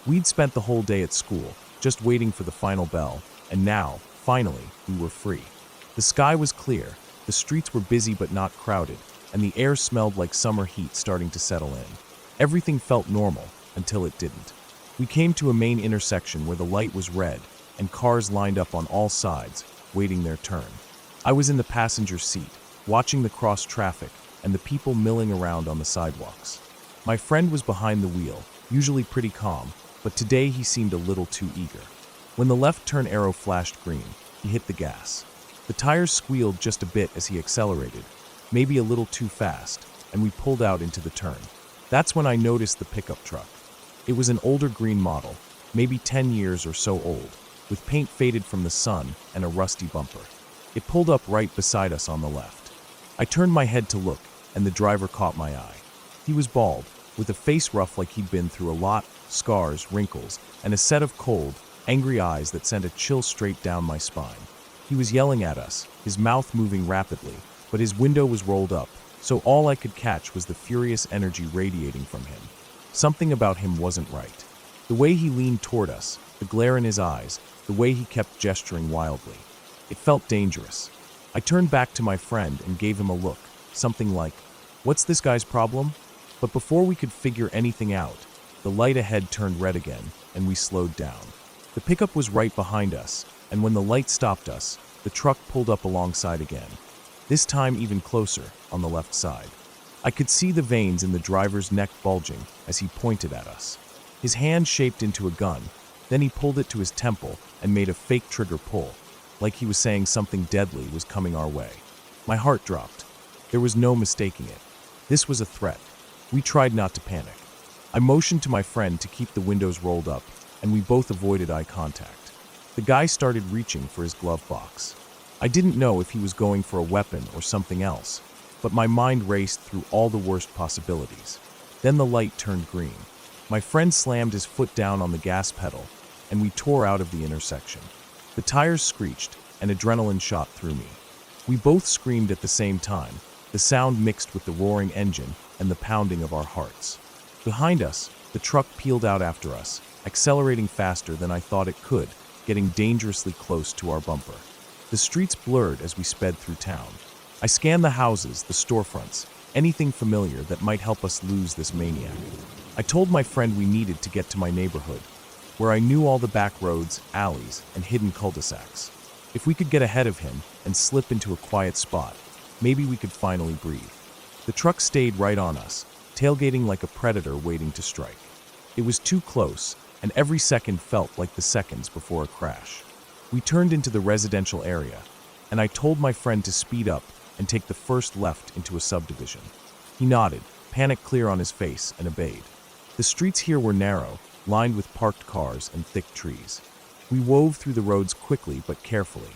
We'd spent the whole day at school, just waiting for the final bell, and now, finally, we were free. The sky was clear, the streets were busy but not crowded, and the air smelled like summer heat starting to settle in. Everything felt normal, until it didn't. We came to a main intersection where the light was red, and cars lined up on all sides, waiting their turn. I was in the passenger seat, watching the cross traffic and the people milling around on the sidewalks. My friend was behind the wheel, usually pretty calm, but today he seemed a little too eager. When the left turn arrow flashed green, he hit the gas. The tires squealed just a bit as he accelerated, maybe a little too fast, and we pulled out into the turn. That's when I noticed the pickup truck. It was an older green model, maybe 10 years or so old, with paint faded from the sun and a rusty bumper. It pulled up right beside us on the left. I turned my head to look, and the driver caught my eye. He was bald, with a face rough like he'd been through a lot, scars, wrinkles, and a set of cold, angry eyes that sent a chill straight down my spine. He was yelling at us, his mouth moving rapidly, but his window was rolled up, so all I could catch was the furious energy radiating from him. Something about him wasn't right. The way he leaned toward us, the glare in his eyes, the way he kept gesturing wildly. It felt dangerous. I turned back to my friend and gave him a look, something like, "What's this guy's problem?" But before we could figure anything out, the light ahead turned red again, and we slowed down. The pickup was right behind us, and when the light stopped us, the truck pulled up alongside again, this time even closer, on the left side. I could see the veins in the driver's neck bulging as he pointed at us. His hand shaped into a gun, then he pulled it to his temple and made a fake trigger pull, like he was saying something deadly was coming our way. My heart dropped. There was no mistaking it. This was a threat. We tried not to panic. I motioned to my friend to keep the windows rolled up, and we both avoided eye contact. The guy started reaching for his glove box. I didn't know if he was going for a weapon or something else, but my mind raced through all the worst possibilities. Then the light turned green. My friend slammed his foot down on the gas pedal, and we tore out of the intersection. The tires screeched, and adrenaline shot through me. We both screamed at the same time, the sound mixed with the roaring engine and the pounding of our hearts. Behind us, the truck peeled out after us, accelerating faster than I thought it could, getting dangerously close to our bumper. The streets blurred as we sped through town. I scanned the houses, the storefronts, anything familiar that might help us lose this maniac. I told my friend we needed to get to my neighborhood, where I knew all the back roads, alleys, and hidden cul-de-sacs. If we could get ahead of him and slip into a quiet spot, maybe we could finally breathe. The truck stayed right on us, tailgating like a predator waiting to strike. It was too close, and every second felt like the seconds before a crash. We turned into the residential area, and I told my friend to speed up and take the first left into a subdivision. He nodded, panic clear on his face, and obeyed. The streets here were narrow, lined with parked cars and thick trees. We wove through the roads quickly but carefully.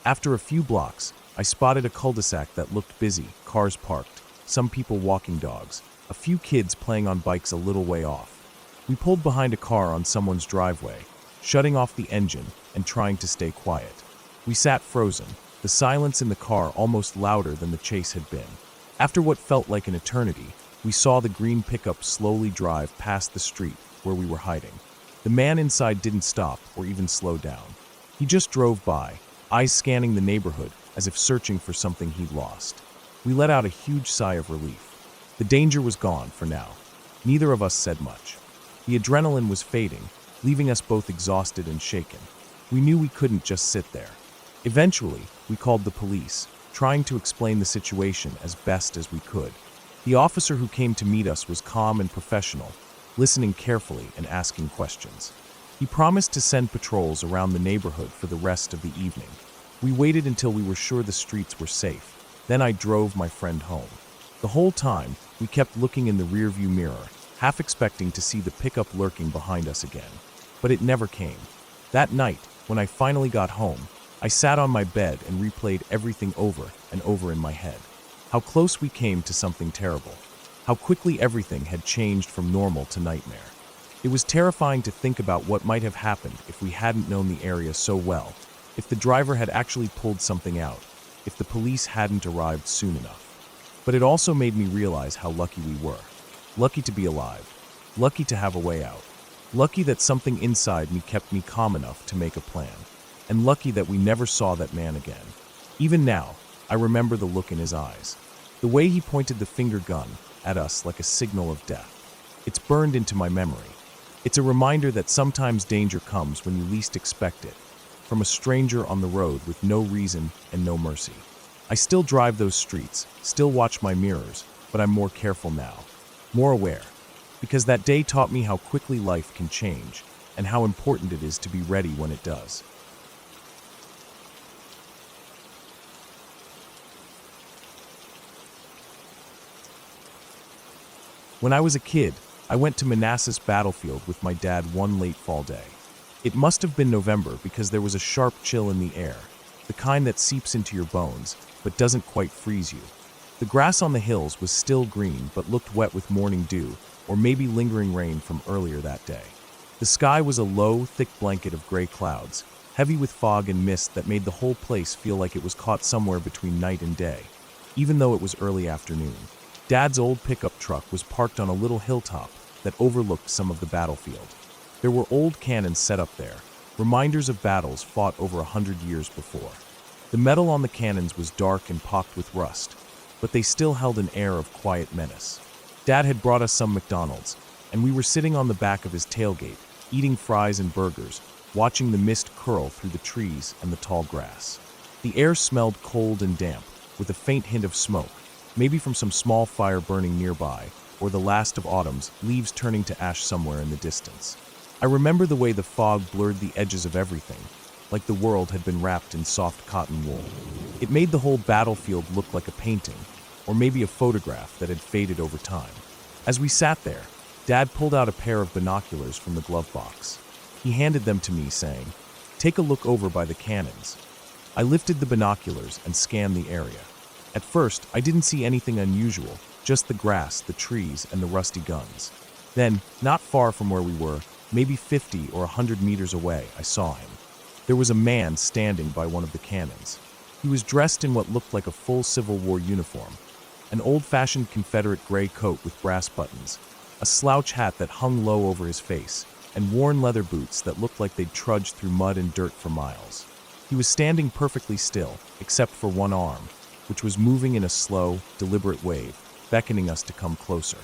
After a few blocks, I spotted a cul-de-sac that looked busy, cars parked, some people walking dogs, a few kids playing on bikes a little way off. We pulled behind a car on someone's driveway, shutting off the engine and trying to stay quiet. We sat frozen, the silence in the car almost louder than the chase had been. After what felt like an eternity, we saw the green pickup slowly drive past the street where we were hiding. The man inside didn't stop or even slow down. He just drove by, eyes scanning the neighborhood as if searching for something he'd lost. We let out a huge sigh of relief. The danger was gone for now. Neither of us said much. The adrenaline was fading, leaving us both exhausted and shaken. We knew we couldn't just sit there. Eventually, we called the police, trying to explain the situation as best as we could. The officer who came to meet us was calm and professional, listening carefully and asking questions. He promised to send patrols around the neighborhood for the rest of the evening. We waited until we were sure the streets were safe. Then I drove my friend home. The whole time, we kept looking in the rearview mirror, half expecting to see the pickup lurking behind us again. But it never came. That night, when I finally got home, I sat on my bed and replayed everything over and over in my head. How close we came to something terrible. How quickly everything had changed from normal to nightmare. It was terrifying to think about what might have happened if we hadn't known the area so well, if the driver had actually pulled something out, if the police hadn't arrived soon enough. But it also made me realize how lucky we were. Lucky to be alive. Lucky to have a way out. Lucky that something inside me kept me calm enough to make a plan. And lucky that we never saw that man again. Even now, I remember the look in his eyes. The way he pointed the finger gun at us like a signal of death. It's burned into my memory. It's a reminder that sometimes danger comes when you least expect it. From a stranger on the road with no reason and no mercy. I still drive those streets, still watch my mirrors, but I'm more careful now. More aware. Because that day taught me how quickly life can change, and how important it is to be ready when it does. When I was a kid, I went to Manassas Battlefield with my dad one late fall day. It must have been November because there was a sharp chill in the air, the kind that seeps into your bones, but doesn't quite freeze you. The grass on the hills was still green but looked wet with morning dew, or maybe lingering rain from earlier that day. The sky was a low, thick blanket of gray clouds, heavy with fog and mist that made the whole place feel like it was caught somewhere between night and day, even though it was early afternoon. Dad's old pickup truck was parked on a little hilltop that overlooked some of the battlefield. There were old cannons set up there, reminders of battles fought over 100 years before. The metal on the cannons was dark and pocked with rust, but they still held an air of quiet menace. Dad had brought us some McDonald's, and we were sitting on the back of his tailgate, eating fries and burgers, watching the mist curl through the trees and the tall grass. The air smelled cold and damp, with a faint hint of smoke, maybe from some small fire burning nearby, or the last of autumn's leaves turning to ash somewhere in the distance. I remember the way the fog blurred the edges of everything, like the world had been wrapped in soft cotton wool. It made the whole battlefield look like a painting, or maybe a photograph that had faded over time. As we sat there, Dad pulled out a pair of binoculars from the glove box. He handed them to me, saying, "Take a look over by the cannons." I lifted the binoculars and scanned the area. At first, I didn't see anything unusual, just the grass, the trees, and the rusty guns. Then, not far from where we were, maybe 50 or 100 meters away, I saw him. There was a man standing by one of the cannons. He was dressed in what looked like a full Civil War uniform, an old-fashioned Confederate gray coat with brass buttons, a slouch hat that hung low over his face, and worn leather boots that looked like they'd trudged through mud and dirt for miles. He was standing perfectly still, except for one arm, which was moving in a slow, deliberate wave, beckoning us to come closer.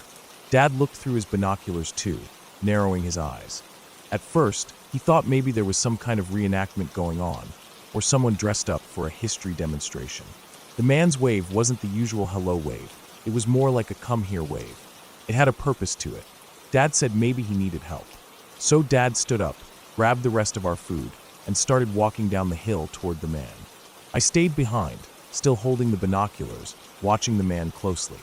Dad looked through his binoculars too, narrowing his eyes. At first, he thought maybe there was some kind of reenactment going on, or someone dressed up for a history demonstration. The man's wave wasn't the usual hello wave. It was more like a come here wave. It had a purpose to it. Dad said maybe he needed help. So Dad stood up, grabbed the rest of our food, and started walking down the hill toward the man. I stayed behind, still holding the binoculars, watching the man closely.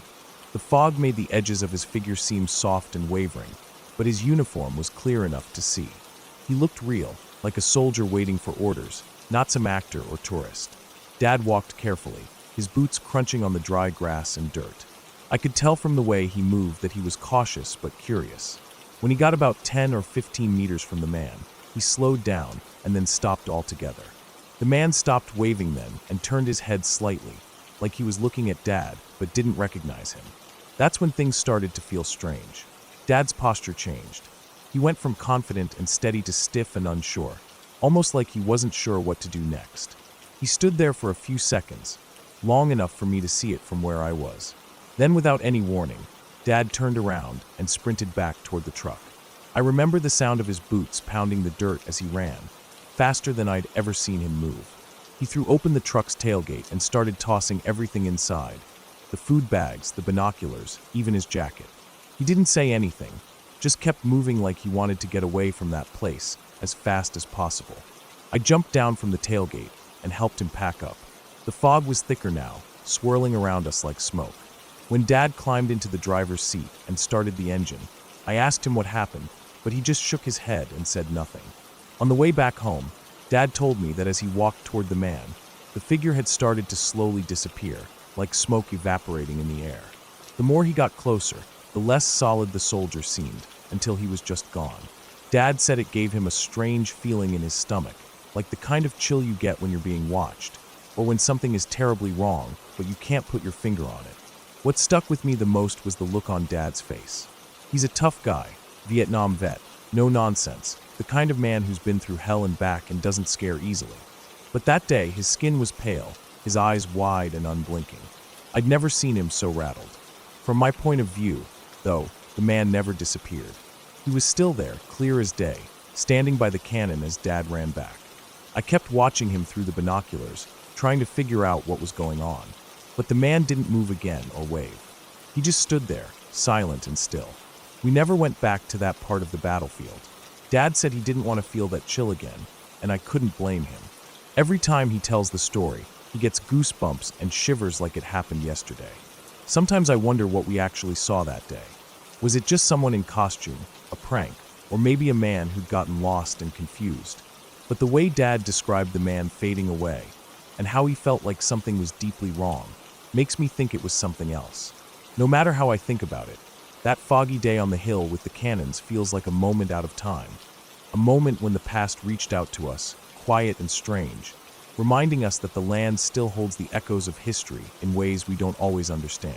The fog made the edges of his figure seem soft and wavering, but his uniform was clear enough to see. He looked real, like a soldier waiting for orders, not some actor or tourist. Dad walked carefully, his boots crunching on the dry grass and dirt. I could tell from the way he moved that he was cautious but curious. When he got about 10 or 15 meters from the man, he slowed down and then stopped altogether. The man stopped waving then and turned his head slightly, like he was looking at Dad but didn't recognize him. That's when things started to feel strange. Dad's posture changed. He went from confident and steady to stiff and unsure, almost like he wasn't sure what to do next. He stood there for a few seconds, long enough for me to see it from where I was. Then, without any warning, Dad turned around and sprinted back toward the truck. I remember the sound of his boots pounding the dirt as he ran, faster than I'd ever seen him move. He threw open the truck's tailgate and started tossing everything inside, the food bags, the binoculars, even his jacket. He didn't say anything, just kept moving like he wanted to get away from that place as fast as possible. I jumped down from the tailgate and helped him pack up. The fog was thicker now, swirling around us like smoke. When Dad climbed into the driver's seat and started the engine, I asked him what happened, but he just shook his head and said nothing. On the way back home, Dad told me that as he walked toward the man, the figure had started to slowly disappear, like smoke evaporating in the air. The more he got closer, the less solid the soldier seemed, until he was just gone. Dad said it gave him a strange feeling in his stomach, like the kind of chill you get when you're being watched, or when something is terribly wrong, but you can't put your finger on it. What stuck with me the most was the look on Dad's face. He's a tough guy, Vietnam vet, no nonsense, the kind of man who's been through hell and back and doesn't scare easily. But that day, his skin was pale, his eyes wide and unblinking. I'd never seen him so rattled. From my point of view, though, the man never disappeared. He was still there, clear as day, standing by the cannon as Dad ran back. I kept watching him through the binoculars, trying to figure out what was going on. But the man didn't move again or wave. He just stood there, silent and still. We never went back to that part of the battlefield. Dad said he didn't want to feel that chill again, and I couldn't blame him. Every time he tells the story, he gets goosebumps and shivers like it happened yesterday. Sometimes I wonder what we actually saw that day. Was it just someone in costume, a prank, or maybe a man who'd gotten lost and confused? But the way Dad described the man fading away, and how he felt like something was deeply wrong, makes me think it was something else. No matter how I think about it, that foggy day on the hill with the cannons feels like a moment out of time. A moment when the past reached out to us, quiet and strange, reminding us that the land still holds the echoes of history in ways we don't always understand.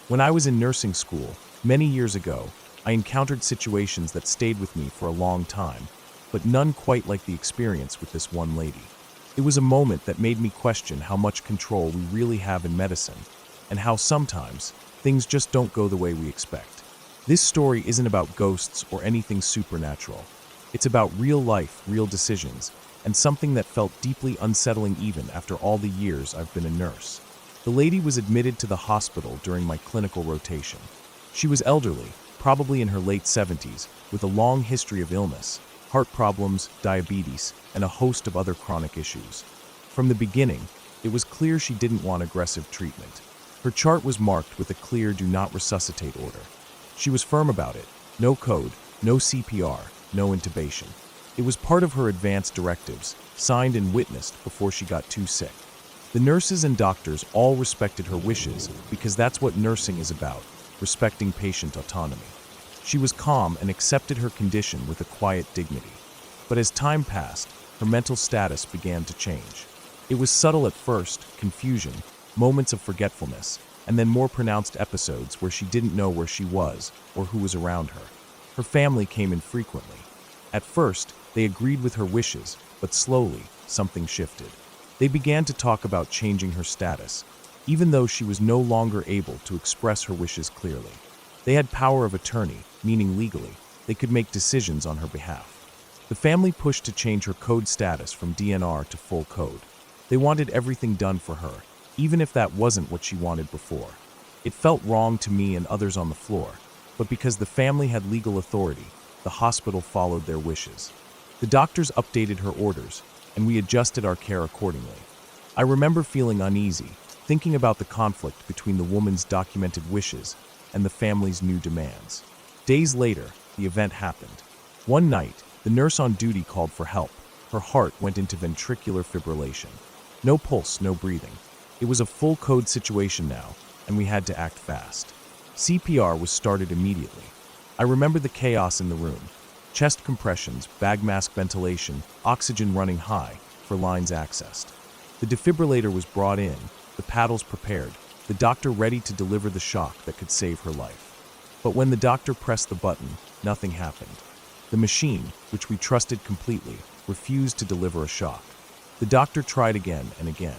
When I was in nursing school, many years ago, I encountered situations that stayed with me for a long time, but none quite like the experience with this one lady. It was a moment that made me question how much control we really have in medicine, and how sometimes things just don't go the way we expect. This story isn't about ghosts or anything supernatural. It's about real life, real decisions, and something that felt deeply unsettling even after all the years I've been a nurse. The lady was admitted to the hospital during my clinical rotation. She was elderly, probably in her late 70s, with a long history of illness, heart problems, diabetes, and a host of other chronic issues. From the beginning, it was clear she didn't want aggressive treatment. Her chart was marked with a clear do not resuscitate order. She was firm about it. No code, no CPR, no intubation. It was part of her advanced directives, signed and witnessed before she got too sick. The nurses and doctors all respected her wishes because that's what nursing is about, respecting patient autonomy. She was calm and accepted her condition with a quiet dignity. But as time passed, her mental status began to change. It was subtle at first, confusion, moments of forgetfulness, and then more pronounced episodes where she didn't know where she was or who was around her. Her family came in frequently. At first, they agreed with her wishes, but slowly, something shifted. They began to talk about changing her status, even though she was no longer able to express her wishes clearly. They had power of attorney, meaning legally, they could make decisions on her behalf. The family pushed to change her code status from DNR to full code. They wanted everything done for her, even if that wasn't what she wanted before. It felt wrong to me and others on the floor, but because the family had legal authority, the hospital followed their wishes. The doctors updated her orders, and we adjusted our care accordingly. I remember feeling uneasy, thinking about the conflict between the woman's documented wishes and the family's new demands. Days later, the event happened. One night, the nurse on duty called for help. Her heart went into ventricular fibrillation. No pulse, no breathing. It was a full code situation now, and we had to act fast. CPR was started immediately. I remember the chaos in the room. Chest compressions, bag mask ventilation, oxygen running high for lines accessed. The defibrillator was brought in, the paddles prepared, the doctor ready to deliver the shock that could save her life. But when the doctor pressed the button, nothing happened. The machine, which we trusted completely, refused to deliver a shock. The doctor tried again and again.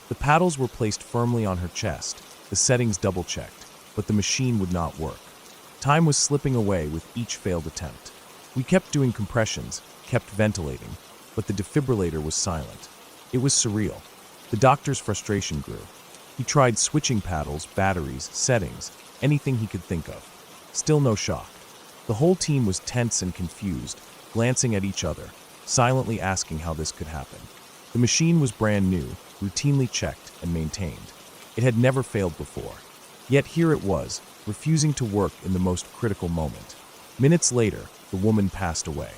The paddles were placed firmly on her chest, the settings double-checked, but the machine would not work. Time was slipping away with each failed attempt. We kept doing compressions, kept ventilating, but the defibrillator was silent. It was surreal. The doctor's frustration grew. He tried switching paddles, batteries, settings, anything he could think of. Still no shock. The whole team was tense and confused, glancing at each other, silently asking how this could happen. The machine was brand new, routinely checked and maintained. It had never failed before. Yet here it was, refusing to work in the most critical moment. Minutes later, the woman passed away.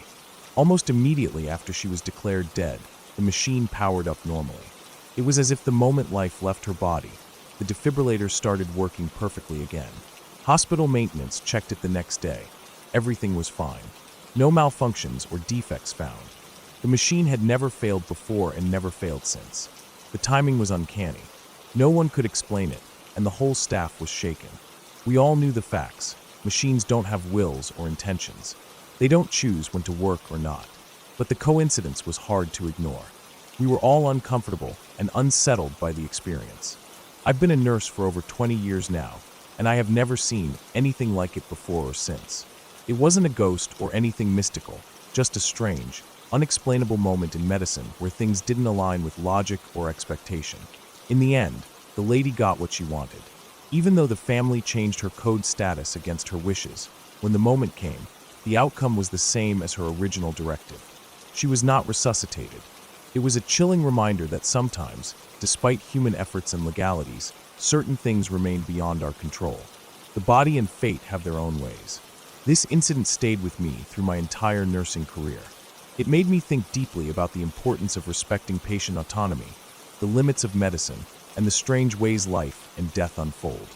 Almost immediately after she was declared dead, the machine powered up normally. It was as if the moment life left her body, the defibrillator started working perfectly again. Hospital maintenance checked it the next day. Everything was fine. No malfunctions or defects found. The machine had never failed before and never failed since. The timing was uncanny. No one could explain it, and the whole staff was shaken. We all knew the facts. Machines don't have wills or intentions. They don't choose when to work or not. But the coincidence was hard to ignore. We were all uncomfortable and unsettled by the experience. I've been a nurse for over 20 years now, and I have never seen anything like it before or since. It wasn't a ghost or anything mystical, just a strange, unexplainable moment in medicine where things didn't align with logic or expectation. In the end, the lady got what she wanted. Even though the family changed her code status against her wishes, when the moment came, the outcome was the same as her original directive. She was not resuscitated. It was a chilling reminder that sometimes, despite human efforts and legalities, certain things remain beyond our control. The body and fate have their own ways. This incident stayed with me through my entire nursing career. It made me think deeply about the importance of respecting patient autonomy, the limits of medicine, and the strange ways life and death unfold.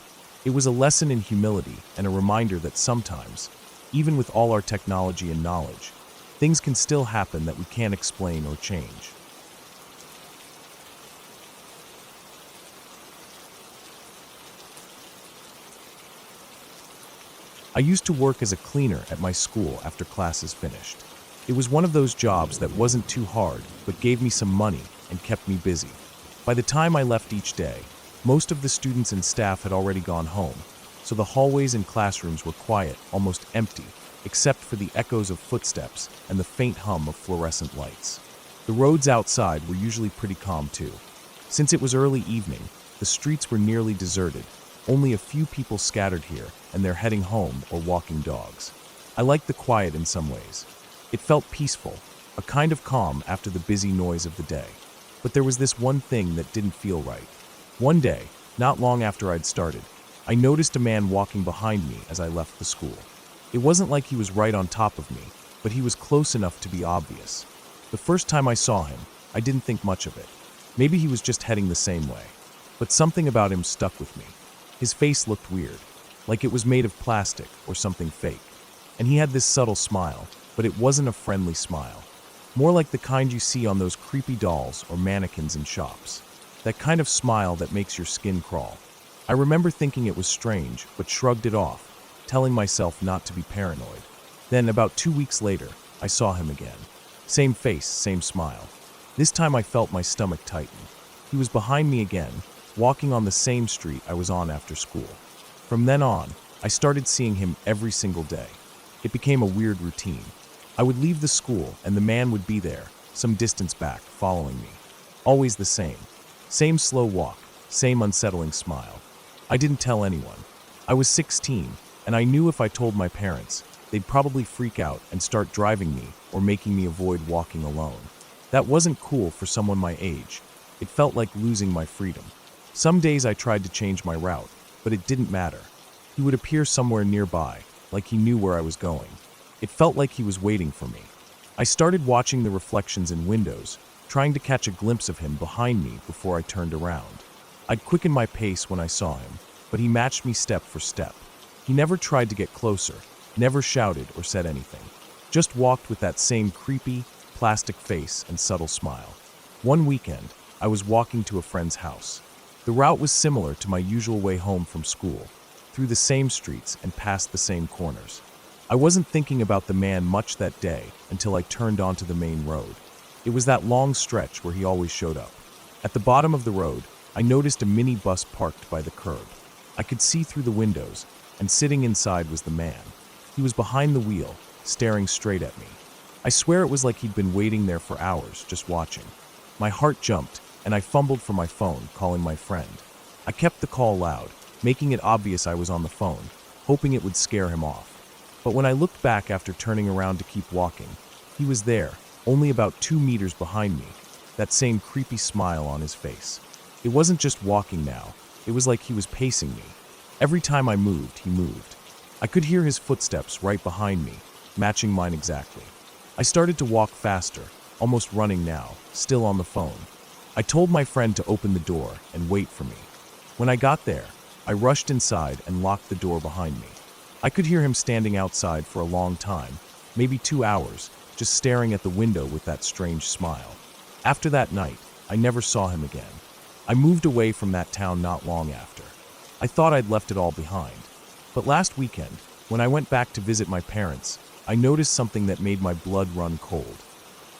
It was a lesson in humility and a reminder that sometimes, even with all our technology and knowledge, things can still happen that we can't explain or change. I used to work as a cleaner at my school after classes finished. It was one of those jobs that wasn't too hard, but gave me some money and kept me busy. By the time I left each day, most of the students and staff had already gone home, so the hallways and classrooms were quiet, almost empty, except for the echoes of footsteps and the faint hum of fluorescent lights. The roads outside were usually pretty calm too. Since it was early evening, the streets were nearly deserted, only a few people scattered here, and they're heading home or walking dogs. I liked the quiet in some ways. It felt peaceful, a kind of calm after the busy noise of the day. But there was this one thing that didn't feel right. One day, not long after I'd started, I noticed a man walking behind me as I left the school. It wasn't like he was right on top of me, but he was close enough to be obvious. The first time I saw him, I didn't think much of it. Maybe he was just heading the same way. But something about him stuck with me. His face looked weird, like it was made of plastic or something fake. And he had this subtle smile, but it wasn't a friendly smile. More like the kind you see on those creepy dolls or mannequins in shops. That kind of smile that makes your skin crawl. I remember thinking it was strange, but shrugged it off, telling myself not to be paranoid. Then, about 2 weeks later, I saw him again. Same face, same smile. This time I felt my stomach tighten. He was behind me again, walking on the same street I was on after school. From then on, I started seeing him every single day. It became a weird routine. I would leave the school and the man would be there, some distance back, following me. Always the same. Same slow walk, same unsettling smile. I didn't tell anyone. I was 16, and I knew if I told my parents, they'd probably freak out and start driving me or making me avoid walking alone. That wasn't cool for someone my age. It felt like losing my freedom. Some days I tried to change my route, but it didn't matter. He would appear somewhere nearby, like he knew where I was going. It felt like he was waiting for me. I started watching the reflections in windows, trying to catch a glimpse of him behind me before I turned around. I'd quicken my pace when I saw him, but he matched me step for step. He never tried to get closer, never shouted or said anything. Just walked with that same creepy, plastic face and subtle smile. One weekend, I was walking to a friend's house. The route was similar to my usual way home from school, through the same streets and past the same corners. I wasn't thinking about the man much that day until I turned onto the main road. It was that long stretch where he always showed up. At the bottom of the road, I noticed a mini bus parked by the curb. I could see through the windows, and sitting inside was the man. He was behind the wheel, staring straight at me. I swear it was like he'd been waiting there for hours, just watching. My heart jumped, and I fumbled for my phone, calling my friend. I kept the call loud, making it obvious I was on the phone, hoping it would scare him off. But when I looked back after turning around to keep walking, he was there, only about 2 meters behind me, that same creepy smile on his face. It wasn't just walking now, it was like he was pacing me. Every time I moved, he moved. I could hear his footsteps right behind me, matching mine exactly. I started to walk faster, almost running now, still on the phone. I told my friend to open the door and wait for me. When I got there, I rushed inside and locked the door behind me. I could hear him standing outside for a long time, maybe 2 hours, just staring at the window with that strange smile. After that night, I never saw him again. I moved away from that town not long after. I thought I'd left it all behind. But last weekend, when I went back to visit my parents, I noticed something that made my blood run cold.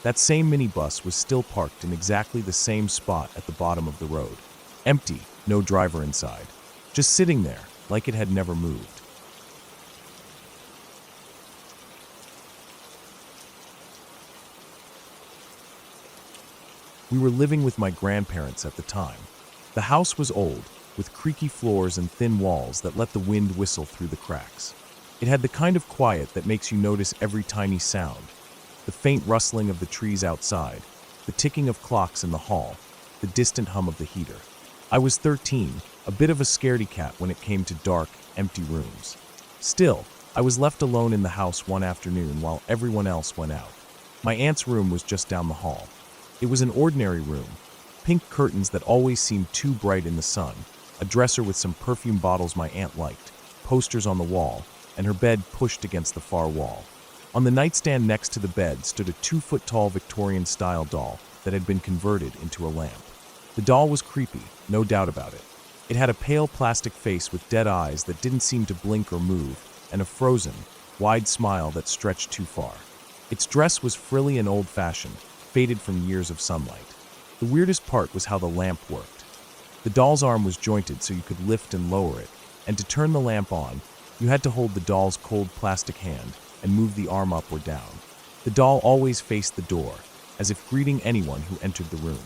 That same minibus was still parked in exactly the same spot at the bottom of the road. Empty, no driver inside. Just sitting there, like it had never moved. We were living with my grandparents at the time. The house was old, with creaky floors and thin walls that let the wind whistle through the cracks. It had the kind of quiet that makes you notice every tiny sound. The faint rustling of the trees outside, the ticking of clocks in the hall, the distant hum of the heater. I was 13, a bit of a scaredy cat when it came to dark, empty rooms. Still, I was left alone in the house one afternoon while everyone else went out. My aunt's room was just down the hall. It was an ordinary room, pink curtains that always seemed too bright in the sun, a dresser with some perfume bottles my aunt liked, posters on the wall, and her bed pushed against the far wall. On the nightstand next to the bed stood a 2-foot-tall Victorian-style doll that had been converted into a lamp. The doll was creepy, no doubt about it. It had a pale plastic face with dead eyes that didn't seem to blink or move, and a frozen, wide smile that stretched too far. Its dress was frilly and old-fashioned, faded from years of sunlight. The weirdest part was how the lamp worked. The doll's arm was jointed so you could lift and lower it, and to turn the lamp on, you had to hold the doll's cold plastic hand and move the arm up or down. The doll always faced the door, as if greeting anyone who entered the room.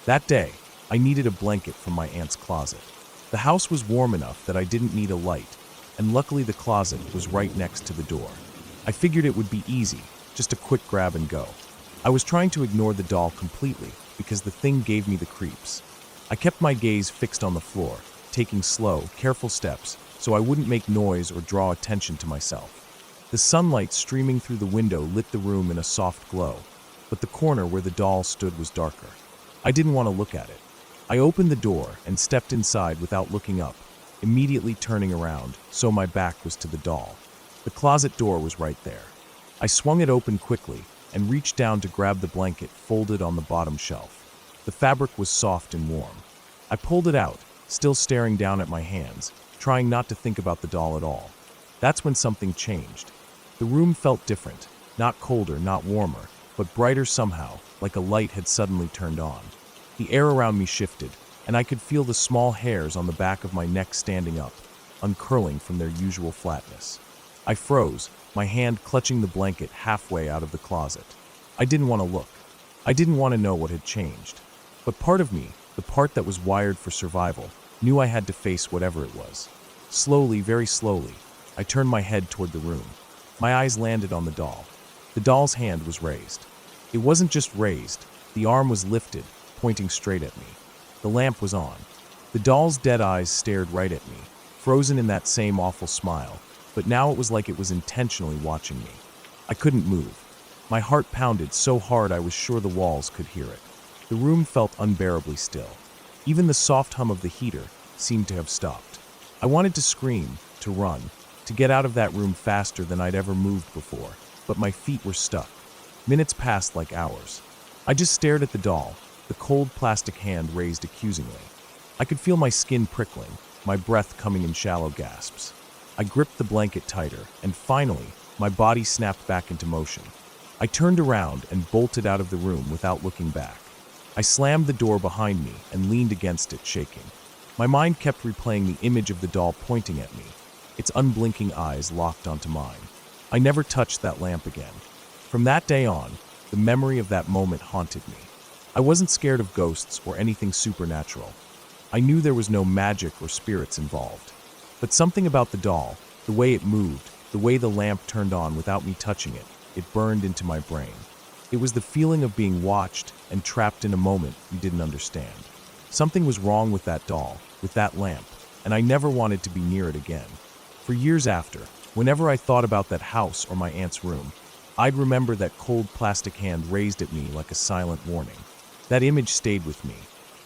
That day, I needed a blanket from my aunt's closet. The house was warm enough that I didn't need a light, and luckily the closet was right next to the door. I figured it would be easy, just a quick grab and go. I was trying to ignore the doll completely because the thing gave me the creeps. I kept my gaze fixed on the floor, taking slow, careful steps so I wouldn't make noise or draw attention to myself. The sunlight streaming through the window lit the room in a soft glow, but the corner where the doll stood was darker. I didn't want to look at it. I opened the door and stepped inside without looking up, immediately turning around so my back was to the doll. The closet door was right there. I swung it open quickly and reached down to grab the blanket folded on the bottom shelf. The fabric was soft and warm. I pulled it out, still staring down at my hands, trying not to think about the doll at all. That's when something changed. The room felt different, not colder, not warmer, but brighter somehow, like a light had suddenly turned on. The air around me shifted, and I could feel the small hairs on the back of my neck standing up, uncurling from their usual flatness. I froze, my hand clutching the blanket halfway out of the closet. I didn't want to look. I didn't want to know what had changed. But part of me, the part that was wired for survival, knew I had to face whatever it was. Slowly, very slowly, I turned my head toward the room. My eyes landed on the doll. The doll's hand was raised. It wasn't just raised, the arm was lifted, pointing straight at me. The lamp was on. The doll's dead eyes stared right at me, frozen in that same awful smile, but now it was like it was intentionally watching me. I couldn't move. My heart pounded so hard I was sure the walls could hear it. The room felt unbearably still. Even the soft hum of the heater seemed to have stopped. I wanted to scream, to run, to get out of that room faster than I'd ever moved before, but my feet were stuck. Minutes passed like hours. I just stared at the doll, the cold plastic hand raised accusingly. I could feel my skin prickling, my breath coming in shallow gasps. I gripped the blanket tighter, and finally, my body snapped back into motion. I turned around and bolted out of the room without looking back. I slammed the door behind me and leaned against it, shaking. My mind kept replaying the image of the doll pointing at me, its unblinking eyes locked onto mine. I never touched that lamp again. From that day on, the memory of that moment haunted me. I wasn't scared of ghosts or anything supernatural. I knew there was no magic or spirits involved. But something about the doll, the way it moved, the way the lamp turned on without me touching it, it burned into my brain. It was the feeling of being watched and trapped in a moment you didn't understand. Something was wrong with that doll, with that lamp, and I never wanted to be near it again. For years after, whenever I thought about that house or my aunt's room, I'd remember that cold plastic hand raised at me like a silent warning. That image stayed with me,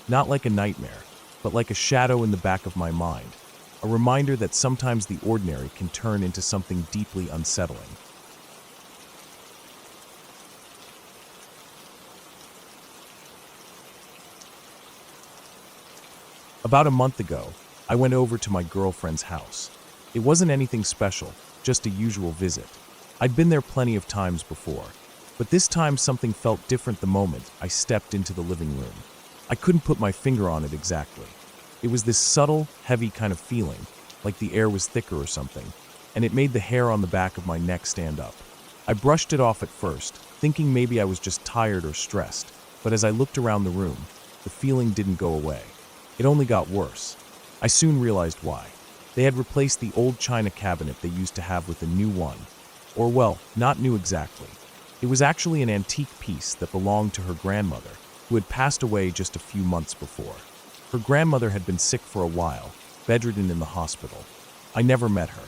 not like a nightmare, but like a shadow in the back of my mind, a reminder that sometimes the ordinary can turn into something deeply unsettling. About a month ago, I went over to my girlfriend's house. It wasn't anything special, just a usual visit. I'd been there plenty of times before, but this time something felt different the moment I stepped into the living room. I couldn't put my finger on it exactly. It was this subtle, heavy kind of feeling, like the air was thicker or something, and it made the hair on the back of my neck stand up. I brushed it off at first, thinking maybe I was just tired or stressed, but as I looked around the room, the feeling didn't go away. It only got worse. I soon realized why. They had replaced the old china cabinet they used to have with a new one. Or well, not new exactly. It was actually an antique piece that belonged to her grandmother, who had passed away just a few months before. Her grandmother had been sick for a while, bedridden in the hospital. I never met her.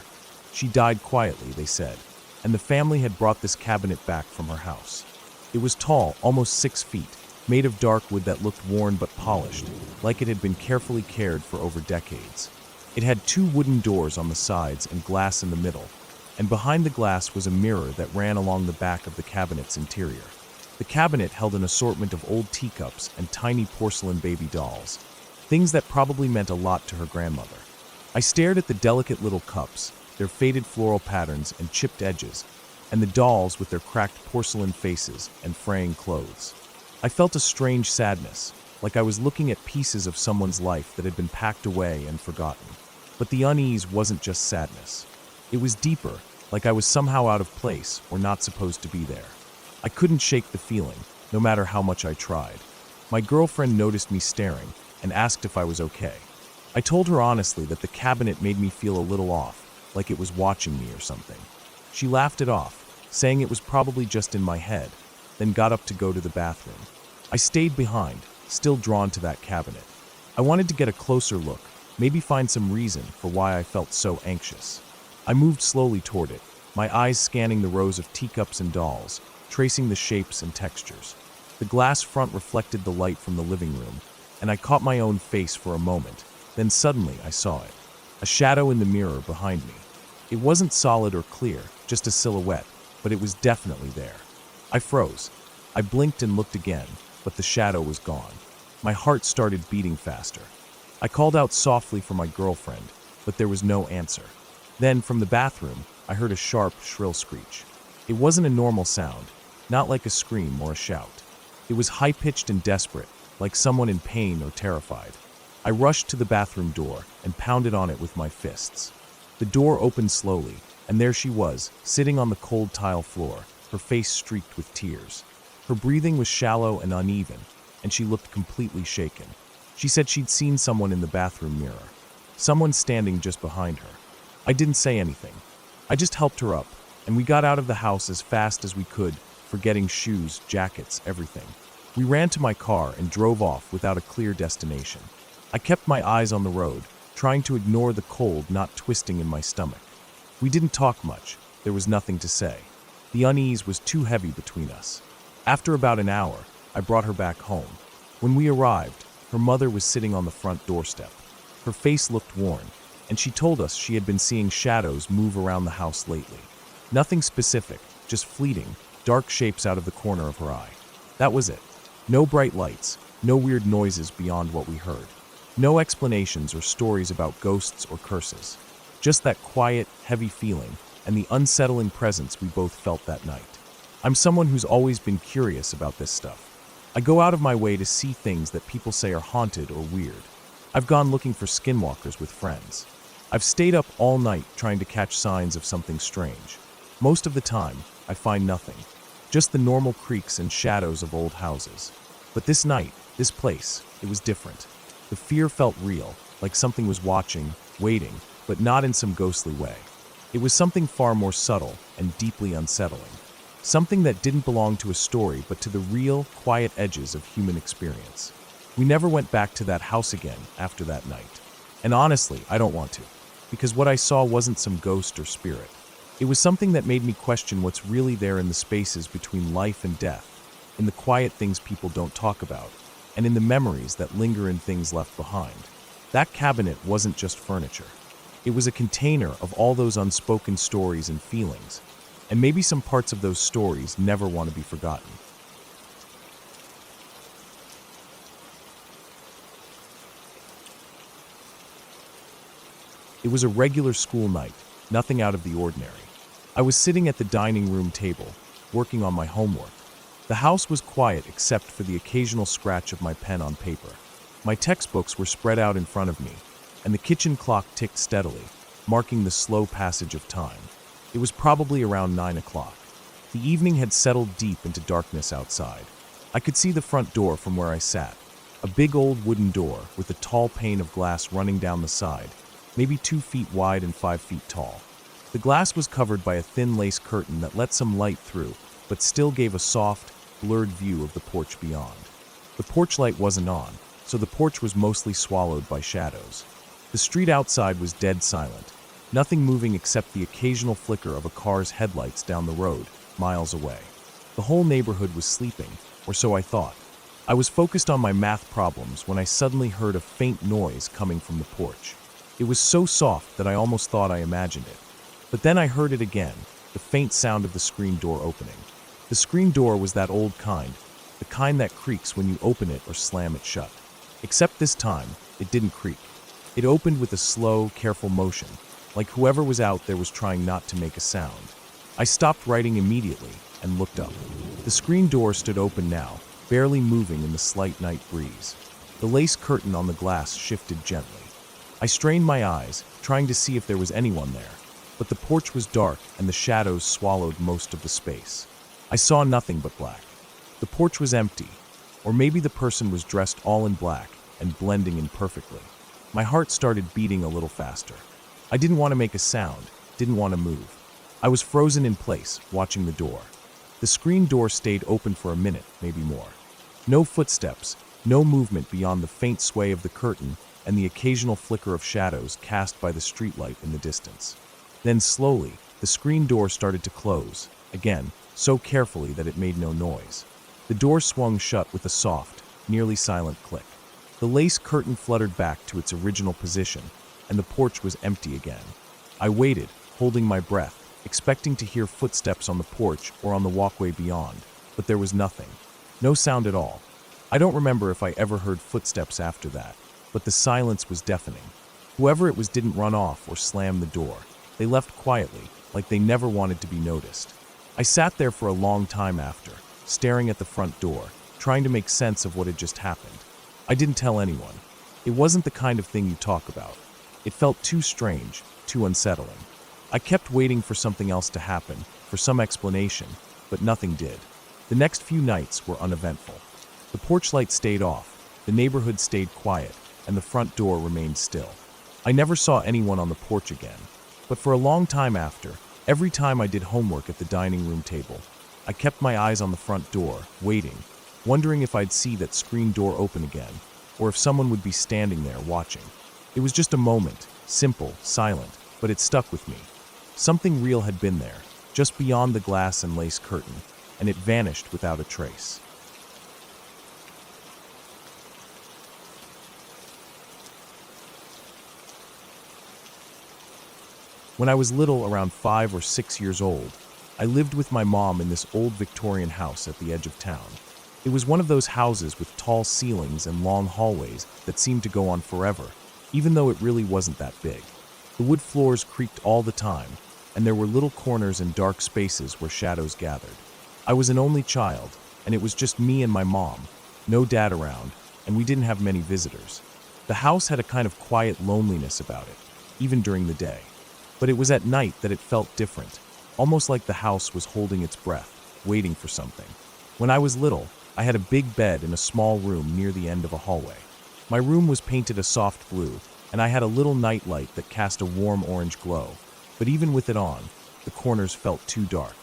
She died quietly, they said, and the family had brought this cabinet back from her house. It was tall, almost 6 feet, made of dark wood that looked worn but polished, like it had been carefully cared for over decades. It had 2 wooden doors on the sides and glass in the middle, and behind the glass was a mirror that ran along the back of the cabinet's interior. The cabinet held an assortment of old teacups and tiny porcelain baby dolls, things that probably meant a lot to her grandmother. I stared at the delicate little cups, their faded floral patterns and chipped edges, and the dolls with their cracked porcelain faces and fraying clothes. I felt a strange sadness, like I was looking at pieces of someone's life that had been packed away and forgotten. But the unease wasn't just sadness. It was deeper, like I was somehow out of place or not supposed to be there. I couldn't shake the feeling, no matter how much I tried. My girlfriend noticed me staring and asked if I was okay. I told her honestly that the cabinet made me feel a little off, like it was watching me or something. She laughed it off, saying it was probably just in my head, then got up to go to the bathroom. I stayed behind, still drawn to that cabinet. I wanted to get a closer look, maybe find some reason for why I felt so anxious. I moved slowly toward it, my eyes scanning the rows of teacups and dolls, tracing the shapes and textures. The glass front reflected the light from the living room, and I caught my own face for a moment. Then suddenly I saw it. A shadow in the mirror behind me. It wasn't solid or clear, just a silhouette, but it was definitely there. I froze. I blinked and looked again, but the shadow was gone. My heart started beating faster. I called out softly for my girlfriend, but there was no answer. Then, from the bathroom, I heard a sharp, shrill screech. It wasn't a normal sound, not like a scream or a shout. It was high-pitched and desperate, like someone in pain or terrified. I rushed to the bathroom door and pounded on it with my fists. The door opened slowly, and there she was, sitting on the cold tile floor, her face streaked with tears. Her breathing was shallow and uneven, and she looked completely shaken. She said she'd seen someone in the bathroom mirror, someone standing just behind her. I didn't say anything. I just helped her up, and we got out of the house as fast as we could, forgetting shoes, jackets, everything. We ran to my car and drove off without a clear destination. I kept my eyes on the road, trying to ignore the cold not twisting in my stomach. We didn't talk much. There was nothing to say. The unease was too heavy between us. After about an hour, I brought her back home. When we arrived, her mother was sitting on the front doorstep. Her face looked worn, and she told us she had been seeing shadows move around the house lately. Nothing specific, just fleeting, dark shapes out of the corner of her eye. That was it. No bright lights, no weird noises beyond what we heard. No explanations or stories about ghosts or curses. Just that quiet, heavy feeling and the unsettling presence we both felt that night. I'm someone who's always been curious about this stuff. I go out of my way to see things that people say are haunted or weird. I've gone looking for skinwalkers with friends. I've stayed up all night trying to catch signs of something strange. Most of the time, I find nothing. Just the normal creaks and shadows of old houses. But this night, this place, it was different. The fear felt real, like something was watching, waiting, but not in some ghostly way. It was something far more subtle and deeply unsettling. Something that didn't belong to a story, but to the real, quiet edges of human experience. We never went back to that house again after that night. And honestly, I don't want to, because what I saw wasn't some ghost or spirit. It was something that made me question what's really there in the spaces between life and death, in the quiet things people don't talk about, and in the memories that linger in things left behind. That cabinet wasn't just furniture. It was a container of all those unspoken stories and feelings, and maybe some parts of those stories never want to be forgotten. It was a regular school night, nothing out of the ordinary. I was sitting at the dining room table, working on my homework. The house was quiet except for the occasional scratch of my pen on paper. My textbooks were spread out in front of me, and the kitchen clock ticked steadily, marking the slow passage of time. It was probably around 9 o'clock. The evening had settled deep into darkness outside. I could see the front door from where I sat, a big old wooden door with a tall pane of glass running down the side, maybe 2 feet wide and 5 feet tall. The glass was covered by a thin lace curtain that let some light through, but still gave a soft, blurred view of the porch beyond. The porch light wasn't on, so the porch was mostly swallowed by shadows. The street outside was dead silent, nothing moving except the occasional flicker of a car's headlights down the road, miles away. The whole neighborhood was sleeping, or so I thought. I was focused on my math problems when I suddenly heard a faint noise coming from the porch. It was so soft that I almost thought I imagined it. But then I heard it again, the faint sound of the screen door opening. The screen door was that old kind, the kind that creaks when you open it or slam it shut. Except this time, it didn't creak. It opened with a slow, careful motion, like whoever was out there was trying not to make a sound. I stopped writing immediately and looked up. The screen door stood open now, barely moving in the slight night breeze. The lace curtain on the glass shifted gently. I strained my eyes, trying to see if there was anyone there, but the porch was dark and the shadows swallowed most of the space. I saw nothing but black. The porch was empty, or maybe the person was dressed all in black and blending in perfectly. My heart started beating a little faster. I didn't want to make a sound, didn't want to move. I was frozen in place, watching the door. The screen door stayed open for a minute, maybe more. No footsteps, no movement beyond the faint sway of the curtain and the occasional flicker of shadows cast by the streetlight in the distance. Then slowly, the screen door started to close, again, so carefully that it made no noise. The door swung shut with a soft, nearly silent click. The lace curtain fluttered back to its original position, and the porch was empty again. I waited, holding my breath, expecting to hear footsteps on the porch or on the walkway beyond, but there was nothing. No sound at all. I don't remember if I ever heard footsteps after that, but the silence was deafening. Whoever it was didn't run off or slam the door. They left quietly, like they never wanted to be noticed. I sat there for a long time after, staring at the front door, trying to make sense of what had just happened. I didn't tell anyone. It wasn't the kind of thing you talk about. It felt too strange, too unsettling. I kept waiting for something else to happen, for some explanation, but nothing did. The next few nights were uneventful. The porch light stayed off, the neighborhood stayed quiet, and the front door remained still. I never saw anyone on the porch again, but for a long time after, every time I did homework at the dining room table, I kept my eyes on the front door, waiting, wondering if I'd see that screen door open again, or if someone would be standing there watching. It was just a moment, simple, silent, but it stuck with me. Something real had been there, just beyond the glass and lace curtain, and it vanished without a trace. When I was little, around 5 or 6 years old, I lived with my mom in this old Victorian house at the edge of town. It was one of those houses with tall ceilings and long hallways that seemed to go on forever, even though it really wasn't that big. The wood floors creaked all the time, and there were little corners and dark spaces where shadows gathered. I was an only child, and it was just me and my mom, no dad around, and we didn't have many visitors. The house had a kind of quiet loneliness about it, even during the day. But it was at night that it felt different, almost like the house was holding its breath, waiting for something. When I was little, I had a big bed in a small room near the end of a hallway. My room was painted a soft blue, and I had a little night light that cast a warm orange glow. But even with it on, the corners felt too dark.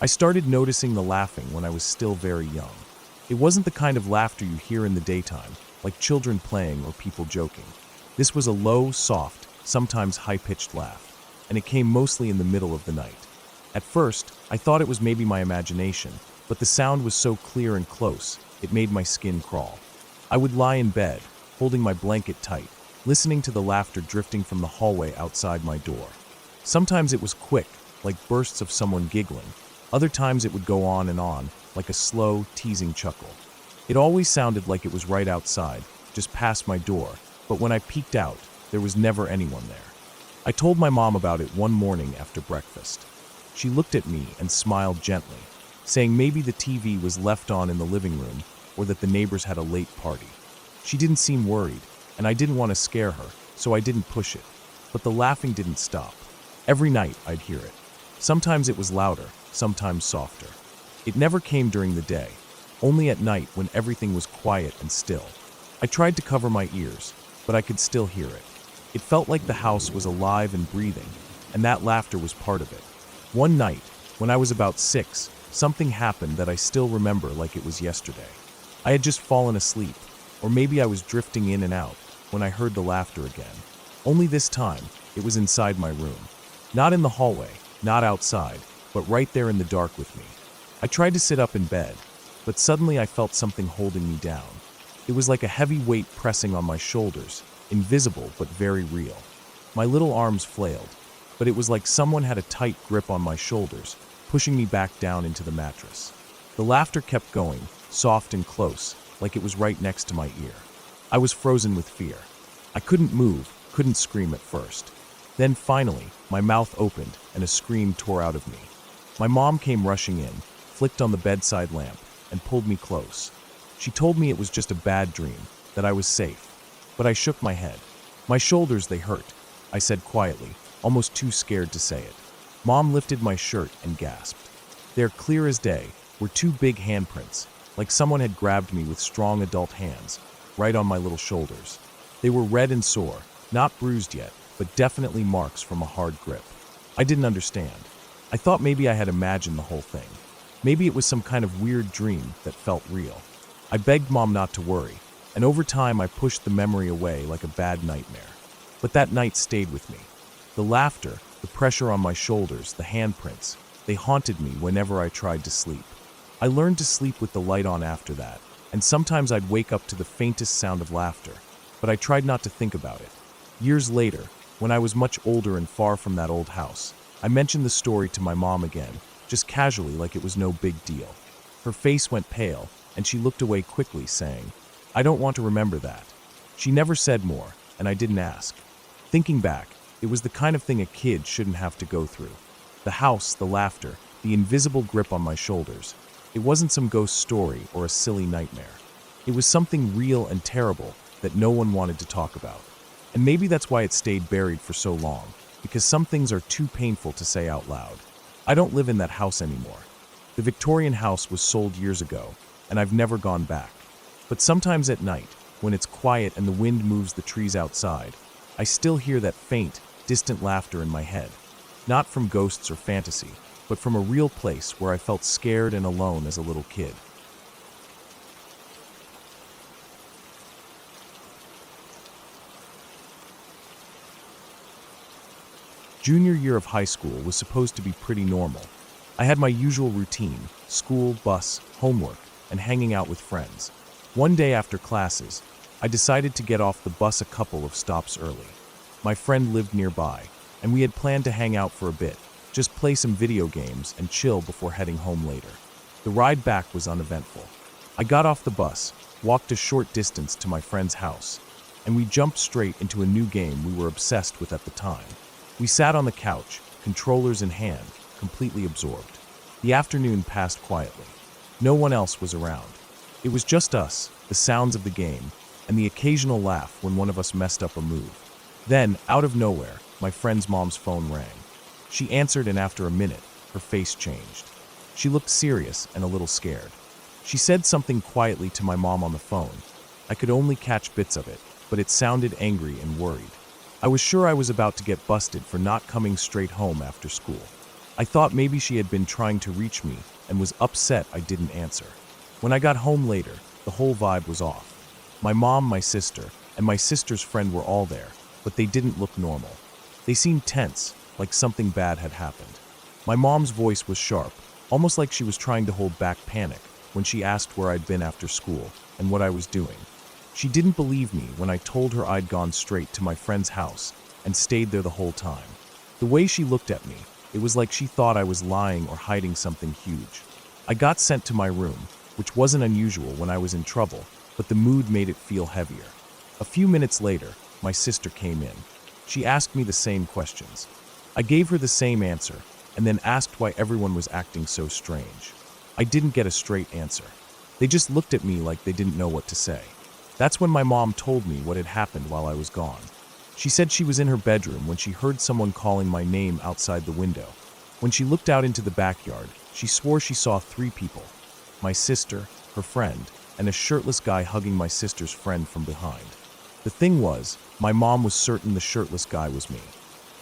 I started noticing the laughing when I was still very young. It wasn't the kind of laughter you hear in the daytime, like children playing or people joking. This was a low, soft, sometimes high-pitched laugh, and it came mostly in the middle of the night. At first, I thought it was maybe my imagination, but the sound was so clear and close, it made my skin crawl. I would lie in bed, holding my blanket tight, listening to the laughter drifting from the hallway outside my door. Sometimes it was quick, like bursts of someone giggling. Other times it would go on, like a slow, teasing chuckle. It always sounded like it was right outside, just past my door, but when I peeked out, there was never anyone there. I told my mom about it one morning after breakfast. She looked at me and smiled gently, saying maybe the TV was left on in the living room or that the neighbors had a late party. She didn't seem worried, and I didn't want to scare her, so I didn't push it. But the laughing didn't stop. Every night I'd hear it. Sometimes it was louder, sometimes softer. It never came during the day, only at night when everything was quiet and still. I tried to cover my ears, but I could still hear it. It felt like the house was alive and breathing, and that laughter was part of it. One night, when I was about 6, something happened that I still remember like it was yesterday. I had just fallen asleep, or maybe I was drifting in and out, when I heard the laughter again. Only this time, it was inside my room. Not in the hallway, not outside, but right there in the dark with me. I tried to sit up in bed, but suddenly I felt something holding me down. It was like a heavy weight pressing on my shoulders, invisible but very real. My little arms flailed, but it was like someone had a tight grip on my shoulders, pushing me back down into the mattress. The laughter kept going, soft and close, like it was right next to my ear. I was frozen with fear. I couldn't move, couldn't scream at first. Then finally, my mouth opened and a scream tore out of me. My mom came rushing in, flicked on the bedside lamp, and pulled me close. She told me it was just a bad dream, that I was safe. But I shook my head. My shoulders, they hurt, I said quietly, almost too scared to say it. Mom lifted my shirt and gasped. There, clear as day, were 2 big handprints, like someone had grabbed me with strong adult hands, right on my little shoulders. They were red and sore, not bruised yet, but definitely marks from a hard grip. I didn't understand. I thought maybe I had imagined the whole thing. Maybe it was some kind of weird dream that felt real. I begged Mom not to worry, and over time I pushed the memory away like a bad nightmare. But that night stayed with me. The laughter, the pressure on my shoulders, the handprints, they haunted me whenever I tried to sleep. I learned to sleep with the light on after that, and sometimes I'd wake up to the faintest sound of laughter, but I tried not to think about it. Years later, when I was much older and far from that old house, I mentioned the story to my mom again, just casually like it was no big deal. Her face went pale, and she looked away quickly, saying, "I don't want to remember that." She never said more, and I didn't ask. Thinking back, it was the kind of thing a kid shouldn't have to go through. The house, the laughter, the invisible grip on my shoulders. It wasn't some ghost story or a silly nightmare. It was something real and terrible that no one wanted to talk about. And maybe that's why it stayed buried for so long, because some things are too painful to say out loud. I don't live in that house anymore. The Victorian house was sold years ago, and I've never gone back. But sometimes at night, when it's quiet and the wind moves the trees outside, I still hear that faint, distant laughter in my head. Not from ghosts or fantasy, but from a real place where I felt scared and alone as a little kid. Junior year of high school was supposed to be pretty normal. I had my usual routine: school, bus, homework, and hanging out with friends. One day after classes, I decided to get off the bus a couple of stops early. My friend lived nearby, and we had planned to hang out for a bit, just play some video games and chill before heading home later. The ride back was uneventful. I got off the bus, walked a short distance to my friend's house, and we jumped straight into a new game we were obsessed with at the time. We sat on the couch, controllers in hand, completely absorbed. The afternoon passed quietly. No one else was around. It was just us, the sounds of the game, and the occasional laugh when one of us messed up a move. Then, out of nowhere, my friend's mom's phone rang. She answered, and after a minute, her face changed. She looked serious and a little scared. She said something quietly to my mom on the phone. I could only catch bits of it, but it sounded angry and worried. I was sure I was about to get busted for not coming straight home after school. I thought maybe she had been trying to reach me and was upset I didn't answer. When I got home later, the whole vibe was off. My mom, my sister, and my sister's friend were all there, but they didn't look normal. They seemed tense, like something bad had happened. My mom's voice was sharp, almost like she was trying to hold back panic when she asked where I'd been after school and what I was doing. She didn't believe me when I told her I'd gone straight to my friend's house and stayed there the whole time. The way she looked at me, it was like she thought I was lying or hiding something huge. I got sent to my room, which wasn't unusual when I was in trouble, but the mood made it feel heavier. A few minutes later, my sister came in. She asked me the same questions. I gave her the same answer, and then asked why everyone was acting so strange. I didn't get a straight answer. They just looked at me like they didn't know what to say. That's when my mom told me what had happened while I was gone. She said she was in her bedroom when she heard someone calling my name outside the window. When she looked out into the backyard, she swore she saw 3 people: my sister, her friend, and a shirtless guy hugging my sister's friend from behind. The thing was, my mom was certain the shirtless guy was me.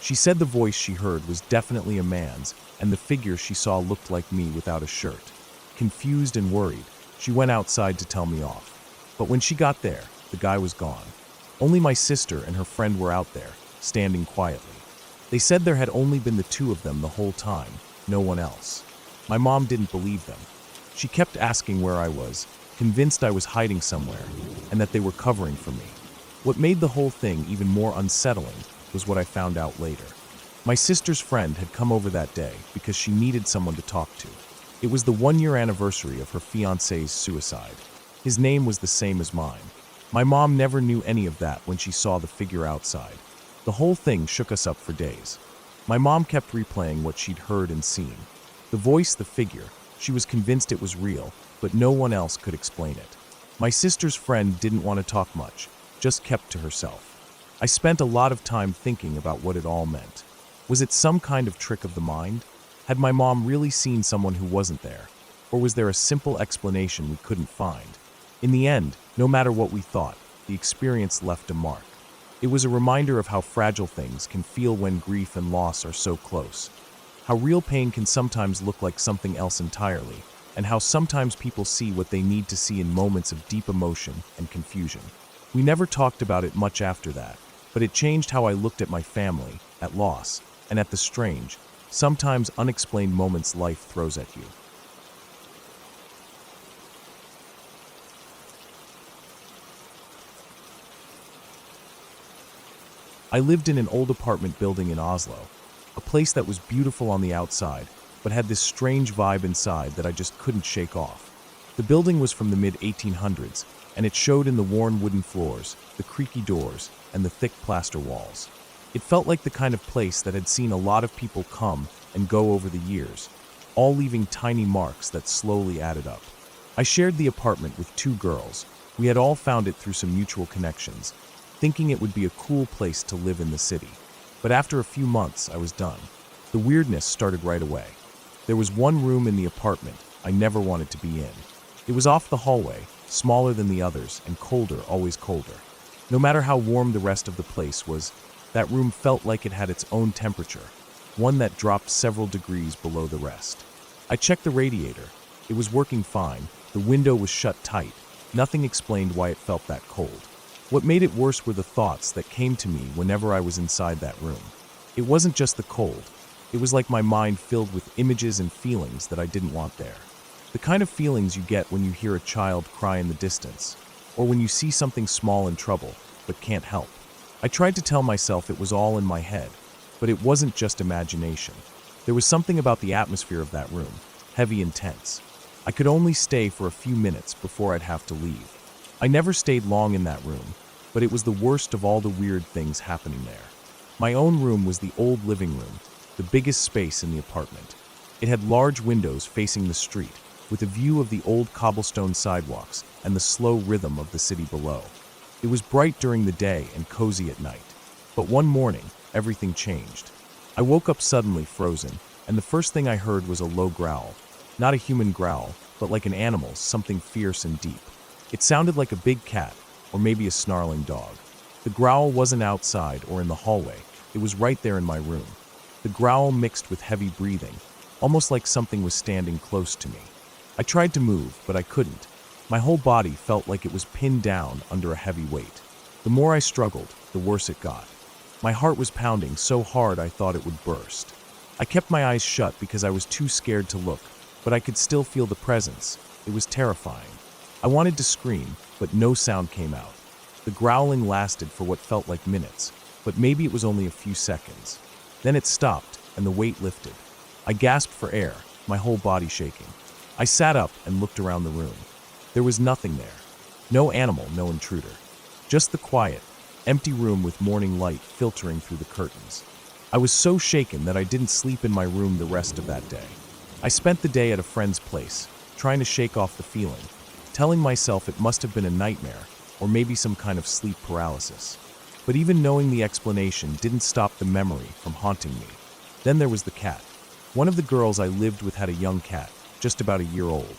She said the voice she heard was definitely a man's, and the figure she saw looked like me without a shirt. Confused and worried, she went outside to tell me off. But when she got there, the guy was gone. Only my sister and her friend were out there, standing quietly. They said there had only been the 2 of them the whole time, no one else. My mom didn't believe them. She kept asking where I was, convinced I was hiding somewhere, and that they were covering for me. What made the whole thing even more unsettling was what I found out later. My sister's friend had come over that day because she needed someone to talk to. It was the 1-year anniversary of her fiancé's suicide. His name was the same as mine. My mom never knew any of that when she saw the figure outside. The whole thing shook us up for days. My mom kept replaying what she'd heard and seen. The voice, the figure, she was convinced it was real, but no one else could explain it. My sister's friend didn't want to talk much, just kept to herself. I spent a lot of time thinking about what it all meant. Was it some kind of trick of the mind? Had my mom really seen someone who wasn't there? Or was there a simple explanation we couldn't find? In the end, no matter what we thought, the experience left a mark. It was a reminder of how fragile things can feel when grief and loss are so close. How real pain can sometimes look like something else entirely, and how sometimes people see what they need to see in moments of deep emotion and confusion. We never talked about it much after that, but it changed how I looked at my family, at loss, and at the strange, sometimes unexplained moments life throws at you. I lived in an old apartment building in Oslo, a place that was beautiful on the outside, but had this strange vibe inside that I just couldn't shake off. The building was from the mid-1800s, and it showed in the worn wooden floors, the creaky doors, and the thick plaster walls. It felt like the kind of place that had seen a lot of people come and go over the years, all leaving tiny marks that slowly added up. I shared the apartment with 2 girls. We had all found it through some mutual connections, thinking it would be a cool place to live in the city. But after a few months, I was done. The weirdness started right away. There was one room in the apartment I never wanted to be in. It was off the hallway, smaller than the others, and colder, always colder. No matter how warm the rest of the place was, that room felt like it had its own temperature, one that dropped several degrees below the rest. I checked the radiator. It was working fine. The window was shut tight. Nothing explained why it felt that cold. What made it worse were the thoughts that came to me whenever I was inside that room. It wasn't just the cold. It was like my mind filled with images and feelings that I didn't want there. The kind of feelings you get when you hear a child cry in the distance, or when you see something small in trouble, but can't help. I tried to tell myself it was all in my head, but it wasn't just imagination. There was something about the atmosphere of that room, heavy and tense. I could only stay for a few minutes before I'd have to leave. I never stayed long in that room, but it was the worst of all the weird things happening there. My own room was the old living room, the biggest space in the apartment. It had large windows facing the street, with a view of the old cobblestone sidewalks and the slow rhythm of the city below. It was bright during the day and cozy at night. But one morning, everything changed. I woke up suddenly frozen, and the first thing I heard was a low growl. Not a human growl, but like an animal's, something fierce and deep. It sounded like a big cat, or maybe a snarling dog. The growl wasn't outside or in the hallway. It was right there in my room. The growl mixed with heavy breathing, almost like something was standing close to me. I tried to move, but I couldn't. My whole body felt like it was pinned down under a heavy weight. The more I struggled, the worse it got. My heart was pounding so hard I thought it would burst. I kept my eyes shut because I was too scared to look, but I could still feel the presence. It was terrifying. I wanted to scream, but no sound came out. The growling lasted for what felt like minutes, but maybe it was only a few seconds. Then it stopped, and the weight lifted. I gasped for air, my whole body shaking. I sat up and looked around the room. There was nothing there. No animal, no intruder. Just the quiet, empty room with morning light filtering through the curtains. I was so shaken that I didn't sleep in my room the rest of that day. I spent the day at a friend's place, trying to shake off the feeling, telling myself it must have been a nightmare or maybe some kind of sleep paralysis. But even knowing the explanation didn't stop the memory from haunting me. Then there was the cat. One of the girls I lived with had a young cat, just about a year old.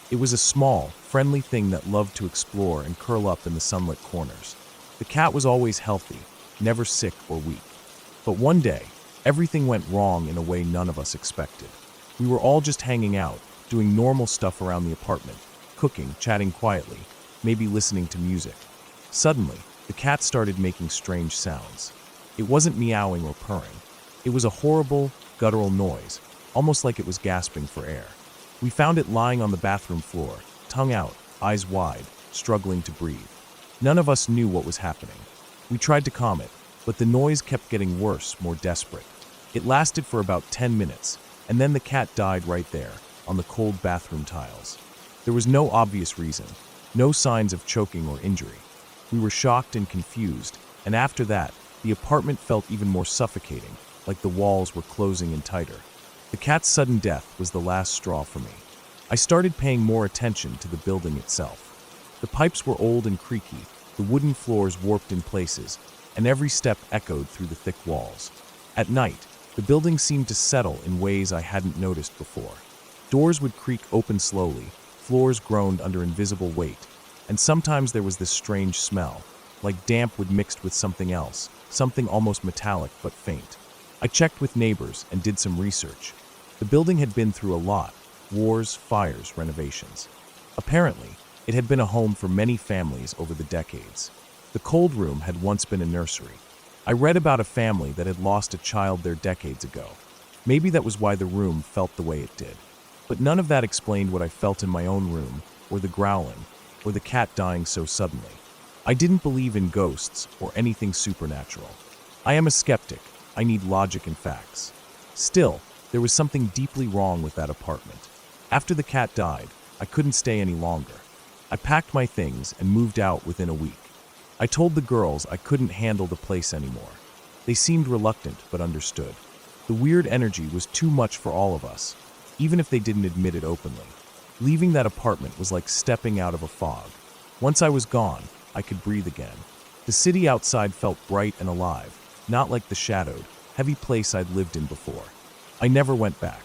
It was a small, friendly thing that loved to explore and curl up in the sunlit corners. The cat was always healthy, never sick or weak. But one day, everything went wrong in a way none of us expected. We were all just hanging out, doing normal stuff around the apartment, cooking, chatting quietly, maybe listening to music. Suddenly, the cat started making strange sounds. It wasn't meowing or purring. It was a horrible, guttural noise, almost like it was gasping for air. We found it lying on the bathroom floor, tongue out, eyes wide, struggling to breathe. None of us knew what was happening. We tried to calm it, but the noise kept getting worse, more desperate. It lasted for about 10 minutes, and then the cat died right there, on the cold bathroom tiles. There was no obvious reason, no signs of choking or injury. We were shocked and confused, and after that, the apartment felt even more suffocating, like the walls were closing in tighter. The cat's sudden death was the last straw for me. I started paying more attention to the building itself. The pipes were old and creaky, the wooden floors warped in places, and every step echoed through the thick walls. At night, the building seemed to settle in ways I hadn't noticed before. Doors would creak open slowly, floors groaned under invisible weight, and sometimes there was this strange smell, like damp wood mixed with something else, something almost metallic but faint. I checked with neighbors and did some research. The building had been through a lot: wars, fires, renovations. Apparently, it had been a home for many families over the decades. The cold room had once been a nursery. I read about a family that had lost a child there decades ago. Maybe that was why the room felt the way it did. But none of that explained what I felt in my own room, or the growling, or the cat dying so suddenly. I didn't believe in ghosts or anything supernatural. I am a skeptic. I need logic and facts. Still, there was something deeply wrong with that apartment. After the cat died, I couldn't stay any longer. I packed my things and moved out within a week. I told the girls I couldn't handle the place anymore. They seemed reluctant but understood. The weird energy was too much for all of us, even if they didn't admit it openly. Leaving that apartment was like stepping out of a fog. Once I was gone, I could breathe again. The city outside felt bright and alive, not like the shadowed, heavy place I'd lived in before. I never went back.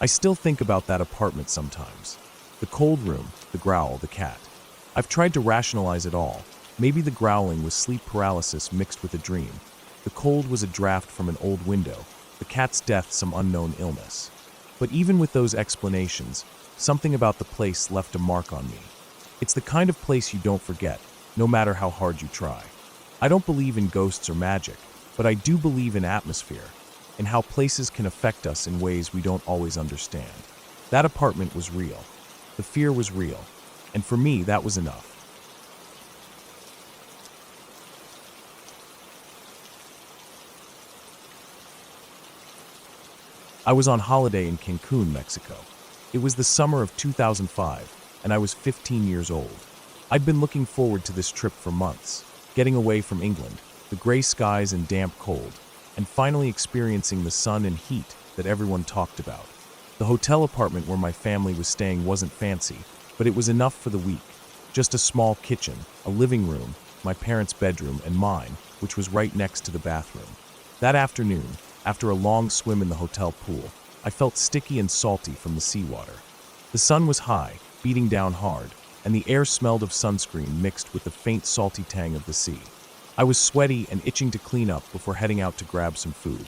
I still think about that apartment sometimes. The cold room, the growl, the cat. I've tried to rationalize it all. Maybe the growling was sleep paralysis mixed with a dream. The cold was a draft from an old window. The cat's death some unknown illness. But even with those explanations, something about the place left a mark on me. It's the kind of place you don't forget, no matter how hard you try. I don't believe in ghosts or magic, but I do believe in atmosphere, and how places can affect us in ways we don't always understand. That apartment was real. The fear was real. And for me, that was enough. I was on holiday in Cancun, Mexico. It was the summer of 2005, and I was 15 years old. I'd been looking forward to this trip for months, getting away from England, the gray skies and damp cold, and finally experiencing the sun and heat that everyone talked about. The hotel apartment where my family was staying wasn't fancy, but it was enough for the week. Just a small kitchen, a living room, my parents' bedroom, and mine, which was right next to the bathroom. That afternoon, after a long swim in the hotel pool, I felt sticky and salty from the seawater. The sun was high, beating down hard, and the air smelled of sunscreen mixed with the faint salty tang of the sea. I was sweaty and itching to clean up before heading out to grab some food.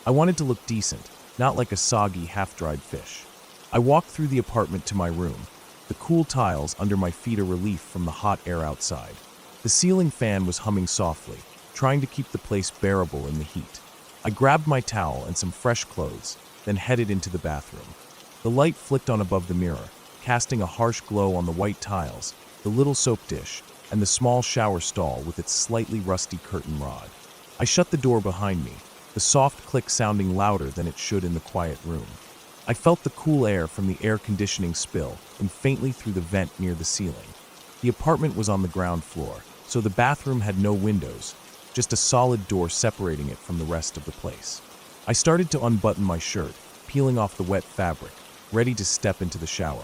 I wanted to look decent, not like a soggy, half-dried fish. I walked through the apartment to my room, the cool tiles under my feet a relief from the hot air outside. The ceiling fan was humming softly, trying to keep the place bearable in the heat. I grabbed my towel and some fresh clothes, then headed into the bathroom. The light flicked on above the mirror, casting a harsh glow on the white tiles, the little soap dish, and the small shower stall with its slightly rusty curtain rod. I shut the door behind me, the soft click sounding louder than it should in the quiet room. I felt the cool air from the air conditioning spill in faintly through the vent near the ceiling. The apartment was on the ground floor, so the bathroom had no windows, just a solid door separating it from the rest of the place. I started to unbutton my shirt, peeling off the wet fabric, ready to step into the shower.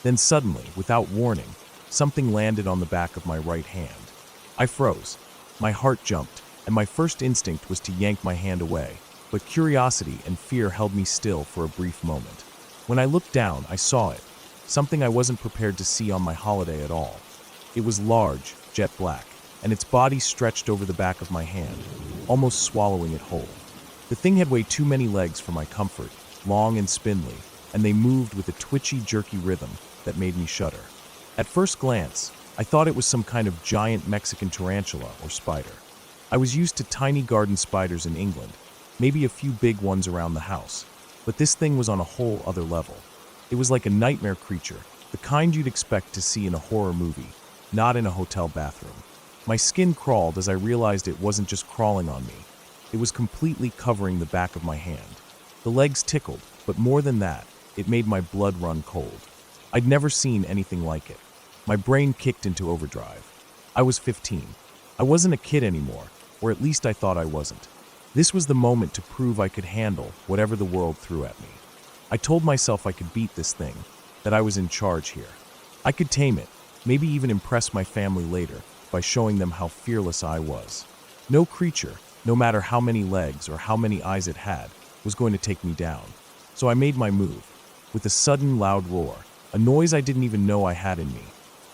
Then suddenly, without warning, something landed on the back of my right hand. I froze. My heart jumped, and my first instinct was to yank my hand away, but curiosity and fear held me still for a brief moment. When I looked down, I saw it, something I wasn't prepared to see on my holiday at all. It was large, jet black, and its body stretched over the back of my hand, almost swallowing it whole. The thing had way too many legs for my comfort, long and spindly, and they moved with a twitchy, jerky rhythm that made me shudder. At first glance, I thought it was some kind of giant Mexican tarantula or spider. I was used to tiny garden spiders in England, maybe a few big ones around the house, but this thing was on a whole other level. It was like a nightmare creature, the kind you'd expect to see in a horror movie, not in a hotel bathroom. My skin crawled as I realized it wasn't just crawling on me. It was completely covering the back of my hand. The legs tickled, but more than that, it made my blood run cold. I'd never seen anything like it. My brain kicked into overdrive. I was 15. I wasn't a kid anymore, or at least I thought I wasn't. This was the moment to prove I could handle whatever the world threw at me. I told myself I could beat this thing, that I was in charge here. I could tame it, maybe even impress my family later by showing them how fearless I was. No creature, no matter how many legs or how many eyes it had, was going to take me down. So I made my move. With a sudden loud roar, a noise I didn't even know I had in me,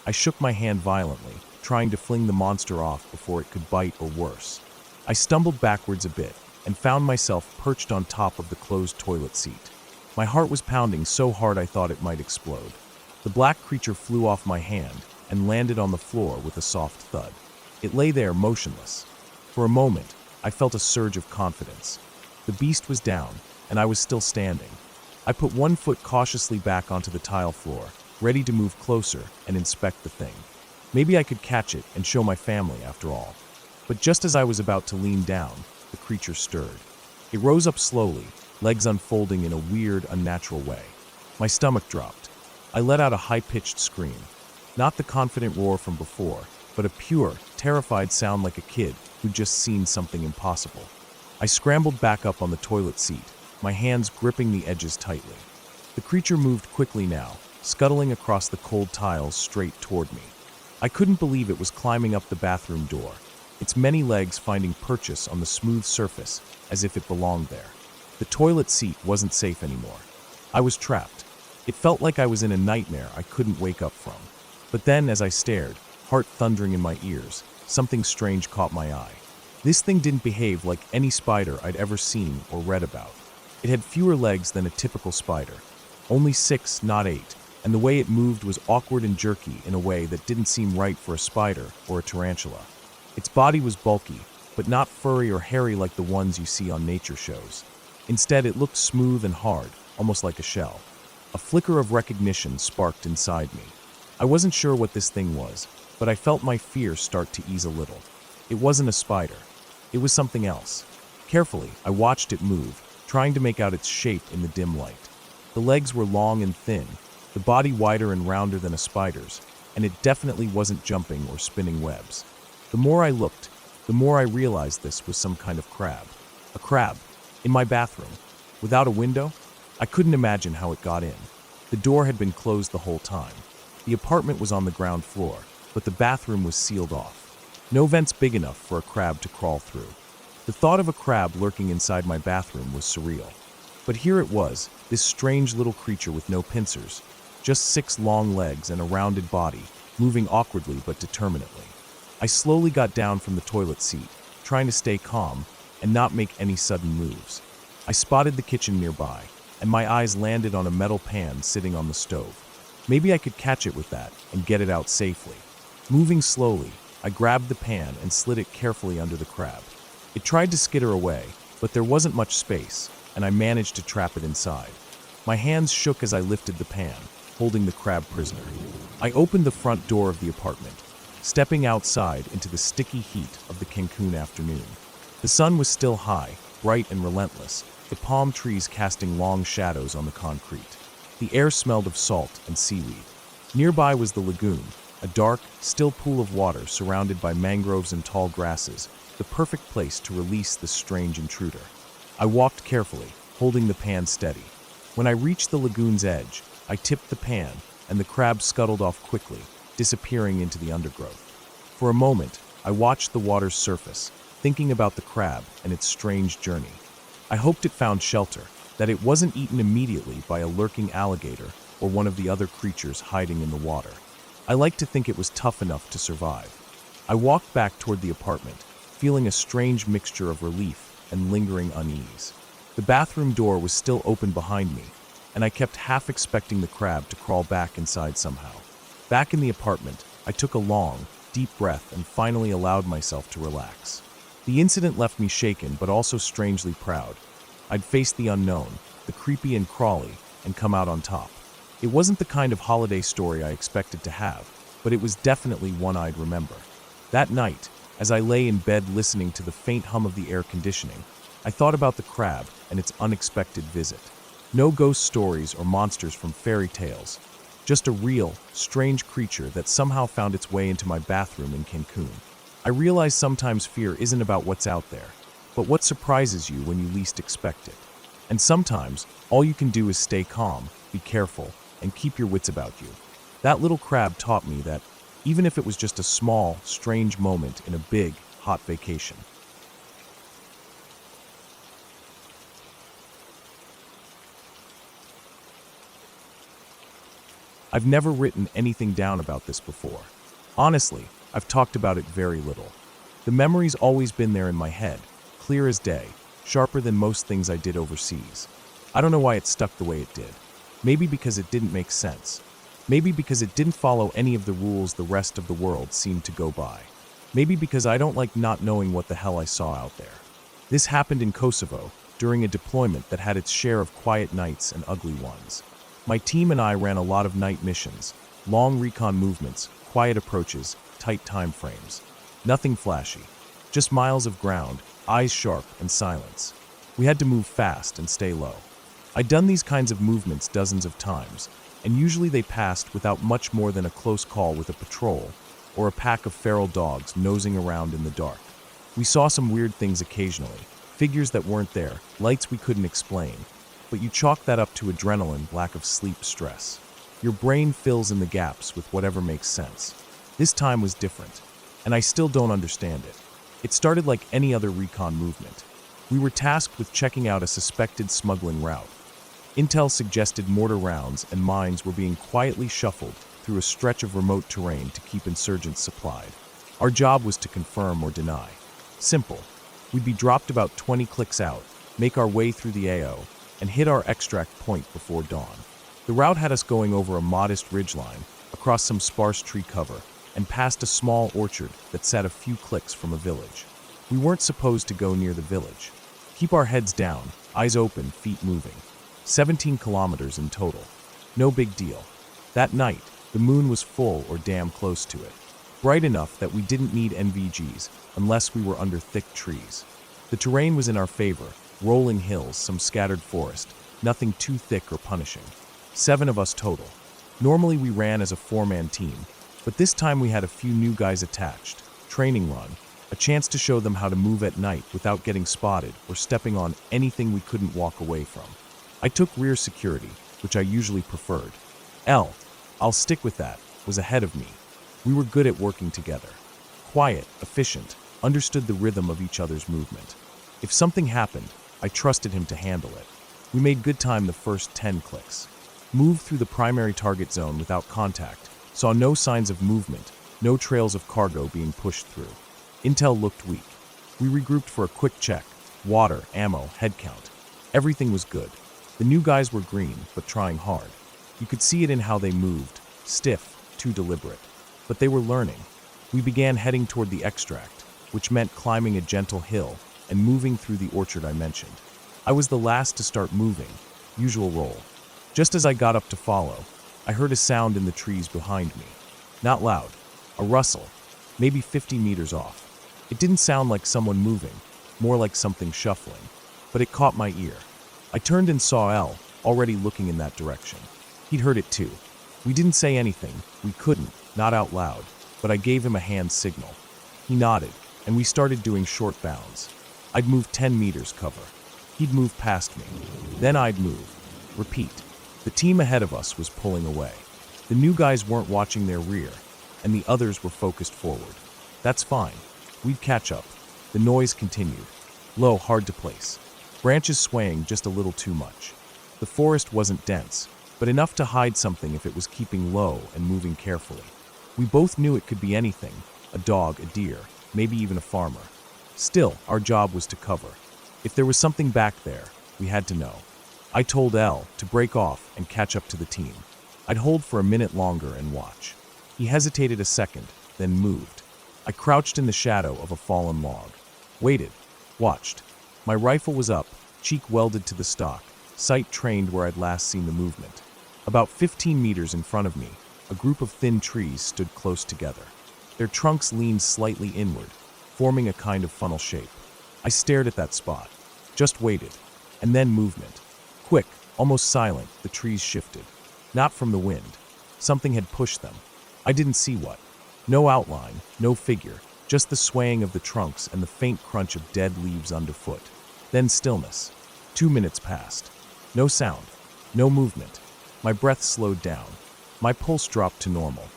I shook my hand violently, trying to fling the monster off before it could bite or worse. I stumbled backwards a bit and found myself perched on top of the closed toilet seat. My heart was pounding so hard I thought it might explode. The black creature flew off my hand and landed on the floor with a soft thud. It lay there motionless. For a moment, I felt a surge of confidence. The beast was down, and I was still standing. I put one foot cautiously back onto the tile floor, ready to move closer and inspect the thing. Maybe I could catch it and show my family after all. But just as I was about to lean down, the creature stirred. It rose up slowly, legs unfolding in a weird, unnatural way. My stomach dropped. I let out a high-pitched scream. Not the confident roar from before, but a pure, terrified sound like a kid who'd just seen something impossible. I scrambled back up on the toilet seat, my hands gripping the edges tightly. The creature moved quickly now, scuttling across the cold tiles straight toward me. I couldn't believe it was climbing up the bathroom door, its many legs finding purchase on the smooth surface as if it belonged there. The toilet seat wasn't safe anymore. I was trapped. It felt like I was in a nightmare I couldn't wake up from. But then, as I stared, heart thundering in my ears, something strange caught my eye. This thing didn't behave like any spider I'd ever seen or read about. It had fewer legs than a typical spider. Only 6, not 8, and the way it moved was awkward and jerky in a way that didn't seem right for a spider or a tarantula. Its body was bulky, but not furry or hairy like the ones you see on nature shows. Instead, it looked smooth and hard, almost like a shell. A flicker of recognition sparked inside me. I wasn't sure what this thing was, but I felt my fear start to ease a little. It wasn't a spider. It was something else. Carefully, I watched it move, trying to make out its shape in the dim light. The legs were long and thin, the body wider and rounder than a spider's, and it definitely wasn't jumping or spinning webs. The more I looked, the more I realized this was some kind of crab. A crab, in my bathroom, without a window? I couldn't imagine how it got in. The door had been closed the whole time. The apartment was on the ground floor, but the bathroom was sealed off. No vents big enough for a crab to crawl through. The thought of a crab lurking inside my bathroom was surreal. But here it was, this strange little creature with no pincers, just 6 long legs and a rounded body, moving awkwardly but determinedly. I slowly got down from the toilet seat, trying to stay calm and not make any sudden moves. I spotted the kitchen nearby, and my eyes landed on a metal pan sitting on the stove. Maybe I could catch it with that and get it out safely. Moving slowly, I grabbed the pan and slid it carefully under the crab. It tried to skitter away, but there wasn't much space, and I managed to trap it inside. My hands shook as I lifted the pan, holding the crab prisoner. I opened the front door of the apartment, stepping outside into the sticky heat of the Cancun afternoon. The sun was still high, bright and relentless, the palm trees casting long shadows on the concrete. The air smelled of salt and seaweed. Nearby was the lagoon, a dark, still pool of water surrounded by mangroves and tall grasses, the perfect place to release this strange intruder. I walked carefully, holding the pan steady. When I reached the lagoon's edge, I tipped the pan, and the crab scuttled off quickly, disappearing into the undergrowth. For a moment, I watched the water's surface, thinking about the crab and its strange journey. I hoped it found shelter, that it wasn't eaten immediately by a lurking alligator or one of the other creatures hiding in the water. I like to think it was tough enough to survive. I walked back toward the apartment, feeling a strange mixture of relief and lingering unease. The bathroom door was still open behind me, and I kept half expecting the crab to crawl back inside somehow. Back in the apartment, I took a long, deep breath and finally allowed myself to relax. The incident left me shaken but also strangely proud. I'd faced the unknown, the creepy and crawly, and come out on top. It wasn't the kind of holiday story I expected to have, but it was definitely one I'd remember. That night, as I lay in bed listening to the faint hum of the air conditioning, I thought about the crab and its unexpected visit. No ghost stories or monsters from fairy tales, just a real, strange creature that somehow found its way into my bathroom in Cancun. I realize sometimes fear isn't about what's out there, but what surprises you when you least expect it. And sometimes, all you can do is stay calm, be careful, and keep your wits about you. That little crab taught me that, even if it was just a small, strange moment in a big, hot vacation. I've never written anything down about this before. Honestly, I've talked about it very little. The memory's always been there in my head, clear as day, sharper than most things I did overseas. I don't know why it stuck the way it did. Maybe because it didn't make sense. Maybe because it didn't follow any of the rules the rest of the world seemed to go by. Maybe because I don't like not knowing what the hell I saw out there. This happened in Kosovo, during a deployment that had its share of quiet nights and ugly ones. My team and I ran a lot of night missions, long recon movements, quiet approaches, tight time frames. Nothing flashy, just miles of ground, eyes sharp, and silence. We had to move fast and stay low. I'd done these kinds of movements dozens of times, and usually they passed without much more than a close call with a patrol or a pack of feral dogs nosing around in the dark. We saw some weird things occasionally, figures that weren't there, lights we couldn't explain, but you chalk that up to adrenaline, lack of sleep, stress. Your brain fills in the gaps with whatever makes sense. This time was different, and I still don't understand it. It started like any other recon movement. We were tasked with checking out a suspected smuggling route. Intel suggested mortar rounds and mines were being quietly shuffled through a stretch of remote terrain to keep insurgents supplied. Our job was to confirm or deny. Simple. We'd be dropped about 20 clicks out, make our way through the AO, and hit our extract point before dawn. The route had us going over a modest ridgeline, across some sparse tree cover, and past a small orchard that sat a few clicks from a village. We weren't supposed to go near the village. Keep our heads down, eyes open, feet moving. 17 kilometers in total. No big deal. That night, the moon was full or damn close to it. Bright enough that we didn't need NVGs unless we were under thick trees. The terrain was in our favor, rolling hills, some scattered forest, nothing too thick or punishing. 7 of us total. Normally we ran as a 4-man team, but this time we had a few new guys attached. Training run, a chance to show them how to move at night without getting spotted or stepping on anything we couldn't walk away from. I took rear security, which I usually preferred. I'll stick with that, was ahead of me. We were good at working together. Quiet, efficient, understood the rhythm of each other's movement. If something happened, I trusted him to handle it. We made good time the first 10 clicks. Moved through the primary target zone without contact, saw no signs of movement, no trails of cargo being pushed through. Intel looked weak. We regrouped for a quick check. Water, ammo, head count. Everything was good. The new guys were green, but trying hard. You could see it in how they moved, stiff, too deliberate. But they were learning. We began heading toward the extract, which meant climbing a gentle hill and moving through the orchard I mentioned. I was the last to start moving, usual role. Just as I got up to follow, I heard a sound in the trees behind me. Not loud, a rustle, maybe 50 meters off. It didn't sound like someone moving, more like something shuffling, but it caught my ear. I turned and saw L, already looking in that direction. He'd heard it too. We didn't say anything, we couldn't, not out loud, but I gave him a hand signal. He nodded, and we started doing short bounds. I'd move 10 meters cover. He'd move past me. Then I'd move. Repeat. The team ahead of us was pulling away. The new guys weren't watching their rear, and the others were focused forward. That's fine. We'd catch up. The noise continued. Low, hard to place. Branches swaying just a little too much. The forest wasn't dense, but enough to hide something if it was keeping low and moving carefully. We both knew it could be anything, a dog, a deer, maybe even a farmer. Still, our job was to cover. If there was something back there, we had to know. I told Elle to break off and catch up to the team. I'd hold for a minute longer and watch. He hesitated a second, then moved. I crouched in the shadow of a fallen log. Waited. Watched. My rifle was up, cheek welded to the stock, sight trained where I'd last seen the movement. About 15 meters in front of me, a group of thin trees stood close together. Their trunks leaned slightly inward, forming a kind of funnel shape. I stared at that spot, just waited, and then movement. Quick, almost silent, the trees shifted. Not from the wind. Something had pushed them. I didn't see what. No outline, no figure, just the swaying of the trunks and the faint crunch of dead leaves underfoot. Then stillness. 2 minutes passed. No sound. No movement. My breath slowed down. My pulse dropped to normal.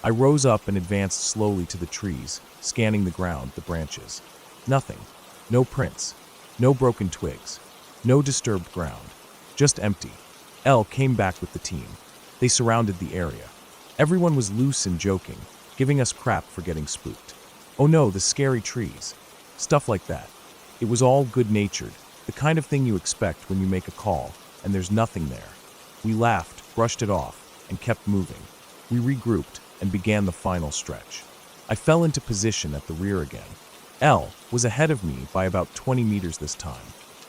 I rose up and advanced slowly to the trees, scanning the ground, the branches. Nothing. No prints. No broken twigs. No disturbed ground. Just empty. Elle came back with the team. They surrounded the area. Everyone was loose and joking, giving us crap for getting spooked. Oh no, the scary trees. Stuff like that. It was all good-natured, the kind of thing you expect when you make a call, and there's nothing there. We laughed, brushed it off, and kept moving. We regrouped and began the final stretch. I fell into position at the rear again. Elle was ahead of me by about 20 meters this time.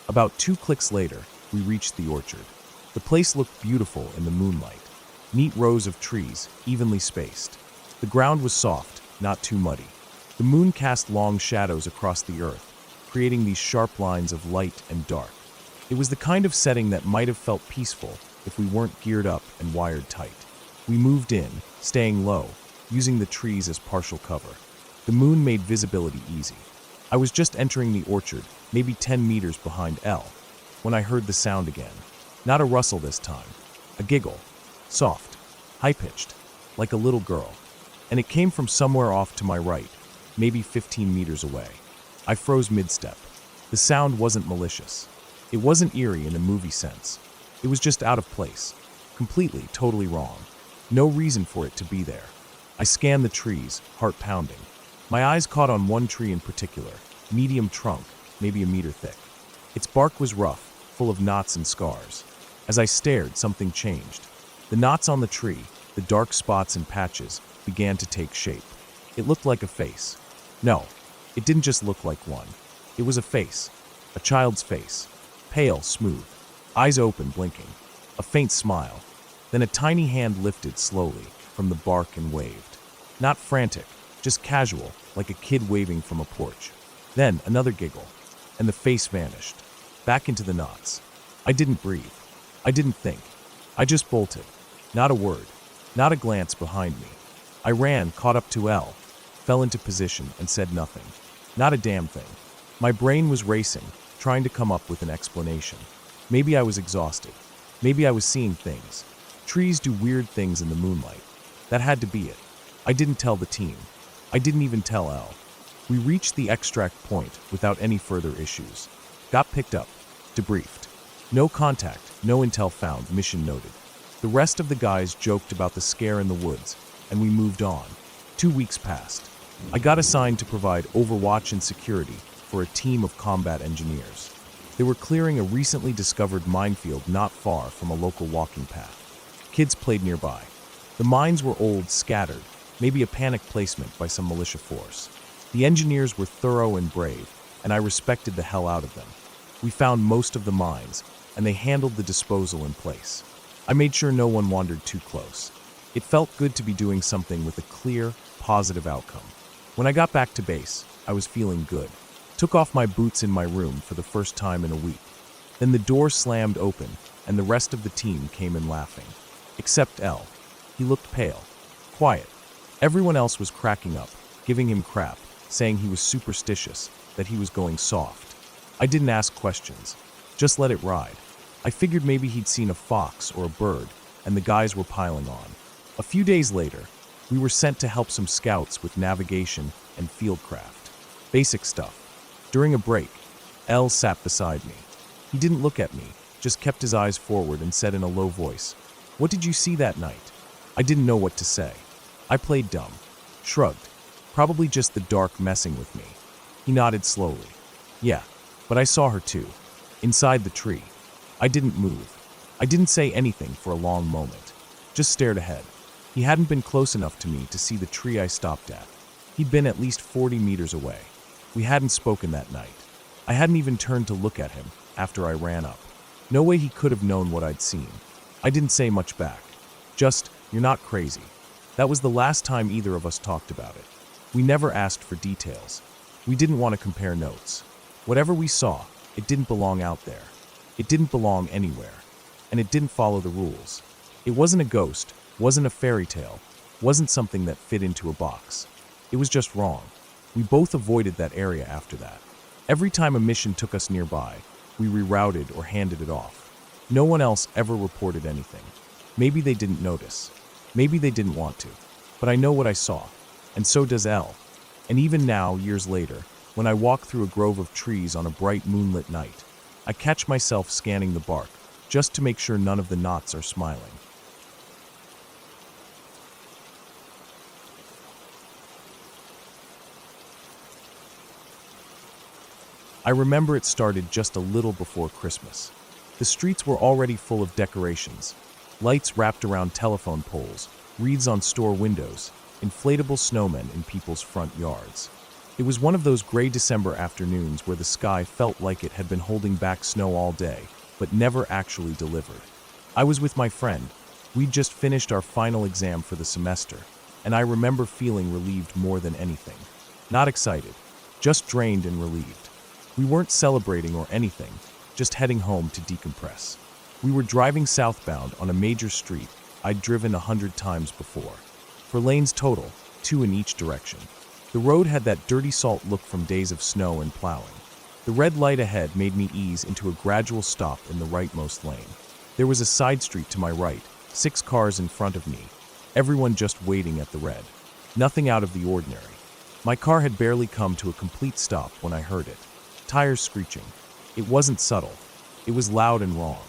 About 2 clicks later, we reached the orchard. The place looked beautiful in the moonlight. Neat rows of trees, evenly spaced. The ground was soft, not too muddy. The moon cast long shadows across the earth, creating these sharp lines of light and dark. It was the kind of setting that might have felt peaceful if we weren't geared up and wired tight. We moved in, staying low, using the trees as partial cover. The moon made visibility easy. I was just entering the orchard, maybe 10 meters behind Elle, when I heard the sound again. Not a rustle this time. A giggle. Soft. High-pitched. Like a little girl. And it came from somewhere off to my right, maybe 15 meters away. I froze mid-step. The sound wasn't malicious. It wasn't eerie in a movie sense. It was just out of place. Completely, totally wrong. No reason for it to be there. I scanned the trees, heart pounding. My eyes caught on one tree in particular, medium trunk, maybe a meter thick. Its bark was rough, full of knots and scars. As I stared, something changed. The knots on the tree, the dark spots and patches, began to take shape. It looked like a face. No, it didn't just look like one. It was a face. A child's face. Pale, smooth. Eyes open, blinking. A faint smile. Then a tiny hand lifted slowly from the bark and waved. Not frantic, just casual, like a kid waving from a porch. Then another giggle, and the face vanished. Back into the knots. I didn't breathe. I didn't think. I just bolted. Not a word. Not a glance behind me. I ran, caught up to Elle, fell into position, and said nothing. Not a damn thing. My brain was racing, trying to come up with an explanation. Maybe I was exhausted. Maybe I was seeing things. Trees do weird things in the moonlight. That had to be it. I didn't tell the team. I didn't even tell Elle. We reached the extract point without any further issues. Got picked up. Debriefed. No contact, no intel found, mission noted. The rest of the guys joked about the scare in the woods, and we moved on. 2 weeks passed. I got assigned to provide overwatch and security for a team of combat engineers. They were clearing a recently discovered minefield not far from a local walking path. Kids played nearby. The mines were old, scattered, maybe a panic placement by some militia force. The engineers were thorough and brave, and I respected the hell out of them. We found most of the mines, and they handled the disposal in place. I made sure no one wandered too close. It felt good to be doing something with a clear, positive outcome. When I got back to base, I was feeling good. Took off my boots in my room for the first time in a week. Then the door slammed open, and the rest of the team came in laughing. Except Elle. He looked pale. Quiet. Everyone else was cracking up, giving him crap, saying he was superstitious, that he was going soft. I didn't ask questions, just let it ride. I figured maybe he'd seen a fox or a bird, and the guys were piling on. A few days later, we were sent to help some scouts with navigation and fieldcraft. Basic stuff. During a break, L sat beside me. He didn't look at me, just kept his eyes forward and said in a low voice, "What did you see that night?" I didn't know what to say. I played dumb, shrugged, probably just the dark messing with me. He nodded slowly. "Yeah, but I saw her too, inside the tree." I didn't move. I didn't say anything for a long moment, just stared ahead. He hadn't been close enough to me to see the tree I stopped at. He'd been at least 40 meters away. We hadn't spoken that night. I hadn't even turned to look at him after I ran up. No way he could have known what I'd seen. I didn't say much back. Just, "You're not crazy." That was the last time either of us talked about it. We never asked for details. We didn't want to compare notes. Whatever we saw, it didn't belong out there. It didn't belong anywhere. And it didn't follow the rules. It wasn't a ghost, wasn't a fairy tale, wasn't something that fit into a box. It was just wrong. We both avoided that area after that. Every time a mission took us nearby, we rerouted or handed it off. No one else ever reported anything. Maybe they didn't notice. Maybe they didn't want to. But I know what I saw. And so does L. And even now, years later, when I walk through a grove of trees on a bright moonlit night, I catch myself scanning the bark, just to make sure none of the knots are smiling. I remember it started just a little before Christmas. The streets were already full of decorations, lights wrapped around telephone poles, wreaths on store windows, inflatable snowmen in people's front yards. It was one of those gray December afternoons where the sky felt like it had been holding back snow all day, but never actually delivered. I was with my friend. We'd just finished our final exam for the semester, and I remember feeling relieved more than anything. Not excited, just drained and relieved. We weren't celebrating or anything, just heading home to decompress. We were driving southbound on a major street I'd driven 100 times before. 4 lanes total, 2 in each direction. The road had that dirty salt look from days of snow and plowing. The red light ahead made me ease into a gradual stop in the rightmost lane. There was a side street to my right, 6 cars in front of me, everyone just waiting at the red. Nothing out of the ordinary. My car had barely come to a complete stop when I heard it. Tires screeching. It wasn't subtle. It was loud and wrong.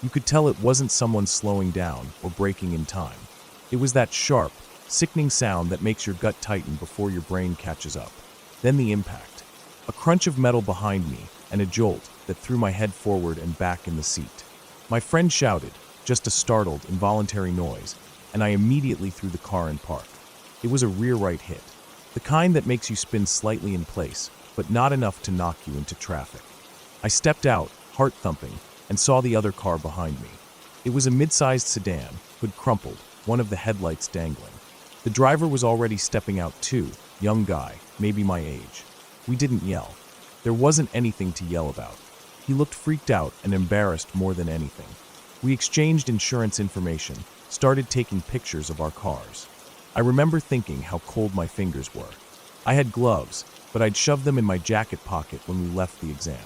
You could tell it wasn't someone slowing down or braking in time. It was that sharp, sickening sound that makes your gut tighten before your brain catches up. Then the impact. A crunch of metal behind me and a jolt that threw my head forward and back in the seat. My friend shouted, just a startled, involuntary noise, and I immediately threw the car in park. It was a rear right hit. The kind that makes you spin slightly in place, but not enough to knock you into traffic. I stepped out, heart thumping, and saw the other car behind me. It was a mid-sized sedan, hood crumpled, one of the headlights dangling. The driver was already stepping out too, young guy, maybe my age. We didn't yell. There wasn't anything to yell about. He looked freaked out and embarrassed more than anything. We exchanged insurance information, started taking pictures of our cars. I remember thinking how cold my fingers were. I had gloves, but I'd shoved them in my jacket pocket when we left the exam.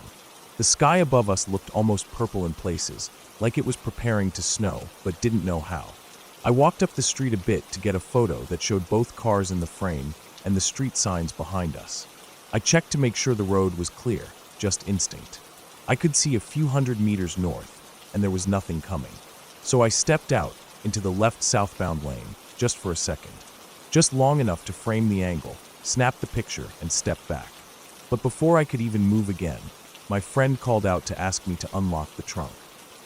The sky above us looked almost purple in places, like it was preparing to snow, but didn't know how. I walked up the street a bit to get a photo that showed both cars in the frame and the street signs behind us. I checked to make sure the road was clear, just instinct. I could see a few hundred meters north, and there was nothing coming. So I stepped out into the left southbound lane, just for a second. Just long enough to frame the angle, snap the picture, and step back. But before I could even move again, my friend called out to ask me to unlock the trunk.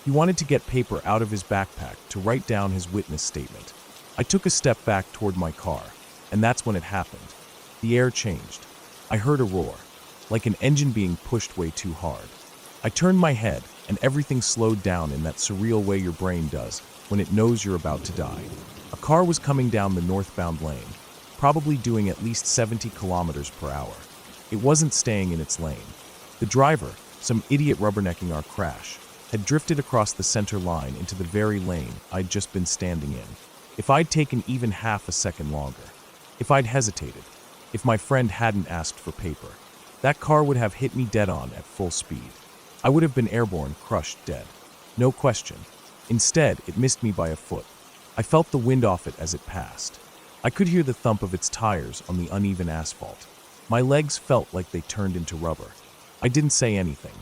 He wanted to get paper out of his backpack to write down his witness statement. I took a step back toward my car, and that's when it happened. The air changed. I heard a roar, like an engine being pushed way too hard. I turned my head, and everything slowed down in that surreal way your brain does when it knows you're about to die. A car was coming down the northbound lane, probably doing at least 70 kilometers per hour. It wasn't staying in its lane. The driver, some idiot rubbernecking our crash, had drifted across the center line into the very lane I'd just been standing in. If I'd taken even half a second longer, if I'd hesitated, if my friend hadn't asked for paper. That car would have hit me dead on at full speed. I would have been airborne, crushed dead. No question. Instead, it missed me by a foot. I felt the wind off it as it passed. I could hear the thump of its tires on the uneven asphalt. My legs felt like they turned into rubber. I didn't say anything.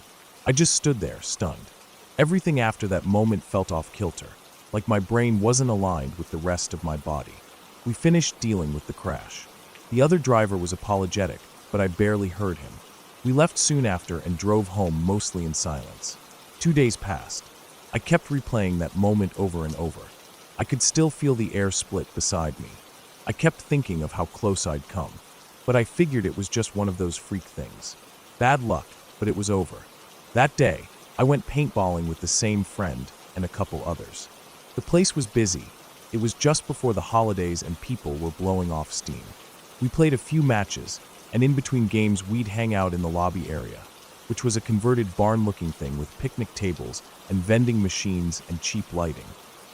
I just stood there, stunned. Everything after that moment felt off kilter, like my brain wasn't aligned with the rest of my body. We finished dealing with the crash. The other driver was apologetic, but I barely heard him. We left soon after and drove home mostly in silence. 2 days passed. I kept replaying that moment over and over. I could still feel the air split beside me. I kept thinking of how close I'd come, but I figured it was just one of those freak things. Bad luck, but it was over. That day, I went paintballing with the same friend and a couple others. The place was busy. It was just before the holidays and people were blowing off steam. We played a few matches, and in between games we'd hang out in the lobby area, which was a converted barn-looking thing with picnic tables and vending machines and cheap lighting.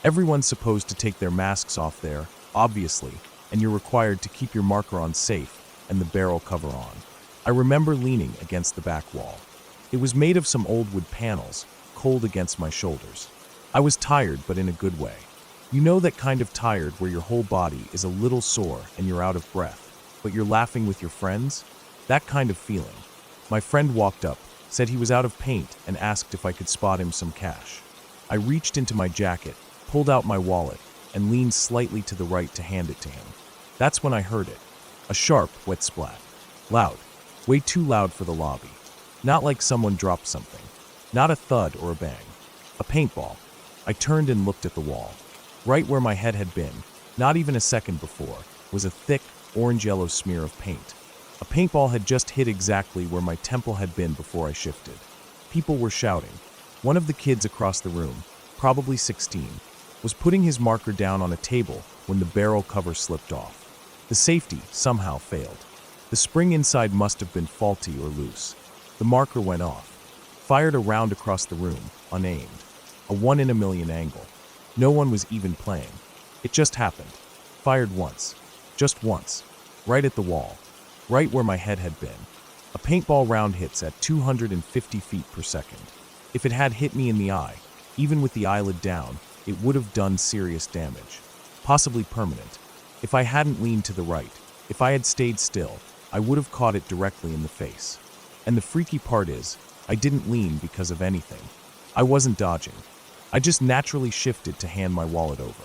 Everyone's supposed to take their masks off there, obviously, and you're required to keep your marker on safe and the barrel cover on. I remember leaning against the back wall. It was made of some old wood panels, cold against my shoulders. I was tired, but in a good way. You know that kind of tired where your whole body is a little sore and you're out of breath, but you're laughing with your friends? That kind of feeling. My friend walked up, said he was out of paint, and asked if I could spot him some cash. I reached into my jacket, pulled out my wallet, and leaned slightly to the right to hand it to him. That's when I heard it. A sharp, wet splat. Loud. Way too loud for the lobby. Not like someone dropped something. Not a thud or a bang. A paintball. I turned and looked at the wall. Right where my head had been, not even a second before, was a thick, orange-yellow smear of paint. A paintball had just hit exactly where my temple had been before I shifted. People were shouting. One of the kids across the room, probably 16, was putting his marker down on a table when the barrel cover slipped off. The safety somehow failed. The spring inside must have been faulty or loose. The marker went off. Fired a round across the room, unaimed. A 1 in a million angle. No one was even playing. It just happened. Fired once. Just once. Right at the wall. Right where my head had been. A paintball round hits at 250 feet per second. If it had hit me in the eye, even with the eyelid down, it would have done serious damage. Possibly permanent. If I hadn't leaned to the right, if I had stayed still, I would have caught it directly in the face. And the freaky part is, I didn't lean because of anything. I wasn't dodging. I just naturally shifted to hand my wallet over.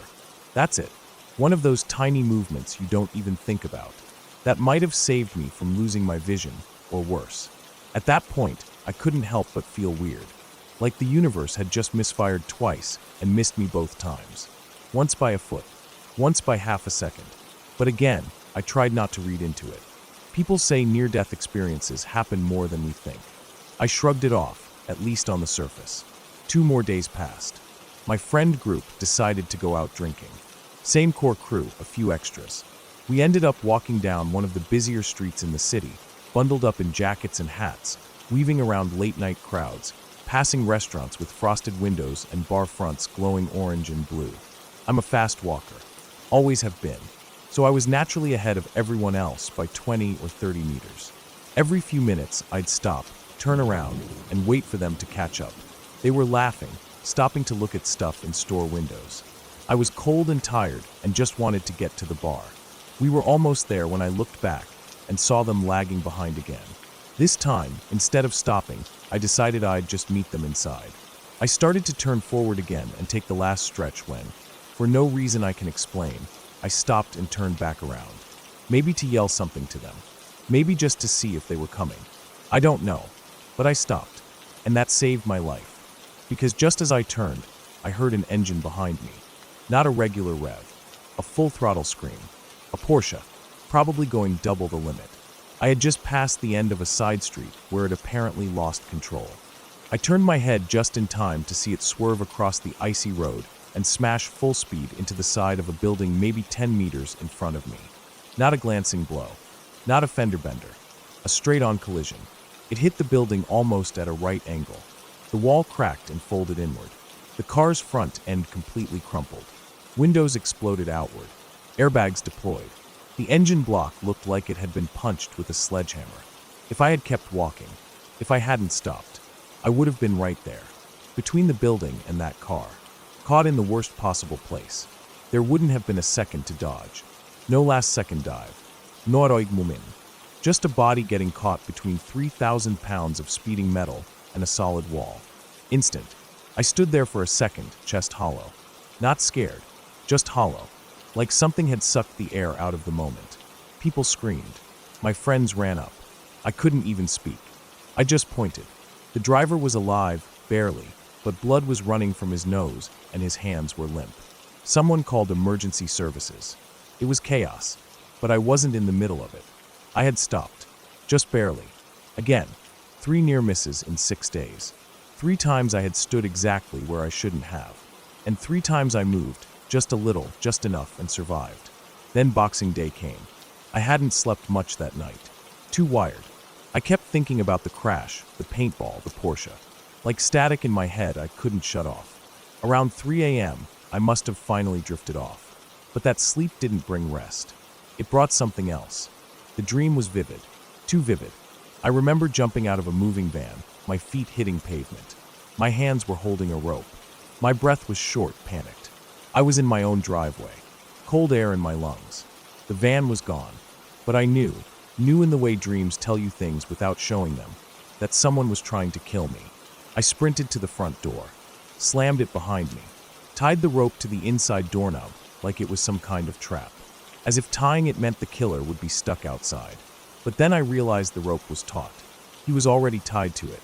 That's it. One of those tiny movements you don't even think about. That might have saved me from losing my vision, or worse. At that point, I couldn't help but feel weird. Like the universe had just misfired twice and missed me both times. Once by a foot. Once by half a second. But again, I tried not to read into it. People say near-death experiences happen more than we think. I shrugged it off, at least on the surface. 2 more days passed. My friend group decided to go out drinking. Same core crew, a few extras. We ended up walking down one of the busier streets in the city, bundled up in jackets and hats, weaving around late-night crowds, passing restaurants with frosted windows and bar fronts glowing orange and blue. I'm a fast walker. Always have been. So I was naturally ahead of everyone else by 20 or 30 meters. Every few minutes, I'd stop, turn around, and wait for them to catch up. They were laughing, stopping to look at stuff in store windows. I was cold and tired and just wanted to get to the bar. We were almost there when I looked back and saw them lagging behind again. This time, instead of stopping, I decided I'd just meet them inside. I started to turn forward again and take the last stretch when, for no reason I can explain, I stopped and turned back around. Maybe to yell something to them. Maybe just to see if they were coming. I don't know. But I stopped. And that saved my life. Because just as I turned, I heard an engine behind me. Not a regular rev. A full throttle scream. A Porsche. Probably going double the limit. I had just passed the end of a side street where it apparently lost control. I turned my head just in time to see it swerve across the icy road and smash full speed into the side of a building maybe 10 meters in front of me. Not a glancing blow. Not a fender bender. A straight-on collision. It hit the building almost at a right angle. The wall cracked and folded inward. The car's front end completely crumpled. Windows exploded outward. Airbags deployed. The engine block looked like it had been punched with a sledgehammer. If I had kept walking, if I hadn't stopped, I would have been right there, between the building and that car, caught in the worst possible place. There wouldn't have been a second to dodge. No last-second dive. Noroig mumin. Just a body getting caught between 3,000 pounds of speeding metal and a solid wall. Instant. I stood there for a second, chest hollow. Not scared, just hollow. Like something had sucked the air out of the moment. People screamed. My friends ran up. I couldn't even speak. I just pointed. The driver was alive, barely, but blood was running from his nose and his hands were limp. Someone called emergency services. It was chaos, but I wasn't in the middle of it. I had stopped. Just barely. Again, 3 near misses in 6 days. 3 times I had stood exactly where I shouldn't have. And 3 times I moved, just a little, just enough, and survived. Then Boxing Day came. I hadn't slept much that night. Too wired. I kept thinking about the crash, the paintball, the Porsche. Like static in my head I couldn't shut off. Around 3 a.m., I must have finally drifted off. But that sleep didn't bring rest. It brought something else. The dream was vivid. Too vivid. I remember jumping out of a moving van, my feet hitting pavement. My hands were holding a rope. My breath was short, panicked. I was in my own driveway. Cold air in my lungs. The van was gone. But I knew in the way dreams tell you things without showing them, that someone was trying to kill me. I sprinted to the front door, slammed it behind me, tied the rope to the inside doorknob like it was some kind of trap, as if tying it meant the killer would be stuck outside. But then I realized the rope was taut. He was already tied to it.